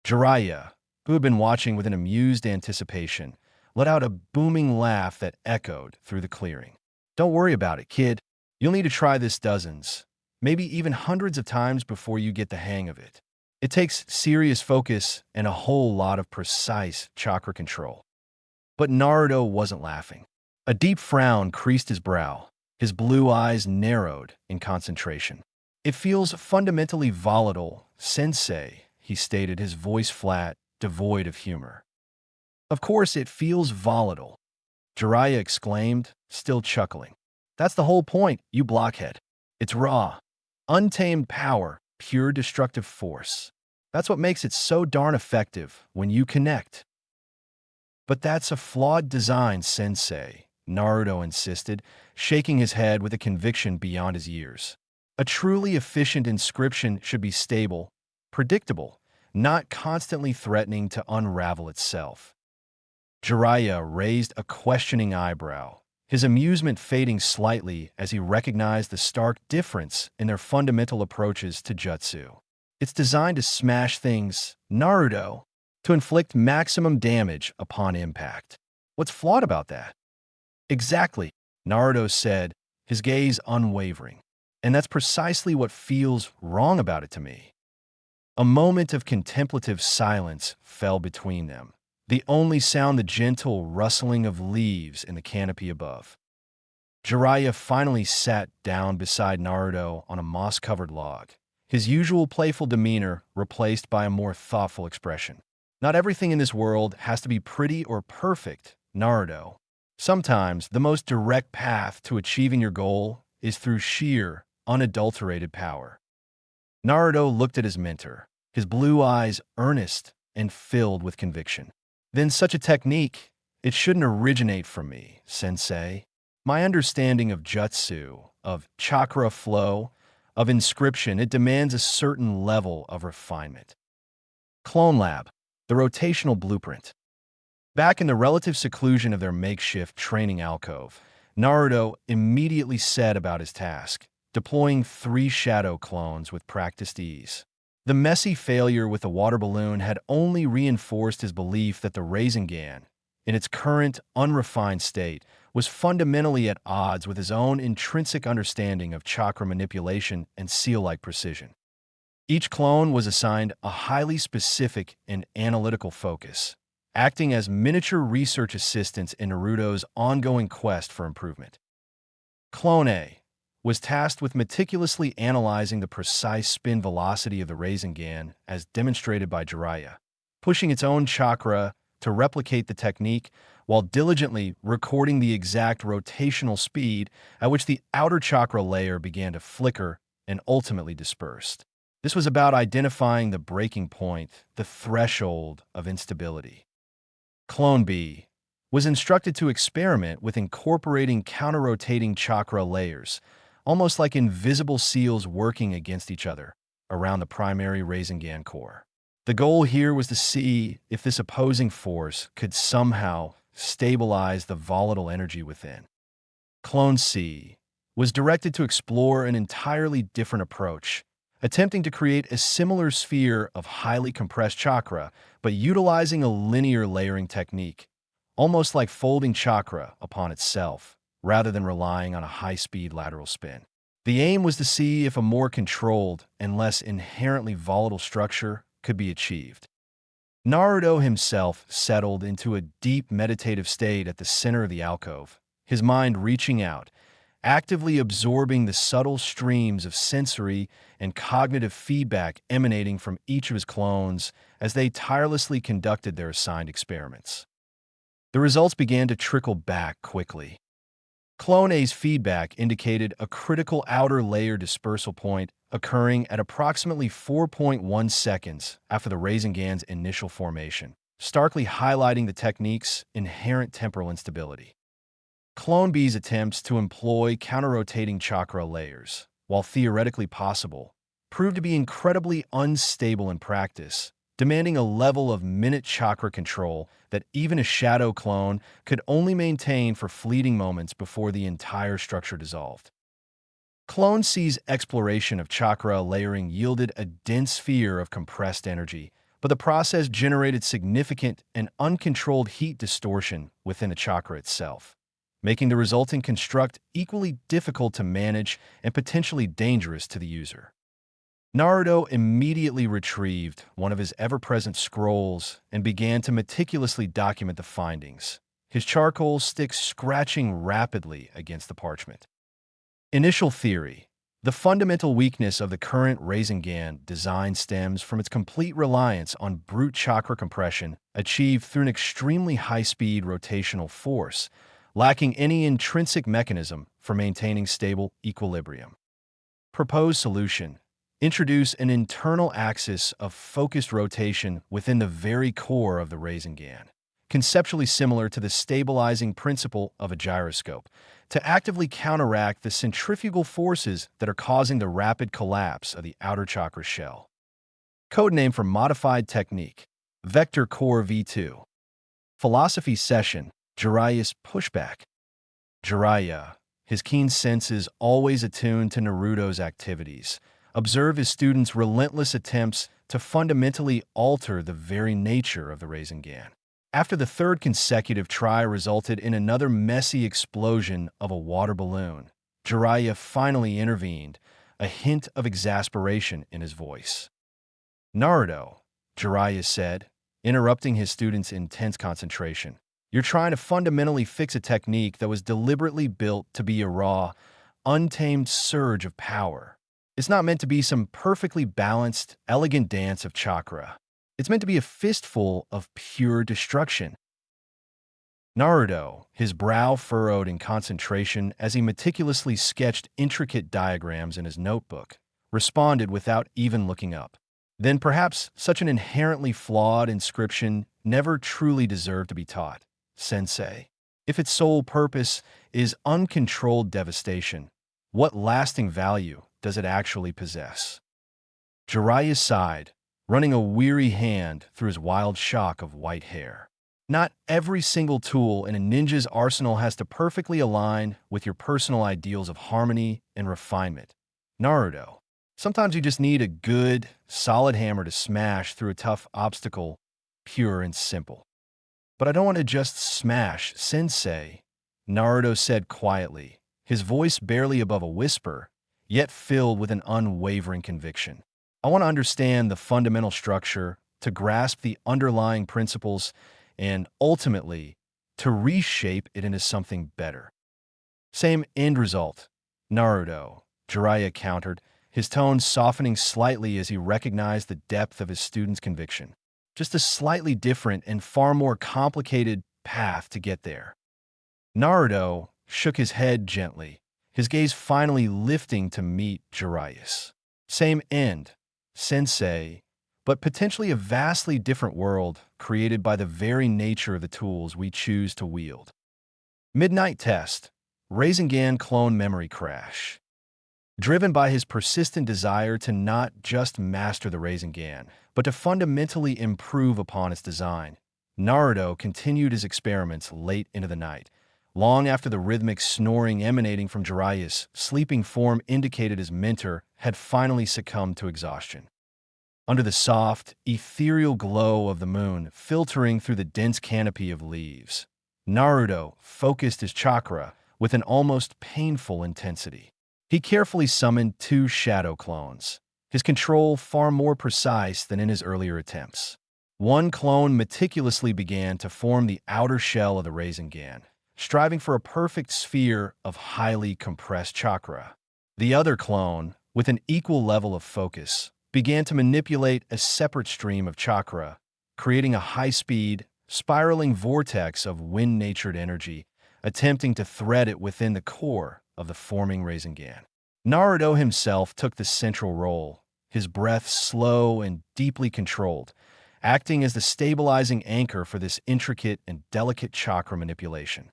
Jiraiya, who had been watching with an amused anticipation, let out a booming laugh that echoed through the clearing. Don't worry about it, kid. You'll need to try this dozens, maybe even hundreds of times before you get the hang of it. It takes serious focus and a whole lot of precise chakra control. But Naruto wasn't laughing. A deep frown creased his brow. His blue eyes narrowed in concentration. It feels fundamentally volatile, sensei, he stated, his voice flat, devoid of humor. Of course it feels volatile, Jiraiya exclaimed, still chuckling. That's the whole point, you blockhead. It's raw, untamed power, pure destructive force. That's what makes it so darn effective when you connect. But that's a flawed design, sensei, Naruto insisted, shaking his head with a conviction beyond his years. A truly efficient inscription should be stable, predictable, not constantly threatening to unravel itself. Jiraiya raised a questioning eyebrow, his amusement fading slightly as he recognized the stark difference in their fundamental approaches to jutsu. It's designed to smash things, Naruto, to inflict maximum damage upon impact. What's flawed about that? Exactly, Naruto said, his gaze unwavering. And that's precisely what feels wrong about it to me. A moment of contemplative silence fell between them, the only sound the gentle rustling of leaves in the canopy above. Jiraiya finally sat down beside Naruto on a moss-covered log, his usual playful demeanor replaced by a more thoughtful expression. Not everything in this world has to be pretty or perfect, Naruto. Sometimes the most direct path to achieving your goal is through sheer, unadulterated power. Naruto looked at his mentor, his blue eyes earnest and filled with conviction. Then such a technique, it shouldn't originate from me, sensei. My understanding of jutsu, of chakra flow, of inscription, it demands a certain level of refinement. Clone Lab, the rotational blueprint. Back in the relative seclusion of their makeshift training alcove, Naruto immediately set about his task, deploying 3 shadow clones with practiced ease. The messy failure with the water balloon had only reinforced his belief that the Rasengan, in its current, unrefined state, was fundamentally at odds with his own intrinsic understanding of chakra manipulation and seal-like precision. Each clone was assigned a highly specific and analytical focus, acting as miniature research assistants in Naruto's ongoing quest for improvement. Clone A was tasked with meticulously analyzing the precise spin velocity of the Rasengan as demonstrated by Jiraiya, pushing its own chakra to replicate the technique while diligently recording the exact rotational speed at which the outer chakra layer began to flicker and ultimately dispersed. This was about identifying the breaking point, the threshold of instability. Clone B was instructed to experiment with incorporating counter-rotating chakra layers, almost like invisible seals working against each other around the primary Rasengan core. The goal here was to see if this opposing force could somehow stabilize the volatile energy within. Clone C was directed to explore an entirely different approach, attempting to create a similar sphere of highly compressed chakra, but utilizing a linear layering technique, almost like folding chakra upon itself, rather than relying on a high-speed lateral spin. The aim was to see if a more controlled and less inherently volatile structure could be achieved. Naruto himself settled into a deep meditative state at the center of the alcove, his mind reaching out, actively absorbing the subtle streams of sensory and cognitive feedback emanating from each of his clones as they tirelessly conducted their assigned experiments. The results began to trickle back quickly. Clone A's feedback indicated a critical outer layer dispersal point occurring at approximately 4.1 seconds after the Rasengan's initial formation, starkly highlighting the technique's inherent temporal instability. Clone B's attempts to employ counter-rotating chakra layers, while theoretically possible, proved to be incredibly unstable in practice, demanding a level of minute chakra control that even a shadow clone could only maintain for fleeting moments before the entire structure dissolved. Clone C's exploration of chakra layering yielded a dense sphere of compressed energy, but the process generated significant and uncontrolled heat distortion within the chakra itself, making the resulting construct equally difficult to manage and potentially dangerous to the user. Naruto immediately retrieved one of his ever-present scrolls and began to meticulously document the findings, his charcoal stick scratching rapidly against the parchment. Initial theory: The fundamental weakness of the current Rasengan design stems from its complete reliance on brute chakra compression achieved through an extremely high-speed rotational force, lacking any intrinsic mechanism for maintaining stable equilibrium. Proposed solution: introduce an internal axis of focused rotation within the very core of the Rasengan, conceptually similar to the stabilizing principle of a gyroscope, to actively counteract the centrifugal forces that are causing the rapid collapse of the outer chakra shell. Codename for modified technique: Vector Core V2. Philosophy session: Jiraiya's pushback. Jiraiya, his keen senses always attuned to Naruto's activities, observe his students' relentless attempts to fundamentally alter the very nature of the Rasengan. After the third consecutive try resulted in another messy explosion of a water balloon, Jiraiya finally intervened, a hint of exasperation in his voice. "Naruto," Jiraiya said, interrupting his students' intense concentration, "you're trying to fundamentally fix a technique that was deliberately built to be a raw, untamed surge of power. It's not meant to be some perfectly balanced, elegant dance of chakra. It's meant to be a fistful of pure destruction." Naruto, his brow furrowed in concentration as he meticulously sketched intricate diagrams in his notebook, responded without even looking up. "Then perhaps such an inherently flawed inscription never truly deserved to be taught, Sensei. If its sole purpose is uncontrolled devastation, what lasting value does it actually possess?" Jiraiya sighed, running a weary hand through his wild shock of white hair. "Not every single tool in a ninja's arsenal has to perfectly align with your personal ideals of harmony and refinement, Naruto. Sometimes you just need a good, solid hammer to smash through a tough obstacle, pure and simple." "But I don't want to just smash, Sensei," Naruto said quietly, his voice barely above a whisper, yet filled with an unwavering conviction. "I want to understand the fundamental structure, to grasp the underlying principles, and ultimately, to reshape it into something better." "Same end result, Naruto," Jiraiya countered, his tone softening slightly as he recognized the depth of his student's conviction. "Just a slightly different and far more complicated path to get there." Naruto shook his head gently, his gaze finally lifting to meet Jiraiya's. "Same end, Sensei, but potentially a vastly different world created by the very nature of the tools we choose to wield." Midnight test: Rasengan clone memory crash. Driven by his persistent desire to not just master the Rasengan, but to fundamentally improve upon its design, Naruto continued his experiments late into the night, long after the rhythmic snoring emanating from Jiraiya's sleeping form indicated his mentor had finally succumbed to exhaustion. Under the soft, ethereal glow of the moon filtering through the dense canopy of leaves, Naruto focused his chakra with an almost painful intensity. He carefully summoned 2 shadow clones, his control far more precise than in his earlier attempts. One clone meticulously began to form the outer shell of the Rasengan, striving for a perfect sphere of highly compressed chakra. The other clone, with an equal level of focus, began to manipulate a separate stream of chakra, creating a high-speed, spiraling vortex of wind-natured energy, attempting to thread it within the core of the forming Rasengan. Naruto himself took the central role, his breath slow and deeply controlled, acting as the stabilizing anchor for this intricate and delicate chakra manipulation.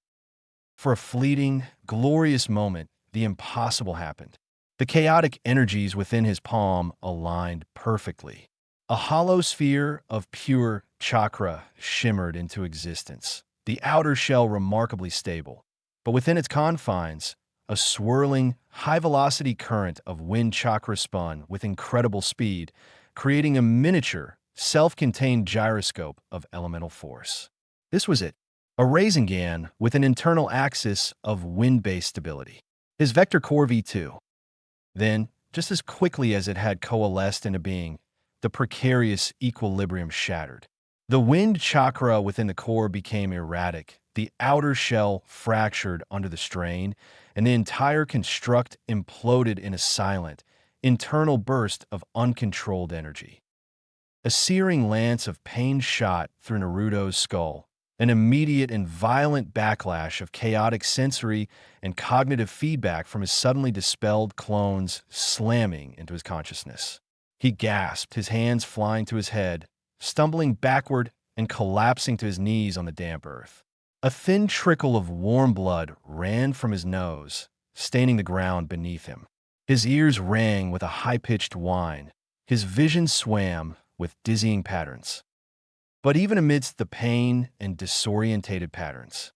For a fleeting, glorious moment, the impossible happened. The chaotic energies within his palm aligned perfectly. A hollow sphere of pure chakra shimmered into existence, the outer shell remarkably stable. But within its confines, a swirling, high-velocity current of wind chakra spun with incredible speed, creating a miniature, self-contained gyroscope of elemental force. This was it, a Rasengan with an internal axis of wind-based stability. His vector core V2. Then, just as quickly as it had coalesced into being, the precarious equilibrium shattered. The wind chakra within the core became erratic, The outer shell fractured under the strain, and the entire construct imploded in a silent, internal burst of uncontrolled energy. A searing lance of pain shot through Naruto's skull, an immediate and violent backlash of chaotic sensory and cognitive feedback from his suddenly dispelled clones slamming into his consciousness. He gasped, his hands flying to his head, stumbling backward and collapsing to his knees on the damp earth. A thin trickle of warm blood ran from his nose, staining the ground beneath him. His ears rang with a high-pitched whine. His vision swam with dizzying patterns. But even amidst the pain and disorientated patterns,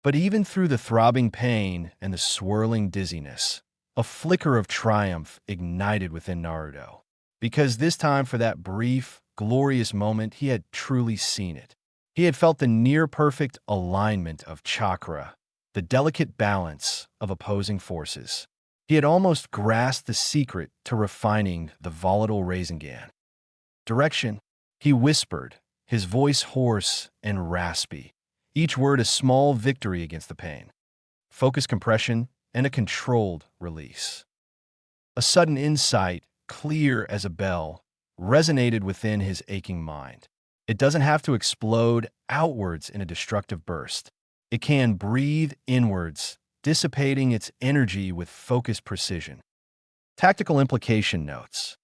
but even through the throbbing pain and the swirling dizziness, a flicker of triumph ignited within Naruto. Because this time, for that brief, glorious moment, he had truly seen it. He had felt the near-perfect alignment of chakra, the delicate balance of opposing forces. He had almost grasped the secret to refining the volatile Rasengan. Direction, he whispered, his voice hoarse and raspy, each word a small victory against the pain. Focus compression and a controlled release. A sudden insight, clear as a bell, resonated within his aching mind. It doesn't have to explode outwards in a destructive burst. It can breathe inwards, dissipating its energy with focused precision. Tactical implication notes.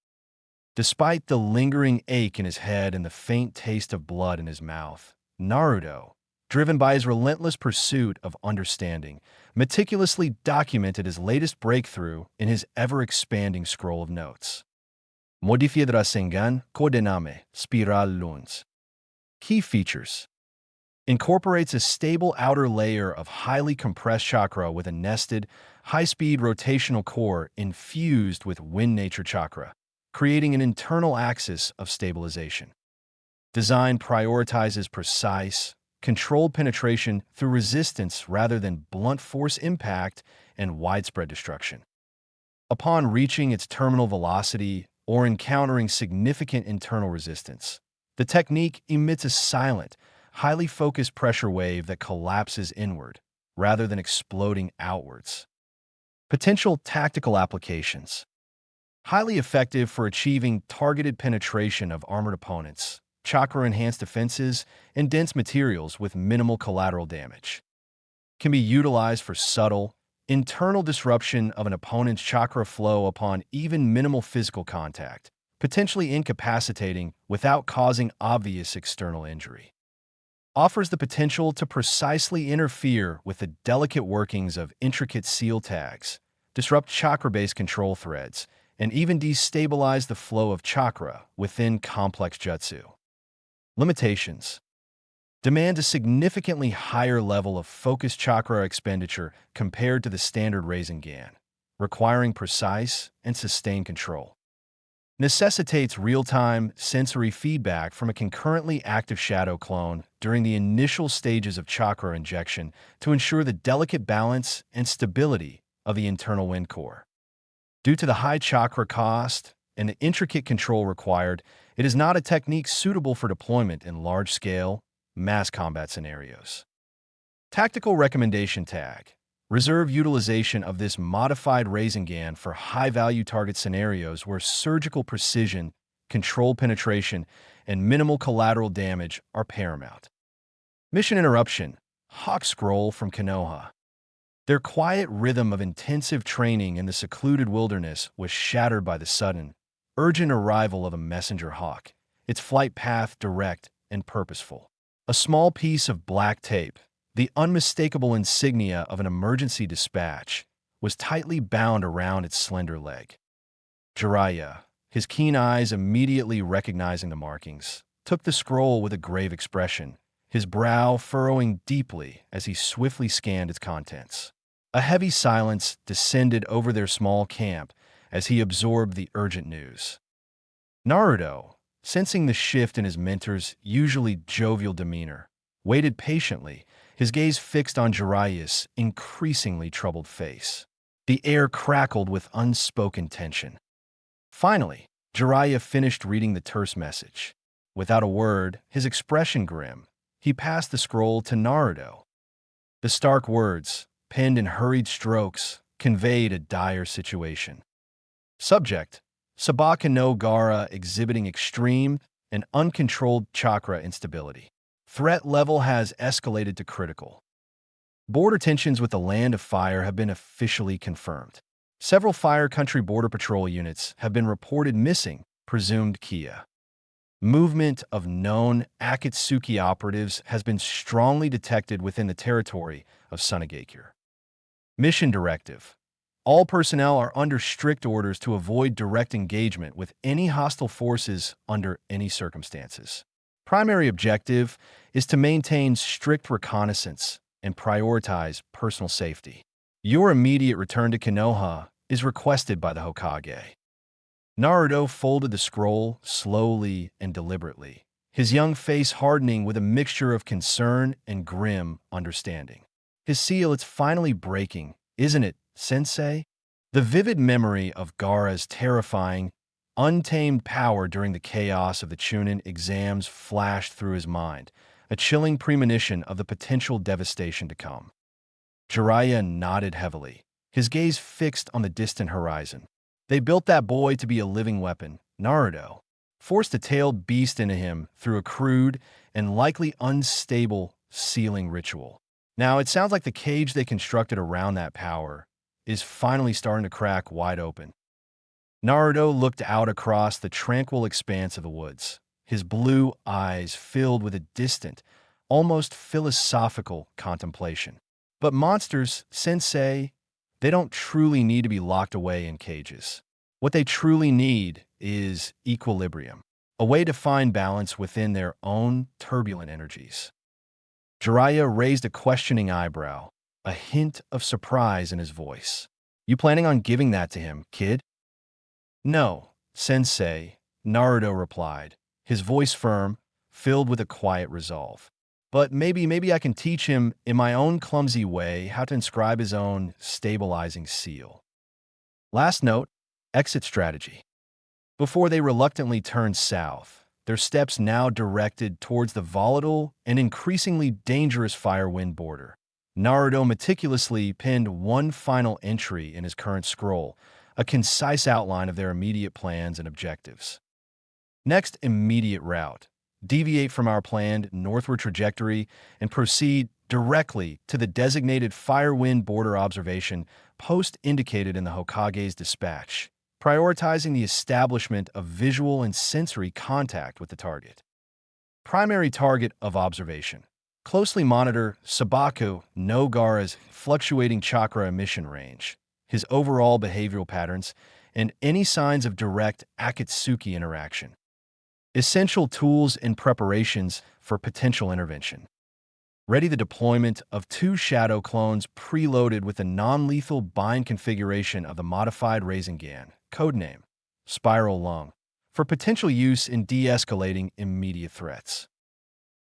Despite the lingering ache in his head and the faint taste of blood in his mouth, Naruto, driven by his relentless pursuit of understanding, meticulously documented his latest breakthrough in his ever-expanding scroll of notes. Modifié de Rasengan Codename Spiral Luns. Key features. Incorporates a stable outer layer of highly compressed chakra with a nested, high-speed rotational core infused with wind nature chakra, creating an internal axis of stabilization. Design prioritizes precise, controlled penetration through resistance rather than blunt force impact and widespread destruction. Upon reaching its terminal velocity or encountering significant internal resistance, the technique emits a silent, highly focused pressure wave that collapses inward rather than exploding outwards. Potential tactical applications. Highly effective for achieving targeted penetration of armored opponents, chakra-enhanced defenses, and dense materials with minimal collateral damage. Can be utilized for subtle, internal disruption of an opponent's chakra flow upon even minimal physical contact, potentially incapacitating without causing obvious external injury. Offers the potential to precisely interfere with the delicate workings of intricate seal tags, disrupt chakra-based control threads, and even destabilize the flow of chakra within complex jutsu. Limitations. Demand a significantly higher level of focused chakra expenditure compared to the standard Rasengan, requiring precise and sustained control. Necessitates real-time sensory feedback from a concurrently active shadow clone during the initial stages of chakra injection to ensure the delicate balance and stability of the internal wind core. Due to the high chakra cost and the intricate control required, it is not a technique suitable for deployment in large-scale, mass combat scenarios. Tactical recommendation tag. Reserve utilization of this modified Rasengan for high-value target scenarios where surgical precision, controlled penetration, and minimal collateral damage are paramount. Mission interruption. Hawk Scroll from Konoha. Their quiet rhythm of intensive training in the secluded wilderness was shattered by the sudden, urgent arrival of a messenger hawk, its flight path direct and purposeful. A small piece of black tape, the unmistakable insignia of an emergency dispatch, was tightly bound around its slender leg. Jiraiya, his keen eyes immediately recognizing the markings, took the scroll with a grave expression, his brow furrowing deeply as he swiftly scanned its contents. A heavy silence descended over their small camp as he absorbed the urgent news. Naruto, sensing the shift in his mentor's usually jovial demeanor, waited patiently, his gaze fixed on Jiraiya's increasingly troubled face. The air crackled with unspoken tension. Finally, Jiraiya finished reading the terse message. Without a word, his expression grim, he passed the scroll to Naruto, The stark words, penned in hurried strokes, conveyed a dire situation. Subject: Sabaka no Gara exhibiting extreme and uncontrolled chakra instability. Threat level has escalated to critical. Border tensions with the Land of Fire have been officially confirmed. Several Fire Country Border Patrol units have been reported missing, presumed Kia. Movement of known Akatsuki operatives has been strongly detected within the territory of Sunagakure. Mission Directive: all personnel are under strict orders to avoid direct engagement with any hostile forces under any circumstances. Primary objective is to maintain strict reconnaissance and prioritize personal safety. Your immediate return to Konoha is requested by the Hokage. Naruto folded the scroll slowly and deliberately, his young face hardening with a mixture of concern and grim understanding. His seal, it's finally breaking, isn't it, sensei? The vivid memory of Gaara's terrifying, untamed power during the chaos of the Chunin exams flashed through his mind, a chilling premonition of the potential devastation to come. Jiraiya nodded heavily, his gaze fixed on the distant horizon. They built that boy to be a living weapon. Naruto forced a tailed beast into him through a crude and likely unstable sealing ritual. Now, it sounds like the cage they constructed around that power is finally starting to crack wide open. Naruto looked out across the tranquil expanse of the woods, his blue eyes filled with a distant, almost philosophical contemplation. But monsters, sensei, they don't truly need to be locked away in cages. What they truly need is equilibrium, a way to find balance within their own turbulent energies. Jiraiya raised a questioning eyebrow, a hint of surprise in his voice. You planning on giving that to him, kid? No, sensei, Naruto replied, his voice firm, filled with a quiet resolve. But maybe I can teach him, in my own clumsy way, how to inscribe his own stabilizing seal. Last note, exit strategy. Before they reluctantly turned south, their steps now directed towards the volatile and increasingly dangerous Firewind border. Naruto meticulously penned one final entry in his current scroll, a concise outline of their immediate plans and objectives. Next immediate route: deviate from our planned northward trajectory and proceed directly to the designated Firewind border observation post indicated in the Hokage's dispatch, prioritizing the establishment of visual and sensory contact with the target. Primary target of observation: closely monitor Sabaka no Gaara's fluctuating chakra emission range, his overall behavioral patterns, and any signs of direct Akatsuki interaction. Essential tools and preparations for potential intervention. Ready the deployment of 2 shadow clones preloaded with a non-lethal bind configuration of the modified Rasengan, codename Spiral Lung, for potential use in de-escalating immediate threats.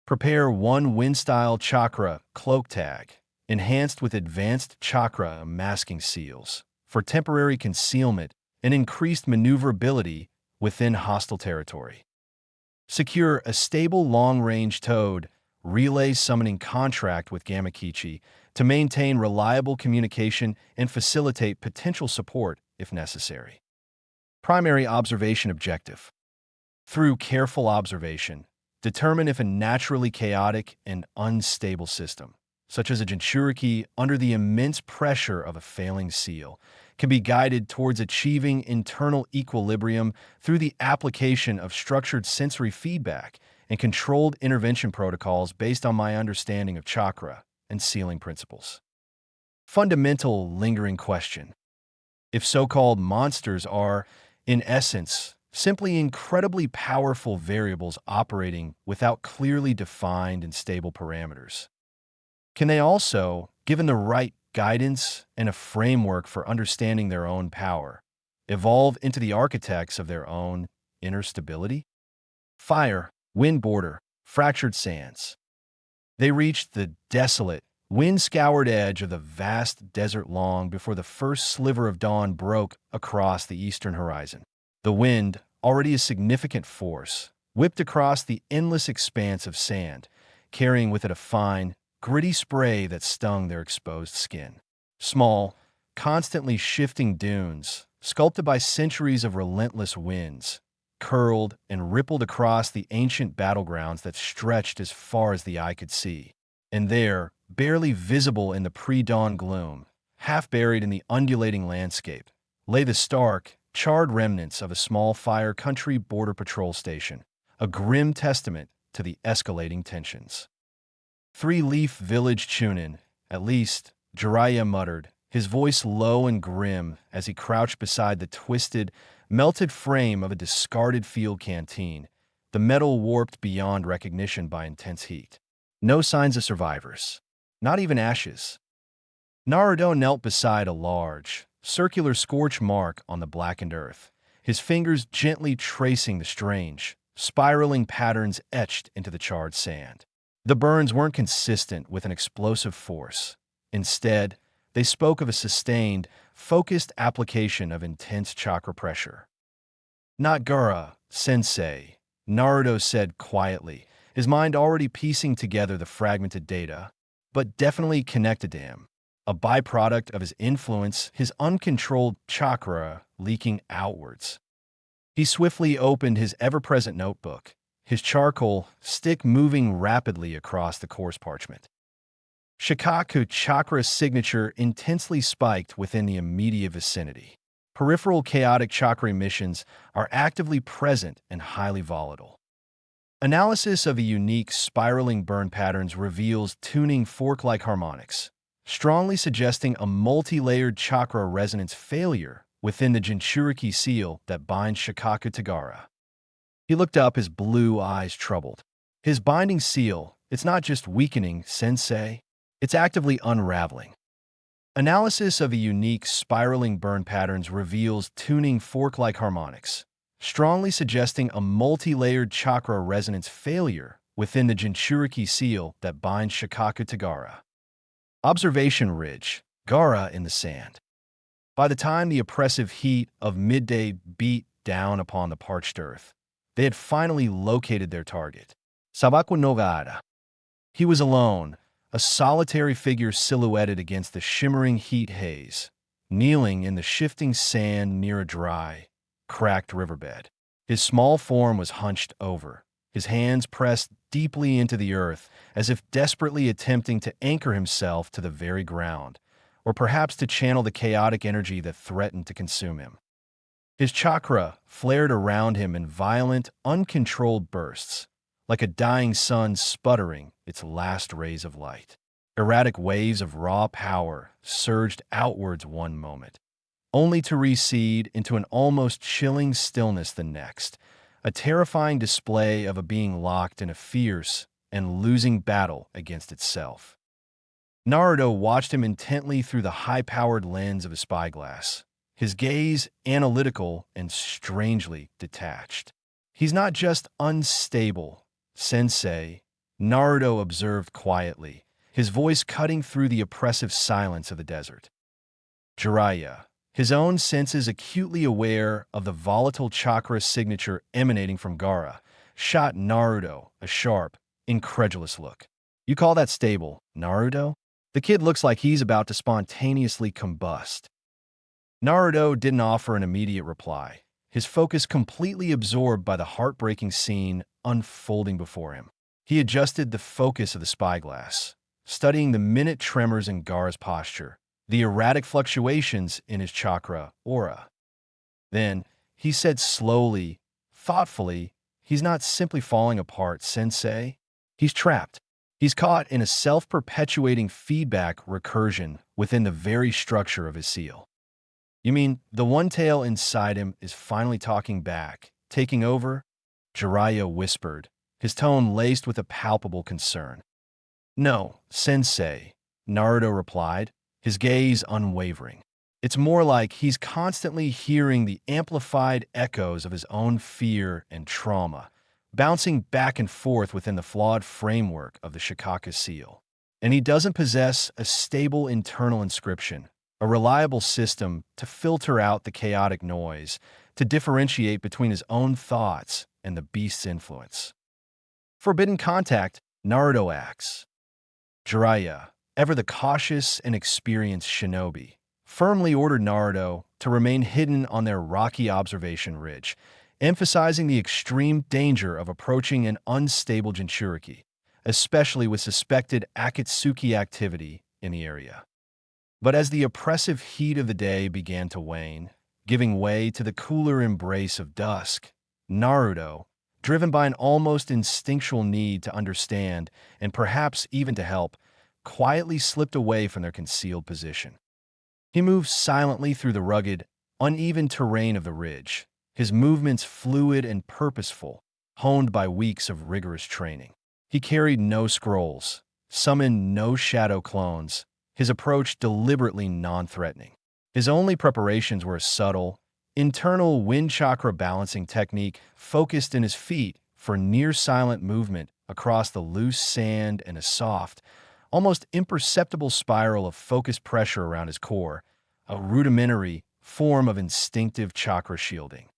Prepare 1 Wind-style chakra cloak tag, enhanced with advanced chakra masking seals, for temporary concealment and increased maneuverability within hostile territory. Secure a stable long-range Toad relay summoning contract with Gamakichi to maintain reliable communication and facilitate potential support if necessary. Primary observation objective: through careful observation, determine if a naturally chaotic and unstable system, such as a Jinchuriki under the immense pressure of a failing seal, can be guided towards achieving internal equilibrium through the application of structured sensory feedback and controlled intervention protocols based on my understanding of chakra and sealing principles. Fundamental lingering question: if so-called monsters are, in essence, simply incredibly powerful variables operating without clearly defined and stable parameters, can they also, given the right guidance and a framework for understanding their own power, evolve into the architects of their own inner stability? Fire, wind border, fractured sands. They reached the desolate, wind-scoured edge of the vast desert long before the first sliver of dawn broke across the eastern horizon. The wind, already a significant force, whipped across the endless expanse of sand, carrying with it a fine, gritty spray that stung their exposed skin. Small, constantly shifting dunes, sculpted by centuries of relentless winds, curled and rippled across the ancient battlegrounds that stretched as far as the eye could see. And there, barely visible in the pre-dawn gloom, half buried in the undulating landscape, lay the stark, charred remnants of a small fire country border patrol station, a grim testament to the escalating tensions. Three-leaf village Chunin, at least, Jiraiya muttered, his voice low and grim as he crouched beside the twisted, melted frame of a discarded field canteen, the metal warped beyond recognition by intense heat. No signs of survivors. Not even ashes. Naruto knelt beside a large, circular scorch mark on the blackened earth, his fingers gently tracing the strange, spiraling patterns etched into the charred sand. The burns weren't consistent with an explosive force. Instead, they spoke of a sustained, focused application of intense chakra pressure. Not Gaara, sensei, Naruto said quietly, his mind already piecing together the fragmented data, but definitely connected to him. A byproduct of his influence, his uncontrolled chakra leaking outwards. He swiftly opened his ever-present notebook, his charcoal stick moving rapidly across the coarse parchment. Shikaku chakra signature intensely spiked within the immediate vicinity. Peripheral chaotic chakra emissions are actively present and highly volatile. Analysis of the unique spiraling burn patterns reveals tuning fork-like harmonics, strongly suggesting a multi-layered chakra resonance failure within the Jinchuriki seal that binds Shikaku to Gaara. He looked up, his blue eyes troubled. His binding seal, it's not just weakening, sensei. It's actively unraveling. Analysis of the unique spiraling burn patterns reveals tuning fork-like harmonics, strongly suggesting a multi-layered chakra resonance failure within the Jinchuriki seal that binds Shikaku to Gaara. Observation ridge, Gaara in the sand. By the time the oppressive heat of midday beat down upon the parched earth, they had finally located their target. Sabaku no Gaara. He was alone, a solitary figure silhouetted against the shimmering heat haze, kneeling in the shifting sand near a dry, cracked riverbed. His small form was hunched over, his hands pressed deeply into the earth as if desperately attempting to anchor himself to the very ground, or perhaps to channel the chaotic energy that threatened to consume him. His chakra flared around him in violent, uncontrolled bursts, like a dying sun sputtering its last rays of light. Erratic waves of raw power surged outwards one moment, only to recede into an almost chilling stillness the next, a terrifying display of a being locked in a fierce and losing battle against itself. Naruto watched him intently through the high-powered lens of his spyglass, his gaze analytical and strangely detached. He's not just unstable, sensei, Naruto observed quietly, his voice cutting through the oppressive silence of the desert. Jiraiya, his own senses acutely aware of the volatile chakra signature emanating from Gaara, shot Naruto a sharp, incredulous look. You call that stable, Naruto? The kid looks like he's about to spontaneously combust. Naruto didn't offer an immediate reply, his focus completely absorbed by the heartbreaking scene unfolding before him. He adjusted the focus of the spyglass, studying the minute tremors in Gaara's posture, the erratic fluctuations in his chakra aura. Then, he said slowly, thoughtfully, he's not simply falling apart, sensei. He's trapped. He's caught in a self-perpetuating feedback recursion within the very structure of his seal. You mean the one tail inside him is finally talking back, taking over? Jiraiya whispered, his tone laced with a palpable concern. No, sensei, Naruto replied, his gaze unwavering. It's more like he's constantly hearing the amplified echoes of his own fear and trauma, bouncing back and forth within the flawed framework of the Shikaku seal. And he doesn't possess a stable internal inscription, a reliable system to filter out the chaotic noise, to differentiate between his own thoughts and the beast's influence. Forbidden contact, Naruto acts. Jiraiya, ever the cautious and experienced shinobi, firmly ordered Naruto to remain hidden on their rocky observation ridge, emphasizing the extreme danger of approaching an unstable Jinchuriki, especially with suspected Akatsuki activity in the area. But as the oppressive heat of the day began to wane, giving way to the cooler embrace of dusk, Naruto, driven by an almost instinctual need to understand and perhaps even to help, quietly slipped away from their concealed position. He moved silently through the rugged, uneven terrain of the ridge, his movements fluid and purposeful, honed by weeks of rigorous training. He carried no scrolls, summoned no shadow clones, his approach deliberately non-threatening. His only preparations were a subtle, internal wind chakra balancing technique focused in his feet for near-silent movement across the loose sand and a soft, almost imperceptible spiral of focused pressure around his core, a rudimentary form of instinctive chakra shielding.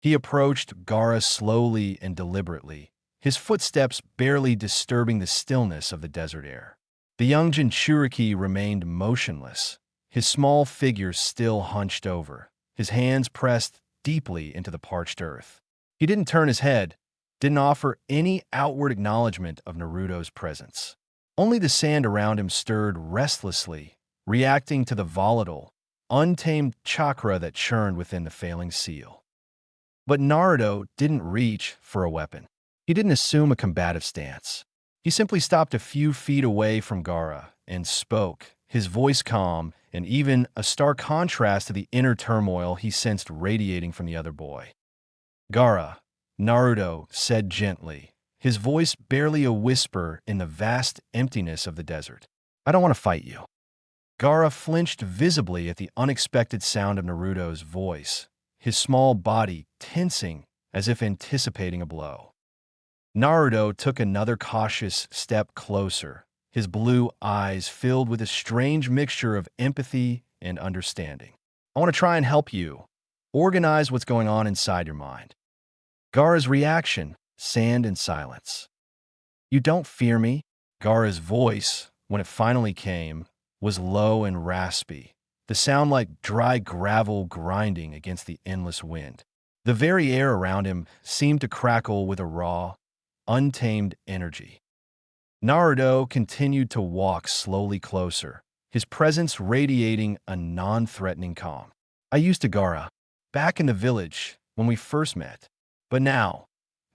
He approached Gaara slowly and deliberately, his footsteps barely disturbing the stillness of the desert air. The young Jinchuriki remained motionless, his small figure still hunched over, his hands pressed deeply into the parched earth. He didn't turn his head, didn't offer any outward acknowledgement of Naruto's presence. Only the sand around him stirred restlessly, reacting to the volatile, untamed chakra that churned within the failing seal. But Naruto didn't reach for a weapon. He didn't assume a combative stance. He simply stopped a few feet away from Gaara and spoke, his voice calm and even a stark contrast to the inner turmoil he sensed radiating from the other boy. "Gaara," Naruto said gently, his voice barely a whisper in the vast emptiness of the desert. "I don't want to fight you." Gaara flinched visibly at the unexpected sound of Naruto's voice, his small body tensing as if anticipating a blow. Naruto took another cautious step closer, his blue eyes filled with a strange mixture of empathy and understanding. "I want to try and help you. Organize what's going on inside your mind." Gaara's reaction, sand and silence. "You don't fear me?" Gaara's voice, when it finally came, was low and raspy, the sound like dry gravel grinding against the endless wind. The very air around him seemed to crackle with a raw, untamed energy. Naruto continued to walk slowly closer, his presence radiating a non-threatening calm. "I used to Gaara, back in the village when we first met. But now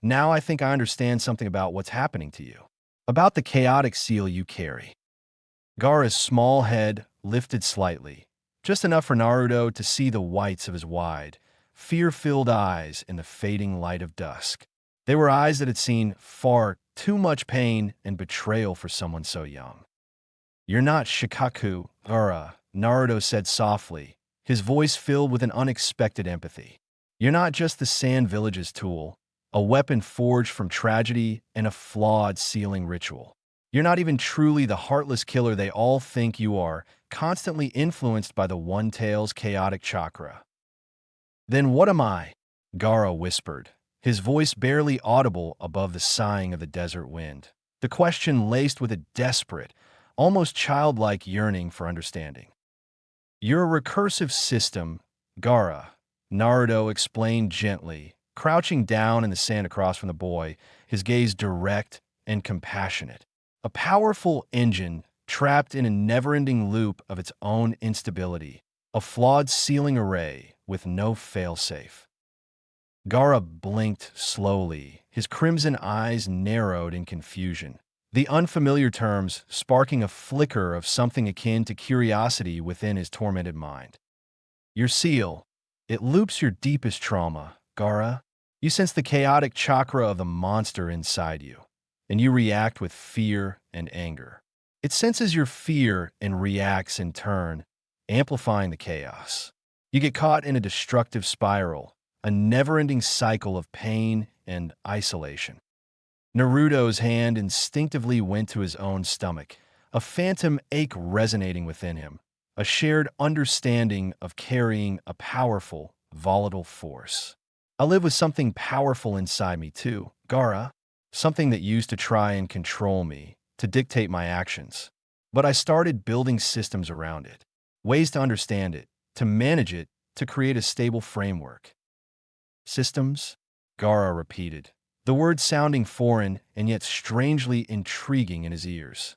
I think I understand something about what's happening to you. About the chaotic seal you carry." Gaara's small head lifted slightly, just enough for Naruto to see the whites of his wide, fear-filled eyes in the fading light of dusk. They were eyes that had seen far too much pain and betrayal for someone so young. "You're not Shikaku, Gaara," Naruto said softly, his voice filled with an unexpected empathy. "You're not just the Sand Village's tool, a weapon forged from tragedy and a flawed sealing ritual. You're not even truly the heartless killer they all think you are, constantly influenced by the One Tail's chaotic chakra." "Then what am I?" Gaara whispered, his voice barely audible above the sighing of the desert wind. The question laced with a desperate, almost childlike yearning for understanding. "You're a recursive system, Gaara," Naruto explained gently, crouching down in the sand across from the boy, his gaze direct and compassionate. "A powerful engine trapped in a never-ending loop of its own instability, a flawed sealing array with no failsafe." Gaara blinked slowly, his crimson eyes narrowed in confusion, the unfamiliar terms sparking a flicker of something akin to curiosity within his tormented mind. "Your seal, it loops your deepest trauma, Gaara. You sense the chaotic chakra of the monster inside you, and you react with fear and anger. It senses your fear and reacts in turn, amplifying the chaos. You get caught in a destructive spiral, a never-ending cycle of pain and isolation." Naruto's hand instinctively went to his own stomach, a phantom ache resonating within him, a shared understanding of carrying a powerful, volatile force. "I live with something powerful inside me too, Gaara, something that used to try and control me, to dictate my actions. But I started building systems around it, ways to understand it, to manage it, to create a stable framework. Systems? Gaara repeated, the word sounding foreign and yet strangely intriguing in his ears.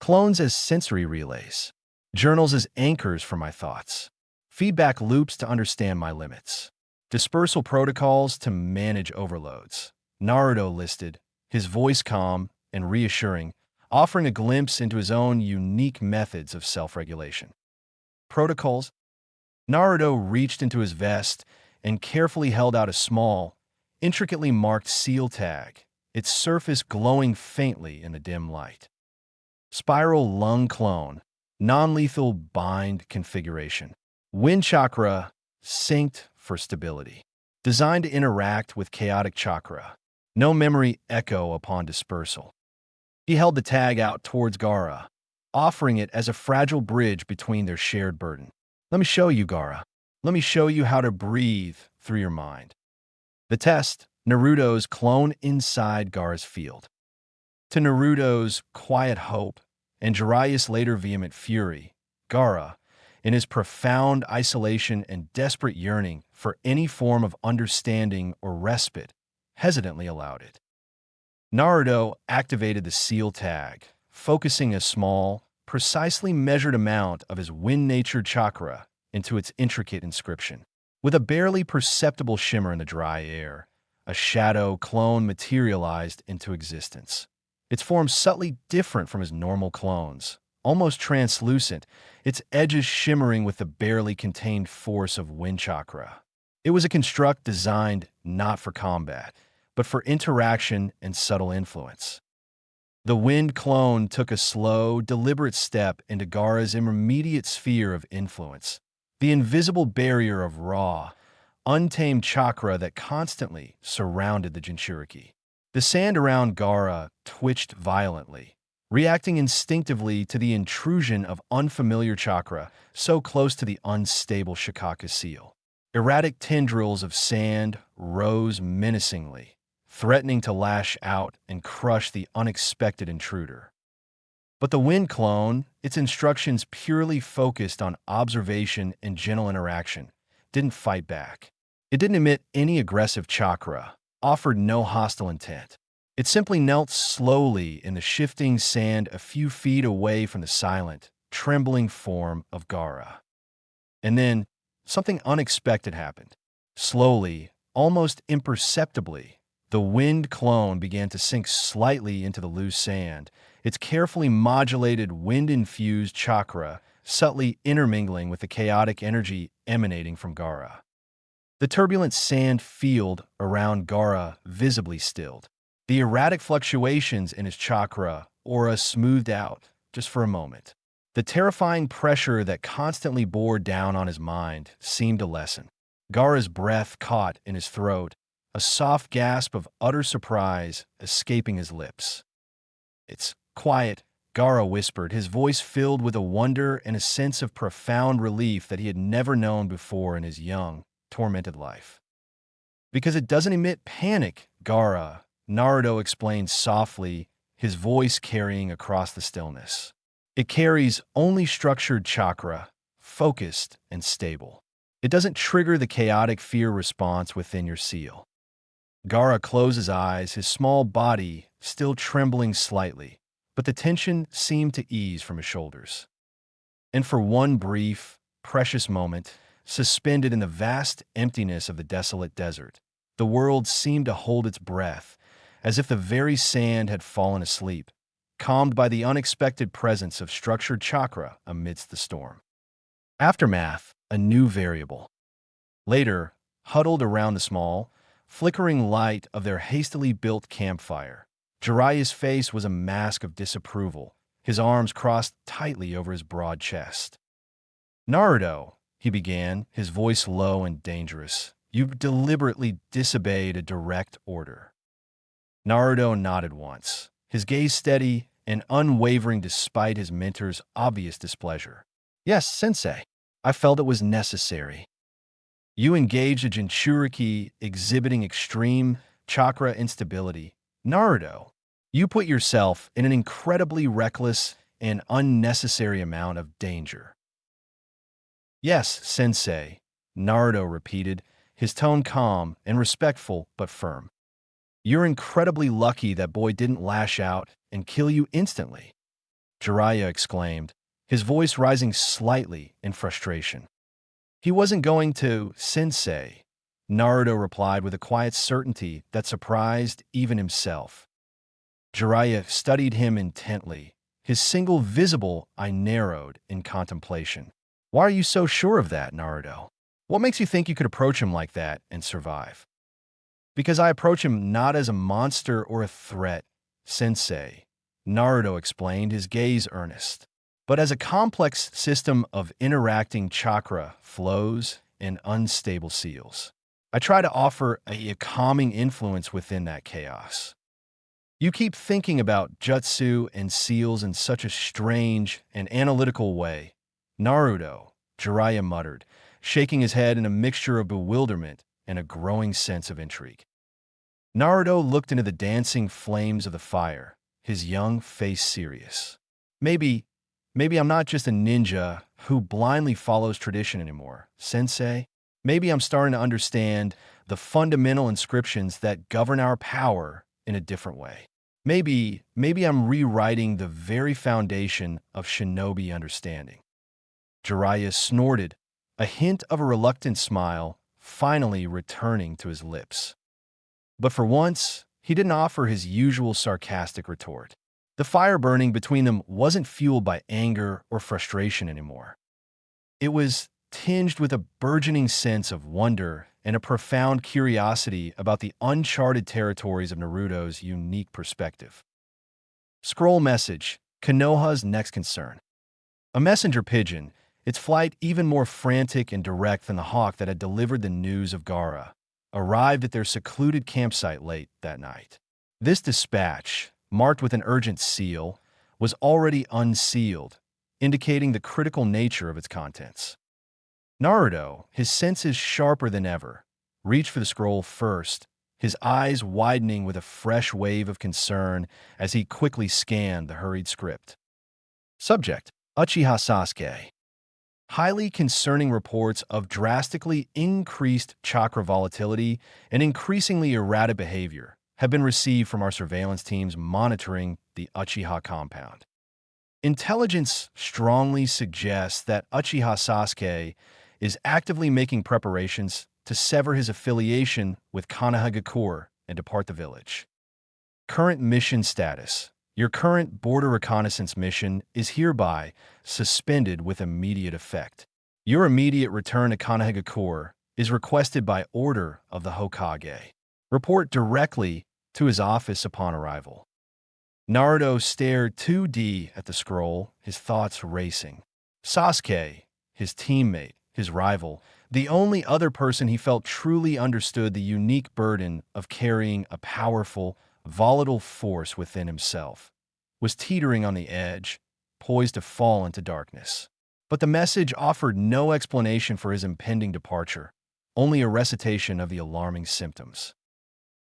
Clones as sensory relays, journals as anchors for my thoughts, feedback loops to understand my limits, dispersal protocols to manage overloads. Naruto listed, his voice calm and reassuring, offering a glimpse into his own unique methods of self-regulation. Protocols? Naruto reached into his vest and carefully held out a small, intricately marked seal tag, its surface glowing faintly in the dim light. Spiral lung clone, non-lethal bind configuration. Wind chakra, synced for stability. Designed to interact with chaotic chakra. No memory echo upon dispersal. He held the tag out towards Gaara, offering it as a fragile bridge between their shared burden. Let me show you, Gaara. Let me show you how to breathe through your mind. The test, Naruto's clone inside Gaara's field. To Naruto's quiet hope and Jiraiya's later vehement fury, Gaara, in his profound isolation and desperate yearning for any form of understanding or respite, hesitantly allowed it. Naruto activated the seal tag, focusing a small, precisely measured amount of his wind-natured chakra into its intricate inscription. With a barely perceptible shimmer in the dry air, a shadow clone materialized into existence. Its form subtly different from his normal clones, almost translucent, its edges shimmering with the barely contained force of wind chakra. It was a construct designed not for combat, but for interaction and subtle influence. The wind clone took a slow, deliberate step into Gaara's immediate sphere of influence, the invisible barrier of raw, untamed chakra that constantly surrounded the Jinchuriki. The sand around Gaara twitched violently, reacting instinctively to the intrusion of unfamiliar chakra so close to the unstable Shikaka seal. Erratic tendrils of sand rose menacingly, threatening to lash out and crush the unexpected intruder. But the wind clone, its instructions purely focused on observation and gentle interaction, didn't fight back. It didn't emit any aggressive chakra, offered no hostile intent. It simply knelt slowly in the shifting sand a few feet away from the silent, trembling form of Gaara. And then, something unexpected happened. Slowly, almost imperceptibly, the wind clone began to sink slightly into the loose sand, its carefully modulated wind-infused chakra subtly intermingling with the chaotic energy emanating from Gaara. The turbulent sand field around Gaara visibly stilled. The erratic fluctuations in his chakra aura smoothed out just for a moment. The terrifying pressure that constantly bore down on his mind seemed to lessen. Gaara's breath caught in his throat, a soft gasp of utter surprise escaping his lips. "It's quiet," Gaara whispered, his voice filled with a wonder and a sense of profound relief that he had never known before in his young, tormented life. "Because it doesn't emit panic, Gaara," Naruto explained softly, his voice carrying across the stillness. "It carries only structured chakra, focused and stable. It doesn't trigger the chaotic fear response within your seal." Gaara closed his eyes, his small body still trembling slightly, but the tension seemed to ease from his shoulders. And for one brief, precious moment, suspended in the vast emptiness of the desolate desert, the world seemed to hold its breath, as if the very sand had fallen asleep, calmed by the unexpected presence of structured chakra amidst the storm. Aftermath, a new variable. Later, huddled around the small, flickering light of their hastily built campfire, Jiraiya's face was a mask of disapproval, his arms crossed tightly over his broad chest. "Naruto," he began, his voice low and dangerous, "you've deliberately disobeyed a direct order." Naruto nodded once, his gaze steady and unwavering despite his mentor's obvious displeasure. "Yes, sensei. I felt it was necessary. You engaged a Jinchuriki exhibiting extreme chakra instability. Naruto, You put yourself in an incredibly reckless and unnecessary amount of danger. Yes, sensei, Naruto repeated, his tone calm and respectful but firm. You're incredibly lucky that boy didn't lash out and kill you instantly, Jiraiya exclaimed, his voice rising slightly in frustration. He wasn't going to, sensei, Naruto replied with a quiet certainty that surprised even himself. Jiraiya studied him intently, his single visible eye narrowed in contemplation. Why are you so sure of that, Naruto? What makes you think you could approach him like that and survive? Because I approach him not as a monster or a threat, sensei, Naruto explained, his gaze earnest, but as a complex system of interacting chakra flows and unstable seals. I try to offer a calming influence within that chaos. You keep thinking about jutsu and seals in such a strange and analytical way, Naruto, Jiraiya muttered, shaking his head in a mixture of bewilderment and a growing sense of intrigue. Naruto looked into the dancing flames of the fire, his young face serious. Maybe I'm not just a ninja who blindly follows tradition anymore, sensei. Maybe I'm starting to understand the fundamental inscriptions that govern our power in a different way. Maybe I'm rewriting the very foundation of Shinobi understanding. Jiraiya snorted, a hint of a reluctant smile finally returning to his lips. But for once, he didn't offer his usual sarcastic retort. The fire burning between them wasn't fueled by anger or frustration anymore. It was tinged with a burgeoning sense of wonder and a profound curiosity about the uncharted territories of Naruto's unique perspective. Scroll message, Konoha's next concern. A messenger pigeon, its flight even more frantic and direct than the hawk that had delivered the news of Gaara, arrived at their secluded campsite late that night. This dispatch, marked with an urgent seal, was already unsealed, indicating the critical nature of its contents. Naruto, his senses sharper than ever, reached for the scroll first, his eyes widening with a fresh wave of concern as he quickly scanned the hurried script. Subject: Uchiha Sasuke. Highly concerning reports of drastically increased chakra volatility and increasingly erratic behavior have been received from our surveillance teams monitoring the Uchiha compound. Intelligence strongly suggests that Uchiha Sasuke is actively making preparations to sever his affiliation with Konohagakure and depart the village. Current mission status. Your current border reconnaissance mission is hereby suspended with immediate effect. Your immediate return to Konohagakure is requested by order of the Hokage. Report directly to his office upon arrival. Naruto stared 2D at the scroll, his thoughts racing. Sasuke, his teammate, his rival, the only other person he felt truly understood the unique burden of carrying a powerful, volatile force within himself, was teetering on the edge, poised to fall into darkness. But the message offered no explanation for his impending departure, only a recitation of the alarming symptoms.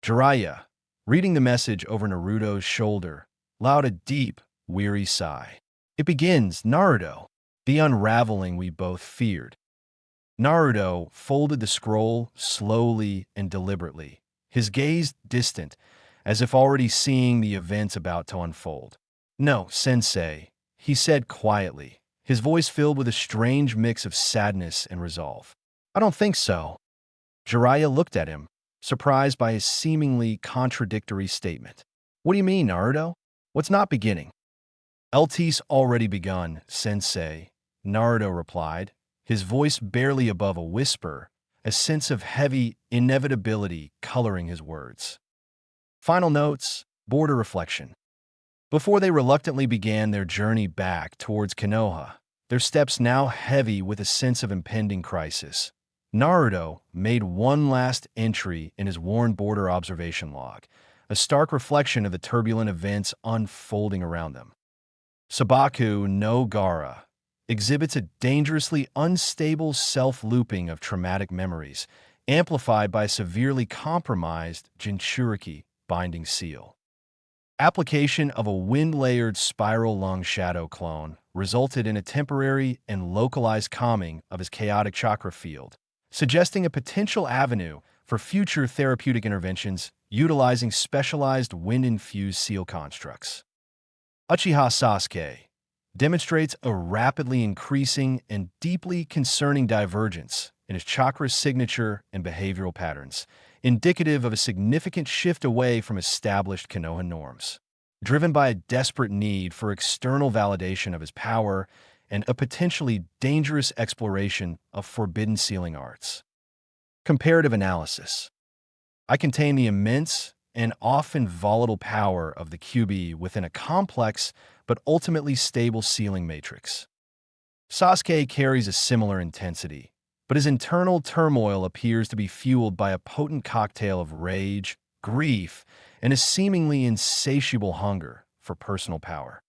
Jiraiya, reading the message over Naruto's shoulder, allowed a deep, weary sigh. It begins, Naruto, the unraveling we both feared. Naruto folded the scroll slowly and deliberately, his gaze distant, as if already seeing the events about to unfold. No, sensei, he said quietly, his voice filled with a strange mix of sadness and resolve. I don't think so. Jiraiya looked at him, surprised by his seemingly contradictory statement. What do you mean, Naruto? What's not beginning? LT's already begun, sensei, Naruto replied, his voice barely above a whisper, a sense of heavy inevitability coloring his words. Final notes, border reflection. Before they reluctantly began their journey back towards Konoha, their steps now heavy with a sense of impending crisis, Naruto made one last entry in his worn border observation log, a stark reflection of the turbulent events unfolding around them. Sabaku no Gaara exhibits a dangerously unstable self-looping of traumatic memories, amplified by a severely compromised Jinchuriki binding seal. Application of a wind-layered spiral lung shadow clone resulted in a temporary and localized calming of his chaotic chakra field, suggesting a potential avenue for future therapeutic interventions utilizing specialized wind-infused seal constructs. Uchiha Sasuke demonstrates a rapidly increasing and deeply concerning divergence in his chakra signature and behavioral patterns, indicative of a significant shift away from established Konoha norms. Driven by a desperate need for external validation of his power and a potentially dangerous exploration of forbidden sealing arts. Comparative analysis. I contain the immense and often volatile power of the QB within a complex but ultimately stable sealing matrix. Sasuke carries a similar intensity, but his internal turmoil appears to be fueled by a potent cocktail of rage, grief, and a seemingly insatiable hunger for personal power.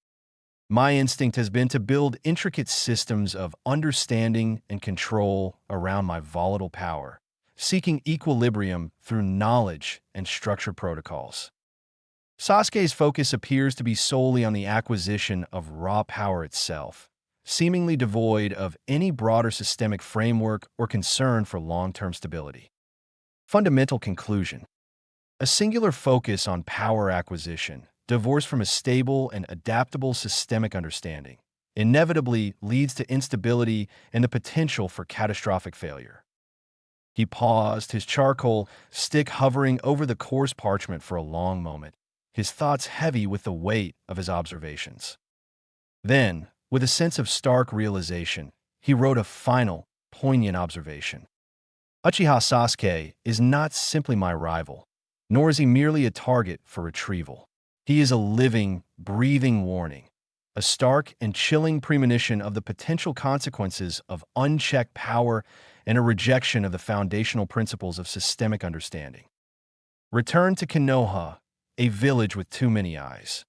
My instinct has been to build intricate systems of understanding and control around my volatile power, seeking equilibrium through knowledge and structured protocols. Sasuke's focus appears to be solely on the acquisition of raw power itself, seemingly devoid of any broader systemic framework or concern for long-term stability. Fundamental conclusion. A singular focus on power acquisition, divorced from a stable and adaptable systemic understanding, inevitably leads to instability and the potential for catastrophic failure. He paused, his charcoal stick hovering over the coarse parchment for a long moment, his thoughts heavy with the weight of his observations. Then, with a sense of stark realization, he wrote a final, poignant observation. Uchiha Sasuke is not simply my rival, nor is he merely a target for retrieval. He is a living, breathing warning, a stark and chilling premonition of the potential consequences of unchecked power and a rejection of the foundational principles of systemic understanding. Return to Konoha, a village with too many eyes.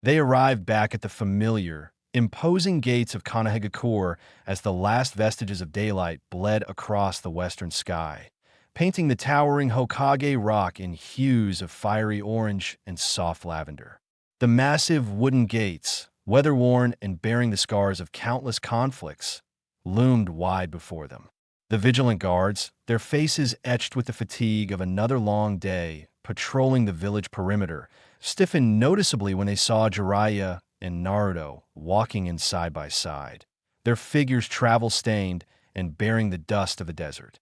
They arrived back at the familiar, imposing gates of Kanehagakure as the last vestiges of daylight bled across the western sky, painting the towering Hokage rock in hues of fiery orange and soft lavender. The massive wooden gates, weather-worn and bearing the scars of countless conflicts, loomed wide before them. The vigilant guards, their faces etched with the fatigue of another long day, patrolling the village perimeter, stiffened noticeably when they saw Jiraiya and Naruto walking in side by side, their figures travel-stained and bearing the dust of the desert.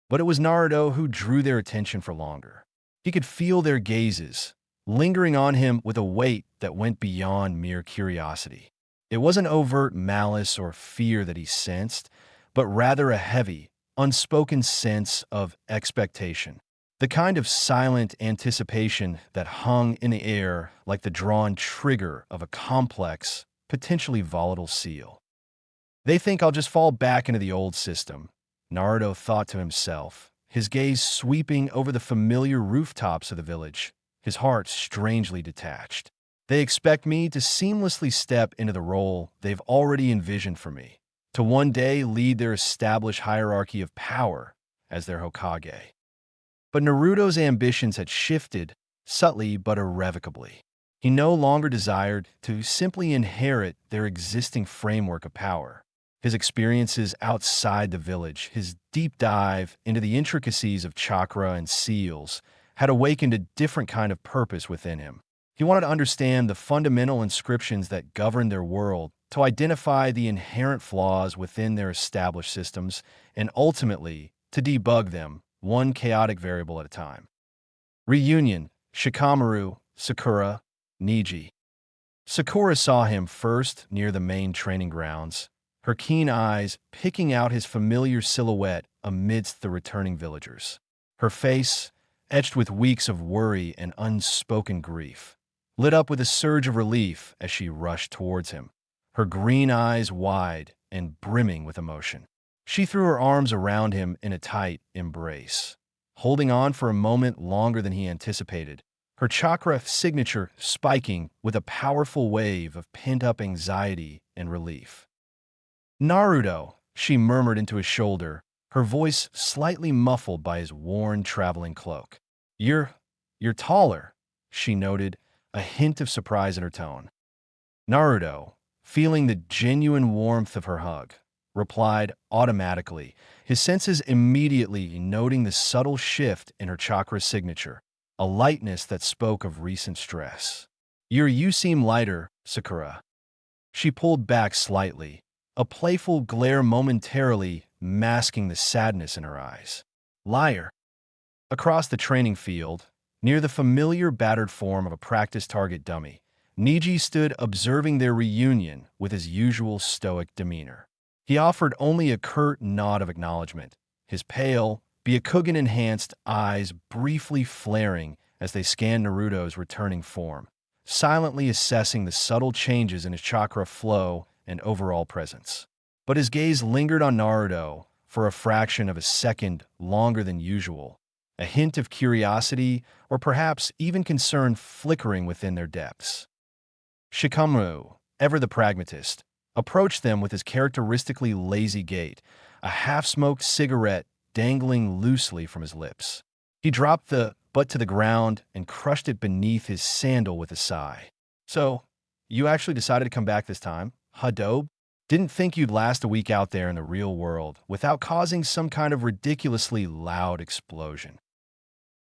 But it was Naruto who drew their attention for longer. He could feel their gazes, lingering on him with a weight that went beyond mere curiosity. It wasn't overt malice or fear that he sensed, but rather a heavy, unspoken sense of expectation. The kind of silent anticipation that hung in the air like the drawn trigger of a complex, potentially volatile seal. They think I'll just fall back into the old system, Naruto thought to himself, his gaze sweeping over the familiar rooftops of the village, his heart strangely detached. They expect me to seamlessly step into the role they've already envisioned for me, to one day lead their established hierarchy of power as their Hokage. But Naruto's ambitions had shifted, subtly but irrevocably. He no longer desired to simply inherit their existing framework of power. His experiences outside the village, his deep dive into the intricacies of chakra and seals, had awakened a different kind of purpose within him. He wanted to understand the fundamental inscriptions that governed their world, to identify the inherent flaws within their established systems, and ultimately to debug them, one chaotic variable at a time. Reunion, Shikamaru, Sakura, Niji. Sakura saw him first near the main training grounds, her keen eyes picking out his familiar silhouette amidst the returning villagers. Her face, etched with weeks of worry and unspoken grief, lit up with a surge of relief as she rushed towards him, her green eyes wide and brimming with emotion. She threw her arms around him in a tight embrace, holding on for a moment longer than he anticipated, her chakra signature spiking with a powerful wave of pent-up anxiety and relief. "Naruto," she murmured into his shoulder, her voice slightly muffled by his worn traveling cloak. You're taller," she noted, a hint of surprise in her tone. Naruto, feeling the genuine warmth of her hug, replied automatically, his senses immediately noting the subtle shift in her chakra signature, a lightness that spoke of recent stress. You seem lighter, Sakura." She pulled back slightly, a playful glare momentarily masking the sadness in her eyes. Liar. Across the training field, near the familiar battered form of a practice target dummy, Niji stood observing their reunion with his usual stoic demeanor. He offered only a curt nod of acknowledgement, his pale, Byakugan-enhanced eyes briefly flaring as they scanned Naruto's returning form, silently assessing the subtle changes in his chakra flow and overall presence. But his gaze lingered on Naruto for a fraction of a second longer than usual, a hint of curiosity or perhaps even concern flickering within their depths. Shikamaru, ever the pragmatist, approached them with his characteristically lazy gait, a half-smoked cigarette dangling loosely from his lips. He dropped the butt to the ground and crushed it beneath his sandal with a sigh. "So, you actually decided to come back this time, Hadobe? Didn't think you'd last a week out there in the real world without causing some kind of ridiculously loud explosion."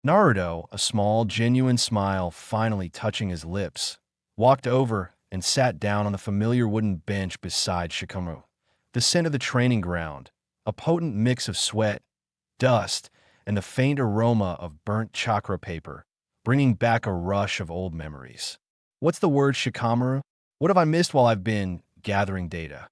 Naruto, a small, genuine smile finally touching his lips, walked over and sat down on the familiar wooden bench beside Shikamaru. The scent of the training ground, a potent mix of sweat, dust, and the faint aroma of burnt chakra paper, bringing back a rush of old memories. "What's the word, Shikamaru? What have I missed while I've been gathering data?"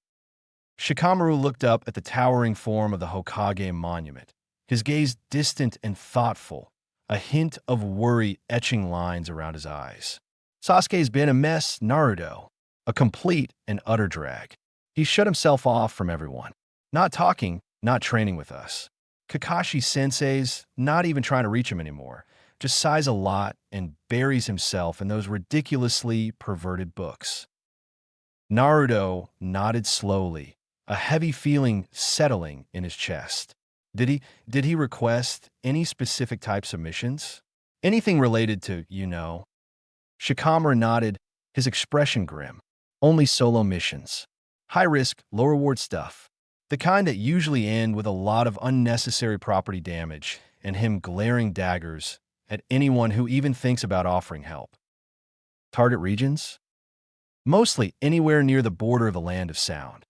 Shikamaru looked up at the towering form of the Hokage monument, his gaze distant and thoughtful, a hint of worry etching lines around his eyes. "Sasuke's been a mess, Naruto. A complete and utter drag. He shut himself off from everyone. Not talking, not training with us. Kakashi-sensei's not even trying to reach him anymore. Just sighs a lot and buries himself in those ridiculously perverted books." Naruto nodded slowly, a heavy feeling settling in his chest. Did he request any specific types of missions? Anything related to, Shikamaru nodded, his expression grim. "Only solo missions. High risk, low reward stuff. The kind that usually end with a lot of unnecessary property damage and him glaring daggers at anyone who even thinks about offering help." "Target regions?" "Mostly anywhere near the border of the Land of Sound."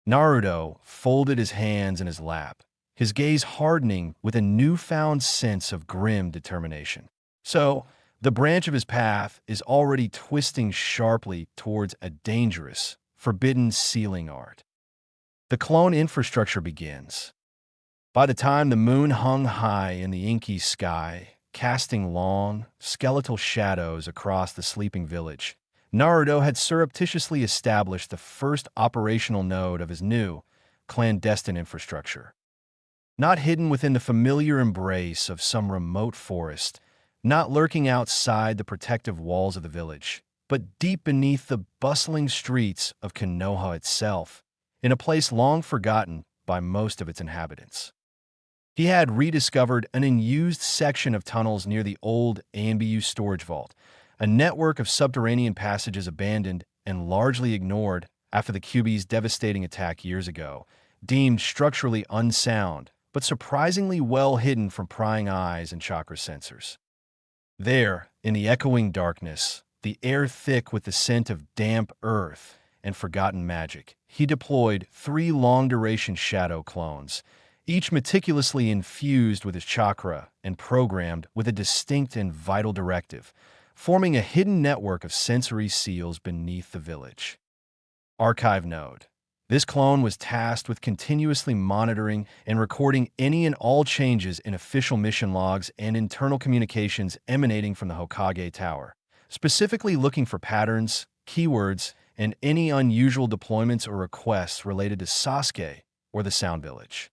Naruto folded his hands in his lap, his gaze hardening with a newfound sense of grim determination. So, the branch of his path is already twisting sharply towards a dangerous, forbidden sealing art. The clone infrastructure begins. By the time the moon hung high in the inky sky, casting long, skeletal shadows across the sleeping village, Naruto had surreptitiously established the first operational node of his new, clandestine infrastructure. Not hidden within the familiar embrace of some remote forest, not lurking outside the protective walls of the village, but deep beneath the bustling streets of Konoha itself, in a place long forgotten by most of its inhabitants. He had rediscovered an unused section of tunnels near the old AMBU storage vault, a network of subterranean passages abandoned and largely ignored after the Kyuubi's devastating attack years ago, deemed structurally unsound, but surprisingly well hidden from prying eyes and chakra sensors. There, in the echoing darkness, the air thick with the scent of damp earth and forgotten magic, he deployed 3 long-duration shadow clones, each meticulously infused with his chakra and programmed with a distinct and vital directive, forming a hidden network of sensory seals beneath the village. Archive Node. This clone was tasked with continuously monitoring and recording any and all changes in official mission logs and internal communications emanating from the Hokage Tower, specifically looking for patterns, keywords, and any unusual deployments or requests related to Sasuke or the Sound Village.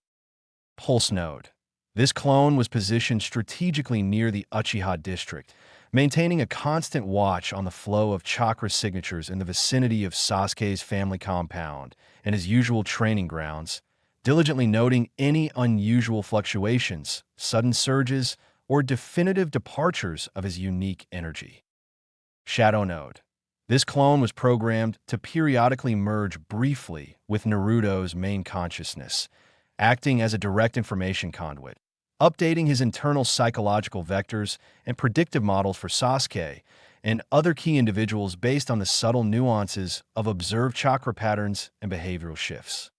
Pulse Node. This clone was positioned strategically near the Uchiha district, maintaining a constant watch on the flow of chakra signatures in the vicinity of Sasuke's family compound and his usual training grounds, diligently noting any unusual fluctuations, sudden surges, or definitive departures of his unique energy. Shadow Node. This clone was programmed to periodically merge briefly with Naruto's main consciousness, acting as a direct information conduit, updating his internal psychological vectors and predictive models for Sasuke and other key individuals based on the subtle nuances of observed chakra patterns and behavioral shifts.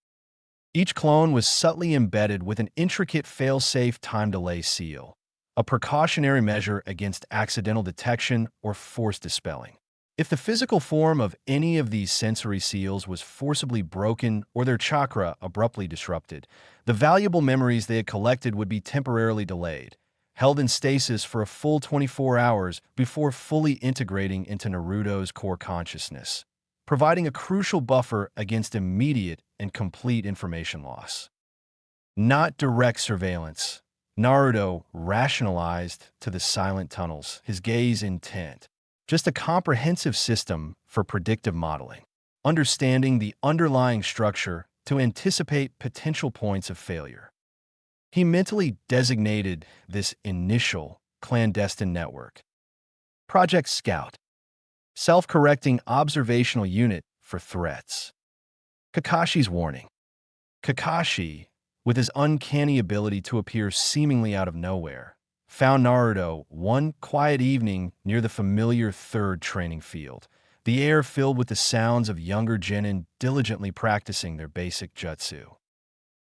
Each clone was subtly embedded with an intricate fail-safe time delay seal, a precautionary measure against accidental detection or forced dispelling. If the physical form of any of these sensory seals was forcibly broken or their chakra abruptly disrupted, the valuable memories they had collected would be temporarily delayed, held in stasis for a full 24 hours before fully integrating into Naruto's core consciousness, providing a crucial buffer against immediate and complete information loss. Not direct surveillance, Naruto rationalized to the silent tunnels, his gaze intent. Just a comprehensive system for predictive modeling, understanding the underlying structure to anticipate potential points of failure. He mentally designated this initial clandestine network Project Scout, self-correcting observational unit for threats. Kakashi's warning. Kakashi, with his uncanny ability to appear seemingly out of nowhere, found Naruto one quiet evening near the familiar third training field, the air filled with the sounds of younger genin diligently practicing their basic jutsu.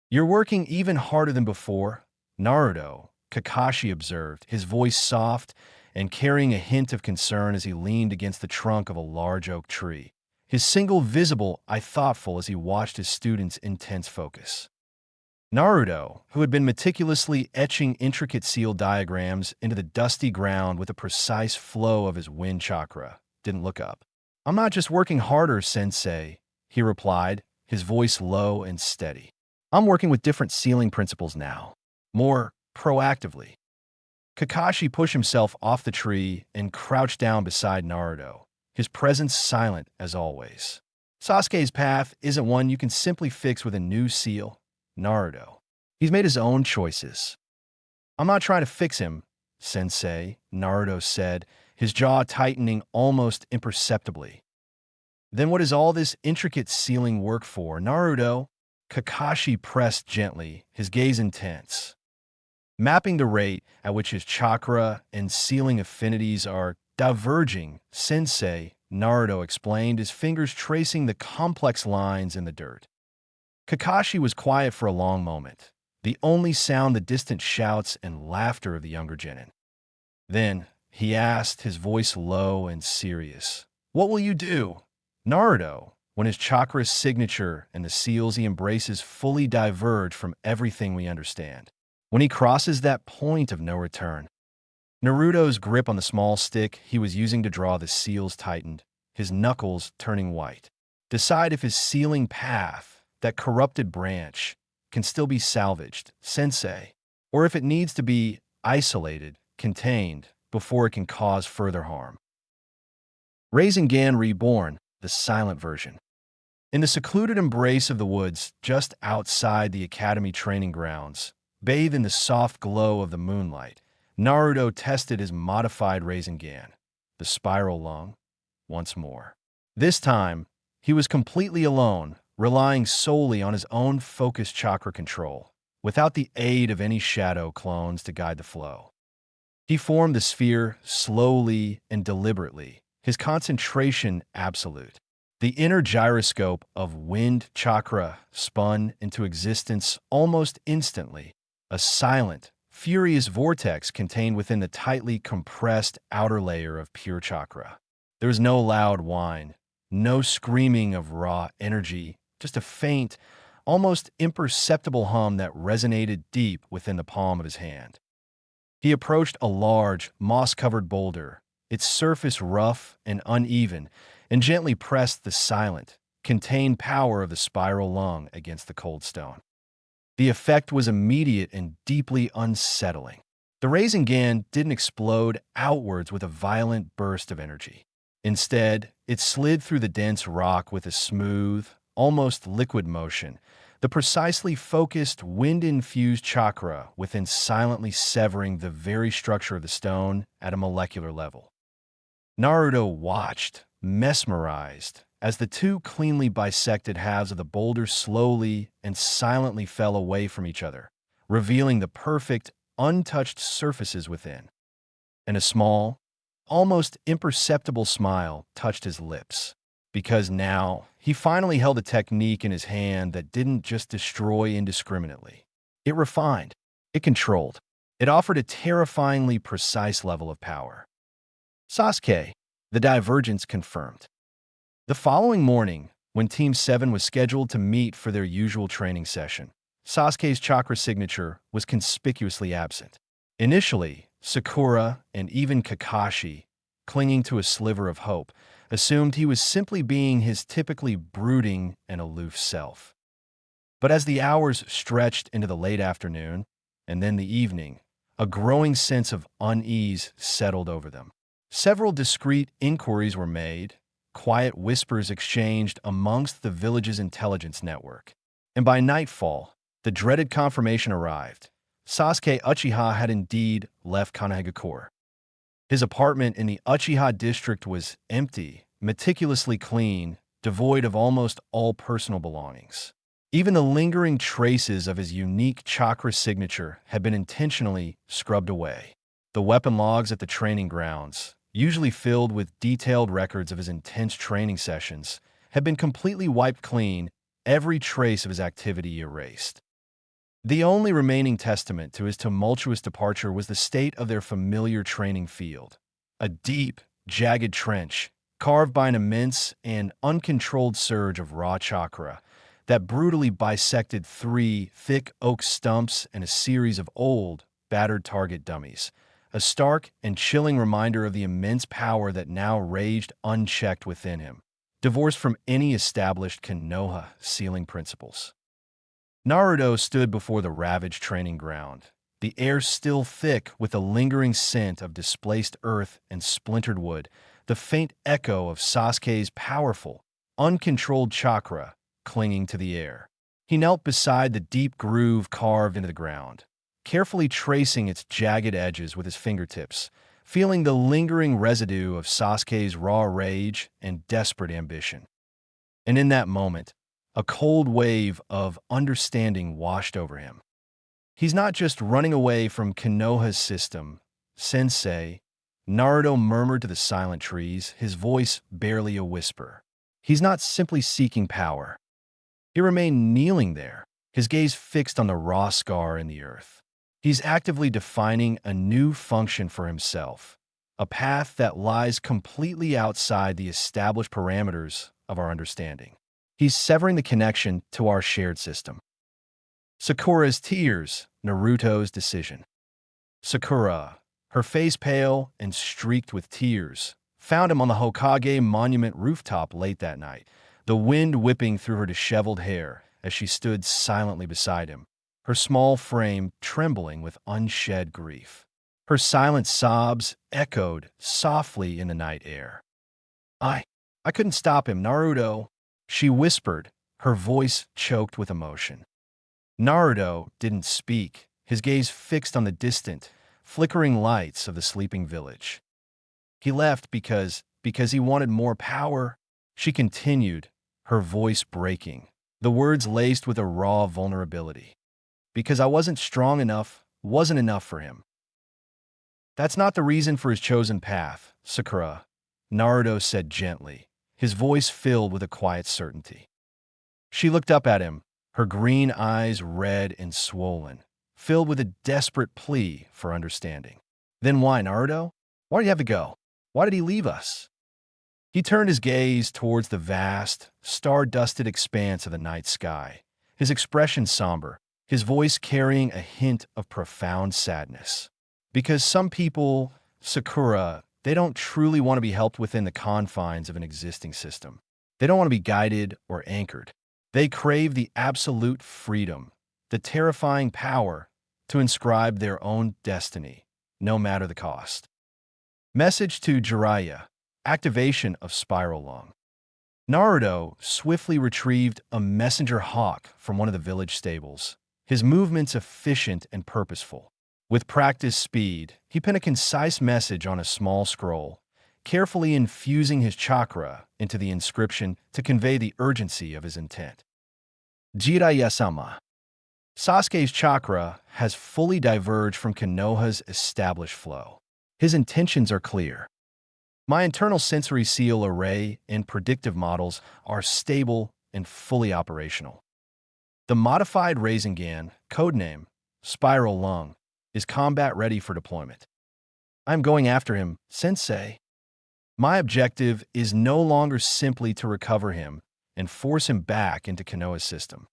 "You're working even harder than before, Naruto," Kakashi observed, his voice soft and carrying a hint of concern as he leaned against the trunk of a large oak tree, his single visible eye thoughtful as he watched his student's intense focus. Naruto, who had been meticulously etching intricate seal diagrams into the dusty ground with a precise flow of his wind chakra, didn't look up. "I'm not just working harder, sensei," he replied, his voice low and steady. "I'm working with different sealing principles now, more proactively." Kakashi pushed himself off the tree and crouched down beside Naruto, his presence silent as always. "Sasuke's path isn't one you can simply fix with a new seal, Naruto. He's made his own choices." "I'm not trying to fix him, sensei," Naruto said, his jaw tightening almost imperceptibly. "Then what is all this intricate sealing work for, Naruto?" Kakashi pressed gently, his gaze intense. "Mapping the rate at which his chakra and sealing affinities are diverging, sensei," Naruto explained, his fingers tracing the complex lines in the dirt. Kakashi was quiet for a long moment, the only sound the distant shouts and laughter of the younger genin. Then he asked, his voice low and serious, "What will you do, Naruto, when his chakra's signature and the seals he embraces fully diverge from everything we understand? When he crosses that point of no return?" Naruto's grip on the small stick he was using to draw the seals tightened, his knuckles turning white. "Decide if his sealing path, that corrupted branch, can still be salvaged, sensei, or if it needs to be isolated, contained, before it can cause further harm." Rasengan Reborn, the silent version. In the secluded embrace of the woods just outside the academy training grounds, bathed in the soft glow of the moonlight, Naruto tested his modified Rasengan, the spiral lung, once more. This time, he was completely alone, relying solely on his own focused chakra control, without the aid of any shadow clones to guide the flow. He formed the sphere slowly and deliberately, his concentration absolute. The inner gyroscope of wind chakra spun into existence almost instantly, a silent, furious vortex contained within the tightly compressed outer layer of pure chakra. There was no loud whine, no screaming of raw energy, just a faint, almost imperceptible hum that resonated deep within the palm of his hand. He approached a large, moss-covered boulder, its surface rough and uneven, and gently pressed the silent, contained power of the spiral lung against the cold stone. The effect was immediate and deeply unsettling. The Rasengan didn't explode outwards with a violent burst of energy. Instead, it slid through the dense rock with a smooth, almost liquid motion, the precisely focused, wind-infused chakra within silently severing the very structure of the stone at a molecular level. Naruto watched, mesmerized, as the two cleanly bisected halves of the boulder slowly and silently fell away from each other, revealing the perfect, untouched surfaces within. And a small, almost imperceptible smile touched his lips, because now he finally held a technique in his hand that didn't just destroy indiscriminately. It refined, it controlled, it offered a terrifyingly precise level of power. Sasuke, the divergence confirmed. The following morning, when Team 7 was scheduled to meet for their usual training session, Sasuke's chakra signature was conspicuously absent. Initially, Sakura and even Kakashi, clinging to a sliver of hope, assumed he was simply being his typically brooding and aloof self. But as the hours stretched into the late afternoon, and then the evening, a growing sense of unease settled over them. Several discreet inquiries were made, quiet whispers exchanged amongst the village's intelligence network. And by nightfall, the dreaded confirmation arrived. Sasuke Uchiha had indeed left Konohagakure. His apartment in the Uchiha district was empty, meticulously clean, devoid of almost all personal belongings. Even the lingering traces of his unique chakra signature had been intentionally scrubbed away. The weapon logs at the training grounds, usually filled with detailed records of his intense training sessions, had been completely wiped clean, every trace of his activity erased. The only remaining testament to his tumultuous departure was the state of their familiar training field. A deep, jagged trench, carved by an immense and uncontrolled surge of raw chakra, that brutally bisected 3 thick oak stumps and a series of old, battered target dummies, a stark and chilling reminder of the immense power that now raged unchecked within him, divorced from any established Konoha sealing principles. Naruto stood before the ravaged training ground, the air still thick with the lingering scent of displaced earth and splintered wood, the faint echo of Sasuke's powerful, uncontrolled chakra clinging to the air. He knelt beside the deep groove carved into the ground, carefully tracing its jagged edges with his fingertips, feeling the lingering residue of Sasuke's raw rage and desperate ambition. And in that moment, a cold wave of understanding washed over him. He's not just running away from Konoha's system, Sensei, Naruto murmured to the silent trees, his voice barely a whisper. He's not simply seeking power. He remained kneeling there, his gaze fixed on the raw scar in the earth. He's actively defining a new function for himself, a path that lies completely outside the established parameters of our understanding. He's severing the connection to our shared system. Sakura's tears, Naruto's decision. Sakura, her face pale and streaked with tears, found him on the Hokage monument rooftop late that night, the wind whipping through her disheveled hair as she stood silently beside him, her small frame trembling with unshed grief. Her silent sobs echoed softly in the night air. I couldn't stop him, Naruto, she whispered, her voice choked with emotion. Naruto didn't speak, his gaze fixed on the distant, flickering lights of the sleeping village. He left because he wanted more power, she continued, her voice breaking, the words laced with a raw vulnerability. Because I wasn't strong enough, wasn't enough for him. That's not the reason for his chosen path, Sakura, Naruto said gently, his voice filled with a quiet certainty. She looked up at him, her green eyes red and swollen, filled with a desperate plea for understanding. Then why, Naruto? Why did he have to go? Why did he leave us? He turned his gaze towards the vast, star-dusted expanse of the night sky, his expression somber, his voice carrying a hint of profound sadness. Because some people, Sakura, they don't truly want to be helped within the confines of an existing system. They don't want to be guided or anchored. They crave the absolute freedom, the terrifying power to inscribe their own destiny, no matter the cost. Message to Jiraiya. Activation of Spiral Lung. Naruto swiftly retrieved a messenger hawk from one of the village stables, his movements efficient and purposeful. With practiced speed, he penned a concise message on a small scroll, carefully infusing his chakra into the inscription to convey the urgency of his intent. Jiraiya-sama. Sasuke's chakra has fully diverged from Konoha's established flow. His intentions are clear. My internal sensory seal array and predictive models are stable and fully operational. The modified Rasengan, codename Spiral Lung, is combat-ready for deployment. I'm going after him, Sensei. My objective is no longer simply to recover him and force him back into Konoha's system.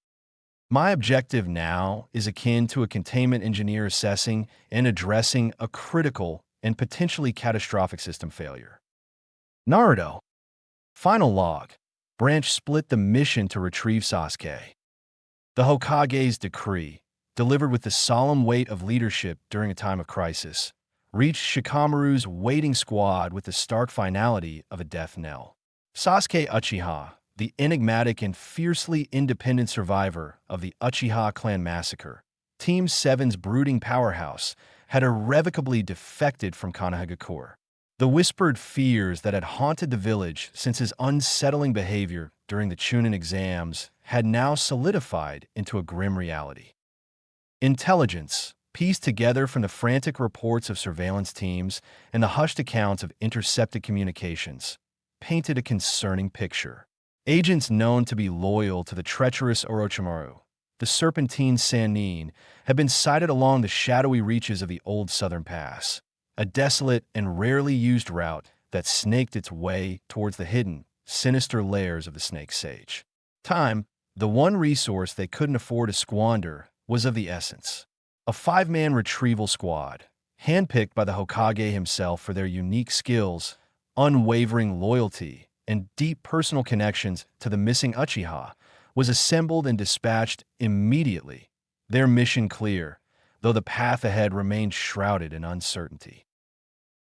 My objective now is akin to a containment engineer assessing and addressing a critical and potentially catastrophic system failure. Naruto. Final log. Branch split the mission to retrieve Sasuke. The Hokage's decree, delivered with the solemn weight of leadership during a time of crisis, reached Shikamaru's waiting squad with the stark finality of a death knell. Sasuke Uchiha, the enigmatic and fiercely independent survivor of the Uchiha clan massacre, Team 7's brooding powerhouse, had irrevocably defected from Konohagakure. The whispered fears that had haunted the village since his unsettling behavior during the Chunin exams had now solidified into a grim reality. Intelligence, pieced together from the frantic reports of surveillance teams and the hushed accounts of intercepted communications, painted a concerning picture. Agents known to be loyal to the treacherous Orochimaru, the serpentine Sannin, had been sighted along the shadowy reaches of the old southern pass, a desolate and rarely used route that snaked its way towards the hidden, sinister lairs of the Snake Sage. Time, the one resource they couldn't afford to squander, was of the essence. A 5-man retrieval squad, handpicked by the Hokage himself for their unique skills, unwavering loyalty, and deep personal connections to the missing Uchiha, was assembled and dispatched immediately, their mission clear, though the path ahead remained shrouded in uncertainty.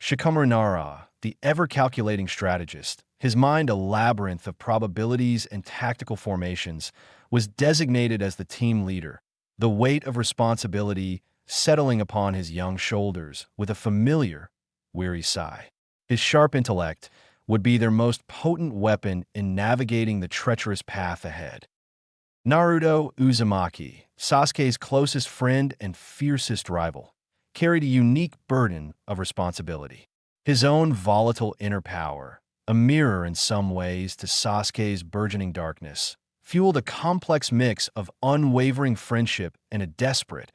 Shikamaru Nara, the ever-calculating strategist, his mind a labyrinth of probabilities and tactical formations, was designated as the team leader, the weight of responsibility settling upon his young shoulders with a familiar, weary sigh. His sharp intellect would be their most potent weapon in navigating the treacherous path ahead. Naruto Uzumaki, Sasuke's closest friend and fiercest rival, carried a unique burden of responsibility. His own volatile inner power, a mirror in some ways to Sasuke's burgeoning darkness, fueled a complex mix of unwavering friendship and a desperate,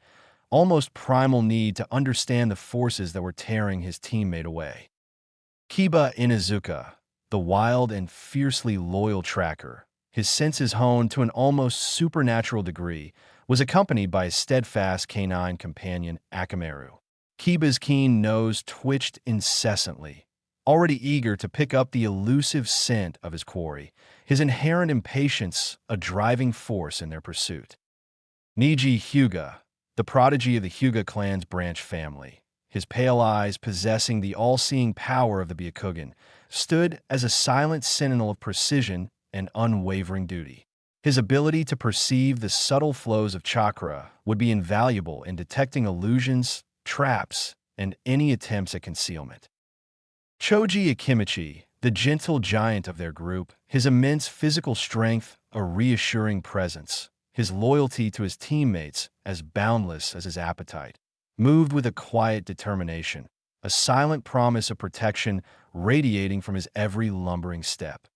almost primal need to understand the forces that were tearing his teammate away. Kiba Inuzuka, the wild and fiercely loyal tracker, his senses honed to an almost supernatural degree, was accompanied by his steadfast canine companion Akamaru. Kiba's keen nose twitched incessantly, already eager to pick up the elusive scent of his quarry, his inherent impatience a driving force in their pursuit. Neji Hyuga, the prodigy of the Hyuga clan's branch family, his pale eyes possessing the all-seeing power of the Byakugan, stood as a silent sentinel of precision and unwavering duty. His ability to perceive the subtle flows of chakra would be invaluable in detecting illusions, traps, and any attempts at concealment. Choji Akimichi, the gentle giant of their group, his immense physical strength a reassuring presence, his loyalty to his teammates as boundless as his appetite, moved with a quiet determination, a silent promise of protection radiating from his every lumbering step.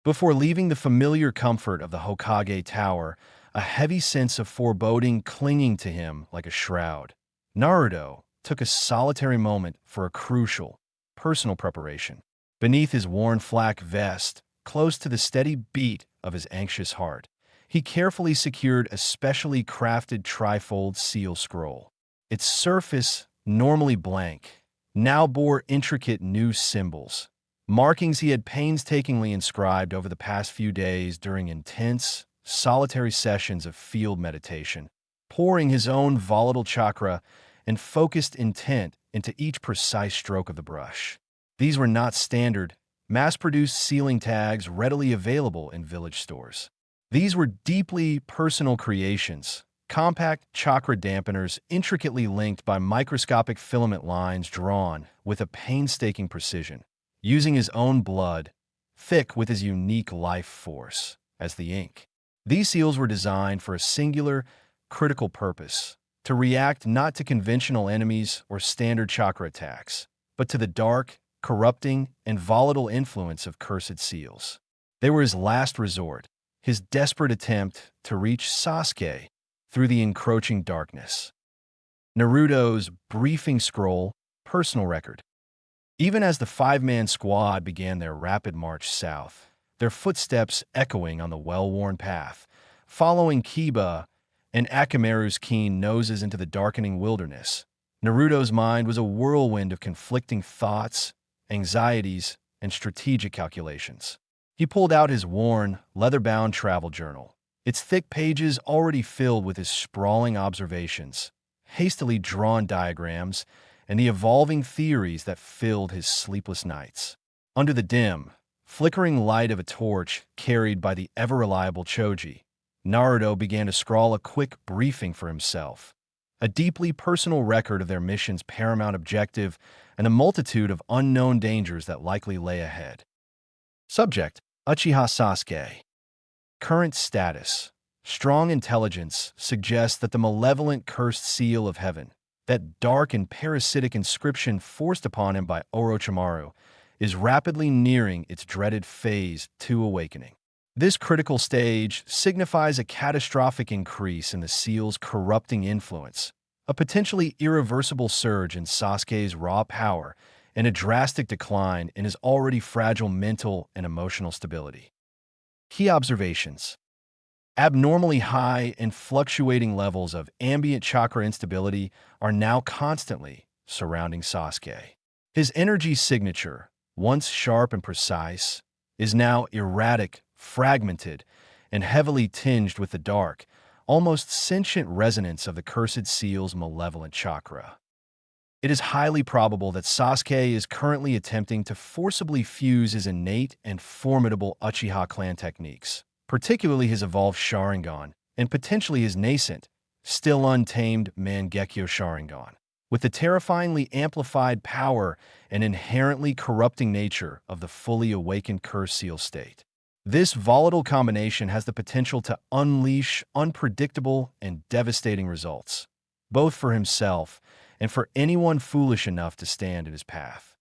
Before leaving the familiar comfort of the Hokage Tower, a heavy sense of foreboding clinging to him like a shroud, Naruto took a solitary moment for a crucial, personal preparation. Beneath his worn flak vest, close to the steady beat of his anxious heart, he carefully secured a specially crafted trifold seal scroll. Its surface, normally blank, now bore intricate new symbols, markings he had painstakingly inscribed over the past few days during intense, solitary sessions of field meditation, pouring his own volatile chakra and focused intent into each precise stroke of the brush. These were not standard, mass-produced sealing tags readily available in village stores. These were deeply personal creations, compact chakra dampeners intricately linked by microscopic filament lines drawn with a painstaking precision, using his own blood, thick with his unique life force, as the ink. These seals were designed for a singular, critical purpose, to react not to conventional enemies or standard chakra attacks, but to the dark, corrupting, and volatile influence of cursed seals. They were his last resort, his desperate attempt to reach Sasuke through the encroaching darkness. Naruto's briefing scroll, personal record. Even as the five-man squad began their rapid march south, their footsteps echoing on the well-worn path, following Kiba and Akamaru's keen noses into the darkening wilderness, Naruto's mind was a whirlwind of conflicting thoughts, anxieties, and strategic calculations. He pulled out his worn, leather-bound travel journal, its thick pages already filled with his sprawling observations, hastily drawn diagrams, and the evolving theories that filled his sleepless nights. Under the dim, flickering light of a torch carried by the ever-reliable Choji, Naruto began to scrawl a quick briefing for himself, a deeply personal record of their mission's paramount objective and a multitude of unknown dangers that likely lay ahead. Subject: Uchiha Sasuke. Current status: strong intelligence suggests that the malevolent cursed seal of heaven, that dark and parasitic inscription forced upon him by Orochimaru, is rapidly nearing its dreaded phase 2 awakening. This critical stage signifies a catastrophic increase in the seal's corrupting influence, a potentially irreversible surge in Sasuke's raw power, and a drastic decline in his already fragile mental and emotional stability. Key observations: abnormally high and fluctuating levels of ambient chakra instability are now constantly surrounding Sasuke. His energy signature, once sharp and precise, is now erratic, fragmented, and heavily tinged with the dark, almost sentient resonance of the cursed seal's malevolent chakra. It is highly probable that Sasuke is currently attempting to forcibly fuse his innate and formidable Uchiha clan techniques, particularly his evolved Sharingan, and potentially his nascent, still untamed Mangekyo Sharingan, with the terrifyingly amplified power and inherently corrupting nature of the fully awakened Curse Seal state. This volatile combination has the potential to unleash unpredictable and devastating results, both for himself and for anyone foolish enough to stand in his path.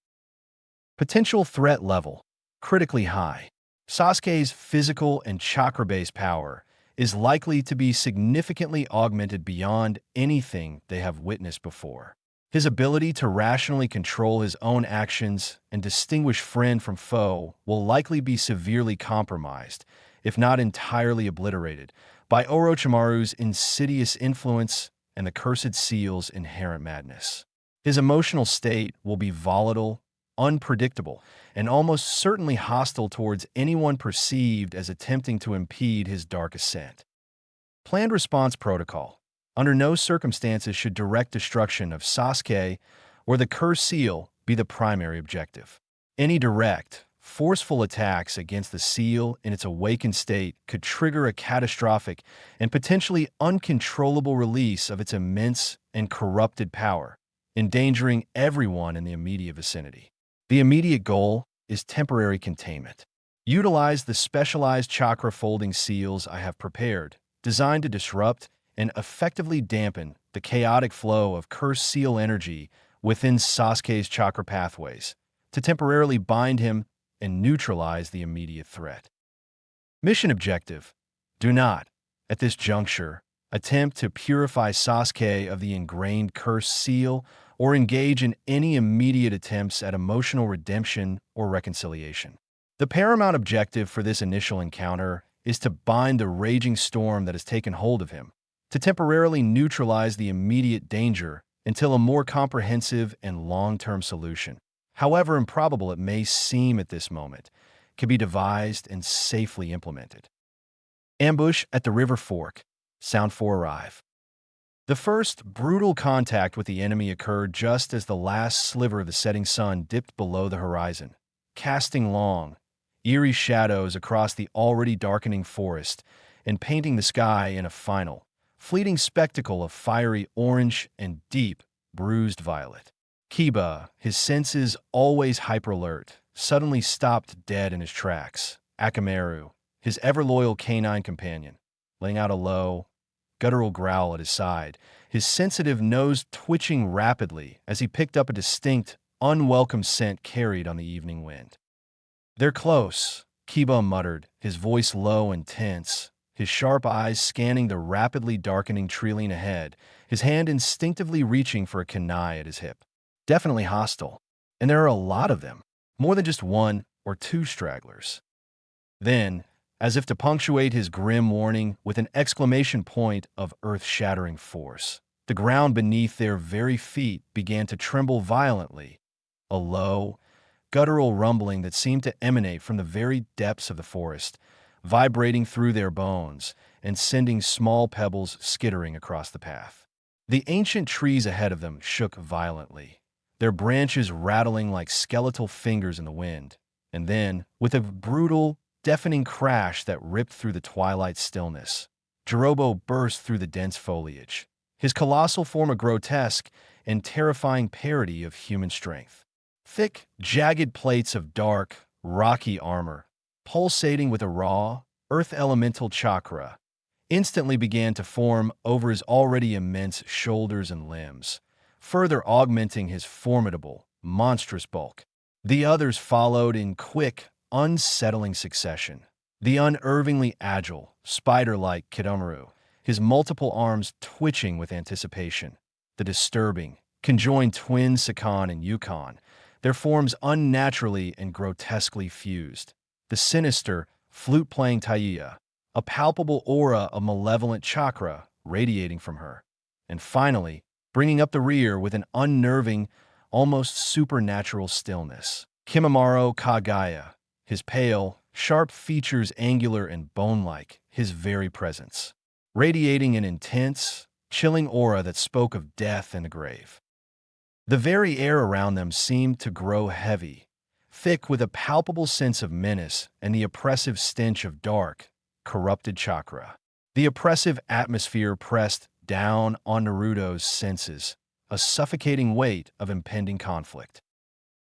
Potential threat level: critically high. Sasuke's physical and chakra-based power is likely to be significantly augmented beyond anything they have witnessed before. His ability to rationally control his own actions and distinguish friend from foe will likely be severely compromised, if not entirely obliterated, by Orochimaru's insidious influence and the Cursed Seal's inherent madness. His emotional state will be volatile, unpredictable, and almost certainly hostile towards anyone perceived as attempting to impede his dark ascent. Planned response protocol: under no circumstances should direct destruction of Sasuke or the Cursed Seal be the primary objective. Any direct, forceful attacks against the seal in its awakened state could trigger a catastrophic and potentially uncontrollable release of its immense and corrupted power, endangering everyone in the immediate vicinity. The immediate goal is temporary containment. Utilize the specialized chakra-folding seals I have prepared, designed to disrupt and effectively dampen the chaotic flow of Cursed Seal energy within Sasuke's chakra pathways, to temporarily bind him and neutralize the immediate threat. Mission objective: do not, at this juncture, attempt to purify Sasuke of the ingrained Cursed Seal or engage in any immediate attempts at emotional redemption or reconciliation. The paramount objective for this initial encounter is to bind the raging storm that has taken hold of him, to temporarily neutralize the immediate danger until a more comprehensive and long-term solution, however improbable it may seem at this moment, can be devised and safely implemented. Ambush at the river fork. Sound 4 arrive. The first brutal contact with the enemy occurred just as the last sliver of the setting sun dipped below the horizon, casting long, eerie shadows across the already darkening forest and painting the sky in a final, fleeting spectacle of fiery orange and deep, bruised violet. Kiba, his senses always hyper-alert, suddenly stopped dead in his tracks. Akamaru, his ever-loyal canine companion, letting out a low, guttural growl at his side, his sensitive nose twitching rapidly as he picked up a distinct, unwelcome scent carried on the evening wind. "They're close," Kiba muttered, his voice low and tense, his sharp eyes scanning the rapidly darkening tree ahead, his hand instinctively reaching for a kunai at his hip. "Definitely hostile. And there are a lot of them, more than just one or two stragglers." Then, as if to punctuate his grim warning with an exclamation point of earth-shattering force, the ground beneath their very feet began to tremble violently, a low, guttural rumbling that seemed to emanate from the very depths of the forest, vibrating through their bones and sending small pebbles skittering across the path. The ancient trees ahead of them shook violently, their branches rattling like skeletal fingers in the wind, and then, with a brutal, deafening crash that ripped through the twilight stillness, Jirobo burst through the dense foliage, his colossal form a grotesque and terrifying parody of human strength. Thick, jagged plates of dark, rocky armor, pulsating with a raw, earth elemental chakra, instantly began to form over his already immense shoulders and limbs, further augmenting his formidable, monstrous bulk. The others followed in quick, unsettling succession. The unnervingly agile, spider-like Kidomaru, his multiple arms twitching with anticipation. The disturbing, conjoined twins Sakan and Yukon, their forms unnaturally and grotesquely fused. The sinister, flute-playing Taiya, a palpable aura of malevolent chakra radiating from her. And finally, bringing up the rear with an unnerving, almost supernatural stillness, Kimimaro Kagaya, his pale, sharp features angular and bone-like, his very presence, radiating an intense, chilling aura that spoke of death and the grave. The very air around them seemed to grow heavy, thick with a palpable sense of menace and the oppressive stench of dark, corrupted chakra. The oppressive atmosphere pressed down on Naruto's senses, a suffocating weight of impending conflict.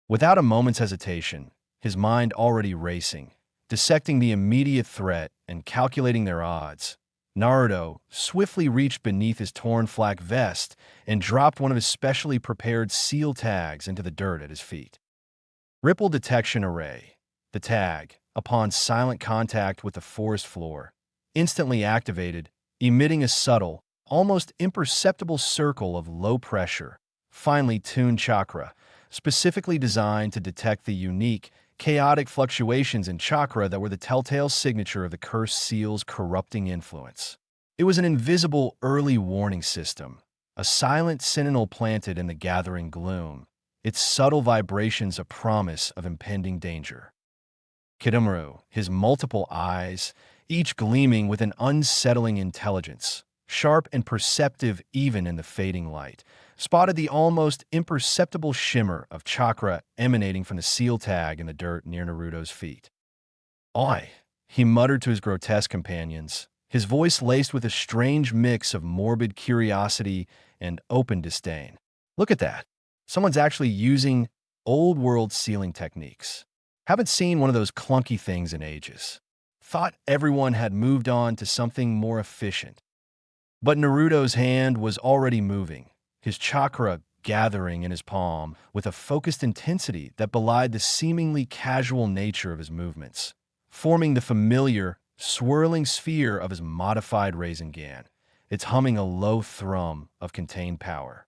Without a moment's hesitation, his mind already racing, dissecting the immediate threat and calculating their odds, Naruto swiftly reached beneath his torn flak vest and dropped one of his specially prepared seal tags into the dirt at his feet. Ripple Detection Array. The tag, upon silent contact with the forest floor, instantly activated, emitting a subtle, almost imperceptible circle of low-pressure, finely tuned chakra, specifically designed to detect the unique, chaotic fluctuations in chakra that were the telltale signature of the cursed seal's corrupting influence. It was an invisible early warning system, a silent sentinel planted in the gathering gloom, its subtle vibrations a promise of impending danger. Kidomaru, his multiple eyes, each gleaming with an unsettling intelligence, sharp and perceptive even in the fading light, spotted the almost imperceptible shimmer of chakra emanating from the seal tag in the dirt near Naruto's feet. "Oi," he muttered to his grotesque companions, his voice laced with a strange mix of morbid curiosity and open disdain. "Look at that. Someone's actually using old-world sealing techniques. Haven't seen one of those clunky things in ages. Thought everyone had moved on to something more efficient." But Naruto's hand was already moving, his chakra gathering in his palm with a focused intensity that belied the seemingly casual nature of his movements, forming the familiar, swirling sphere of his modified Rasengan, its humming a low thrum of contained power.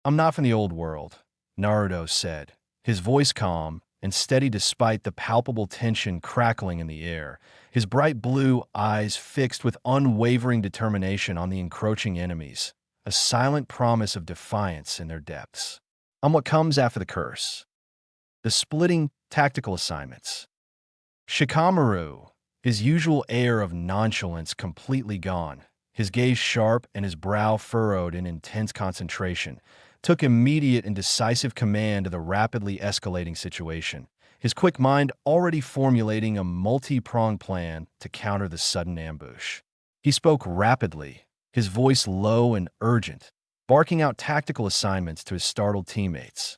"I'm not from the old world," Naruto said, his voice calm and steady despite the palpable tension crackling in the air, his bright blue eyes fixed with unwavering determination on the encroaching enemies, a silent promise of defiance in their depths. "I'm what comes after the curse. The splitting tactical assignments." Shikamaru, his usual air of nonchalance completely gone, his gaze sharp and his brow furrowed in intense concentration, took immediate and decisive command of the rapidly escalating situation, his quick mind already formulating a multi-pronged plan to counter the sudden ambush. He spoke rapidly, his voice low and urgent, barking out tactical assignments to his startled teammates.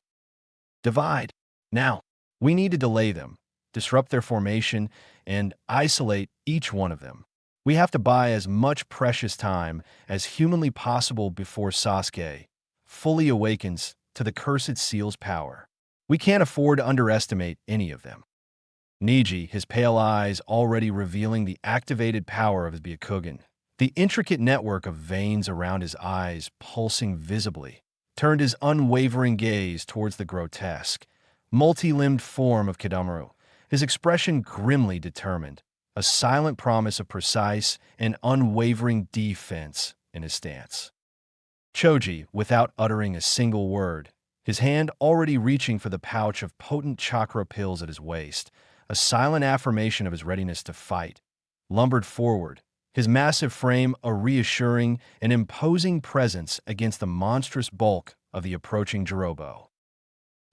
Divide. Now, we need to delay them, disrupt their formation, and isolate each one of them. We have to buy as much precious time as humanly possible before Sasuke fully awakens to the cursed seal's power. We can't afford to underestimate any of them. Niji, his pale eyes already revealing the activated power of his Byakugan, the intricate network of veins around his eyes pulsing visibly, turned his unwavering gaze towards the grotesque, multi-limbed form of Kidomaru, his expression grimly determined, a silent promise of precise and unwavering defense in his stance. Choji, without uttering a single word, his hand already reaching for the pouch of potent chakra pills at his waist, a silent affirmation of his readiness to fight, lumbered forward, his massive frame a reassuring and imposing presence against the monstrous bulk of the approaching Jirobo.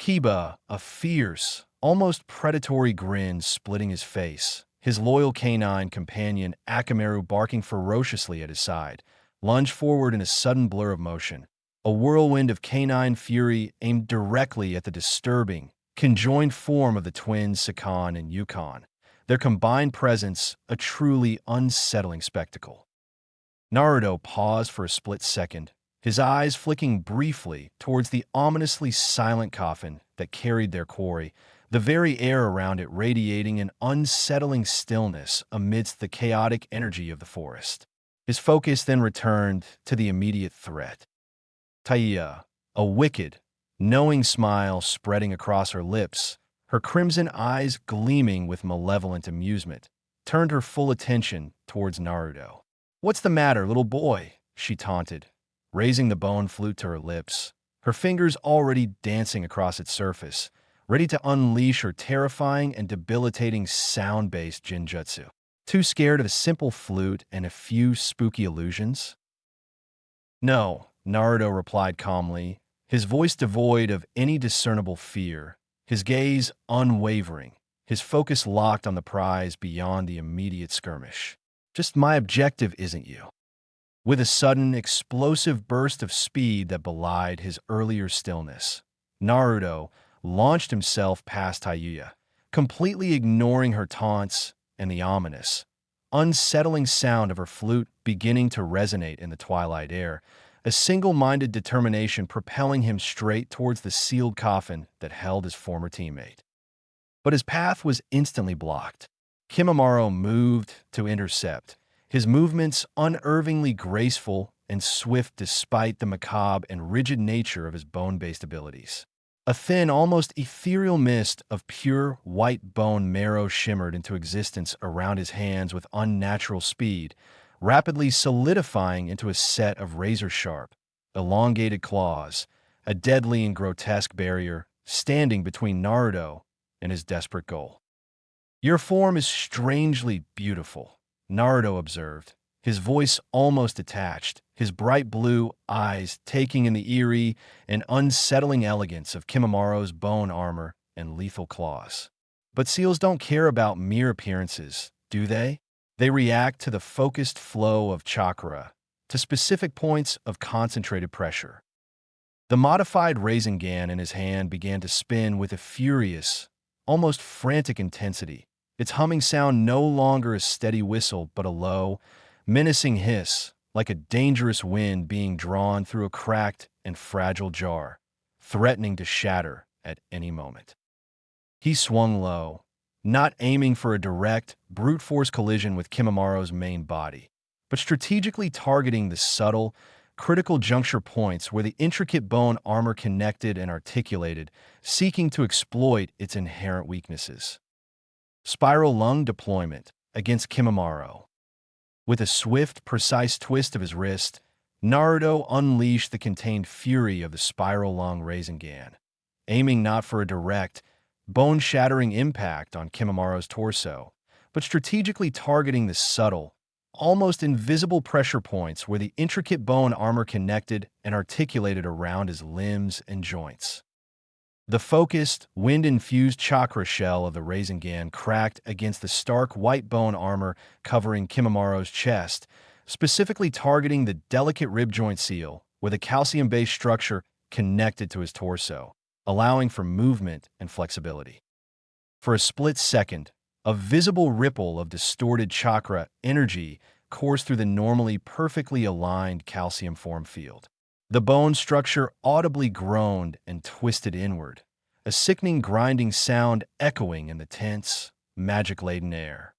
Kiba, a fierce, almost predatory grin splitting his face, his loyal canine companion Akamaru barking ferociously at his side, lunged forward in a sudden blur of motion, a whirlwind of canine fury aimed directly at the disturbing, conjoined form of the twins Sakan and Yukon, their combined presence a truly unsettling spectacle. Naruto paused for a split second, his eyes flicking briefly towards the ominously silent coffin that carried their quarry, the very air around it radiating an unsettling stillness amidst the chaotic energy of the forest. His focus then returned to the immediate threat. Taiya, a wicked, knowing smile spreading across her lips, her crimson eyes gleaming with malevolent amusement, turned her full attention towards Naruto. "What's the matter, little boy?" she taunted, raising the bone flute to her lips, her fingers already dancing across its surface, ready to unleash her terrifying and debilitating sound-based jinjutsu. Too scared of a simple flute and a few spooky illusions? "No," Naruto replied calmly, his voice devoid of any discernible fear, his gaze unwavering, his focus locked on the prize beyond the immediate skirmish. "Just my objective isn't you." With a sudden, explosive burst of speed that belied his earlier stillness, Naruto launched himself past Taiya, completely ignoring her taunts and the ominous, unsettling sound of her flute beginning to resonate in the twilight air, a single-minded determination propelling him straight towards the sealed coffin that held his former teammate. But his path was instantly blocked. Kimimaro moved to intercept, his movements unervingly graceful and swift despite the macabre and rigid nature of his bone-based abilities. A thin, almost ethereal mist of pure white bone marrow shimmered into existence around his hands with unnatural speed, rapidly solidifying into a set of razor-sharp, elongated claws, a deadly and grotesque barrier standing between Naruto and his desperate goal. "Your form is strangely beautiful," Naruto observed, his voice almost detached, his bright blue eyes taking in the eerie and unsettling elegance of Kimimaro's bone armor and lethal claws. "But seals don't care about mere appearances, do they? They react to the focused flow of chakra, to specific points of concentrated pressure." The modified Rasengan in his hand began to spin with a furious, almost frantic intensity, its humming sound no longer a steady whistle but a low, menacing hiss, like a dangerous wind being drawn through a cracked and fragile jar, threatening to shatter at any moment. He swung low, not aiming for a direct, brute force collision with Kimimaro's main body, but strategically targeting the subtle, critical juncture points where the intricate bone armor connected and articulated, seeking to exploit its inherent weaknesses. Spiral lung deployment against Kimimaro. With a swift, precise twist of his wrist, Naruto unleashed the contained fury of the spiral lung Rasengan, aiming not for a direct, bone-shattering impact on Kimimaro's torso, but strategically targeting the subtle, almost invisible pressure points where the intricate bone armor connected and articulated around his limbs and joints. The focused, wind-infused chakra shell of the Rasengan cracked against the stark white bone armor covering Kimimaro's chest, specifically targeting the delicate rib joint seal, with a calcium-based structure connected to his torso, allowing for movement and flexibility. For a split second, a visible ripple of distorted chakra energy coursed through the normally perfectly aligned calcium form field. The bone structure audibly groaned and twisted inward, a sickening grinding sound echoing in the tense, magic-laden air.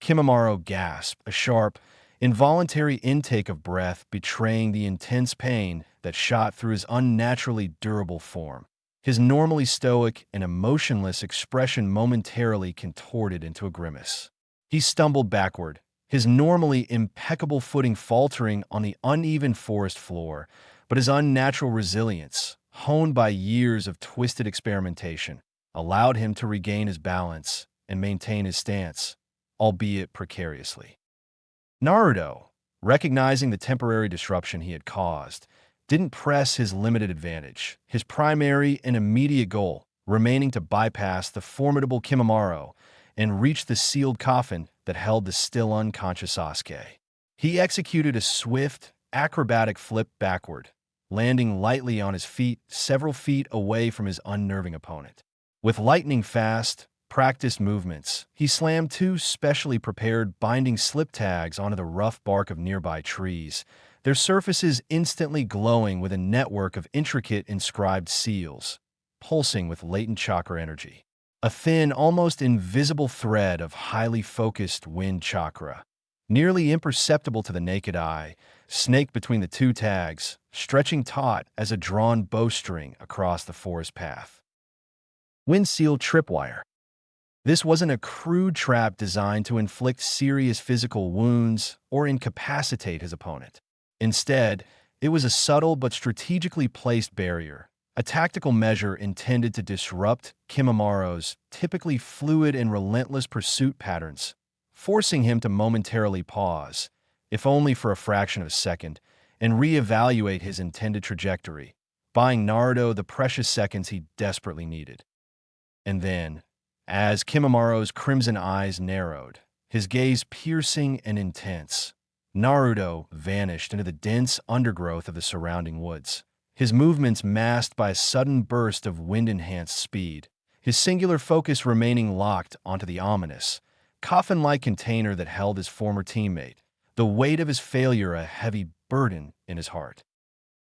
Kimimaro gasped, a sharp, involuntary intake of breath betraying the intense pain that shot through his unnaturally durable form. His normally stoic and emotionless expression momentarily contorted into a grimace. He stumbled backward, his normally impeccable footing faltering on the uneven forest floor, but his unnatural resilience, honed by years of twisted experimentation, allowed him to regain his balance and maintain his stance, albeit precariously. Naruto, recognizing the temporary disruption he had caused, didn't press his limited advantage, his primary and immediate goal remaining to bypass the formidable Kimimaro and reach the sealed coffin that held the still unconscious Sasuke. He executed a swift, acrobatic flip backward, landing lightly on his feet several feet away from his unnerving opponent. With lightning-fast, practiced movements, he slammed two specially prepared binding slip tags onto the rough bark of nearby trees, their surfaces instantly glowing with a network of intricate inscribed seals, pulsing with latent chakra energy. A thin, almost invisible thread of highly focused wind chakra, nearly imperceptible to the naked eye, snaked between the two tags, stretching taut as a drawn bowstring across the forest path. Wind-sealed tripwire. This wasn't a crude trap designed to inflict serious physical wounds or incapacitate his opponent. Instead, it was a subtle but strategically placed barrier, a tactical measure intended to disrupt Kimimaro's typically fluid and relentless pursuit patterns, forcing him to momentarily pause, if only for a fraction of a second, and reevaluate his intended trajectory, buying Naruto the precious seconds he desperately needed. And then, as Kimimaro's crimson eyes narrowed, his gaze piercing and intense, Naruto vanished into the dense undergrowth of the surrounding woods, his movements masked by a sudden burst of wind-enhanced speed, his singular focus remaining locked onto the ominous, coffin-like container that held his former teammate, the weight of his failure a heavy burden in his heart.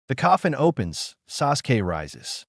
The coffin opens, Sasuke rises.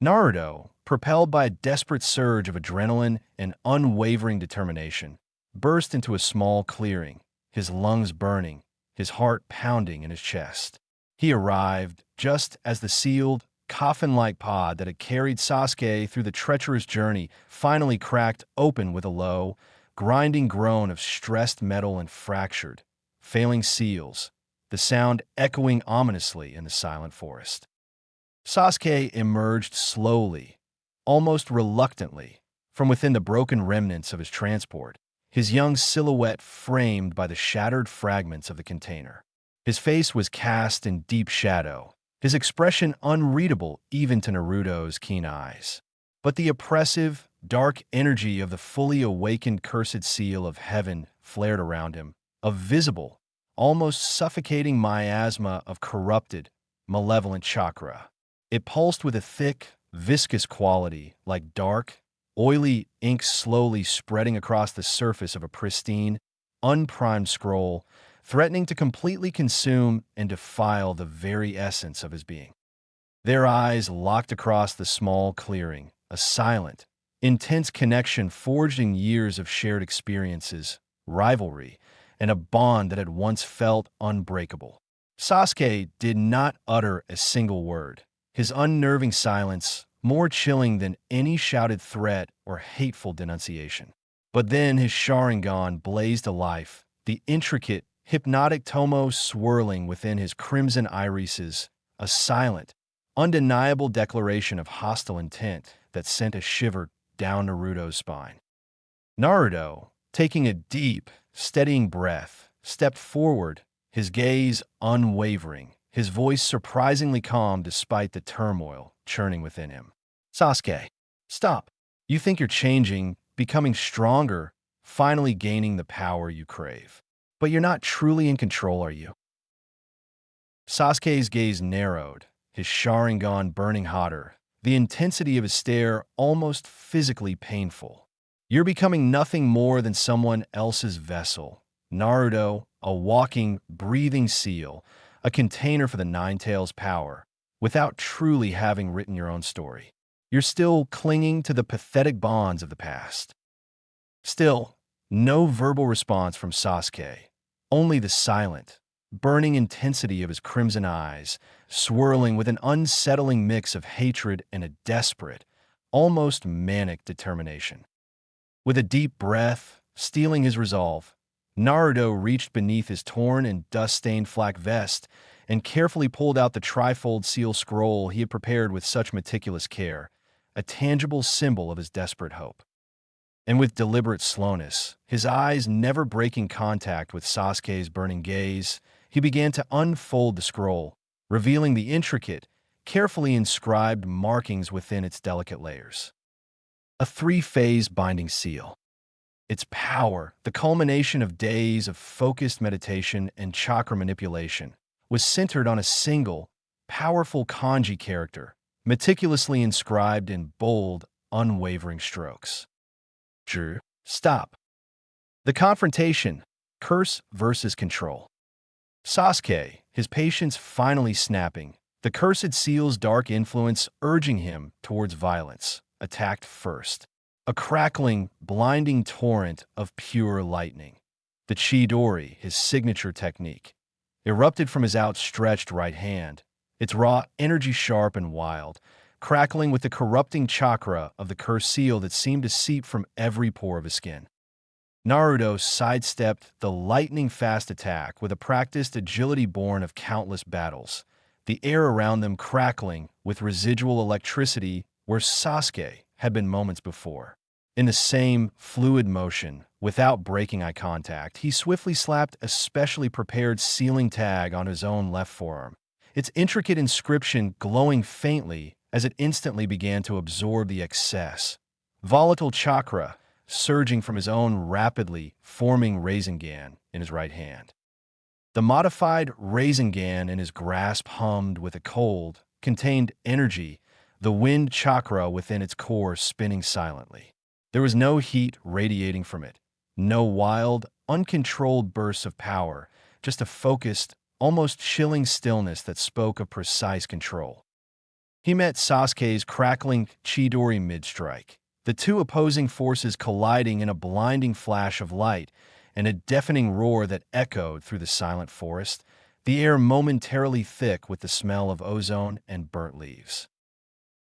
Naruto, propelled by a desperate surge of adrenaline and unwavering determination, burst into a small clearing, his lungs burning, his heart pounding in his chest. He arrived just as the sealed, coffin-like pod that had carried Sasuke through the treacherous journey finally cracked open with a low, grinding groan of stressed metal and fractured, failing seals, the sound echoing ominously in the silent forest. Sasuke emerged slowly, almost reluctantly, from within the broken remnants of his transport, his young silhouette framed by the shattered fragments of the container. His face was cast in deep shadow, his expression unreadable even to Naruto's keen eyes. But the oppressive, dark energy of the fully awakened cursed seal of heaven flared around him, a visible, almost suffocating miasma of corrupted, malevolent chakra. It pulsed with a thick, viscous quality, like dark, oily ink slowly spreading across the surface of a pristine, unprimed scroll, threatening to completely consume and defile the very essence of his being. Their eyes locked across the small clearing, a silent, intense connection forged in years of shared experiences, rivalry, and a bond that had once felt unbreakable. Sasuke did not utter a single word, his unnerving silence more chilling than any shouted threat or hateful denunciation. But then his Sharingan blazed to life, the intricate, hypnotic tomo swirling within his crimson irises, a silent, undeniable declaration of hostile intent that sent a shiver down Naruto's spine. Naruto, taking a deep, steadying breath, stepped forward, his gaze unwavering, his voice surprisingly calm despite the turmoil churning within him. Sasuke, stop. You think you're changing, becoming stronger, finally gaining the power you crave. But you're not truly in control, are you? Sasuke's gaze narrowed, his Sharingan burning hotter, the intensity of his stare almost physically painful. You're becoming nothing more than someone else's vessel. Naruto, a walking, breathing seal, a container for the Nine Tails' power, without truly having written your own story. You're still clinging to the pathetic bonds of the past. Still, no verbal response from Sasuke, only the silent, burning intensity of his crimson eyes, swirling with an unsettling mix of hatred and a desperate, almost manic determination. With a deep breath, steeling his resolve, Naruto reached beneath his torn and dust-stained flak vest and carefully pulled out the trifold seal scroll he had prepared with such meticulous care, a tangible symbol of his desperate hope. And with deliberate slowness, his eyes never breaking contact with Sasuke's burning gaze, he began to unfold the scroll, revealing the intricate, carefully inscribed markings within its delicate layers. A three-phase binding seal. Its power, the culmination of days of focused meditation and chakra manipulation, was centered on a single, powerful kanji character, meticulously inscribed in bold, unwavering strokes. Stop. The confrontation, curse versus control. Sasuke, his patience finally snapping, the cursed seal's dark influence urging him towards violence, attacked first. A crackling, blinding torrent of pure lightning. The Chidori, his signature technique, erupted from his outstretched right hand, its raw energy sharp and wild, crackling with the corrupting chakra of the cursed seal that seemed to seep from every pore of his skin. Naruto sidestepped the lightning-fast attack with a practiced agility born of countless battles, the air around them crackling with residual electricity where Sasuke had been moments before. In the same fluid motion, without breaking eye contact, he swiftly slapped a specially prepared sealing tag on his own left forearm, its intricate inscription glowing faintly as it instantly began to absorb the excess, volatile chakra surging from his own rapidly forming Rasengan in his right hand. The modified Rasengan in his grasp hummed with a cold, contained energy, the wind chakra within its core spinning silently. There was no heat radiating from it, no wild, uncontrolled bursts of power, just a focused, almost chilling stillness that spoke of precise control. He met Sasuke's crackling Chidori mid-strike, the two opposing forces colliding in a blinding flash of light and a deafening roar that echoed through the silent forest, the air momentarily thick with the smell of ozone and burnt leaves.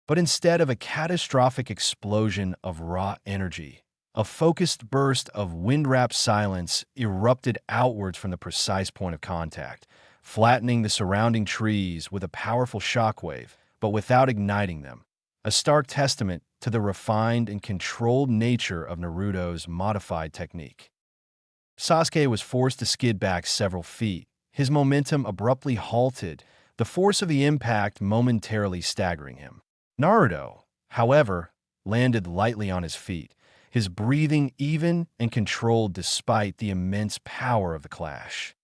But instead of a catastrophic explosion of raw energy, a focused burst of wind-wrapped silence erupted outwards from the precise point of contact, flattening the surrounding trees with a powerful shockwave, but without igniting them, a stark testament to the refined and controlled nature of Naruto's modified technique. Sasuke was forced to skid back several feet, his momentum abruptly halted, the force of the impact momentarily staggering him. Naruto, however, landed lightly on his feet, his breathing even and controlled despite the immense power of the clash.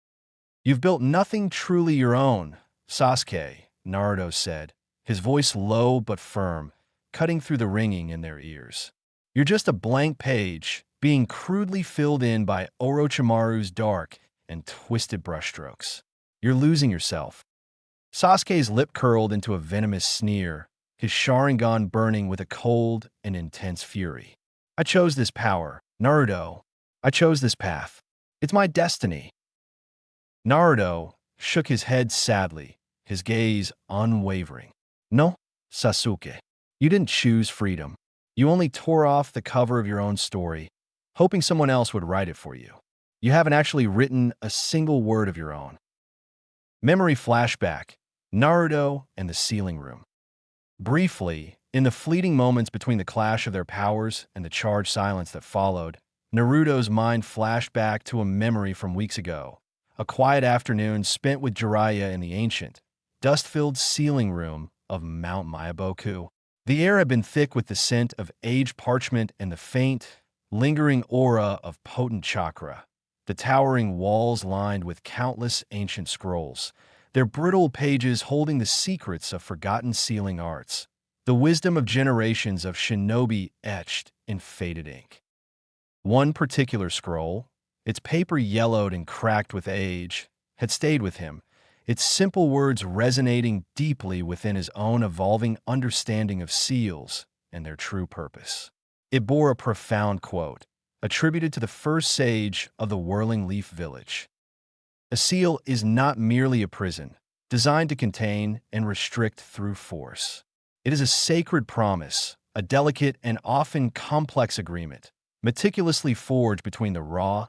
"You've built nothing truly your own, Sasuke," Naruto said, his voice low but firm, cutting through the ringing in their ears. "You're just a blank page, being crudely filled in by Orochimaru's dark and twisted brushstrokes. You're losing yourself." Sasuke's lip curled into a venomous sneer, his Sharingan burning with a cold and intense fury. "I chose this power, Naruto. I chose this path. It's my destiny." Naruto shook his head sadly, his gaze unwavering. "No, Sasuke. You didn't choose freedom. You only tore off the cover of your own story, hoping someone else would write it for you. You haven't actually written a single word of your own." Memory flashback, Naruto and the sealing room. Briefly, in the fleeting moments between the clash of their powers and the charged silence that followed, Naruto's mind flashed back to a memory from weeks ago, a quiet afternoon spent with Jiraiya in the ancient, dust-filled sealing room of Mount Myaboku. The air had been thick with the scent of aged parchment and the faint, lingering aura of potent chakra, the towering walls lined with countless ancient scrolls, their brittle pages holding the secrets of forgotten sealing arts, the wisdom of generations of shinobi etched in faded ink. One particular scroll, its paper yellowed and cracked with age, had stayed with him, its simple words resonating deeply within his own evolving understanding of seals and their true purpose. It bore a profound quote, attributed to the first sage of the Whirling Leaf Village. A seal is not merely a prison, designed to contain and restrict through force. It is a sacred promise, a delicate and often complex agreement, meticulously forged between the raw,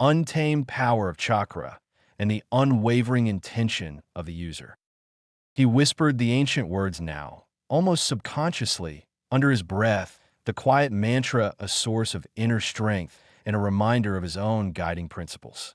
untamed power of chakra and the unwavering intention of the user. He whispered the ancient words now, almost subconsciously, under his breath, the quiet mantra a source of inner strength and a reminder of his own guiding principles.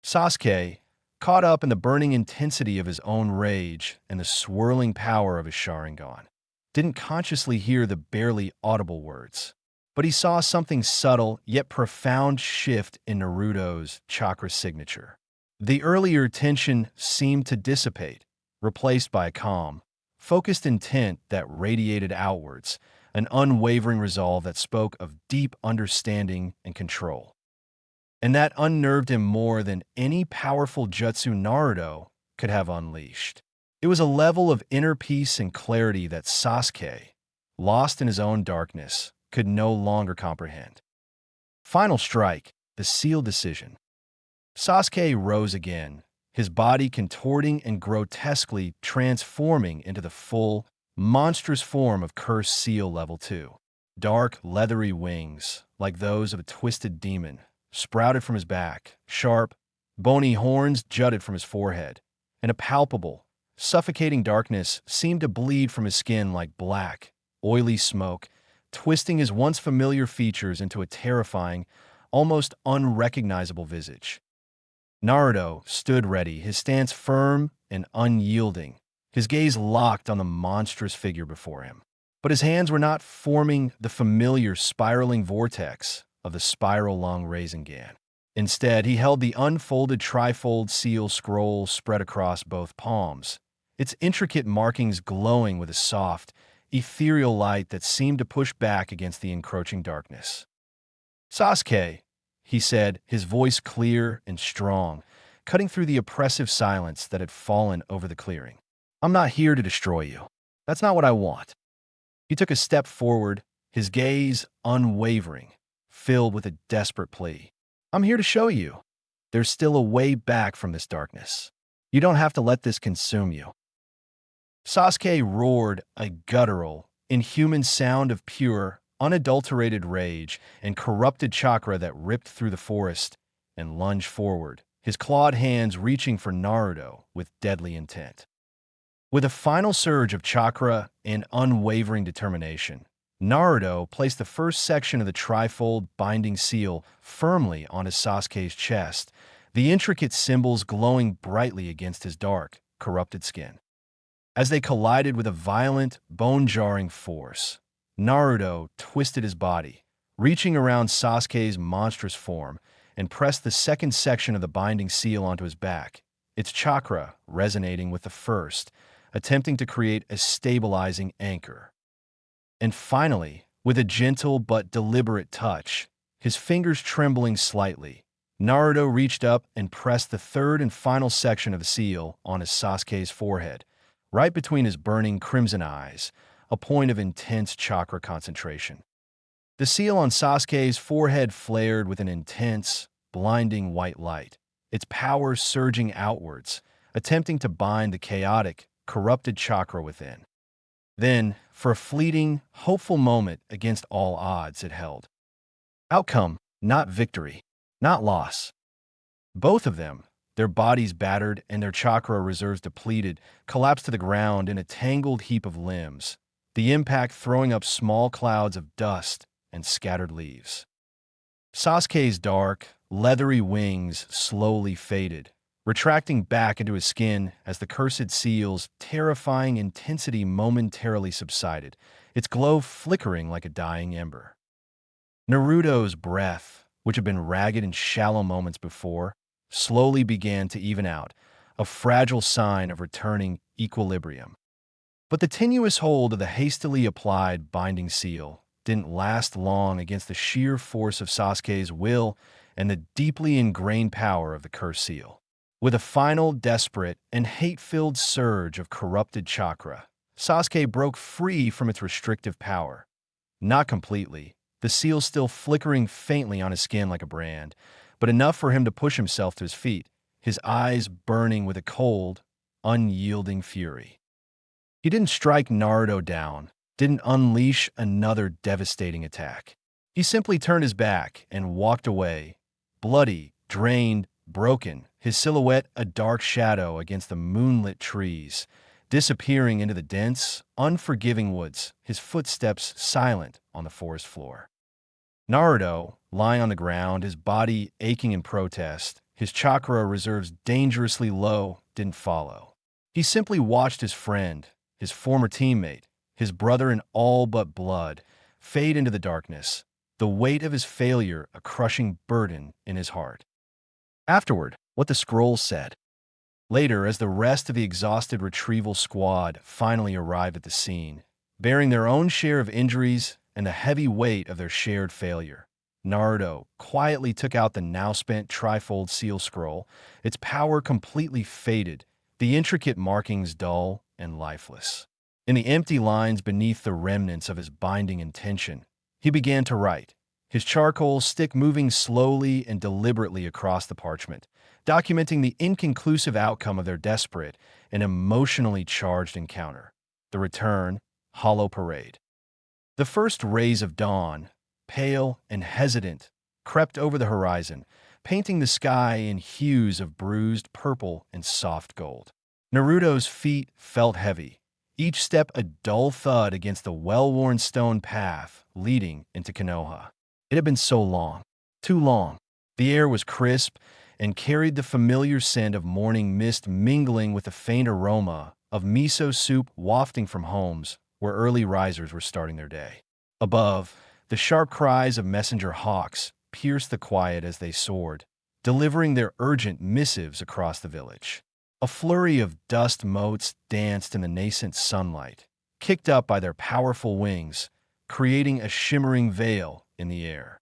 Sasuke, caught up in the burning intensity of his own rage and the swirling power of his Sharingan, didn't consciously hear the barely audible words. But he saw something subtle yet profound shift in Naruto's chakra signature. The earlier tension seemed to dissipate, replaced by a calm, focused intent that radiated outwards, an unwavering resolve that spoke of deep understanding and control. And that unnerved him more than any powerful jutsu Naruto could have unleashed. It was a level of inner peace and clarity that Sasuke, lost in his own darkness, could no longer comprehend. Final strike, the seal decision. Sasuke rose again, his body contorting and grotesquely transforming into the full, monstrous form of Cursed Seal Level 2. Dark, leathery wings, like those of a twisted demon, sprouted from his back, sharp, bony horns jutted from his forehead, and a palpable, suffocating darkness seemed to bleed from his skin like black, oily smoke, twisting his once familiar features into a terrifying, almost unrecognizable visage. Naruto stood ready, his stance firm and unyielding, his gaze locked on the monstrous figure before him. But his hands were not forming the familiar spiraling vortex of the spiral-long Rasengan. Instead, he held the unfolded trifold seal scroll spread across both palms, its intricate markings glowing with a soft, ethereal light that seemed to push back against the encroaching darkness. "Sasuke," he said, his voice clear and strong, cutting through the oppressive silence that had fallen over the clearing. "I'm not here to destroy you. That's not what I want." He took a step forward, his gaze unwavering, filled with a desperate plea. "I'm here to show you. There's still a way back from this darkness. You don't have to let this consume you." Sasuke roared a guttural, inhuman sound of pure, unadulterated rage and corrupted chakra that ripped through the forest and lunged forward, his clawed hands reaching for Naruto with deadly intent. With a final surge of chakra and unwavering determination, Naruto placed the first section of the trifold binding seal firmly on his Sasuke's chest, the intricate symbols glowing brightly against his dark, corrupted skin. As they collided with a violent, bone-jarring force, Naruto twisted his body, reaching around Sasuke's monstrous form, and pressed the second section of the binding seal onto his back, its chakra resonating with the first, attempting to create a stabilizing anchor. And finally, with a gentle but deliberate touch, his fingers trembling slightly, Naruto reached up and pressed the third and final section of the seal on his Sasuke's forehead, right between his burning crimson eyes, a point of intense chakra concentration. The seal on Sasuke's forehead flared with an intense, blinding white light, its power surging outwards, attempting to bind the chaotic, corrupted chakra within. Then, for a fleeting, hopeful moment against all odds, it held. Outcome, not victory, not loss. Both of them, their bodies battered and their chakra reserves depleted, collapsed to the ground in a tangled heap of limbs, the impact throwing up small clouds of dust and scattered leaves. Sasuke's dark, leathery wings slowly faded, retracting back into his skin as the cursed seal's terrifying intensity momentarily subsided, its glow flickering like a dying ember. Naruto's breath, which had been ragged in shallow moments before, slowly began to even out, a fragile sign of returning equilibrium. But the tenuous hold of the hastily applied binding seal didn't last long against the sheer force of Sasuke's will and the deeply ingrained power of the cursed seal. With a final, desperate, and hate-filled surge of corrupted chakra, Sasuke broke free from its restrictive power. Not completely, the seal still flickering faintly on his skin like a brand, but enough for him to push himself to his feet, his eyes burning with a cold, unyielding fury. He didn't strike Naruto down, didn't unleash another devastating attack. He simply turned his back and walked away, bloody, drained, broken, his silhouette a dark shadow against the moonlit trees, disappearing into the dense, unforgiving woods, his footsteps silent on the forest floor. Naruto, lying on the ground, his body aching in protest, his chakra reserves dangerously low, didn't follow. He simply watched his friend, his former teammate, his brother in all but blood, fade into the darkness, the weight of his failure a crushing burden in his heart. Afterward, what the scrolls said. Later, as the rest of the exhausted retrieval squad finally arrived at the scene, bearing their own share of injuries and the heavy weight of their shared failure, Naruto quietly took out the now-spent trifold seal scroll, its power completely faded, the intricate markings dull and lifeless. In the empty lines beneath the remnants of his binding intention, he began to write, his charcoal stick moving slowly and deliberately across the parchment, documenting the inconclusive outcome of their desperate and emotionally charged encounter. The return, hollow parade. The first rays of dawn, pale and hesitant, crept over the horizon, painting the sky in hues of bruised purple and soft gold. Naruto's feet felt heavy, each step a dull thud against the well-worn stone path leading into Konoha. It had been so long, too long. The air was crisp and carried the familiar scent of morning mist mingling with the faint aroma of miso soup wafting from homes where early risers were starting their day. Above, the sharp cries of messenger hawks pierced the quiet as they soared, delivering their urgent missives across the village. A flurry of dust motes danced in the nascent sunlight, kicked up by their powerful wings, creating a shimmering veil in the air.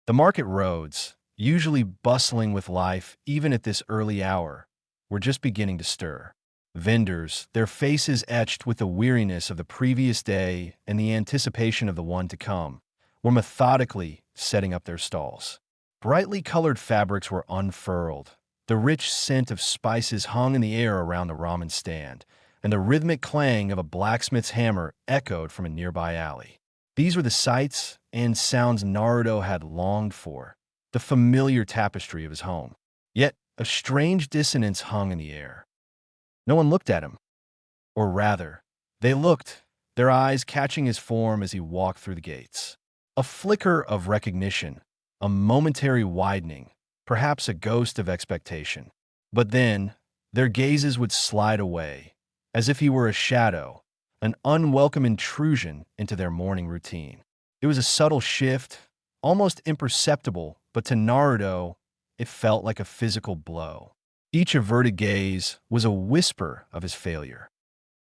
The market roads, usually bustling with life even at this early hour, were just beginning to stir. Vendors, their faces etched with the weariness of the previous day and the anticipation of the one to come, were methodically setting up their stalls. Brightly colored fabrics were unfurled. The rich scent of spices hung in the air around the ramen stand, and the rhythmic clang of a blacksmith's hammer echoed from a nearby alley. These were the sights and sounds Naruto had longed for, the familiar tapestry of his home. Yet a strange dissonance hung in the air. No one looked at him. Or rather, they looked, their eyes catching his form as he walked through the gates. A flicker of recognition, a momentary widening, perhaps a ghost of expectation. But then, their gazes would slide away, as if he were a shadow, an unwelcome intrusion into their morning routine. It was a subtle shift, almost imperceptible, but to Naruto, it felt like a physical blow. Each averted gaze was a whisper of his failure.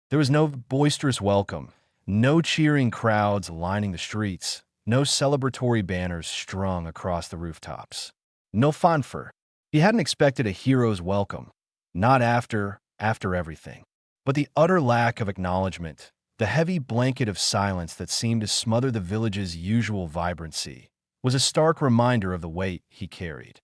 There was no boisterous welcome, no cheering crowds lining the streets, no celebratory banners strung across the rooftops. No fanfare. He hadn't expected a hero's welcome, not after everything. But the utter lack of acknowledgement, the heavy blanket of silence that seemed to smother the village's usual vibrancy, was a stark reminder of the weight he carried.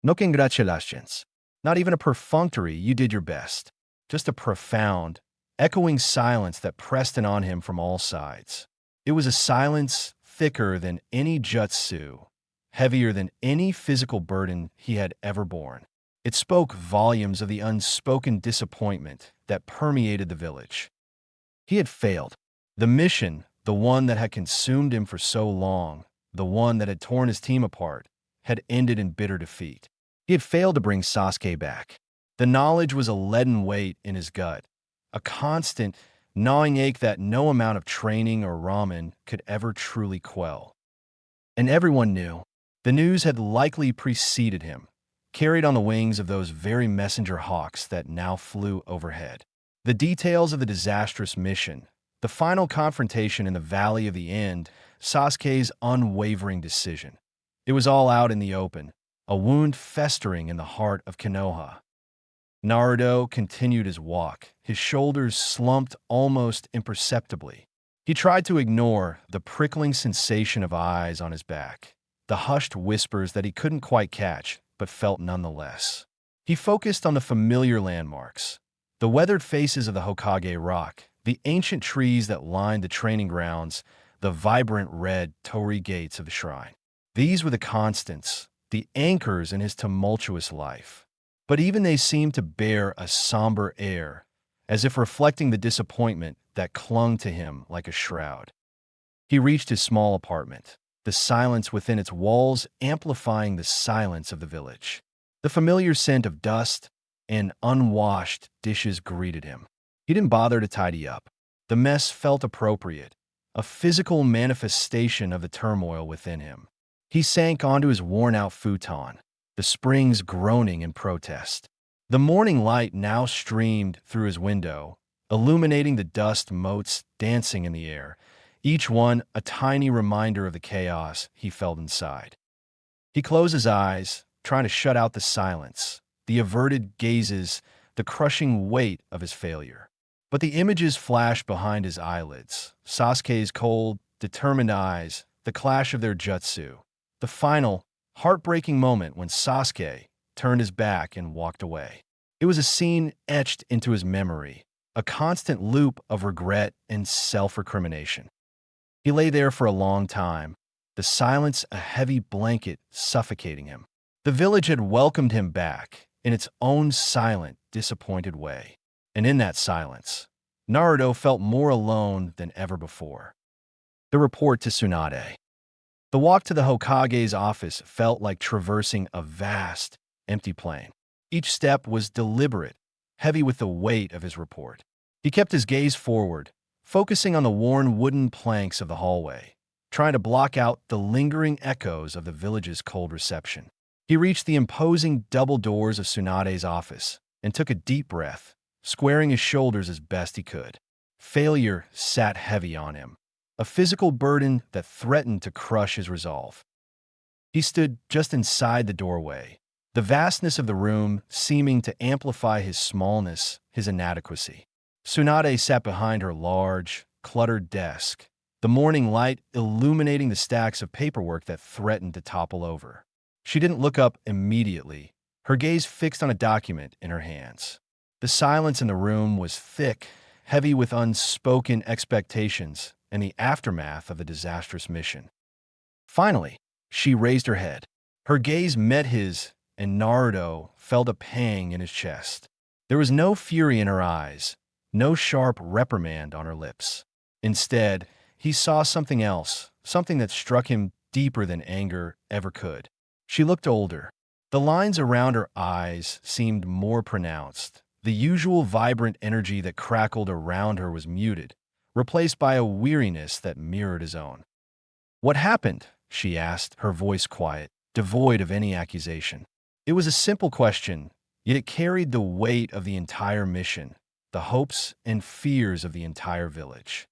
No congratulations. Not even a perfunctory "you did your best." Just a profound, echoing silence that pressed in on him from all sides. It was a silence thicker than any jutsu, heavier than any physical burden he had ever borne. It spoke volumes of the unspoken disappointment that permeated the village. He had failed. The mission, the one that had consumed him for so long, the one that had torn his team apart, had ended in bitter defeat. He had failed to bring Sasuke back. The knowledge was a leaden weight in his gut, a constant, gnawing ache that no amount of training or ramen could ever truly quell. And everyone knew. The news had likely preceded him. carried on the wings of those very messenger hawks that now flew overhead. The details of the disastrous mission, the final confrontation in the Valley of the End, Sasuke's unwavering decision. It was all out in the open, a wound festering in the heart of Konoha. Naruto continued his walk, his shoulders slumped almost imperceptibly. He tried to ignore the prickling sensation of eyes on his back, the hushed whispers that he couldn't quite catch, but felt nonetheless. He focused on the familiar landmarks, the weathered faces of the Hokage Rock, the ancient trees that lined the training grounds, the vibrant red torii gates of the shrine. These were the constants, the anchors in his tumultuous life. But even they seemed to bear a somber air, as if reflecting the disappointment that clung to him like a shroud. He reached his small apartment, the silence within its walls amplifying the silence of the village. The familiar scent of dust and unwashed dishes greeted him. He didn't bother to tidy up. The mess felt appropriate, a physical manifestation of the turmoil within him. He sank onto his worn-out futon, the springs groaning in protest. The morning light now streamed through his window, illuminating the dust motes dancing in the air, each one a tiny reminder of the chaos he felt inside. He closed his eyes, trying to shut out the silence, the averted gazes, the crushing weight of his failure. But the images flashed behind his eyelids, Sasuke's cold, determined eyes, the clash of their jutsu, the final, heartbreaking moment when Sasuke turned his back and walked away. It was a scene etched into his memory, a constant loop of regret and self-recrimination. He lay there for a long time, the silence a heavy blanket suffocating him. The village had welcomed him back in its own silent, disappointed way. And in that silence, Naruto felt more alone than ever before. The report to Tsunade. The walk to the Hokage's office felt like traversing a vast, empty plain. Each step was deliberate, heavy with the weight of his report. He kept his gaze forward, focusing on the worn wooden planks of the hallway, trying to block out the lingering echoes of the village's cold reception. He reached the imposing double doors of Tsunade's office and took a deep breath, squaring his shoulders as best he could. Failure sat heavy on him, a physical burden that threatened to crush his resolve. He stood just inside the doorway, the vastness of the room seeming to amplify his smallness, his inadequacy. Tsunade sat behind her large, cluttered desk, the morning light illuminating the stacks of paperwork that threatened to topple over. She didn't look up immediately, her gaze fixed on a document in her hands. The silence in the room was thick, heavy with unspoken expectations and the aftermath of the disastrous mission. Finally, she raised her head. Her gaze met his, and Naruto felt a pang in his chest. There was no fury in her eyes, no sharp reprimand on her lips. Instead, he saw something else, something that struck him deeper than anger ever could. She looked older. The lines around her eyes seemed more pronounced. The usual vibrant energy that crackled around her was muted, replaced by a weariness that mirrored his own. "What happened?" she asked, her voice quiet, devoid of any accusation. It was a simple question, yet it carried the weight of the entire mission, the hopes and fears of the entire village.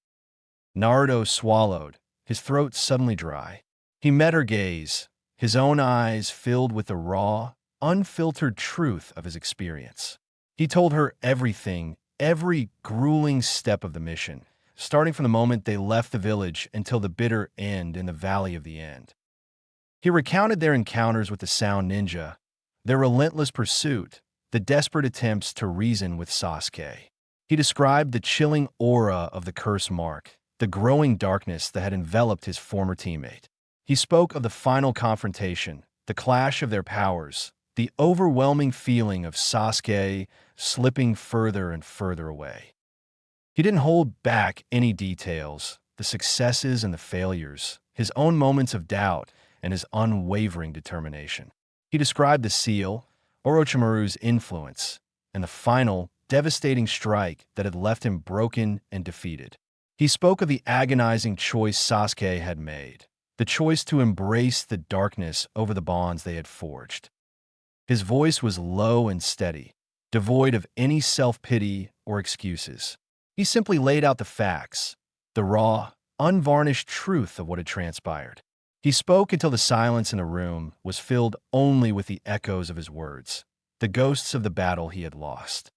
Naruto swallowed, his throat suddenly dry. He met her gaze, his own eyes filled with the raw, unfiltered truth of his experience. He told her everything, every grueling step of the mission, starting from the moment they left the village until the bitter end in the Valley of the End. He recounted their encounters with the Sound Ninja, their relentless pursuit, the desperate attempts to reason with Sasuke. He described the chilling aura of the curse mark, the growing darkness that had enveloped his former teammate. He spoke of the final confrontation, the clash of their powers, the overwhelming feeling of Sasuke slipping further and further away. He didn't hold back any details, the successes and the failures, his own moments of doubt, and his unwavering determination. He described the seal, Orochimaru's influence, and the final, devastating strike that had left him broken and defeated. He spoke of the agonizing choice Sasuke had made, the choice to embrace the darkness over the bonds they had forged. His voice was low and steady, devoid of any self-pity or excuses. He simply laid out the facts, the raw, unvarnished truth of what had transpired. He spoke until the silence in the room was filled only with the echoes of his words, the ghosts of the battle he had lost.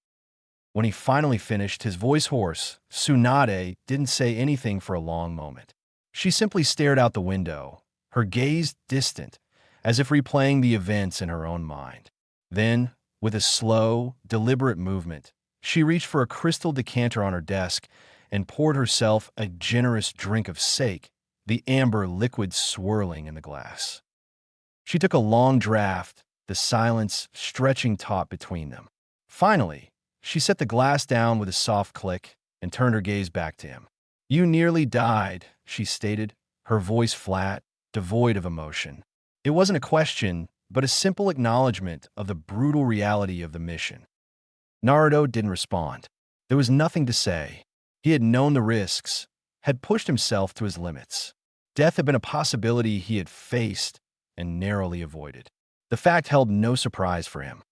When he finally finished, his voice hoarse, Tsunade didn't say anything for a long moment. She simply stared out the window, her gaze distant, as if replaying the events in her own mind. Then, with a slow, deliberate movement, she reached for a crystal decanter on her desk and poured herself a generous drink of sake, the amber liquid swirling in the glass. She took a long draught, the silence stretching taut between them. Finally, she set the glass down with a soft click and turned her gaze back to him. "You nearly died," she stated, her voice flat, devoid of emotion. It wasn't a question, but a simple acknowledgement of the brutal reality of the mission. Naruto didn't respond. There was nothing to say. He had known the risks, had pushed himself to his limits. Death had been a possibility he had faced and narrowly avoided. The fact held no surprise for him.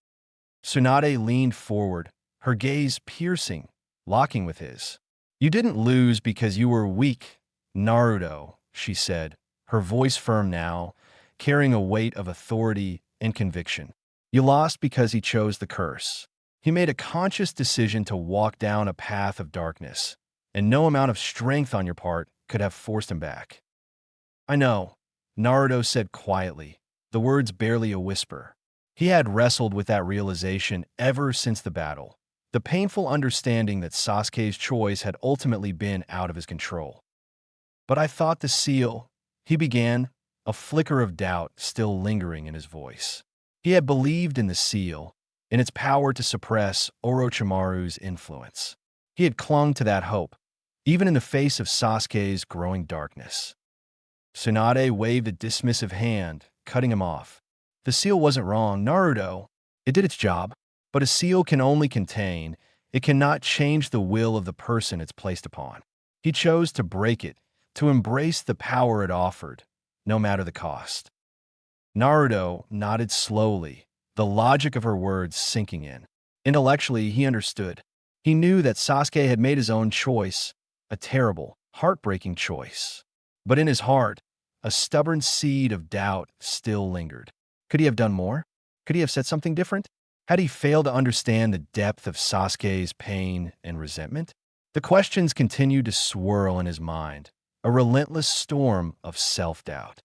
Tsunade leaned forward, her gaze piercing, locking with his. "You didn't lose because you were weak, Naruto," she said, her voice firm now, carrying a weight of authority and conviction. "You lost because he chose the curse. He made a conscious decision to walk down a path of darkness, and no amount of strength on your part could have forced him back." "I know," Naruto said quietly, the words barely a whisper. He had wrestled with that realization ever since the battle, the painful understanding that Sasuke's choice had ultimately been out of his control. "But I thought the seal," he began, a flicker of doubt still lingering in his voice. He had believed in the seal, in its power to suppress Orochimaru's influence. He had clung to that hope, even in the face of Sasuke's growing darkness. Tsunade waved a dismissive hand, cutting him off. "The seal wasn't wrong, Naruto. It did its job. But a seal can only contain, it cannot change the will of the person it's placed upon. He chose to break it, to embrace the power it offered, no matter the cost." Naruto nodded slowly, the logic of her words sinking in. Intellectually, he understood. He knew that Sasuke had made his own choice, a terrible, heartbreaking choice. But in his heart, a stubborn seed of doubt still lingered. Could he have done more? Could he have said something different? Had he failed to understand the depth of Sasuke's pain and resentment? The questions continued to swirl in his mind, a relentless storm of self-doubt.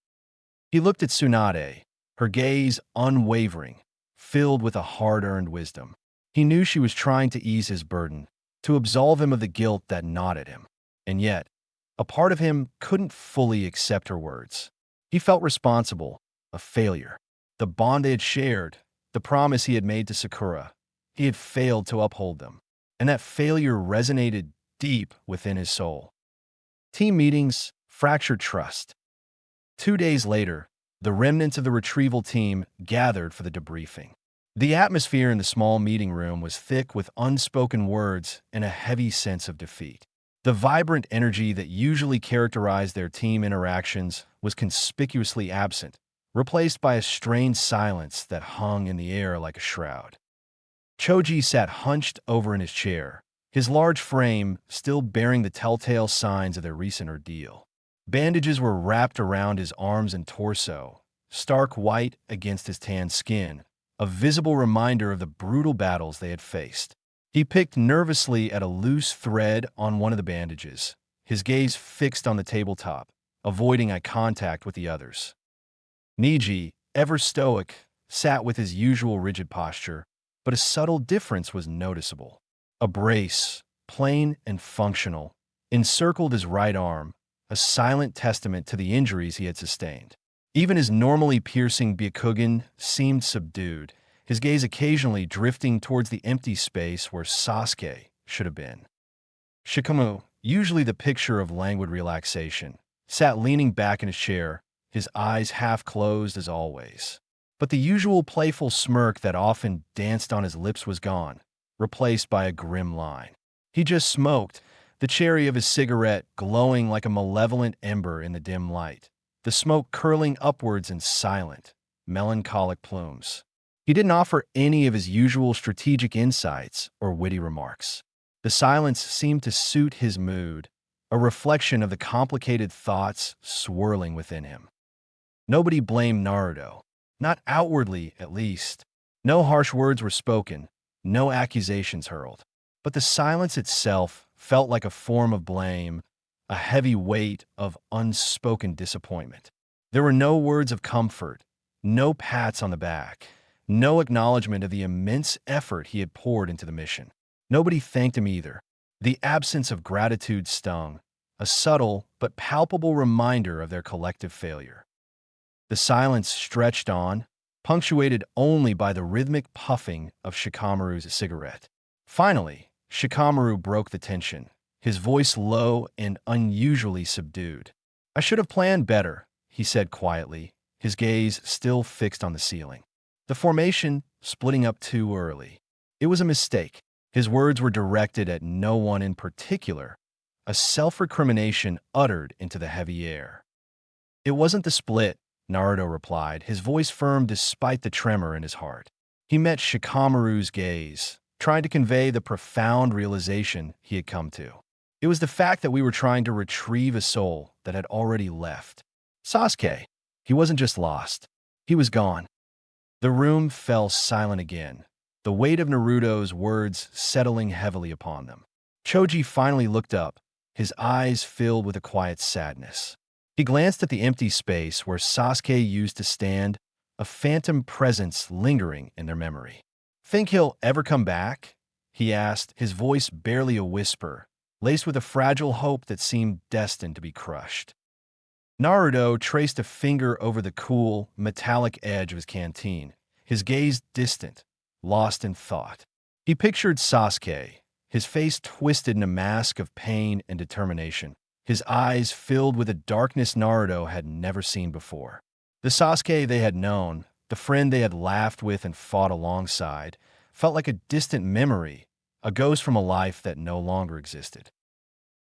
He looked at Tsunade, her gaze unwavering, filled with a hard-earned wisdom. He knew she was trying to ease his burden, to absolve him of the guilt that gnawed at him. And yet, a part of him couldn't fully accept her words. He felt responsible, a failure. The bond they had shared, the promise he had made to Sakura, he had failed to uphold them, and that failure resonated deep within his soul. Team meetings fractured trust. 2 days later, the remnants of the retrieval team gathered for the debriefing. The atmosphere in the small meeting room was thick with unspoken words and a heavy sense of defeat. The vibrant energy that usually characterized their team interactions was conspicuously absent, replaced by a strained silence that hung in the air like a shroud. Choji sat hunched over in his chair, his large frame still bearing the telltale signs of their recent ordeal. Bandages were wrapped around his arms and torso, stark white against his tan skin, a visible reminder of the brutal battles they had faced. He picked nervously at a loose thread on one of the bandages, his gaze fixed on the tabletop, avoiding eye contact with the others. Niji, ever stoic, sat with his usual rigid posture, but a subtle difference was noticeable. A brace, plain and functional, encircled his right arm, a silent testament to the injuries he had sustained. Even his normally piercing Byakugan seemed subdued, his gaze occasionally drifting towards the empty space where Sasuke should have been. Shikomu, usually the picture of languid relaxation, sat leaning back in his chair, his eyes half closed as always. But the usual playful smirk that often danced on his lips was gone, replaced by a grim line. He just smoked, the cherry of his cigarette glowing like a malevolent ember in the dim light, the smoke curling upwards in silent, melancholic plumes. He didn't offer any of his usual strategic insights or witty remarks. The silence seemed to suit his mood, a reflection of the complicated thoughts swirling within him. Nobody blamed Naruto, not outwardly at least. No harsh words were spoken, no accusations hurled. But the silence itself felt like a form of blame, a heavy weight of unspoken disappointment. There were no words of comfort, no pats on the back, no acknowledgement of the immense effort he had poured into the mission. Nobody thanked him either. The absence of gratitude stung, a subtle but palpable reminder of their collective failure. The silence stretched on, punctuated only by the rhythmic puffing of Shikamaru's cigarette. Finally, Shikamaru broke the tension, his voice low and unusually subdued. "I should have planned better," he said quietly, his gaze still fixed on the ceiling. "The formation splitting up too early. It was a mistake." His words were directed at no one in particular, a self-recrimination uttered into the heavy air. "It wasn't the split," Naruto replied, his voice firm despite the tremor in his heart. He met Shikamaru's gaze, trying to convey the profound realization he had come to. It was the fact that we were trying to retrieve a soul that had already left. Sasuke, he wasn't just lost. He was gone. The room fell silent again, the weight of Naruto's words settling heavily upon them. Choji finally looked up, his eyes filled with a quiet sadness. He glanced at the empty space where Sasuke used to stand, a phantom presence lingering in their memory. "Think he'll ever come back?" he asked, his voice barely a whisper, laced with a fragile hope that seemed destined to be crushed. Naruto traced a finger over the cool, metallic edge of his canteen, his gaze distant, lost in thought. He pictured Sasuke, his face twisted in a mask of pain and determination, his eyes filled with a darkness Naruto had never seen before. The Sasuke they had known, the friend they had laughed with and fought alongside, felt like a distant memory, a ghost from a life that no longer existed.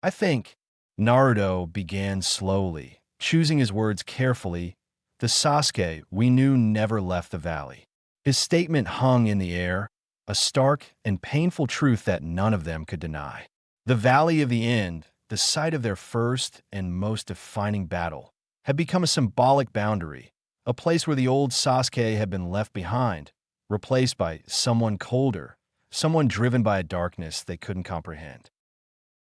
"I think," Naruto began slowly, choosing his words carefully, "the Sasuke we knew never left the valley." His statement hung in the air, a stark and painful truth that none of them could deny. The Valley of the End, the site of their first and most defining battle, had become a symbolic boundary, a place where the old Sasuke had been left behind, replaced by someone colder, someone driven by a darkness they couldn't comprehend.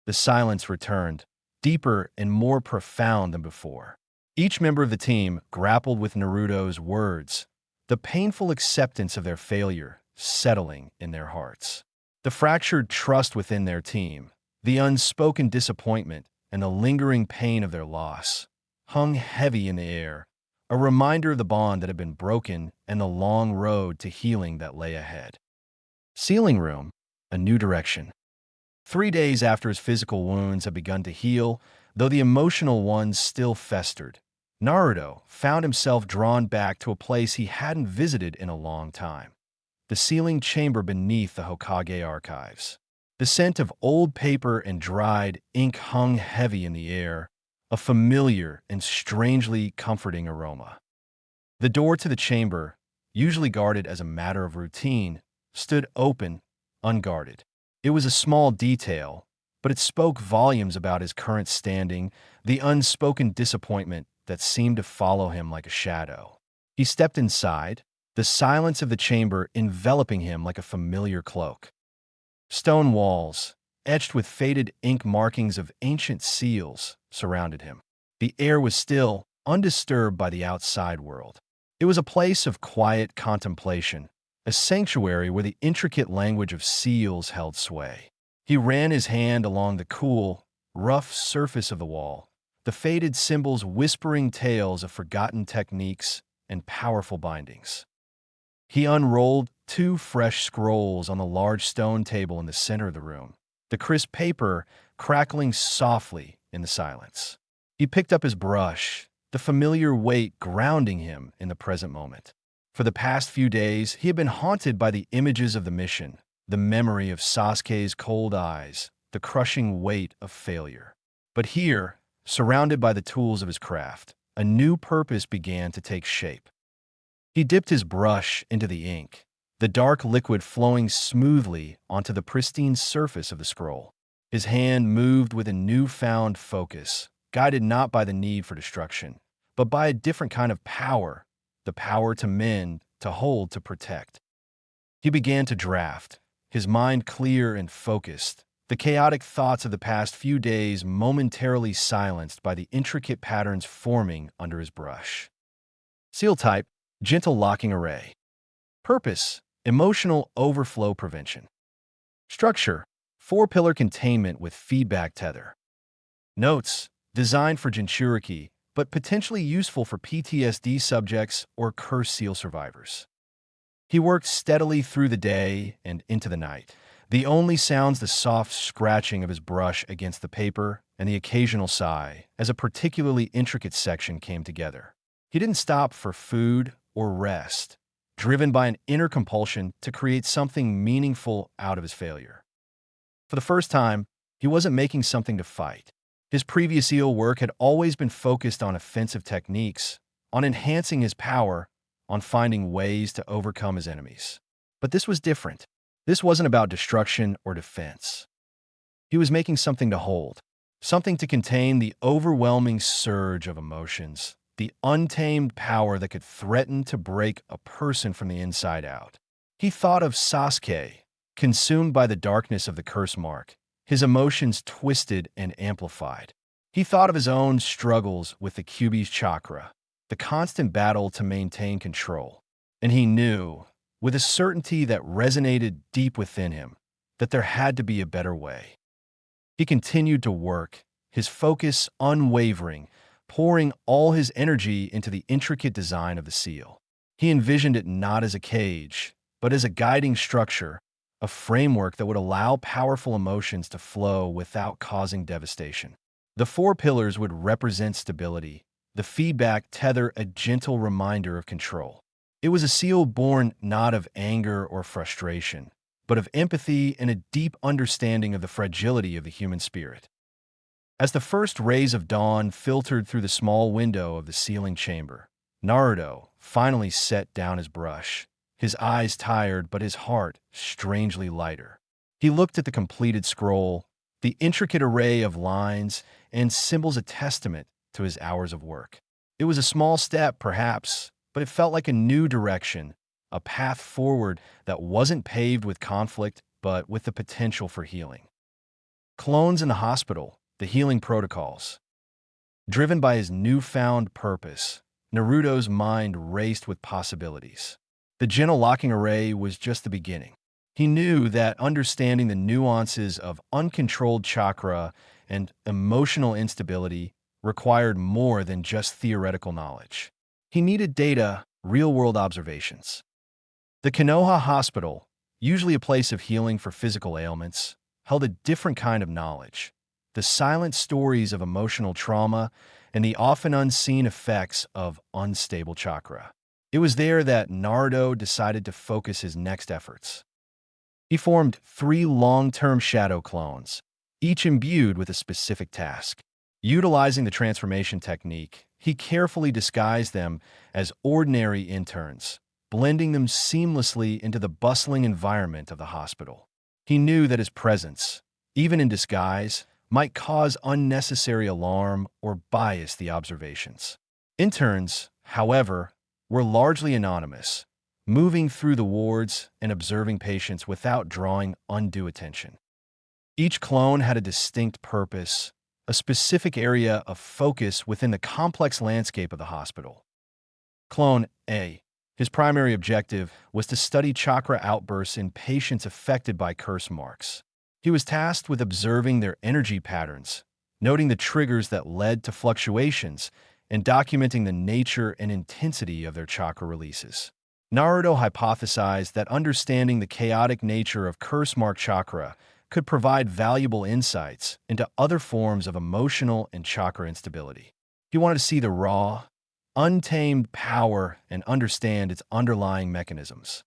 The silence returned, deeper and more profound than before. Each member of the team grappled with Naruto's words, the painful acceptance of their failure settling in their hearts. The fractured trust within their team, the unspoken disappointment and the lingering pain of their loss, hung heavy in the air, a reminder of the bond that had been broken and the long road to healing that lay ahead. Sealing room, a new direction. 3 days after his physical wounds had begun to heal, though the emotional ones still festered, Naruto found himself drawn back to a place he hadn't visited in a long time, the sealing chamber beneath the Hokage archives. The scent of old paper and dried ink hung heavy in the air, a familiar and strangely comforting aroma. The door to the chamber, usually guarded as a matter of routine, stood open, unguarded. It was a small detail, but it spoke volumes about his current standing, the unspoken disappointment that seemed to follow him like a shadow. He stepped inside, the silence of the chamber enveloping him like a familiar cloak. Stone walls, etched with faded ink markings of ancient seals, surrounded him. The air was still, undisturbed by the outside world. It was a place of quiet contemplation, a sanctuary where the intricate language of seals held sway. He ran his hand along the cool, rough surface of the wall, the faded symbols whispering tales of forgotten techniques and powerful bindings. He unrolled 2 fresh scrolls on the large stone table in the center of the room, the crisp paper crackling softly in the silence. He picked up his brush, the familiar weight grounding him in the present moment. For the past few days, he had been haunted by the images of the mission, the memory of Sasuke's cold eyes, the crushing weight of failure. But here, surrounded by the tools of his craft, a new purpose began to take shape. He dipped his brush into the ink, the dark liquid flowing smoothly onto the pristine surface of the scroll. His hand moved with a newfound focus, guided not by the need for destruction, but by a different kind of power, the power to mend, to hold, to protect. He began to draft, his mind clear and focused, the chaotic thoughts of the past few days momentarily silenced by the intricate patterns forming under his brush. Seal type, gentle locking array. Purpose, emotional overflow prevention. Structure, four-pillar containment with feedback tether. Notes, designed for Jinchuriki, but potentially useful for PTSD subjects or curse seal survivors. He worked steadily through the day and into the night. The only sounds the soft scratching of his brush against the paper and the occasional sigh as a particularly intricate section came together. He didn't stop for food or rest, driven by an inner compulsion to create something meaningful out of his failure. For the first time, he wasn't making something to fight. His previous eel work had always been focused on offensive techniques, on enhancing his power, on finding ways to overcome his enemies. But this was different. This wasn't about destruction or defense. He was making something to hold, something to contain the overwhelming surge of emotions, the untamed power that could threaten to break a person from the inside out. He thought of Sasuke, consumed by the darkness of the curse mark, his emotions twisted and amplified. He thought of his own struggles with the Kyuubi's chakra, the constant battle to maintain control. And he knew, with a certainty that resonated deep within him, that there had to be a better way. He continued to work, his focus unwavering, pouring all his energy into the intricate design of the seal. He envisioned it not as a cage, but as a guiding structure, a framework that would allow powerful emotions to flow without causing devastation. The four pillars would represent stability, the feedback tether a gentle reminder of control. It was a seal born not of anger or frustration, but of empathy and a deep understanding of the fragility of the human spirit. As the first rays of dawn filtered through the small window of the sealing chamber, Naruto finally set down his brush, his eyes tired but his heart strangely lighter. He looked at the completed scroll, the intricate array of lines and symbols a testament to his hours of work. It was a small step, perhaps, but it felt like a new direction, a path forward that wasn't paved with conflict, but with the potential for healing. Clones in the hospital, the healing protocols. Driven by his newfound purpose, Naruto's mind raced with possibilities. The gentle locking array was just the beginning. He knew that understanding the nuances of uncontrolled chakra and emotional instability required more than just theoretical knowledge. He needed data, real-world observations. The Konoha Hospital, usually a place of healing for physical ailments, held a different kind of knowledge. The silent stories of emotional trauma and the often unseen effects of unstable chakra. It was there that Naruto decided to focus his next efforts. He formed 3 long-term shadow clones, each imbued with a specific task. Utilizing the transformation technique, he carefully disguised them as ordinary interns, blending them seamlessly into the bustling environment of the hospital. He knew that his presence, even in disguise, might cause unnecessary alarm or bias the observations. Interns, however, were largely anonymous, moving through the wards and observing patients without drawing undue attention. Each clone had a distinct purpose, a specific area of focus within the complex landscape of the hospital. Clone A. His primary objective was to study chakra outbursts in patients affected by curse marks. He was tasked with observing their energy patterns, noting the triggers that led to fluctuations, and documenting the nature and intensity of their chakra releases. Naruto hypothesized that understanding the chaotic nature of curse mark chakra could provide valuable insights into other forms of emotional and chakra instability. He wanted to see the raw, untamed power and understand its underlying mechanisms.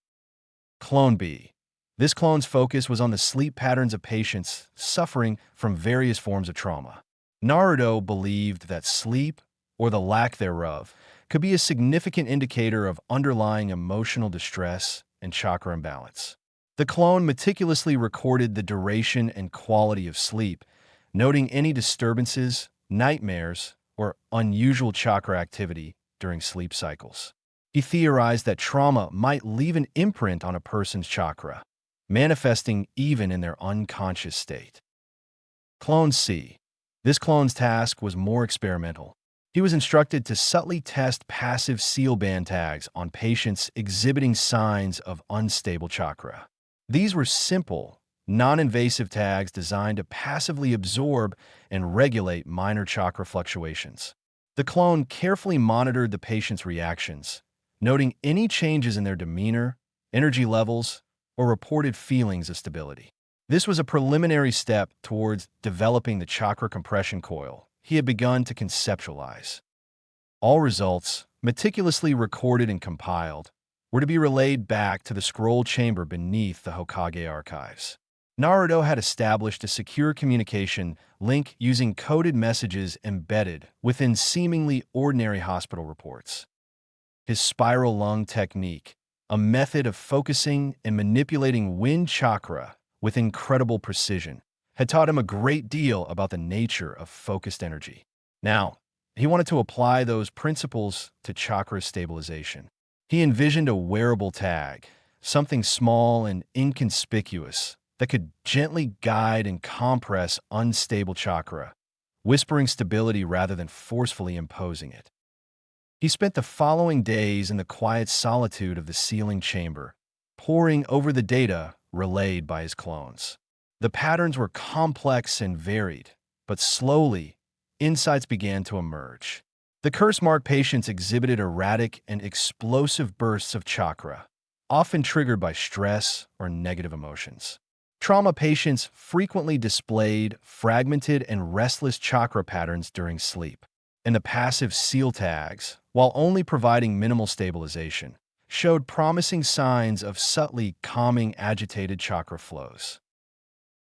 Clone B. This clone's focus was on the sleep patterns of patients suffering from various forms of trauma. Naruto believed that sleep, or the lack thereof, could be a significant indicator of underlying emotional distress and chakra imbalance. The clone meticulously recorded the duration and quality of sleep, noting any disturbances, nightmares, or unusual chakra activity during sleep cycles. He theorized that trauma might leave an imprint on a person's chakra, manifesting even in their unconscious state. Clone C. This clone's task was more experimental. He was instructed to subtly test passive seal band tags on patients exhibiting signs of unstable chakra. These were simple, non-invasive tags designed to passively absorb and regulate minor chakra fluctuations. The clone carefully monitored the patient's reactions, noting any changes in their demeanor, energy levels, or reported feelings of stability. This was a preliminary step towards developing the chakra compression coil he had begun to conceptualize. All results, meticulously recorded and compiled, were to be relayed back to the scroll chamber beneath the Hokage archives. Naruto had established a secure communication link using coded messages embedded within seemingly ordinary hospital reports. His spiral lung technique, a method of focusing and manipulating wind chakra with incredible precision, had taught him a great deal about the nature of focused energy. Now, he wanted to apply those principles to chakra stabilization. He envisioned a wearable tag, something small and inconspicuous that could gently guide and compress unstable chakra, whispering stability rather than forcefully imposing it. He spent the following days in the quiet solitude of the sealing chamber, poring over the data relayed by his clones. The patterns were complex and varied, but slowly, insights began to emerge. The curse-marked patients exhibited erratic and explosive bursts of chakra, often triggered by stress or negative emotions. Trauma patients frequently displayed fragmented and restless chakra patterns during sleep, and the passive seal tags, while only providing minimal stabilization, showed promising signs of subtly calming agitated chakra flows.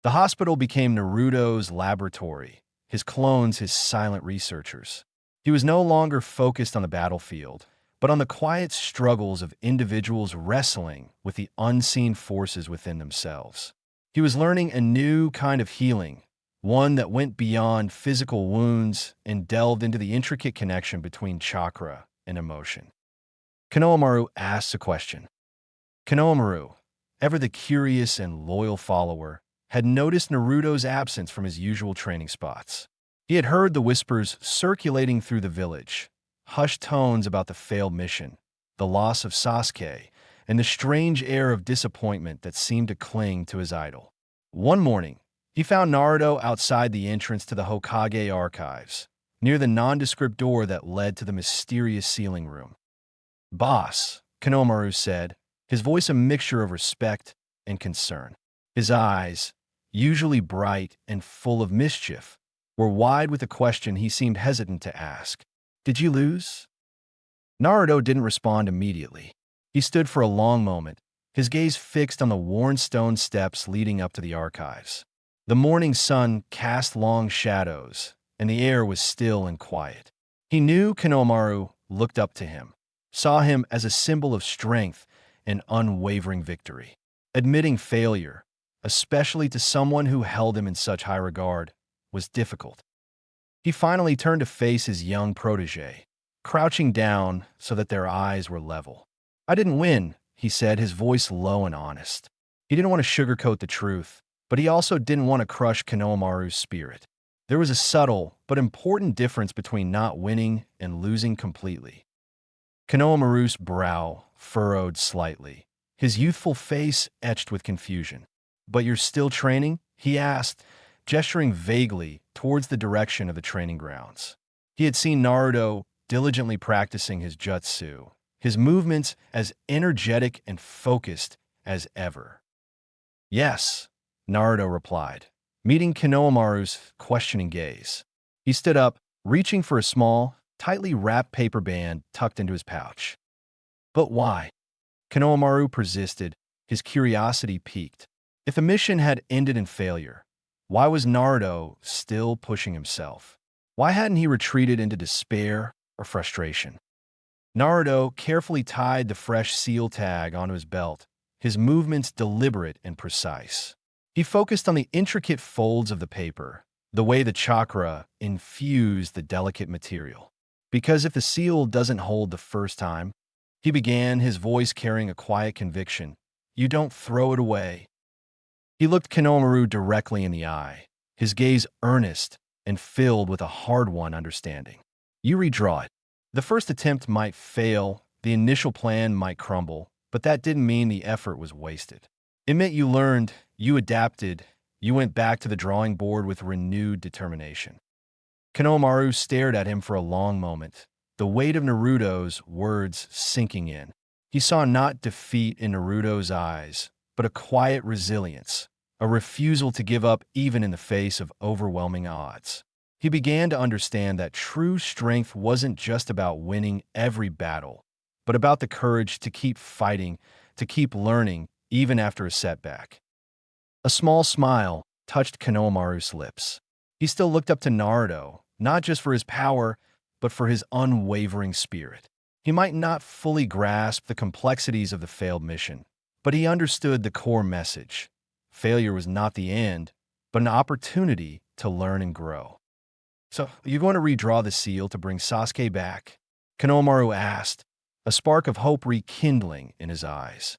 The hospital became Naruto's laboratory, his clones his silent researchers. He was no longer focused on the battlefield, but on the quiet struggles of individuals wrestling with the unseen forces within themselves. He was learning a new kind of healing, one that went beyond physical wounds and delved into the intricate connection between chakra and emotion. Konohamaru asks a question. Konohamaru, ever the curious and loyal follower, had noticed Naruto's absence from his usual training spots. He had heard the whispers circulating through the village, hushed tones about the failed mission, the loss of Sasuke, and the strange air of disappointment that seemed to cling to his idol. One morning, he found Naruto outside the entrance to the Hokage archives, near the nondescript door that led to the mysterious sealing room. "Boss," Konohamaru said, his voice a mixture of respect and concern. His eyes, usually bright and full of mischief, were wide with a question he seemed hesitant to ask. "Did you lose?" Naruto didn't respond immediately. He stood for a long moment, his gaze fixed on the worn stone steps leading up to the archives. The morning sun cast long shadows, and the air was still and quiet. He knew Konohamaru looked up to him, saw him as a symbol of strength and unwavering victory. Admitting failure, especially to someone who held him in such high regard, was difficult. He finally turned to face his young protege, crouching down so that their eyes were level. "I didn't win," he said, his voice low and honest. He didn't want to sugarcoat the truth, but he also didn't want to crush Konohamaru's spirit. There was a subtle but important difference between not winning and losing completely. Konohamaru's brow furrowed slightly, his youthful face etched with confusion. "But you're still training?" he asked, gesturing vaguely towards the direction of the training grounds. He had seen Naruto diligently practicing his jutsu, his movements as energetic and focused as ever. "Yes," Naruto replied, meeting Konohamaru's questioning gaze. He stood up, reaching for a small, tightly wrapped paper band tucked into his pouch. "But why?" Konohamaru persisted, his curiosity piqued. If the mission had ended in failure, why was Naruto still pushing himself? Why hadn't he retreated into despair or frustration? Naruto carefully tied the fresh seal tag onto his belt, his movements deliberate and precise. He focused on the intricate folds of the paper, the way the chakra infused the delicate material. Because if the seal doesn't hold the first time, he began, his voice carrying a quiet conviction, you don't throw it away. He looked Konohamaru directly in the eye, his gaze earnest and filled with a hard-won understanding. You redraw it. The first attempt might fail, the initial plan might crumble, but that didn't mean the effort was wasted. It meant you learned, you adapted, you went back to the drawing board with renewed determination. Konohamaru stared at him for a long moment, the weight of Naruto's words sinking in. He saw not defeat in Naruto's eyes, but a quiet resilience, a refusal to give up even in the face of overwhelming odds. He began to understand that true strength wasn't just about winning every battle, but about the courage to keep fighting, to keep learning, even after a setback. A small smile touched Konohamaru's lips. He still looked up to Naruto, not just for his power, but for his unwavering spirit. He might not fully grasp the complexities of the failed mission, but he understood the core message. Failure was not the end, but an opportunity to learn and grow. So, you want to redraw the seal to bring Sasuke back? Konohamaru asked, a spark of hope rekindling in his eyes.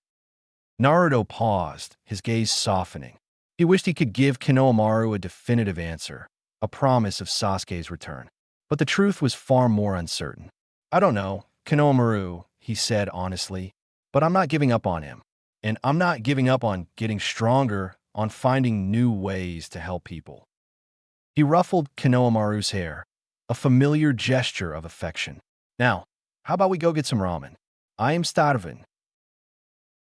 Naruto paused, his gaze softening. He wished he could give Konohamaru a definitive answer, a promise of Sasuke's return. But the truth was far more uncertain. I don't know, Konohamaru, he said honestly, but I'm not giving up on him. And I'm not giving up on getting stronger, on finding new ways to help people. He ruffled Konohamaru's hair, a familiar gesture of affection. Now, how about we go get some ramen? I am starving.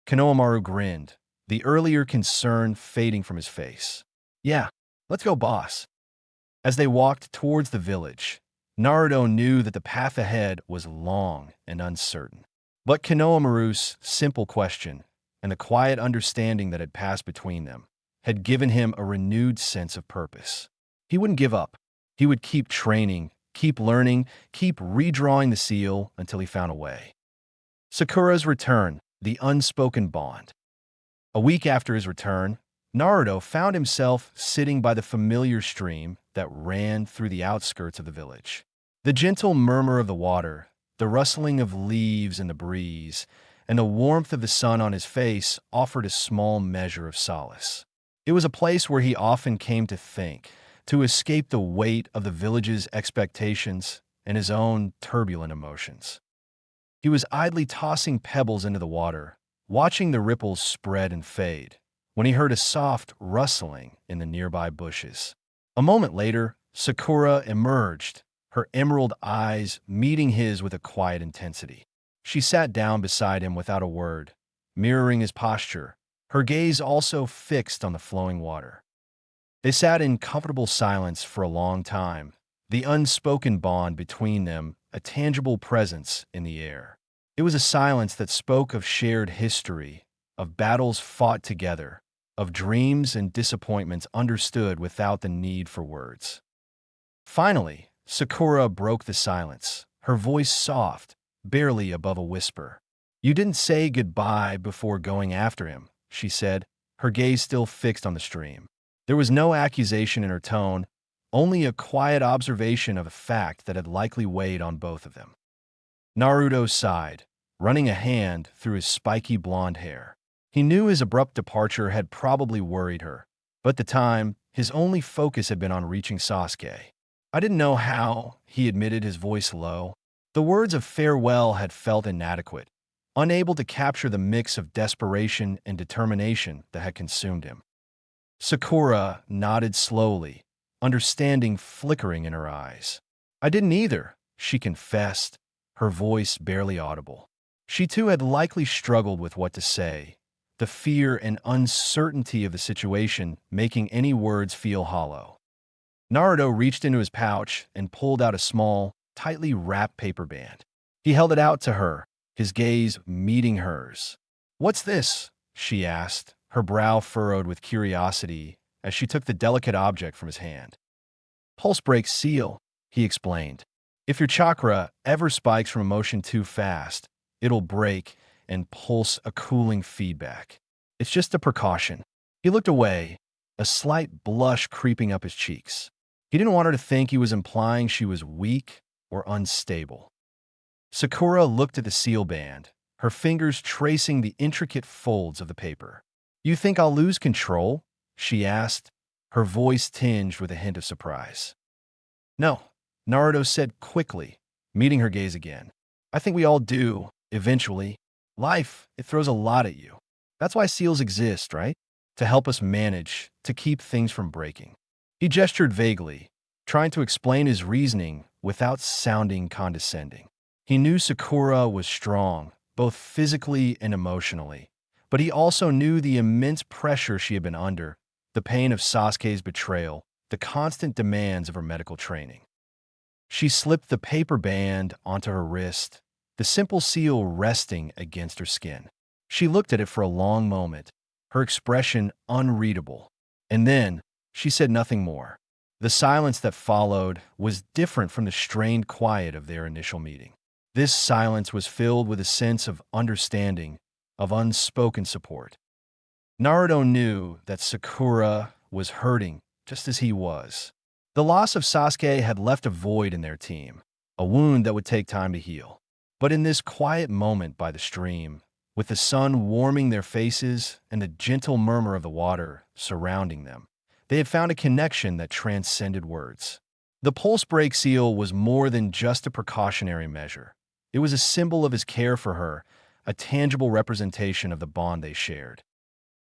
Konohamaru grinned, the earlier concern fading from his face. Yeah, let's go, boss. As they walked towards the village, Naruto knew that the path ahead was long and uncertain. But Konohamaru's simple question, and the quiet understanding that had passed between them, had given him a renewed sense of purpose. He wouldn't give up. He would keep training, keep learning, keep redrawing the seal until he found a way. Sakura's return, the unspoken bond. A week after his return, Naruto found himself sitting by the familiar stream that ran through the outskirts of the village. The gentle murmur of the water, the rustling of leaves in the breeze, and the warmth of the sun on his face offered a small measure of solace. It was a place where he often came to think, to escape the weight of the village's expectations and his own turbulent emotions. He was idly tossing pebbles into the water, watching the ripples spread and fade, when he heard a soft rustling in the nearby bushes. A moment later, Sakura emerged, her emerald eyes meeting his with a quiet intensity. She sat down beside him without a word, mirroring his posture, her gaze also fixed on the flowing water. They sat in comfortable silence for a long time, the unspoken bond between them a tangible presence in the air. It was a silence that spoke of shared history, of battles fought together, of dreams and disappointments understood without the need for words. Finally, Sakura broke the silence, her voice soft, barely above a whisper. You didn't say goodbye before going after him, she said, her gaze still fixed on the stream. There was no accusation in her tone, only a quiet observation of a fact that had likely weighed on both of them. Naruto sighed, running a hand through his spiky blonde hair. He knew his abrupt departure had probably worried her, but at the time, his only focus had been on reaching Sasuke. I didn't know how, he admitted, his voice low. The words of farewell had felt inadequate, unable to capture the mix of desperation and determination that had consumed him. Sakura nodded slowly, understanding flickering in her eyes. I didn't either, she confessed, her voice barely audible. She too had likely struggled with what to say, the fear and uncertainty of the situation making any words feel hollow. Naruto reached into his pouch and pulled out a small, tightly wrapped paper band. He held it out to her, his gaze meeting hers. What's this? She asked, her brow furrowed with curiosity as she took the delicate object from his hand. Pulse break seal, he explained. If your chakra ever spikes from emotion too fast, it'll break and pulse a cooling feedback. It's just a precaution. He looked away, a slight blush creeping up his cheeks. He didn't want her to think he was implying she was weak or unstable. Sakura looked at the seal band, her fingers tracing the intricate folds of the paper. "You think I'll lose control?" she asked, her voice tinged with a hint of surprise. "No," Naruto said quickly, meeting her gaze again. "I think we all do, eventually. Life, it throws a lot at you. That's why seals exist, right? To help us manage, to keep things from breaking." He gestured vaguely, trying to explain his reasoning without sounding condescending. He knew Sakura was strong, both physically and emotionally, but he also knew the immense pressure she had been under, the pain of Sasuke's betrayal, the constant demands of her medical training. She slipped the paper band onto her wrist, the simple seal resting against her skin. She looked at it for a long moment, her expression unreadable. And then, she said nothing more. The silence that followed was different from the strained quiet of their initial meeting. This silence was filled with a sense of understanding, of unspoken support. Naruto knew that Sakura was hurting just as he was. The loss of Sasuke had left a void in their team, a wound that would take time to heal. But in this quiet moment by the stream, with the sun warming their faces and the gentle murmur of the water surrounding them, they had found a connection that transcended words. The pulse break seal was more than just a precautionary measure. It was a symbol of his care for her, a tangible representation of the bond they shared.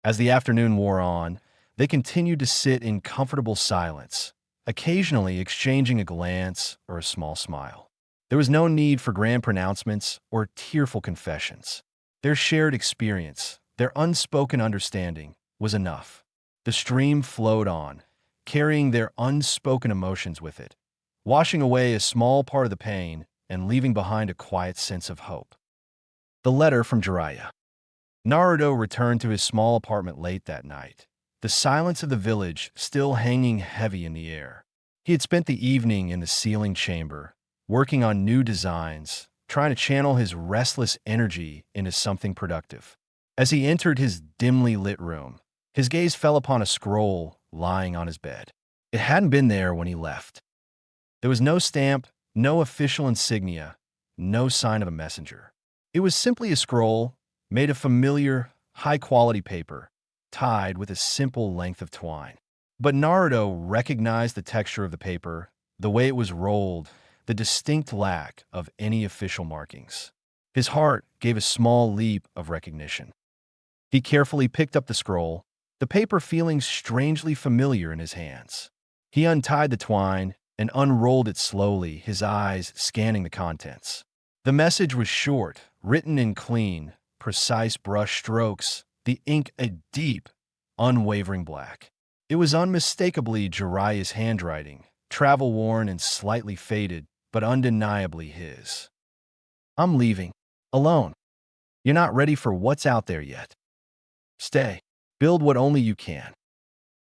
As the afternoon wore on, they continued to sit in comfortable silence, occasionally exchanging a glance or a small smile. There was no need for grand pronouncements or tearful confessions. Their shared experience, their unspoken understanding, was enough. The stream flowed on, carrying their unspoken emotions with it, washing away a small part of the pain and leaving behind a quiet sense of hope. The letter from Jiraiya. Naruto returned to his small apartment late that night, the silence of the village still hanging heavy in the air. He had spent the evening in the sealing chamber, working on new designs, trying to channel his restless energy into something productive. As he entered his dimly lit room, his gaze fell upon a scroll lying on his bed. It hadn't been there when he left. There was no stamp, no official insignia, no sign of a messenger. It was simply a scroll made of familiar, high-quality paper, tied with a simple length of twine. But Naruto recognized the texture of the paper, the way it was rolled, the distinct lack of any official markings. His heart gave a small leap of recognition. He carefully picked up the scroll, the paper feeling strangely familiar in his hands. He untied the twine and unrolled it slowly, his eyes scanning the contents. The message was short, written in clean, precise brush strokes, the ink a deep, unwavering black. It was unmistakably Jiraiya's handwriting, travel-worn and slightly faded, but undeniably his. "I'm leaving. Alone. You're not ready for what's out there yet. Stay. Build what only you can.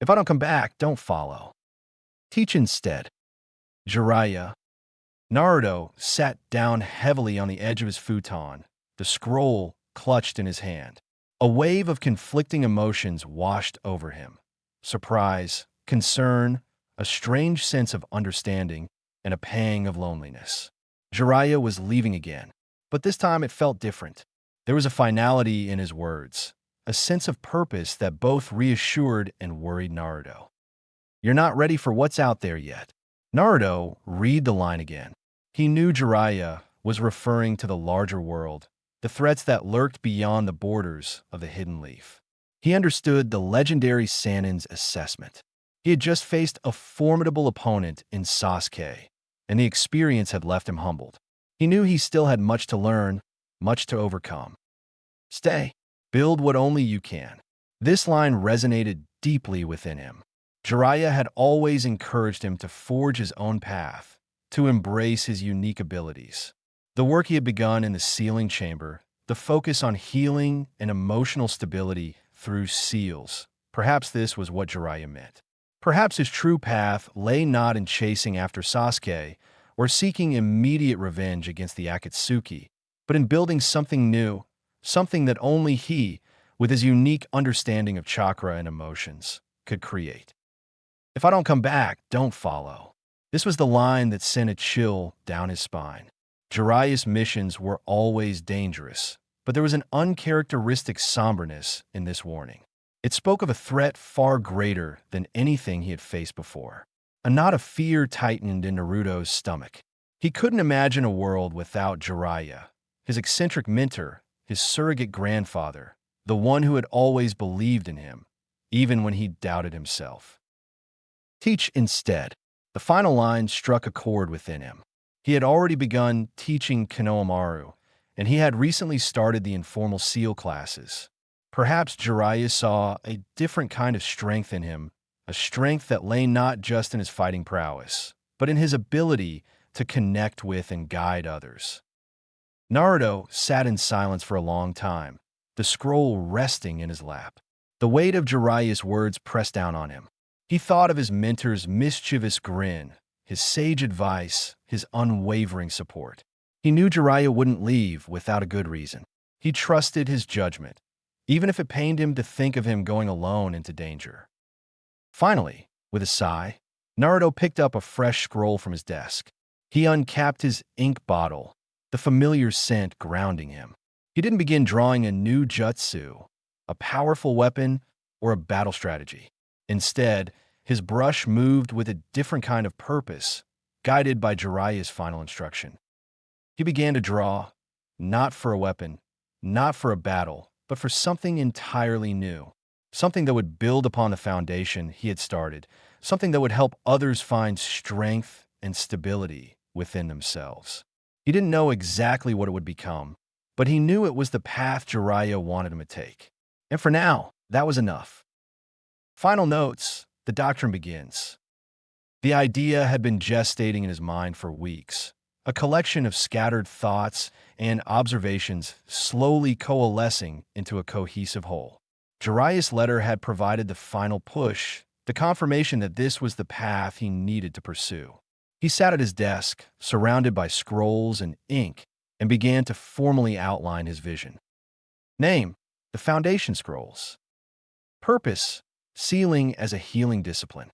If I don't come back, don't follow. Teach instead." Jiraiya. Naruto sat down heavily on the edge of his futon, the scroll clutched in his hand. A wave of conflicting emotions washed over him. Surprise, concern, a strange sense of understanding, and a pang of loneliness. Jiraiya was leaving again, but this time it felt different. There was a finality in his words, a sense of purpose that both reassured and worried Naruto. "You're not ready for what's out there yet." Naruto read the line again. He knew Jiraiya was referring to the larger world, the threats that lurked beyond the borders of the Hidden Leaf. He understood the legendary Sannin's assessment. He had just faced a formidable opponent in Sasuke, and the experience had left him humbled. He knew he still had much to learn, much to overcome. "Stay. Build what only you can." This line resonated deeply within him. Jiraiya had always encouraged him to forge his own path, to embrace his unique abilities. The work he had begun in the sealing chamber, the focus on healing and emotional stability through seals, perhaps this was what Jiraiya meant. Perhaps his true path lay not in chasing after Sasuke or seeking immediate revenge against the Akatsuki, but in building something new, something that only he, with his unique understanding of chakra and emotions, could create. If I don't come back, don't follow. This was the line that sent a chill down his spine. Jiraiya's missions were always dangerous, but there was an uncharacteristic somberness in this warning. It spoke of a threat far greater than anything he had faced before. A knot of fear tightened in Naruto's stomach. He couldn't imagine a world without Jiraiya, his eccentric mentor, his surrogate grandfather, the one who had always believed in him, even when he doubted himself. Teach instead. The final line struck a chord within him. He had already begun teaching Konohamaru, and he had recently started the informal SEAL classes. Perhaps Jiraiya saw a different kind of strength in him, a strength that lay not just in his fighting prowess, but in his ability to connect with and guide others. Naruto sat in silence for a long time, the scroll resting in his lap. The weight of Jiraiya's words pressed down on him. He thought of his mentor's mischievous grin, his sage advice, his unwavering support. He knew Jiraiya wouldn't leave without a good reason. He trusted his judgment, even if it pained him to think of him going alone into danger. Finally, with a sigh, Naruto picked up a fresh scroll from his desk. He uncapped his ink bottle, the familiar scent grounding him. He didn't begin drawing a new jutsu, a powerful weapon, or a battle strategy. Instead, his brush moved with a different kind of purpose, guided by Jiraiya's final instruction. He began to draw, not for a weapon, not for a battle, but for something entirely new, something that would build upon the foundation he had started, something that would help others find strength and stability within themselves. He didn't know exactly what it would become, but he knew it was the path Jiraiya wanted him to take. And for now, that was enough. Final notes, the doctrine begins. The idea had been gestating in his mind for weeks, a collection of scattered thoughts and observations slowly coalescing into a cohesive whole. Jiraiya's letter had provided the final push, the confirmation that this was the path he needed to pursue. He sat at his desk, surrounded by scrolls and ink, and began to formally outline his vision. Name: the Foundation Scrolls. Purpose: sealing as a healing discipline.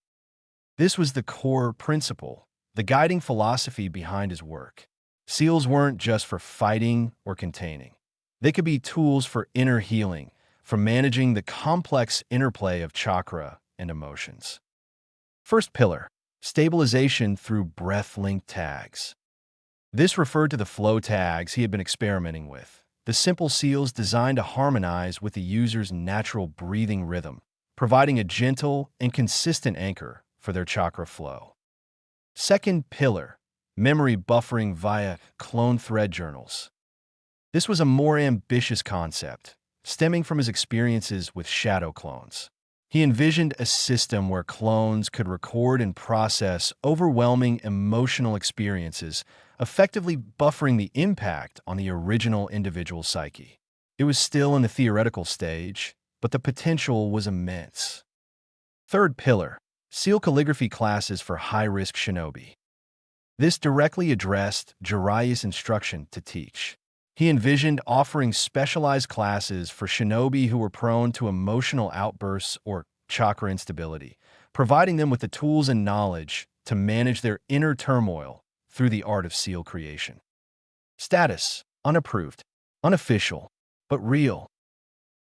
This was the core principle, the guiding philosophy behind his work. Seals weren't just for fighting or containing. They could be tools for inner healing, for managing the complex interplay of chakra and emotions. First pillar: stabilization through breath-linked tags. This referred to the flow tags he had been experimenting with, the simple seals designed to harmonize with the user's natural breathing rhythm, providing a gentle and consistent anchor for their chakra flow. Second pillar: memory buffering via clone thread journals. This was a more ambitious concept, stemming from his experiences with shadow clones. He envisioned a system where clones could record and process overwhelming emotional experiences, effectively buffering the impact on the original individual psyche. It was still in the theoretical stage, but the potential was immense. Third pillar: seal calligraphy classes for high-risk shinobi. This directly addressed Jiraiya's instruction to teach. He envisioned offering specialized classes for shinobi who were prone to emotional outbursts or chakra instability, providing them with the tools and knowledge to manage their inner turmoil through the art of seal creation. Status: unapproved, unofficial, but real.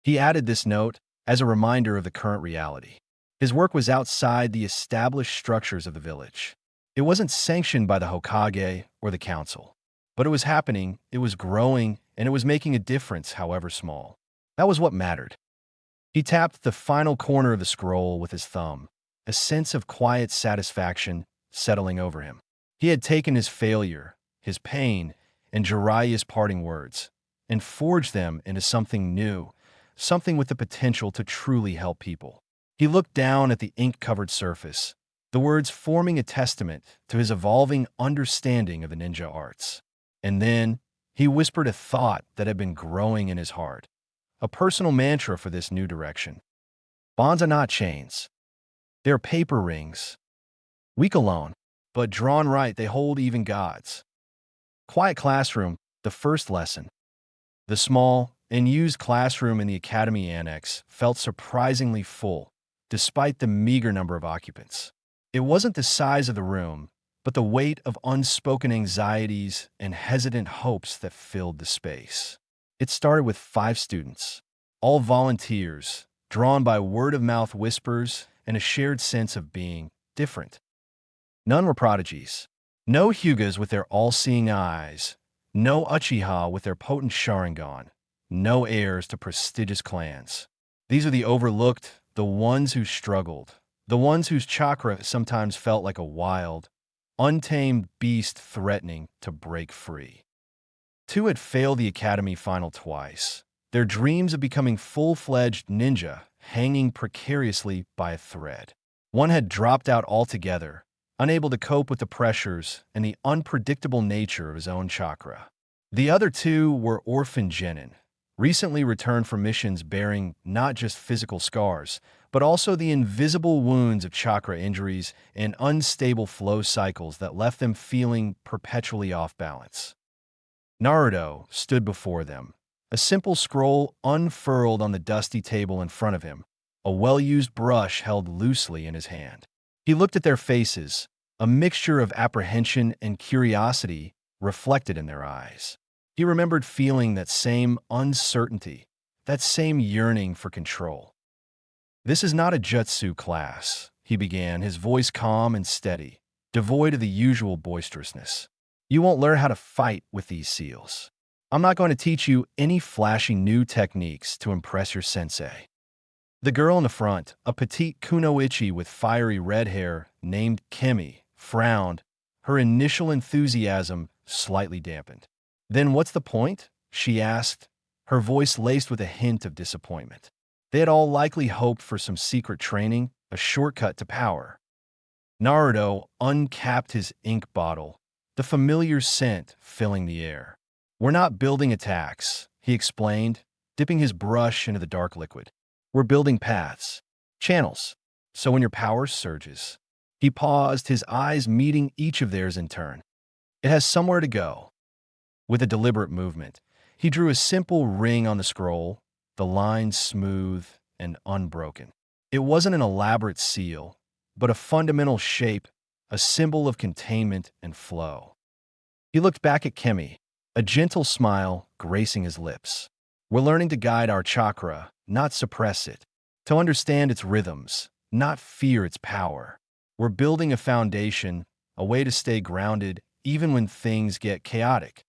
He added this note as a reminder of the current reality. His work was outside the established structures of the village. It wasn't sanctioned by the Hokage or the council. But it was happening, it was growing, and it was making a difference, however small. That was what mattered. He tapped the final corner of the scroll with his thumb, a sense of quiet satisfaction settling over him. He had taken his failure, his pain, and Jiraiya's parting words, and forged them into something new, something with the potential to truly help people. He looked down at the ink-covered surface, the words forming a testament to his evolving understanding of the ninja arts. And then he whispered a thought that had been growing in his heart, a personal mantra for this new direction. Bonds are not chains. They're paper rings. Weak alone, but drawn right, they hold even gods. Quiet classroom, the first lesson. The small and used classroom in the academy annex felt surprisingly full, despite the meager number of occupants. It wasn't the size of the room, but the weight of unspoken anxieties and hesitant hopes that filled the space. It started with 5 students, all volunteers, drawn by word-of-mouth whispers and a shared sense of being different. None were prodigies. No Hyugas with their all-seeing eyes, no Uchiha with their potent Sharingan, no heirs to prestigious clans. These are the overlooked, the ones who struggled, the ones whose chakra sometimes felt like a wild, untamed beast threatening to break free. 2 had failed the academy final twice, their dreams of becoming full-fledged ninja hanging precariously by a thread. 1 had dropped out altogether, unable to cope with the pressures and the unpredictable nature of his own chakra. The other 2 were orphan genin, recently returned from missions bearing not just physical scars, but also the invisible wounds of chakra injuries and unstable flow cycles that left them feeling perpetually off balance. Naruto stood before them, a simple scroll unfurled on the dusty table in front of him, a well-used brush held loosely in his hand. He looked at their faces, a mixture of apprehension and curiosity reflected in their eyes. He remembered feeling that same uncertainty, that same yearning for control. "This is not a jutsu class," he began, his voice calm and steady, devoid of the usual boisterousness. "You won't learn how to fight with these seals. I'm not going to teach you any flashy new techniques to impress your sensei." The girl in the front, a petite kunoichi with fiery red hair named Kemi, frowned, her initial enthusiasm slightly dampened. "Then what's the point?" she asked, her voice laced with a hint of disappointment. They had all likely hoped for some secret training, a shortcut to power. Naruto uncapped his ink bottle, the familiar scent filling the air. "We're not building attacks," he explained, dipping his brush into the dark liquid. "We're building paths, channels, so when your power surges." He paused, his eyes meeting each of theirs in turn. "It has somewhere to go." With a deliberate movement, he drew a simple ring on the scroll, the lines smooth and unbroken. It wasn't an elaborate seal, but a fundamental shape, a symbol of containment and flow. He looked back at Kemi, a gentle smile gracing his lips. "We're learning to guide our chakra, not suppress it, to understand its rhythms, not fear its power. We're building a foundation, a way to stay grounded even when things get chaotic."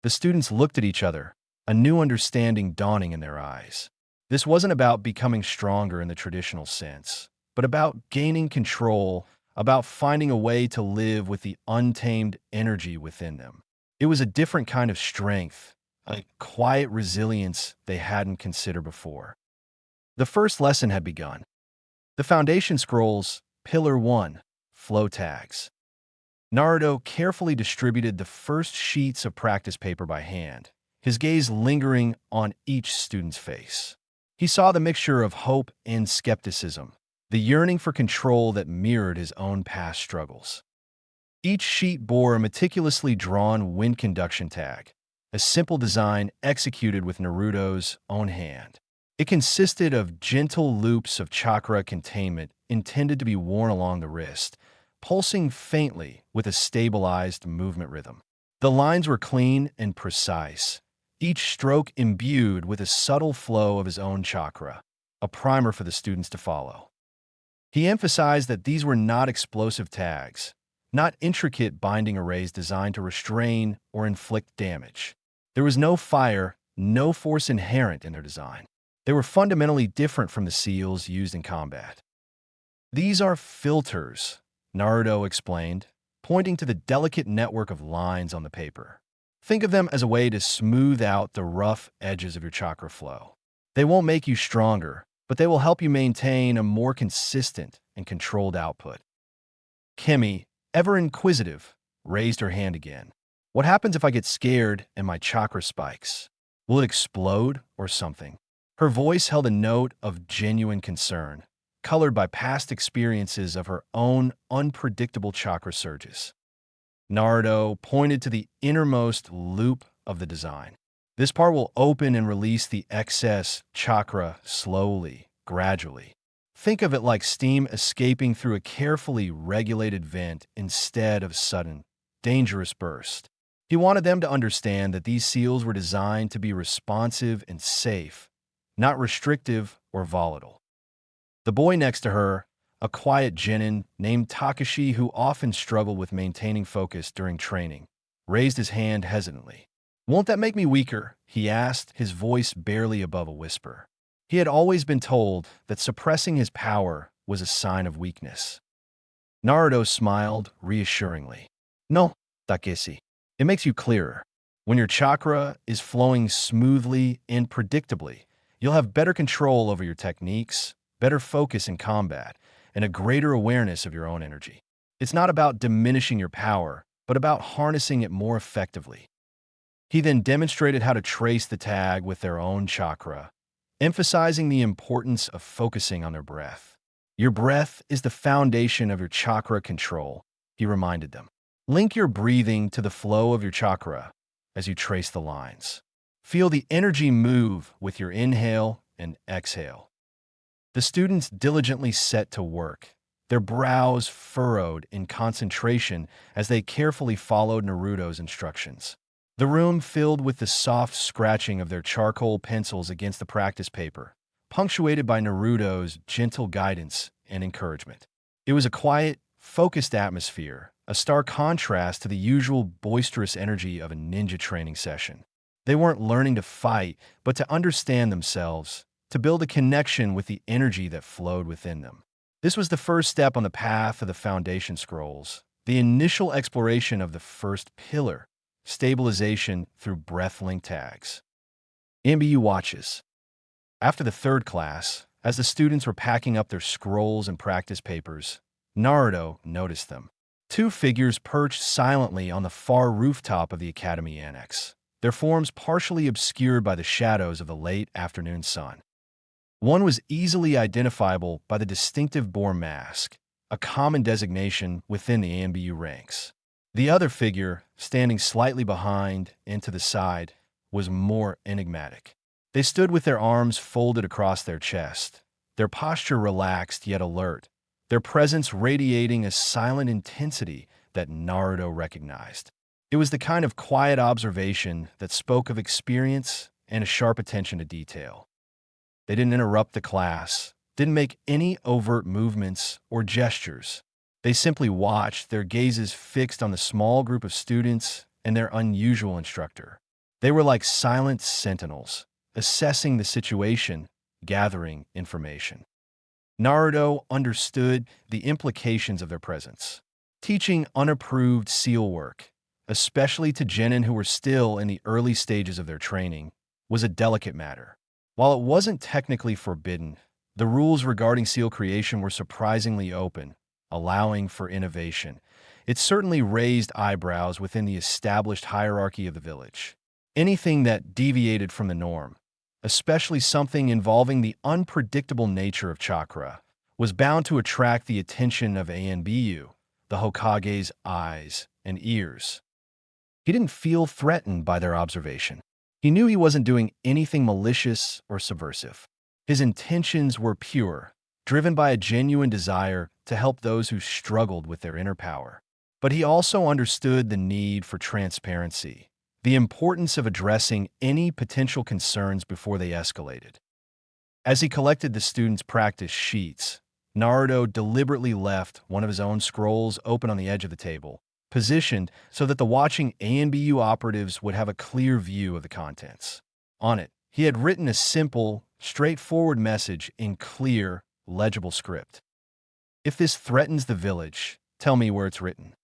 The students looked at each other, a new understanding dawning in their eyes. This wasn't about becoming stronger in the traditional sense, but about gaining control, about finding a way to live with the untamed energy within them. It was a different kind of strength, a quiet resilience they hadn't considered before. The first lesson had begun. The foundation scrolls, Pillar 1, Flow Tags. Naruto carefully distributed the first sheets of practice paper by hand, his gaze lingering on each student's face. He saw the mixture of hope and skepticism, the yearning for control that mirrored his own past struggles. Each sheet bore a meticulously drawn wind conduction tag, a simple design executed with Naruto's own hand. It consisted of gentle loops of chakra containment intended to be worn along the wrist, pulsing faintly with a stabilized movement rhythm. The lines were clean and precise, each stroke imbued with a subtle flow of his own chakra, a primer for the students to follow. He emphasized that these were not explosive tags, not intricate binding arrays designed to restrain or inflict damage. There was no fire, no force inherent in their design. They were fundamentally different from the seals used in combat. "These are filters," Naruto explained, pointing to the delicate network of lines on the paper. "Think of them as a way to smooth out the rough edges of your chakra flow. They won't make you stronger, but they will help you maintain a more consistent and controlled output." Kemi, ever inquisitive, raised her hand again. "What happens if I get scared and my chakra spikes? Will it explode or something?" Her voice held a note of genuine concern, colored by past experiences of her own unpredictable chakra surges. Naruto pointed to the innermost loop of the design. This part will open and release the excess chakra slowly, gradually. Think of it like steam escaping through a carefully regulated vent instead of a sudden, dangerous burst. He wanted them to understand that these seals were designed to be responsive and safe, not restrictive or volatile. The boy next to her, a quiet genin named Takashi who often struggled with maintaining focus during training, raised his hand hesitantly. "Won't that make me weaker?" he asked, his voice barely above a whisper. He had always been told that suppressing his power was a sign of weakness. Naruto smiled reassuringly. "No, Takeshi. It makes you clearer. When your chakra is flowing smoothly and predictably, you'll have better control over your techniques, better focus in combat, and a greater awareness of your own energy. It's not about diminishing your power, but about harnessing it more effectively." He then demonstrated how to trace the tag with their own chakra, emphasizing the importance of focusing on their breath. "Your breath is the foundation of your chakra control," he reminded them. "Link your breathing to the flow of your chakra as you trace the lines. Feel the energy move with your inhale and exhale." The students diligently set to work, their brows furrowed in concentration as they carefully followed Naruto's instructions. The room filled with the soft scratching of their charcoal pencils against the practice paper, punctuated by Naruto's gentle guidance and encouragement. It was a quiet, focused atmosphere, a stark contrast to the usual boisterous energy of a ninja training session. They weren't learning to fight, but to understand themselves, to build a connection with the energy that flowed within them. This was the first step on the path of the Foundation Scrolls, the initial exploration of the first pillar, stabilization through breath-link tags. MBU watches. After the third class, as the students were packing up their scrolls and practice papers, Naruto noticed them. Two figures perched silently on the far rooftop of the academy annex, their forms partially obscured by the shadows of the late afternoon sun. One was easily identifiable by the distinctive boar mask, a common designation within the AMBU ranks. The other figure, standing slightly behind and to the side, was more enigmatic. They stood with their arms folded across their chest, their posture relaxed yet alert, their presence radiating a silent intensity that Naruto recognized. It was the kind of quiet observation that spoke of experience and a sharp attention to detail. They didn't interrupt the class, didn't make any overt movements or gestures. They simply watched, their gazes fixed on the small group of students and their unusual instructor. They were like silent sentinels, assessing the situation, gathering information. Naruto understood the implications of their presence. Teaching unapproved seal work, especially to genin who were still in the early stages of their training, was a delicate matter. While it wasn't technically forbidden, the rules regarding seal creation were surprisingly open, allowing for innovation. It certainly raised eyebrows within the established hierarchy of the village. Anything that deviated from the norm, especially something involving the unpredictable nature of chakra, was bound to attract the attention of ANBU, the Hokage's eyes and ears. He didn't feel threatened by their observation. He knew he wasn't doing anything malicious or subversive. His intentions were pure, driven by a genuine desire to help those who struggled with their inner power. But he also understood the need for transparency, the importance of addressing any potential concerns before they escalated. As he collected the students' practice sheets, Naruto deliberately left one of his own scrolls open on the edge of the table, positioned so that the watching ANBU operatives would have a clear view of the contents. On it, he had written a simple, straightforward message in clear, legible script. "If this threatens the village, tell me where it's written."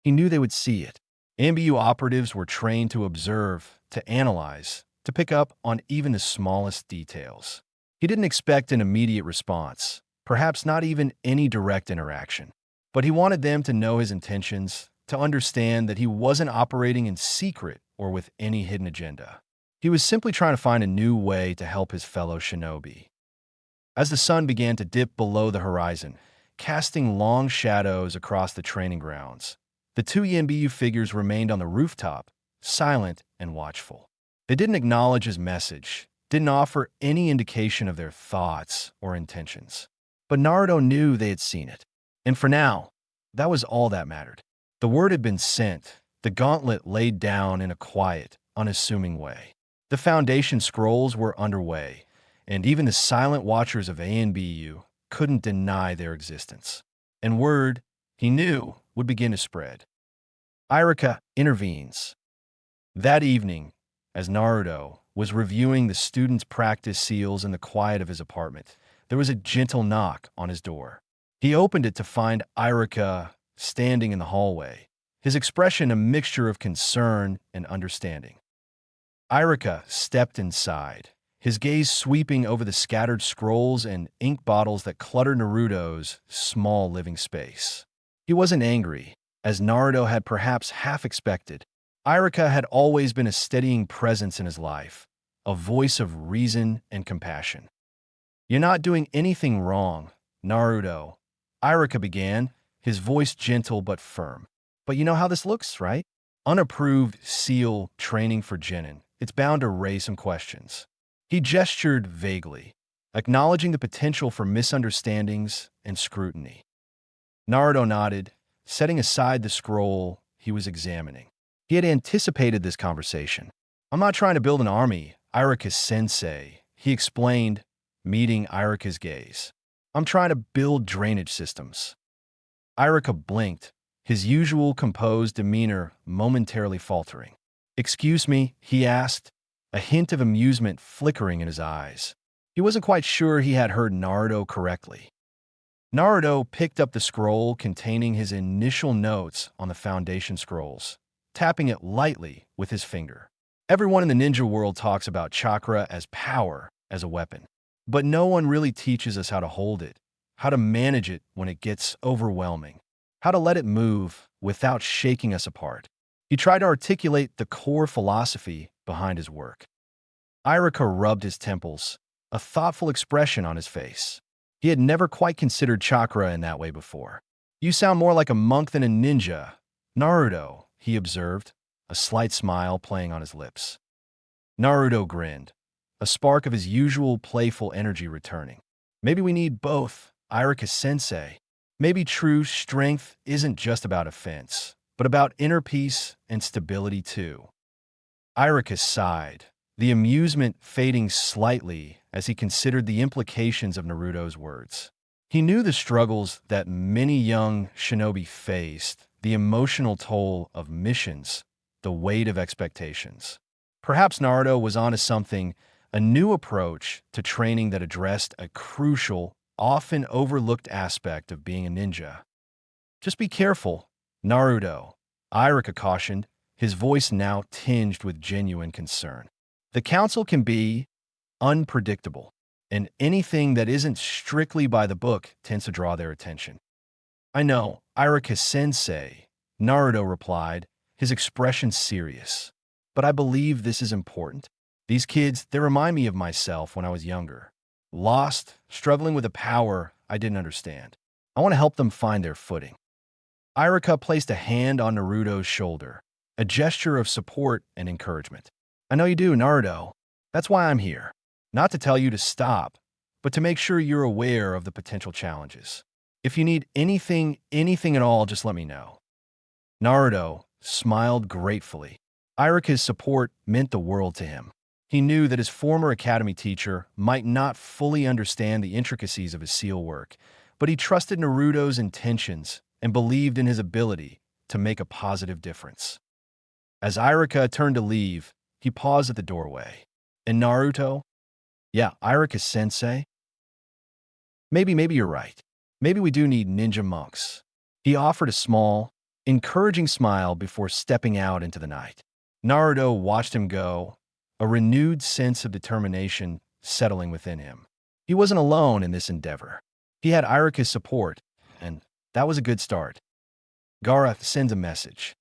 He knew they would see it. ANBU operatives were trained to observe, to analyze, to pick up on even the smallest details. He didn't expect an immediate response, perhaps not even any direct interaction. But he wanted them to know his intentions, to understand that he wasn't operating in secret or with any hidden agenda. He was simply trying to find a new way to help his fellow shinobi. As the sun began to dip below the horizon, casting long shadows across the training grounds, the two Yenbu figures remained on the rooftop, silent and watchful. They didn't acknowledge his message, didn't offer any indication of their thoughts or intentions. But Naruto knew they had seen it. And for now, that was all that mattered. The word had been sent, the gauntlet laid down in a quiet, unassuming way. The foundation scrolls were underway, and even the silent watchers of ANBU couldn't deny their existence. And word, he knew, would begin to spread. Iruka intervenes. That evening, as Naruto was reviewing the students' practice seals in the quiet of his apartment, there was a gentle knock on his door. He opened it to find Iruka standing in the hallway, his expression a mixture of concern and understanding. Iruka stepped inside, his gaze sweeping over the scattered scrolls and ink bottles that cluttered Naruto's small living space. He wasn't angry, as Naruto had perhaps half expected. Iruka had always been a steadying presence in his life, a voice of reason and compassion. "You're not doing anything wrong, Naruto," Iruka began, his voice gentle but firm. "But you know how this looks, right? Unapproved seal training for genin. It's bound to raise some questions." He gestured vaguely, acknowledging the potential for misunderstandings and scrutiny. Naruto nodded, setting aside the scroll he was examining. He had anticipated this conversation. "I'm not trying to build an army, Iruka-sensei," he explained, meeting Iruka's gaze. "I'm trying to build drainage systems." Iruka blinked, his usual composed demeanor momentarily faltering. "Excuse me," he asked, a hint of amusement flickering in his eyes. He wasn't quite sure he had heard Naruto correctly. Naruto picked up the scroll containing his initial notes on the Foundation scrolls, tapping it lightly with his finger. Everyone in the ninja world talks about chakra as power, as a weapon. But no one really teaches us how to hold it, how to manage it when it gets overwhelming, how to let it move without shaking us apart. He tried to articulate the core philosophy behind his work. Iruka rubbed his temples, a thoughtful expression on his face. He had never quite considered chakra in that way before. "You sound more like a monk than a ninja, Naruto," he observed, a slight smile playing on his lips. Naruto grinned, a spark of his usual playful energy returning. "Maybe we need both, Iruka-sensei. Maybe true strength isn't just about offense, but about inner peace and stability too." Iruka sighed, the amusement fading slightly as he considered the implications of Naruto's words. He knew the struggles that many young shinobi faced, the emotional toll of missions, the weight of expectations. Perhaps Naruto was onto something, a new approach to training that addressed a crucial, often overlooked aspect of being a ninja. "Just be careful, Naruto," Iruka cautioned, his voice now tinged with genuine concern. "The council can be unpredictable, and anything that isn't strictly by the book tends to draw their attention." "I know, Iruka-sensei," Naruto replied, his expression serious. "But I believe this is important. These kids, they remind me of myself when I was younger. Lost, struggling with a power I didn't understand. I want to help them find their footing." Iruka placed a hand on Naruto's shoulder, a gesture of support and encouragement. "I know you do, Naruto. That's why I'm here. Not to tell you to stop, but to make sure you're aware of the potential challenges. If you need anything at all, just let me know." Naruto smiled gratefully. Iruka's support meant the world to him. He knew that his former academy teacher might not fully understand the intricacies of his seal work, but he trusted Naruto's intentions and believed in his ability to make a positive difference. As Iruka turned to leave, he paused at the doorway. "And Naruto?" "Yeah, Iruka-sensei? Maybe you're right. Maybe we do need ninja monks." He offered a small, encouraging smile before stepping out into the night. Naruto watched him go, a renewed sense of determination settling within him. He wasn't alone in this endeavor. He had Iruka's support, and that was a good start. Gaara sends a message.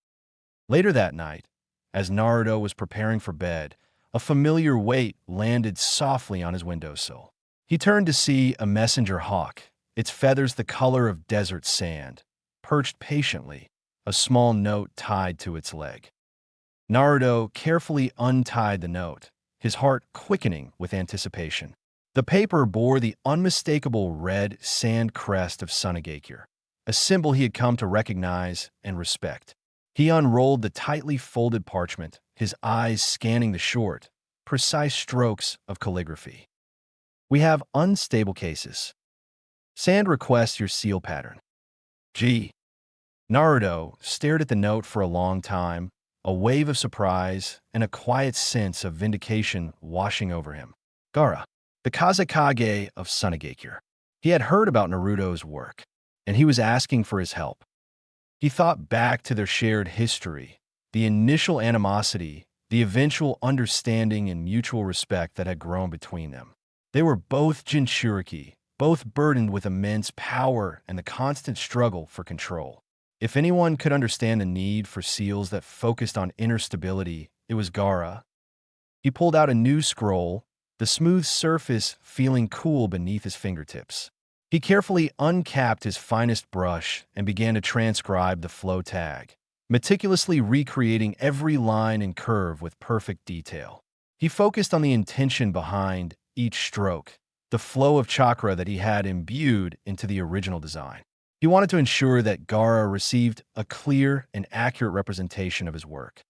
Later that night, as Naruto was preparing for bed, a familiar weight landed softly on his windowsill. He turned to see a messenger hawk, its feathers the color of desert sand, perched patiently, a small note tied to its leg. Naruto carefully untied the note, his heart quickening with anticipation. The paper bore the unmistakable red sand crest of Sunagakure, a symbol he had come to recognize and respect. He unrolled the tightly folded parchment, his eyes scanning the short, precise strokes of calligraphy. We have unstable cases. Sand requests your seal pattern. G. Naruto stared at the note for a long time, a wave of surprise and a quiet sense of vindication washing over him. Gaara, the Kazekage of Sunagakure. He had heard about Naruto's work, and he was asking for his help. He thought back to their shared history, the initial animosity, the eventual understanding and mutual respect that had grown between them. They were both Jinchuriki, both burdened with immense power and the constant struggle for control. If anyone could understand the need for seals that focused on inner stability, it was Gaara. He pulled out a new scroll, the smooth surface feeling cool beneath his fingertips. He carefully uncapped his finest brush and began to transcribe the flow tag, meticulously recreating every line and curve with perfect detail. He focused on the intention behind each stroke, the flow of chakra that he had imbued into the original design. He wanted to ensure that Gaara received a clear and accurate representation of his work.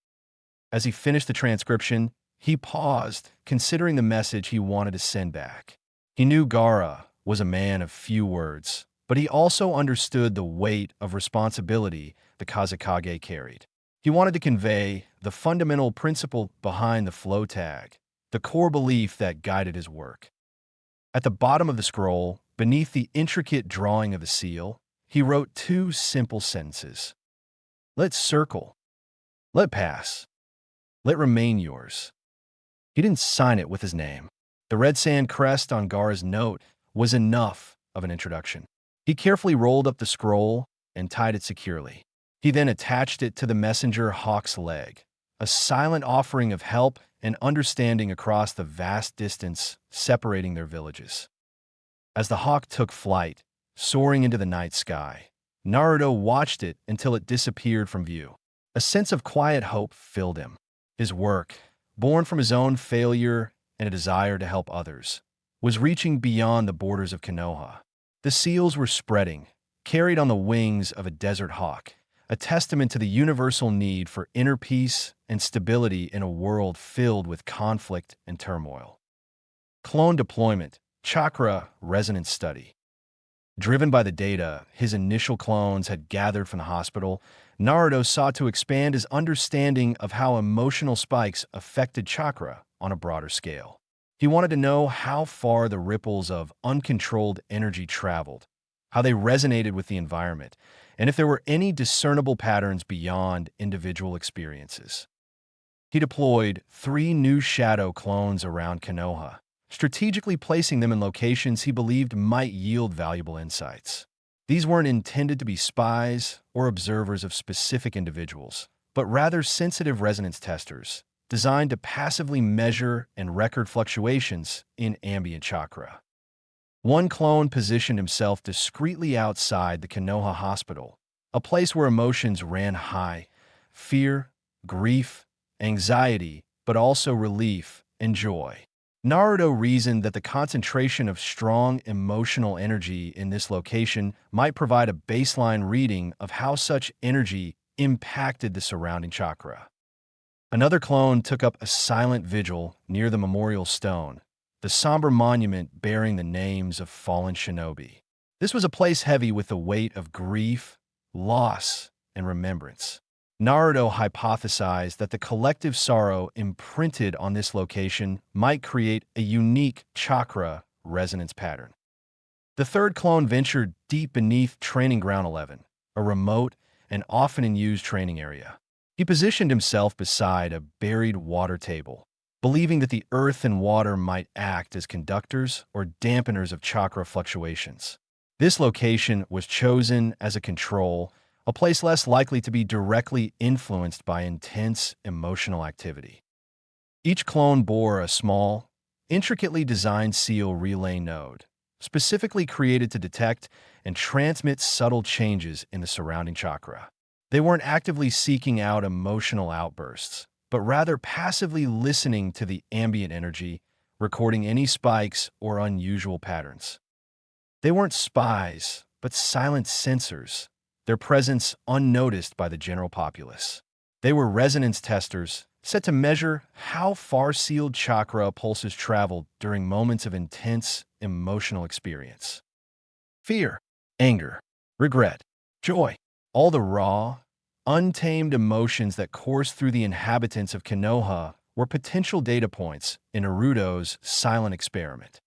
As he finished the transcription, he paused, considering the message he wanted to send back. He knew Gaara was a man of few words, but he also understood the weight of responsibility the Kazekage carried. He wanted to convey the fundamental principle behind the flow tag, the core belief that guided his work. At the bottom of the scroll, beneath the intricate drawing of the seal, he wrote two simple sentences. Let circle. Let pass. Let remain yours. He didn't sign it with his name. The red sand crest on Gaara's note was enough of an introduction. He carefully rolled up the scroll and tied it securely. He then attached it to the messenger hawk's leg, a silent offering of help and understanding across the vast distance separating their villages. As the hawk took flight, soaring into the night sky, Naruto watched it until it disappeared from view. A sense of quiet hope filled him. His work, born from his own failure and a desire to help others, was reaching beyond the borders of Konoha. The seals were spreading, carried on the wings of a desert hawk, a testament to the universal need for inner peace and stability in a world filled with conflict and turmoil. Clone deployment, chakra resonance study. Driven by the data his initial clones had gathered from the hospital, Naruto sought to expand his understanding of how emotional spikes affected chakra on a broader scale. He wanted to know how far the ripples of uncontrolled energy traveled, how they resonated with the environment, and if there were any discernible patterns beyond individual experiences. He deployed 3 new shadow clones around Konoha, strategically placing them in locations he believed might yield valuable insights. These weren't intended to be spies or observers of specific individuals, but rather sensitive resonance testers, designed to passively measure and record fluctuations in ambient chakra. One clone positioned himself discreetly outside the Konoha hospital, a place where emotions ran high: fear, grief, anxiety, but also relief and joy. Naruto reasoned that the concentration of strong emotional energy in this location might provide a baseline reading of how such energy impacted the surrounding chakra. Another clone took up a silent vigil near the memorial stone, the somber monument bearing the names of fallen shinobi. This was a place heavy with the weight of grief, loss, and remembrance. Naruto hypothesized that the collective sorrow imprinted on this location might create a unique chakra resonance pattern. The third clone ventured deep beneath Training Ground 11, a remote and often unused training area. He positioned himself beside a buried water table, believing that the earth and water might act as conductors or dampeners of chakra fluctuations. This location was chosen as a control, a place less likely to be directly influenced by intense emotional activity. Each clone bore a small, intricately designed seal relay node, specifically created to detect and transmit subtle changes in the surrounding chakra. They weren't actively seeking out emotional outbursts, but rather passively listening to the ambient energy, recording any spikes or unusual patterns. They weren't spies, but silent sensors, their presence unnoticed by the general populace. They were resonance testers, set to measure how far sealed chakra pulses traveled during moments of intense emotional experience. Fear, anger, regret, joy, all the raw, untamed emotions that course through the inhabitants of Konoha were potential data points in Naruto's silent experiment.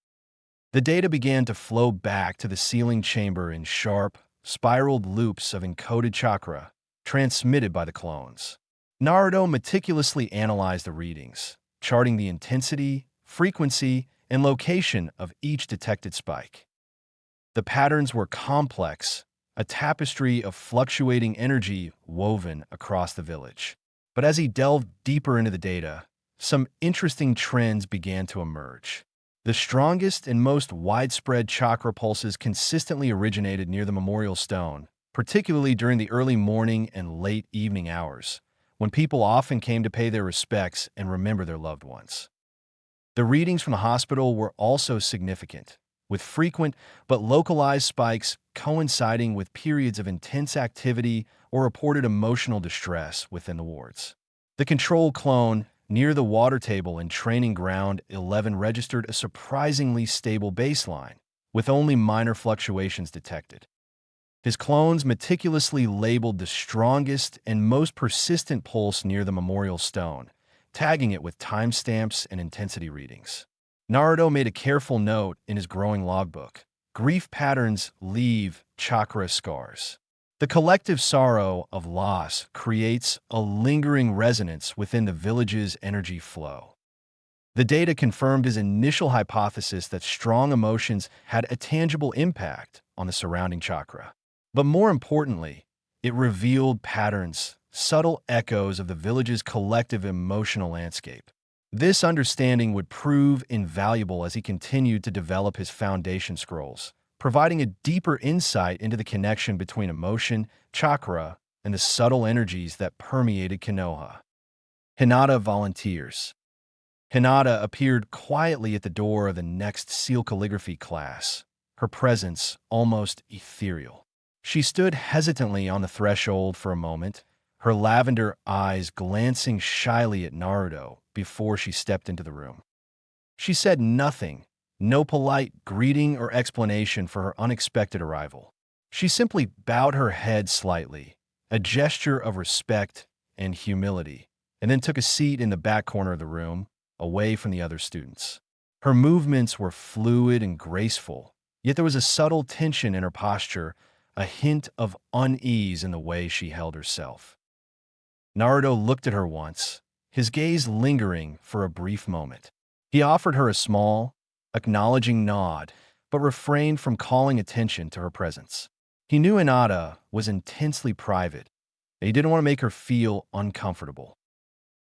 The data began to flow back to the sealing chamber in sharp, spiraled loops of encoded chakra transmitted by the clones. Naruto meticulously analyzed the readings, charting the intensity, frequency, and location of each detected spike. The patterns were complex, a tapestry of fluctuating energy woven across the village. But as he delved deeper into the data, some interesting trends began to emerge. The strongest and most widespread chakra pulses consistently originated near the memorial stone, particularly during the early morning and late evening hours, when people often came to pay their respects and remember their loved ones. The readings from the hospital were also significant, with frequent but localized spikes coinciding with periods of intense activity or reported emotional distress within the wards. The control clone near the water table in Training Ground 11 registered a surprisingly stable baseline, with only minor fluctuations detected. His clones meticulously labeled the strongest and most persistent pulse near the memorial stone, tagging it with timestamps and intensity readings. Naruto made a careful note in his growing logbook. Grief patterns leave chakra scars. The collective sorrow of loss creates a lingering resonance within the village's energy flow. The data confirmed his initial hypothesis that strong emotions had a tangible impact on the surrounding chakra. But more importantly, it revealed patterns, subtle echoes of the village's collective emotional landscape. This understanding would prove invaluable as he continued to develop his foundation scrolls, providing a deeper insight into the connection between emotion, chakra, and the subtle energies that permeated Konoha. Hinata volunteers. Hinata appeared quietly at the door of the next seal calligraphy class, her presence almost ethereal. She stood hesitantly on the threshold for a moment, her lavender eyes glancing shyly at Naruto before she stepped into the room. She said nothing, no polite greeting or explanation for her unexpected arrival. She simply bowed her head slightly, a gesture of respect and humility, and then took a seat in the back corner of the room, away from the other students. Her movements were fluid and graceful, yet there was a subtle tension in her posture, a hint of unease in the way she held herself. Naruto looked at her once, his gaze lingering for a brief moment. He offered her a small, acknowledging nod, but refrained from calling attention to her presence. He knew Hinata was intensely private, and he didn't want to make her feel uncomfortable.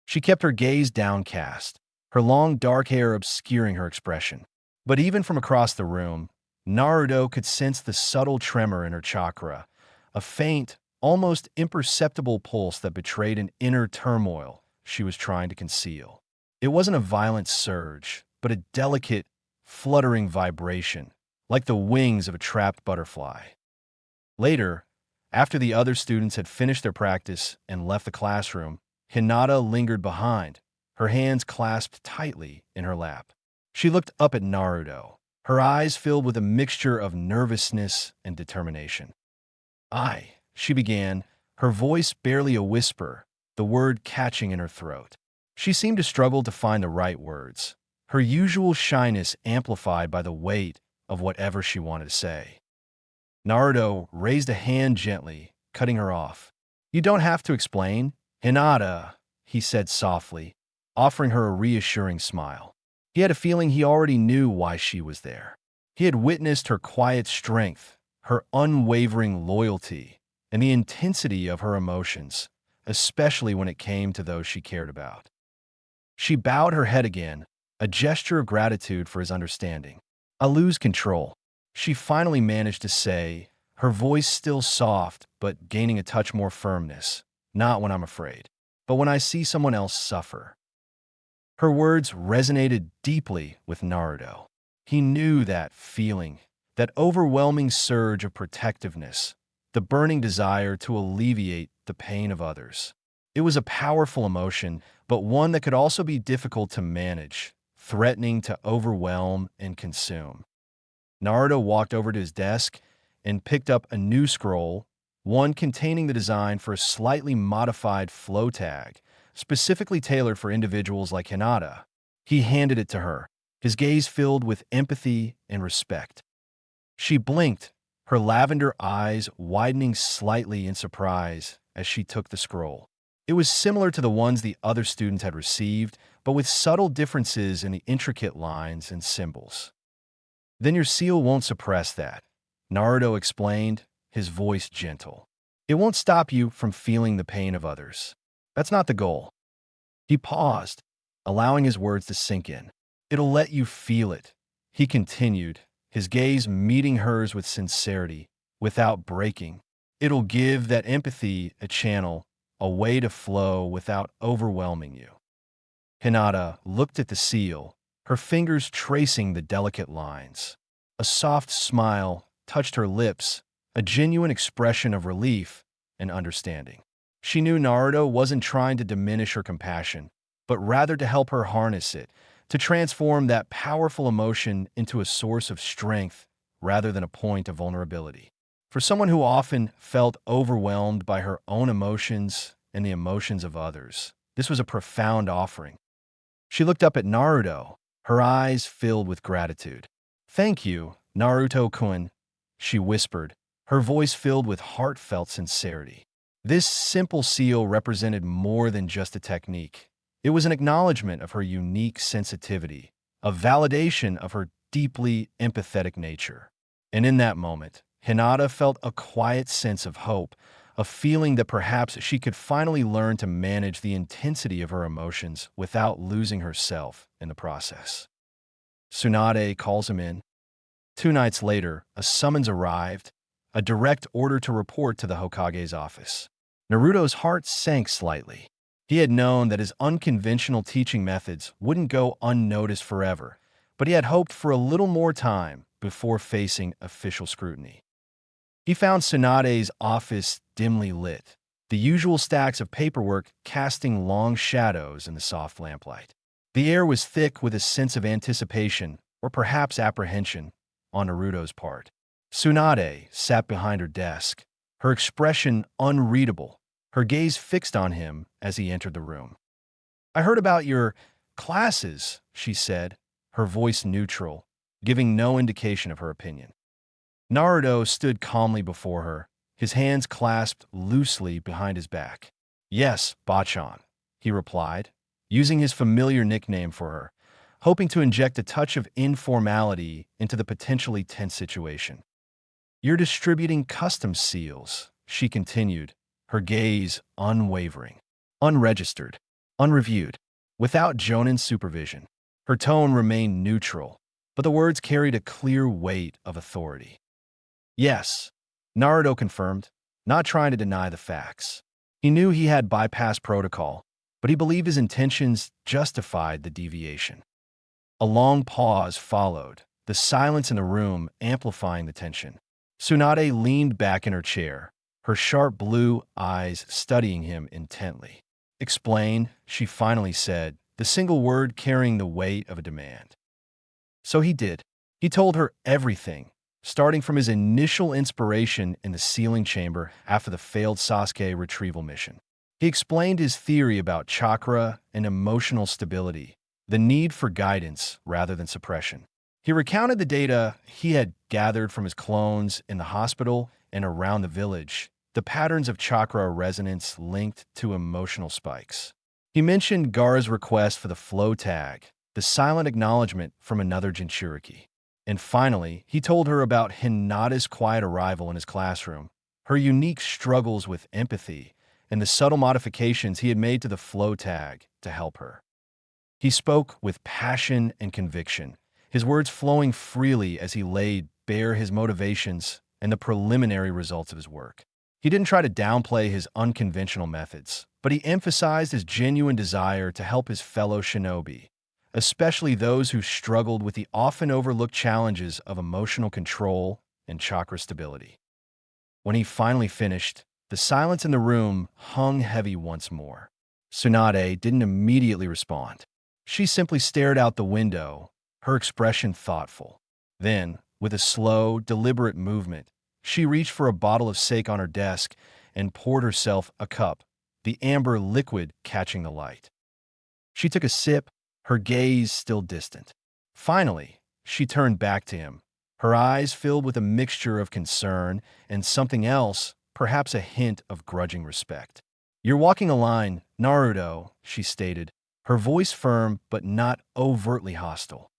She kept her gaze downcast, her long dark hair obscuring her expression. But even from across the room, Naruto could sense the subtle tremor in her chakra, a faint, almost imperceptible pulse that betrayed an inner turmoil she was trying to conceal. It wasn't a violent surge, but a delicate, fluttering vibration, like the wings of a trapped butterfly. Later, after the other students had finished their practice and left the classroom, Hinata lingered behind, her hands clasped tightly in her lap. She looked up at Naruto, her eyes filled with a mixture of nervousness and determination. She began, her voice barely a whisper, the word catching in her throat. She seemed to struggle to find the right words, her usual shyness amplified by the weight of whatever she wanted to say. Naruto raised a hand gently, cutting her off. "You don't have to explain, Hinata," he said softly, offering her a reassuring smile. He had a feeling he already knew why she was there. He had witnessed her quiet strength, her unwavering loyalty, and the intensity of her emotions, especially when it came to those she cared about. She bowed her head again, a gesture of gratitude for his understanding. "I lose control," she finally managed to say, her voice still soft but gaining a touch more firmness. "Not when I'm afraid, but when I see someone else suffer." Her words resonated deeply with Naruto. He knew that feeling, that overwhelming surge of protectiveness, the burning desire to alleviate the pain of others. It was a powerful emotion, but one that could also be difficult to manage, threatening to overwhelm and consume. Naruto walked over to his desk and picked up a new scroll, one containing the design for a slightly modified flow tag, specifically tailored for individuals like Hinata. He handed it to her, his gaze filled with empathy and respect. She blinked, her lavender eyes widening slightly in surprise as she took the scroll. It was similar to the ones the other students had received, but with subtle differences in the intricate lines and symbols. "Then your seal won't suppress that," Naruto explained, his voice gentle. "It won't stop you from feeling the pain of others. That's not the goal." He paused, allowing his words to sink in. "It'll let you feel it," he continued, his gaze meeting hers with sincerity, without breaking. "It'll give that empathy a channel, a way to flow without overwhelming you." Hinata looked at the seal, her fingers tracing the delicate lines. A soft smile touched her lips, a genuine expression of relief and understanding. She knew Naruto wasn't trying to diminish her compassion, but rather to help her harness it, to transform that powerful emotion into a source of strength rather than a point of vulnerability. For someone who often felt overwhelmed by her own emotions and the emotions of others, this was a profound offering. She looked up at Naruto, her eyes filled with gratitude. "Thank you, Naruto-kun," she whispered, her voice filled with heartfelt sincerity. This simple seal represented more than just a technique. It was an acknowledgement of her unique sensitivity, a validation of her deeply empathetic nature. And in that moment, Hinata felt a quiet sense of hope, a feeling that perhaps she could finally learn to manage the intensity of her emotions without losing herself in the process. Tsunade calls him in. 2 nights later, a summons arrived, a direct order to report to the Hokage's office. Naruto's heart sank slightly. He had known that his unconventional teaching methods wouldn't go unnoticed forever, but he had hoped for a little more time before facing official scrutiny. He found Tsunade's office dimly lit, the usual stacks of paperwork casting long shadows in the soft lamplight. The air was thick with a sense of anticipation, or perhaps apprehension, on Naruto's part. Tsunade sat behind her desk, her expression unreadable, her gaze fixed on him as he entered the room. "I heard about your classes," she said, her voice neutral, giving no indication of her opinion. Naruto stood calmly before her, his hands clasped loosely behind his back. "Yes, Bachan," he replied, using his familiar nickname for her, hoping to inject a touch of informality into the potentially tense situation. "You're distributing custom seals," she continued, her gaze unwavering. "Unregistered, unreviewed, without Jonin's supervision." Her tone remained neutral, but the words carried a clear weight of authority. "Yes," Naruto confirmed, not trying to deny the facts. He knew he had bypassed protocol, but he believed his intentions justified the deviation. A long pause followed, the silence in the room amplifying the tension. Tsunade leaned back in her chair, her sharp blue eyes studying him intently. "Explain," she finally said, the single word carrying the weight of a demand. So he did. He told her everything, starting from his initial inspiration in the sealing chamber after the failed Sasuke retrieval mission. He explained his theory about chakra and emotional stability, the need for guidance rather than suppression. He recounted the data he had gathered from his clones in the hospital and around the village, the patterns of chakra resonance linked to emotional spikes. He mentioned Gaara's request for the flow tag, the silent acknowledgement from another Jinchuriki. And finally, he told her about Hinata's quiet arrival in his classroom, her unique struggles with empathy, and the subtle modifications he had made to the flow tag to help her. He spoke with passion and conviction, his words flowing freely as he laid bare his motivations and the preliminary results of his work. He didn't try to downplay his unconventional methods, but he emphasized his genuine desire to help his fellow shinobi, especially those who struggled with the often overlooked challenges of emotional control and chakra stability. When he finally finished, the silence in the room hung heavy once more. Tsunade didn't immediately respond. She simply stared out the window, her expression thoughtful. Then, with a slow, deliberate movement, she reached for a bottle of sake on her desk and poured herself a cup, the amber liquid catching the light. She took a sip, her gaze still distant. Finally, she turned back to him, her eyes filled with a mixture of concern and something else, perhaps a hint of grudging respect. "You're walking a line, Naruto," she stated, her voice firm but not overtly hostile.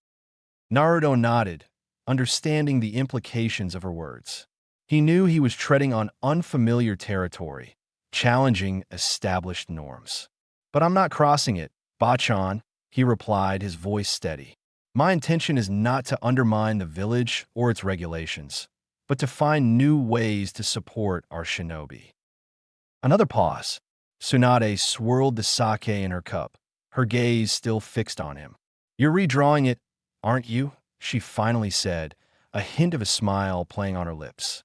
Naruto nodded, understanding the implications of her words. He knew he was treading on unfamiliar territory, challenging established norms. "But I'm not crossing it, Bachan," he replied, his voice steady. "My intention is not to undermine the village or its regulations, but to find new ways to support our shinobi." Another pause. Tsunade swirled the sake in her cup, her gaze still fixed on him. "You're redrawing it, aren't you?" she finally said, a hint of a smile playing on her lips.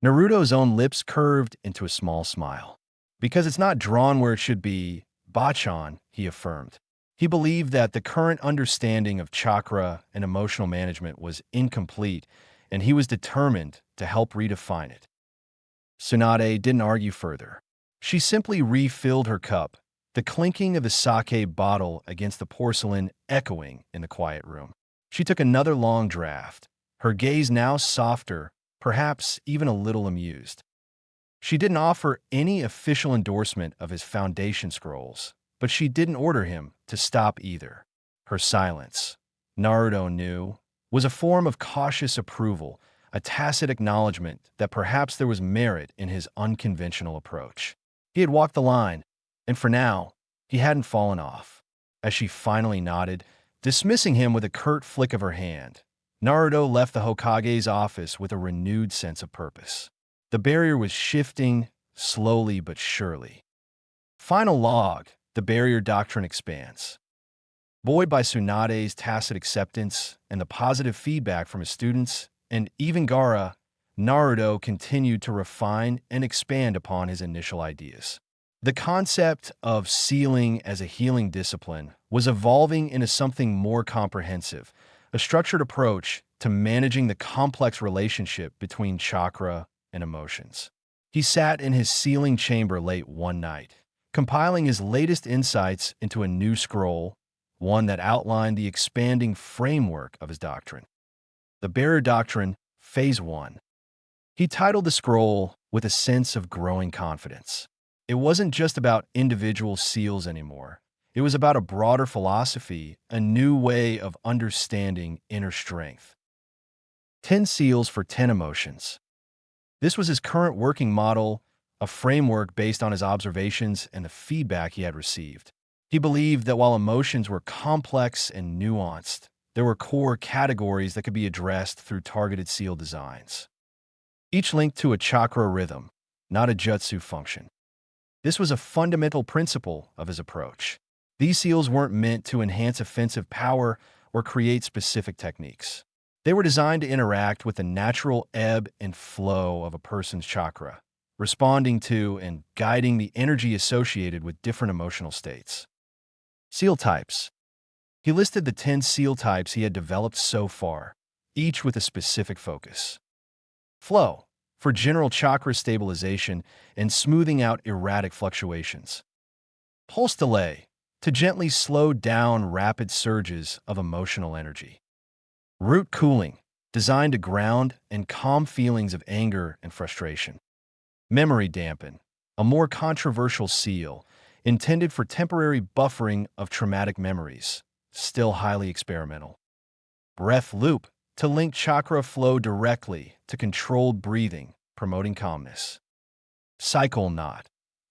Naruto's own lips curved into a small smile. "Because it's not drawn where it should be, Bachan," he affirmed. He believed that the current understanding of chakra and emotional management was incomplete, and he was determined to help redefine it. Tsunade didn't argue further. She simply refilled her cup, the clinking of the sake bottle against the porcelain echoing in the quiet room. She took another long draught, her gaze now softer, perhaps even a little amused. She didn't offer any official endorsement of his foundation scrolls, but she didn't order him to stop either. Her silence, Naruto knew, was a form of cautious approval, a tacit acknowledgement that perhaps there was merit in his unconventional approach. He had walked the line, and for now, he hadn't fallen off. As she finally nodded, dismissing him with a curt flick of her hand, Naruto left the Hokage's office with a renewed sense of purpose. The barrier was shifting, slowly but surely. Final log, the barrier doctrine expands. Buoyed by Tsunade's tacit acceptance and the positive feedback from his students, and even Gaara, Naruto continued to refine and expand upon his initial ideas. The concept of sealing as a healing discipline was evolving into something more comprehensive, a structured approach to managing the complex relationship between chakra and emotions. He sat in his sealing chamber late one night, compiling his latest insights into a new scroll, one that outlined the expanding framework of his doctrine. The Barrier Doctrine, Phase 1. He titled the scroll with a sense of growing confidence. It wasn't just about individual seals anymore. It was about a broader philosophy, a new way of understanding inner strength. 10 seals for 10 emotions. This was his current working model, a framework based on his observations and the feedback he had received. He believed that while emotions were complex and nuanced, there were core categories that could be addressed through targeted seal designs, each linked to a chakra rhythm, not a jutsu function. This was a fundamental principle of his approach. These seals weren't meant to enhance offensive power or create specific techniques. They were designed to interact with the natural ebb and flow of a person's chakra, responding to and guiding the energy associated with different emotional states. Seal types. He listed the 10 seal types he had developed so far, each with a specific focus. Flow, for general chakra stabilization and smoothing out erratic fluctuations. Pulse delay, to gently slow down rapid surges of emotional energy. Root cooling, designed to ground and calm feelings of anger and frustration. Memory dampen, a more controversial seal, intended for temporary buffering of traumatic memories, still highly experimental. Breath loop, to link chakra flow directly to controlled breathing, promoting calmness. Cycle knot,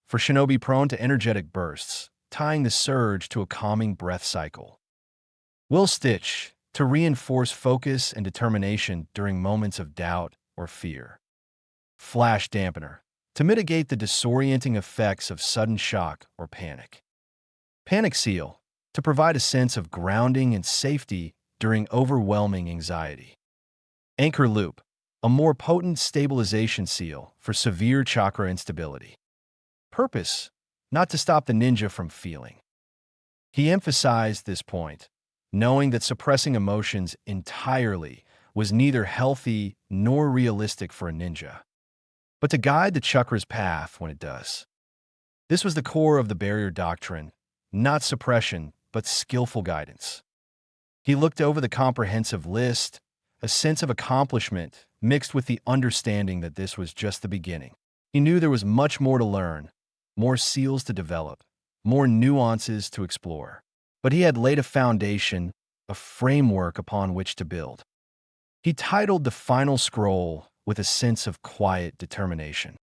for shinobi prone to energetic bursts, tying the surge to a calming breath cycle. Will stitch, to reinforce focus and determination during moments of doubt or fear. Flash dampener, to mitigate the disorienting effects of sudden shock or panic. Panic seal, to provide a sense of grounding and safety during overwhelming anxiety. Anchor loop, a more potent stabilization seal for severe chakra instability. Purpose, not to stop the ninja from feeling. He emphasized this point, knowing that suppressing emotions entirely was neither healthy nor realistic for a ninja, but to guide the chakra's path when it does. This was the core of the barrier doctrine, not suppression, but skillful guidance. He looked over the comprehensive list, a sense of accomplishment mixed with the understanding that this was just the beginning. He knew there was much more to learn, more seals to develop, more nuances to explore. But he had laid a foundation, a framework upon which to build. He titled the final scroll with a sense of quiet determination.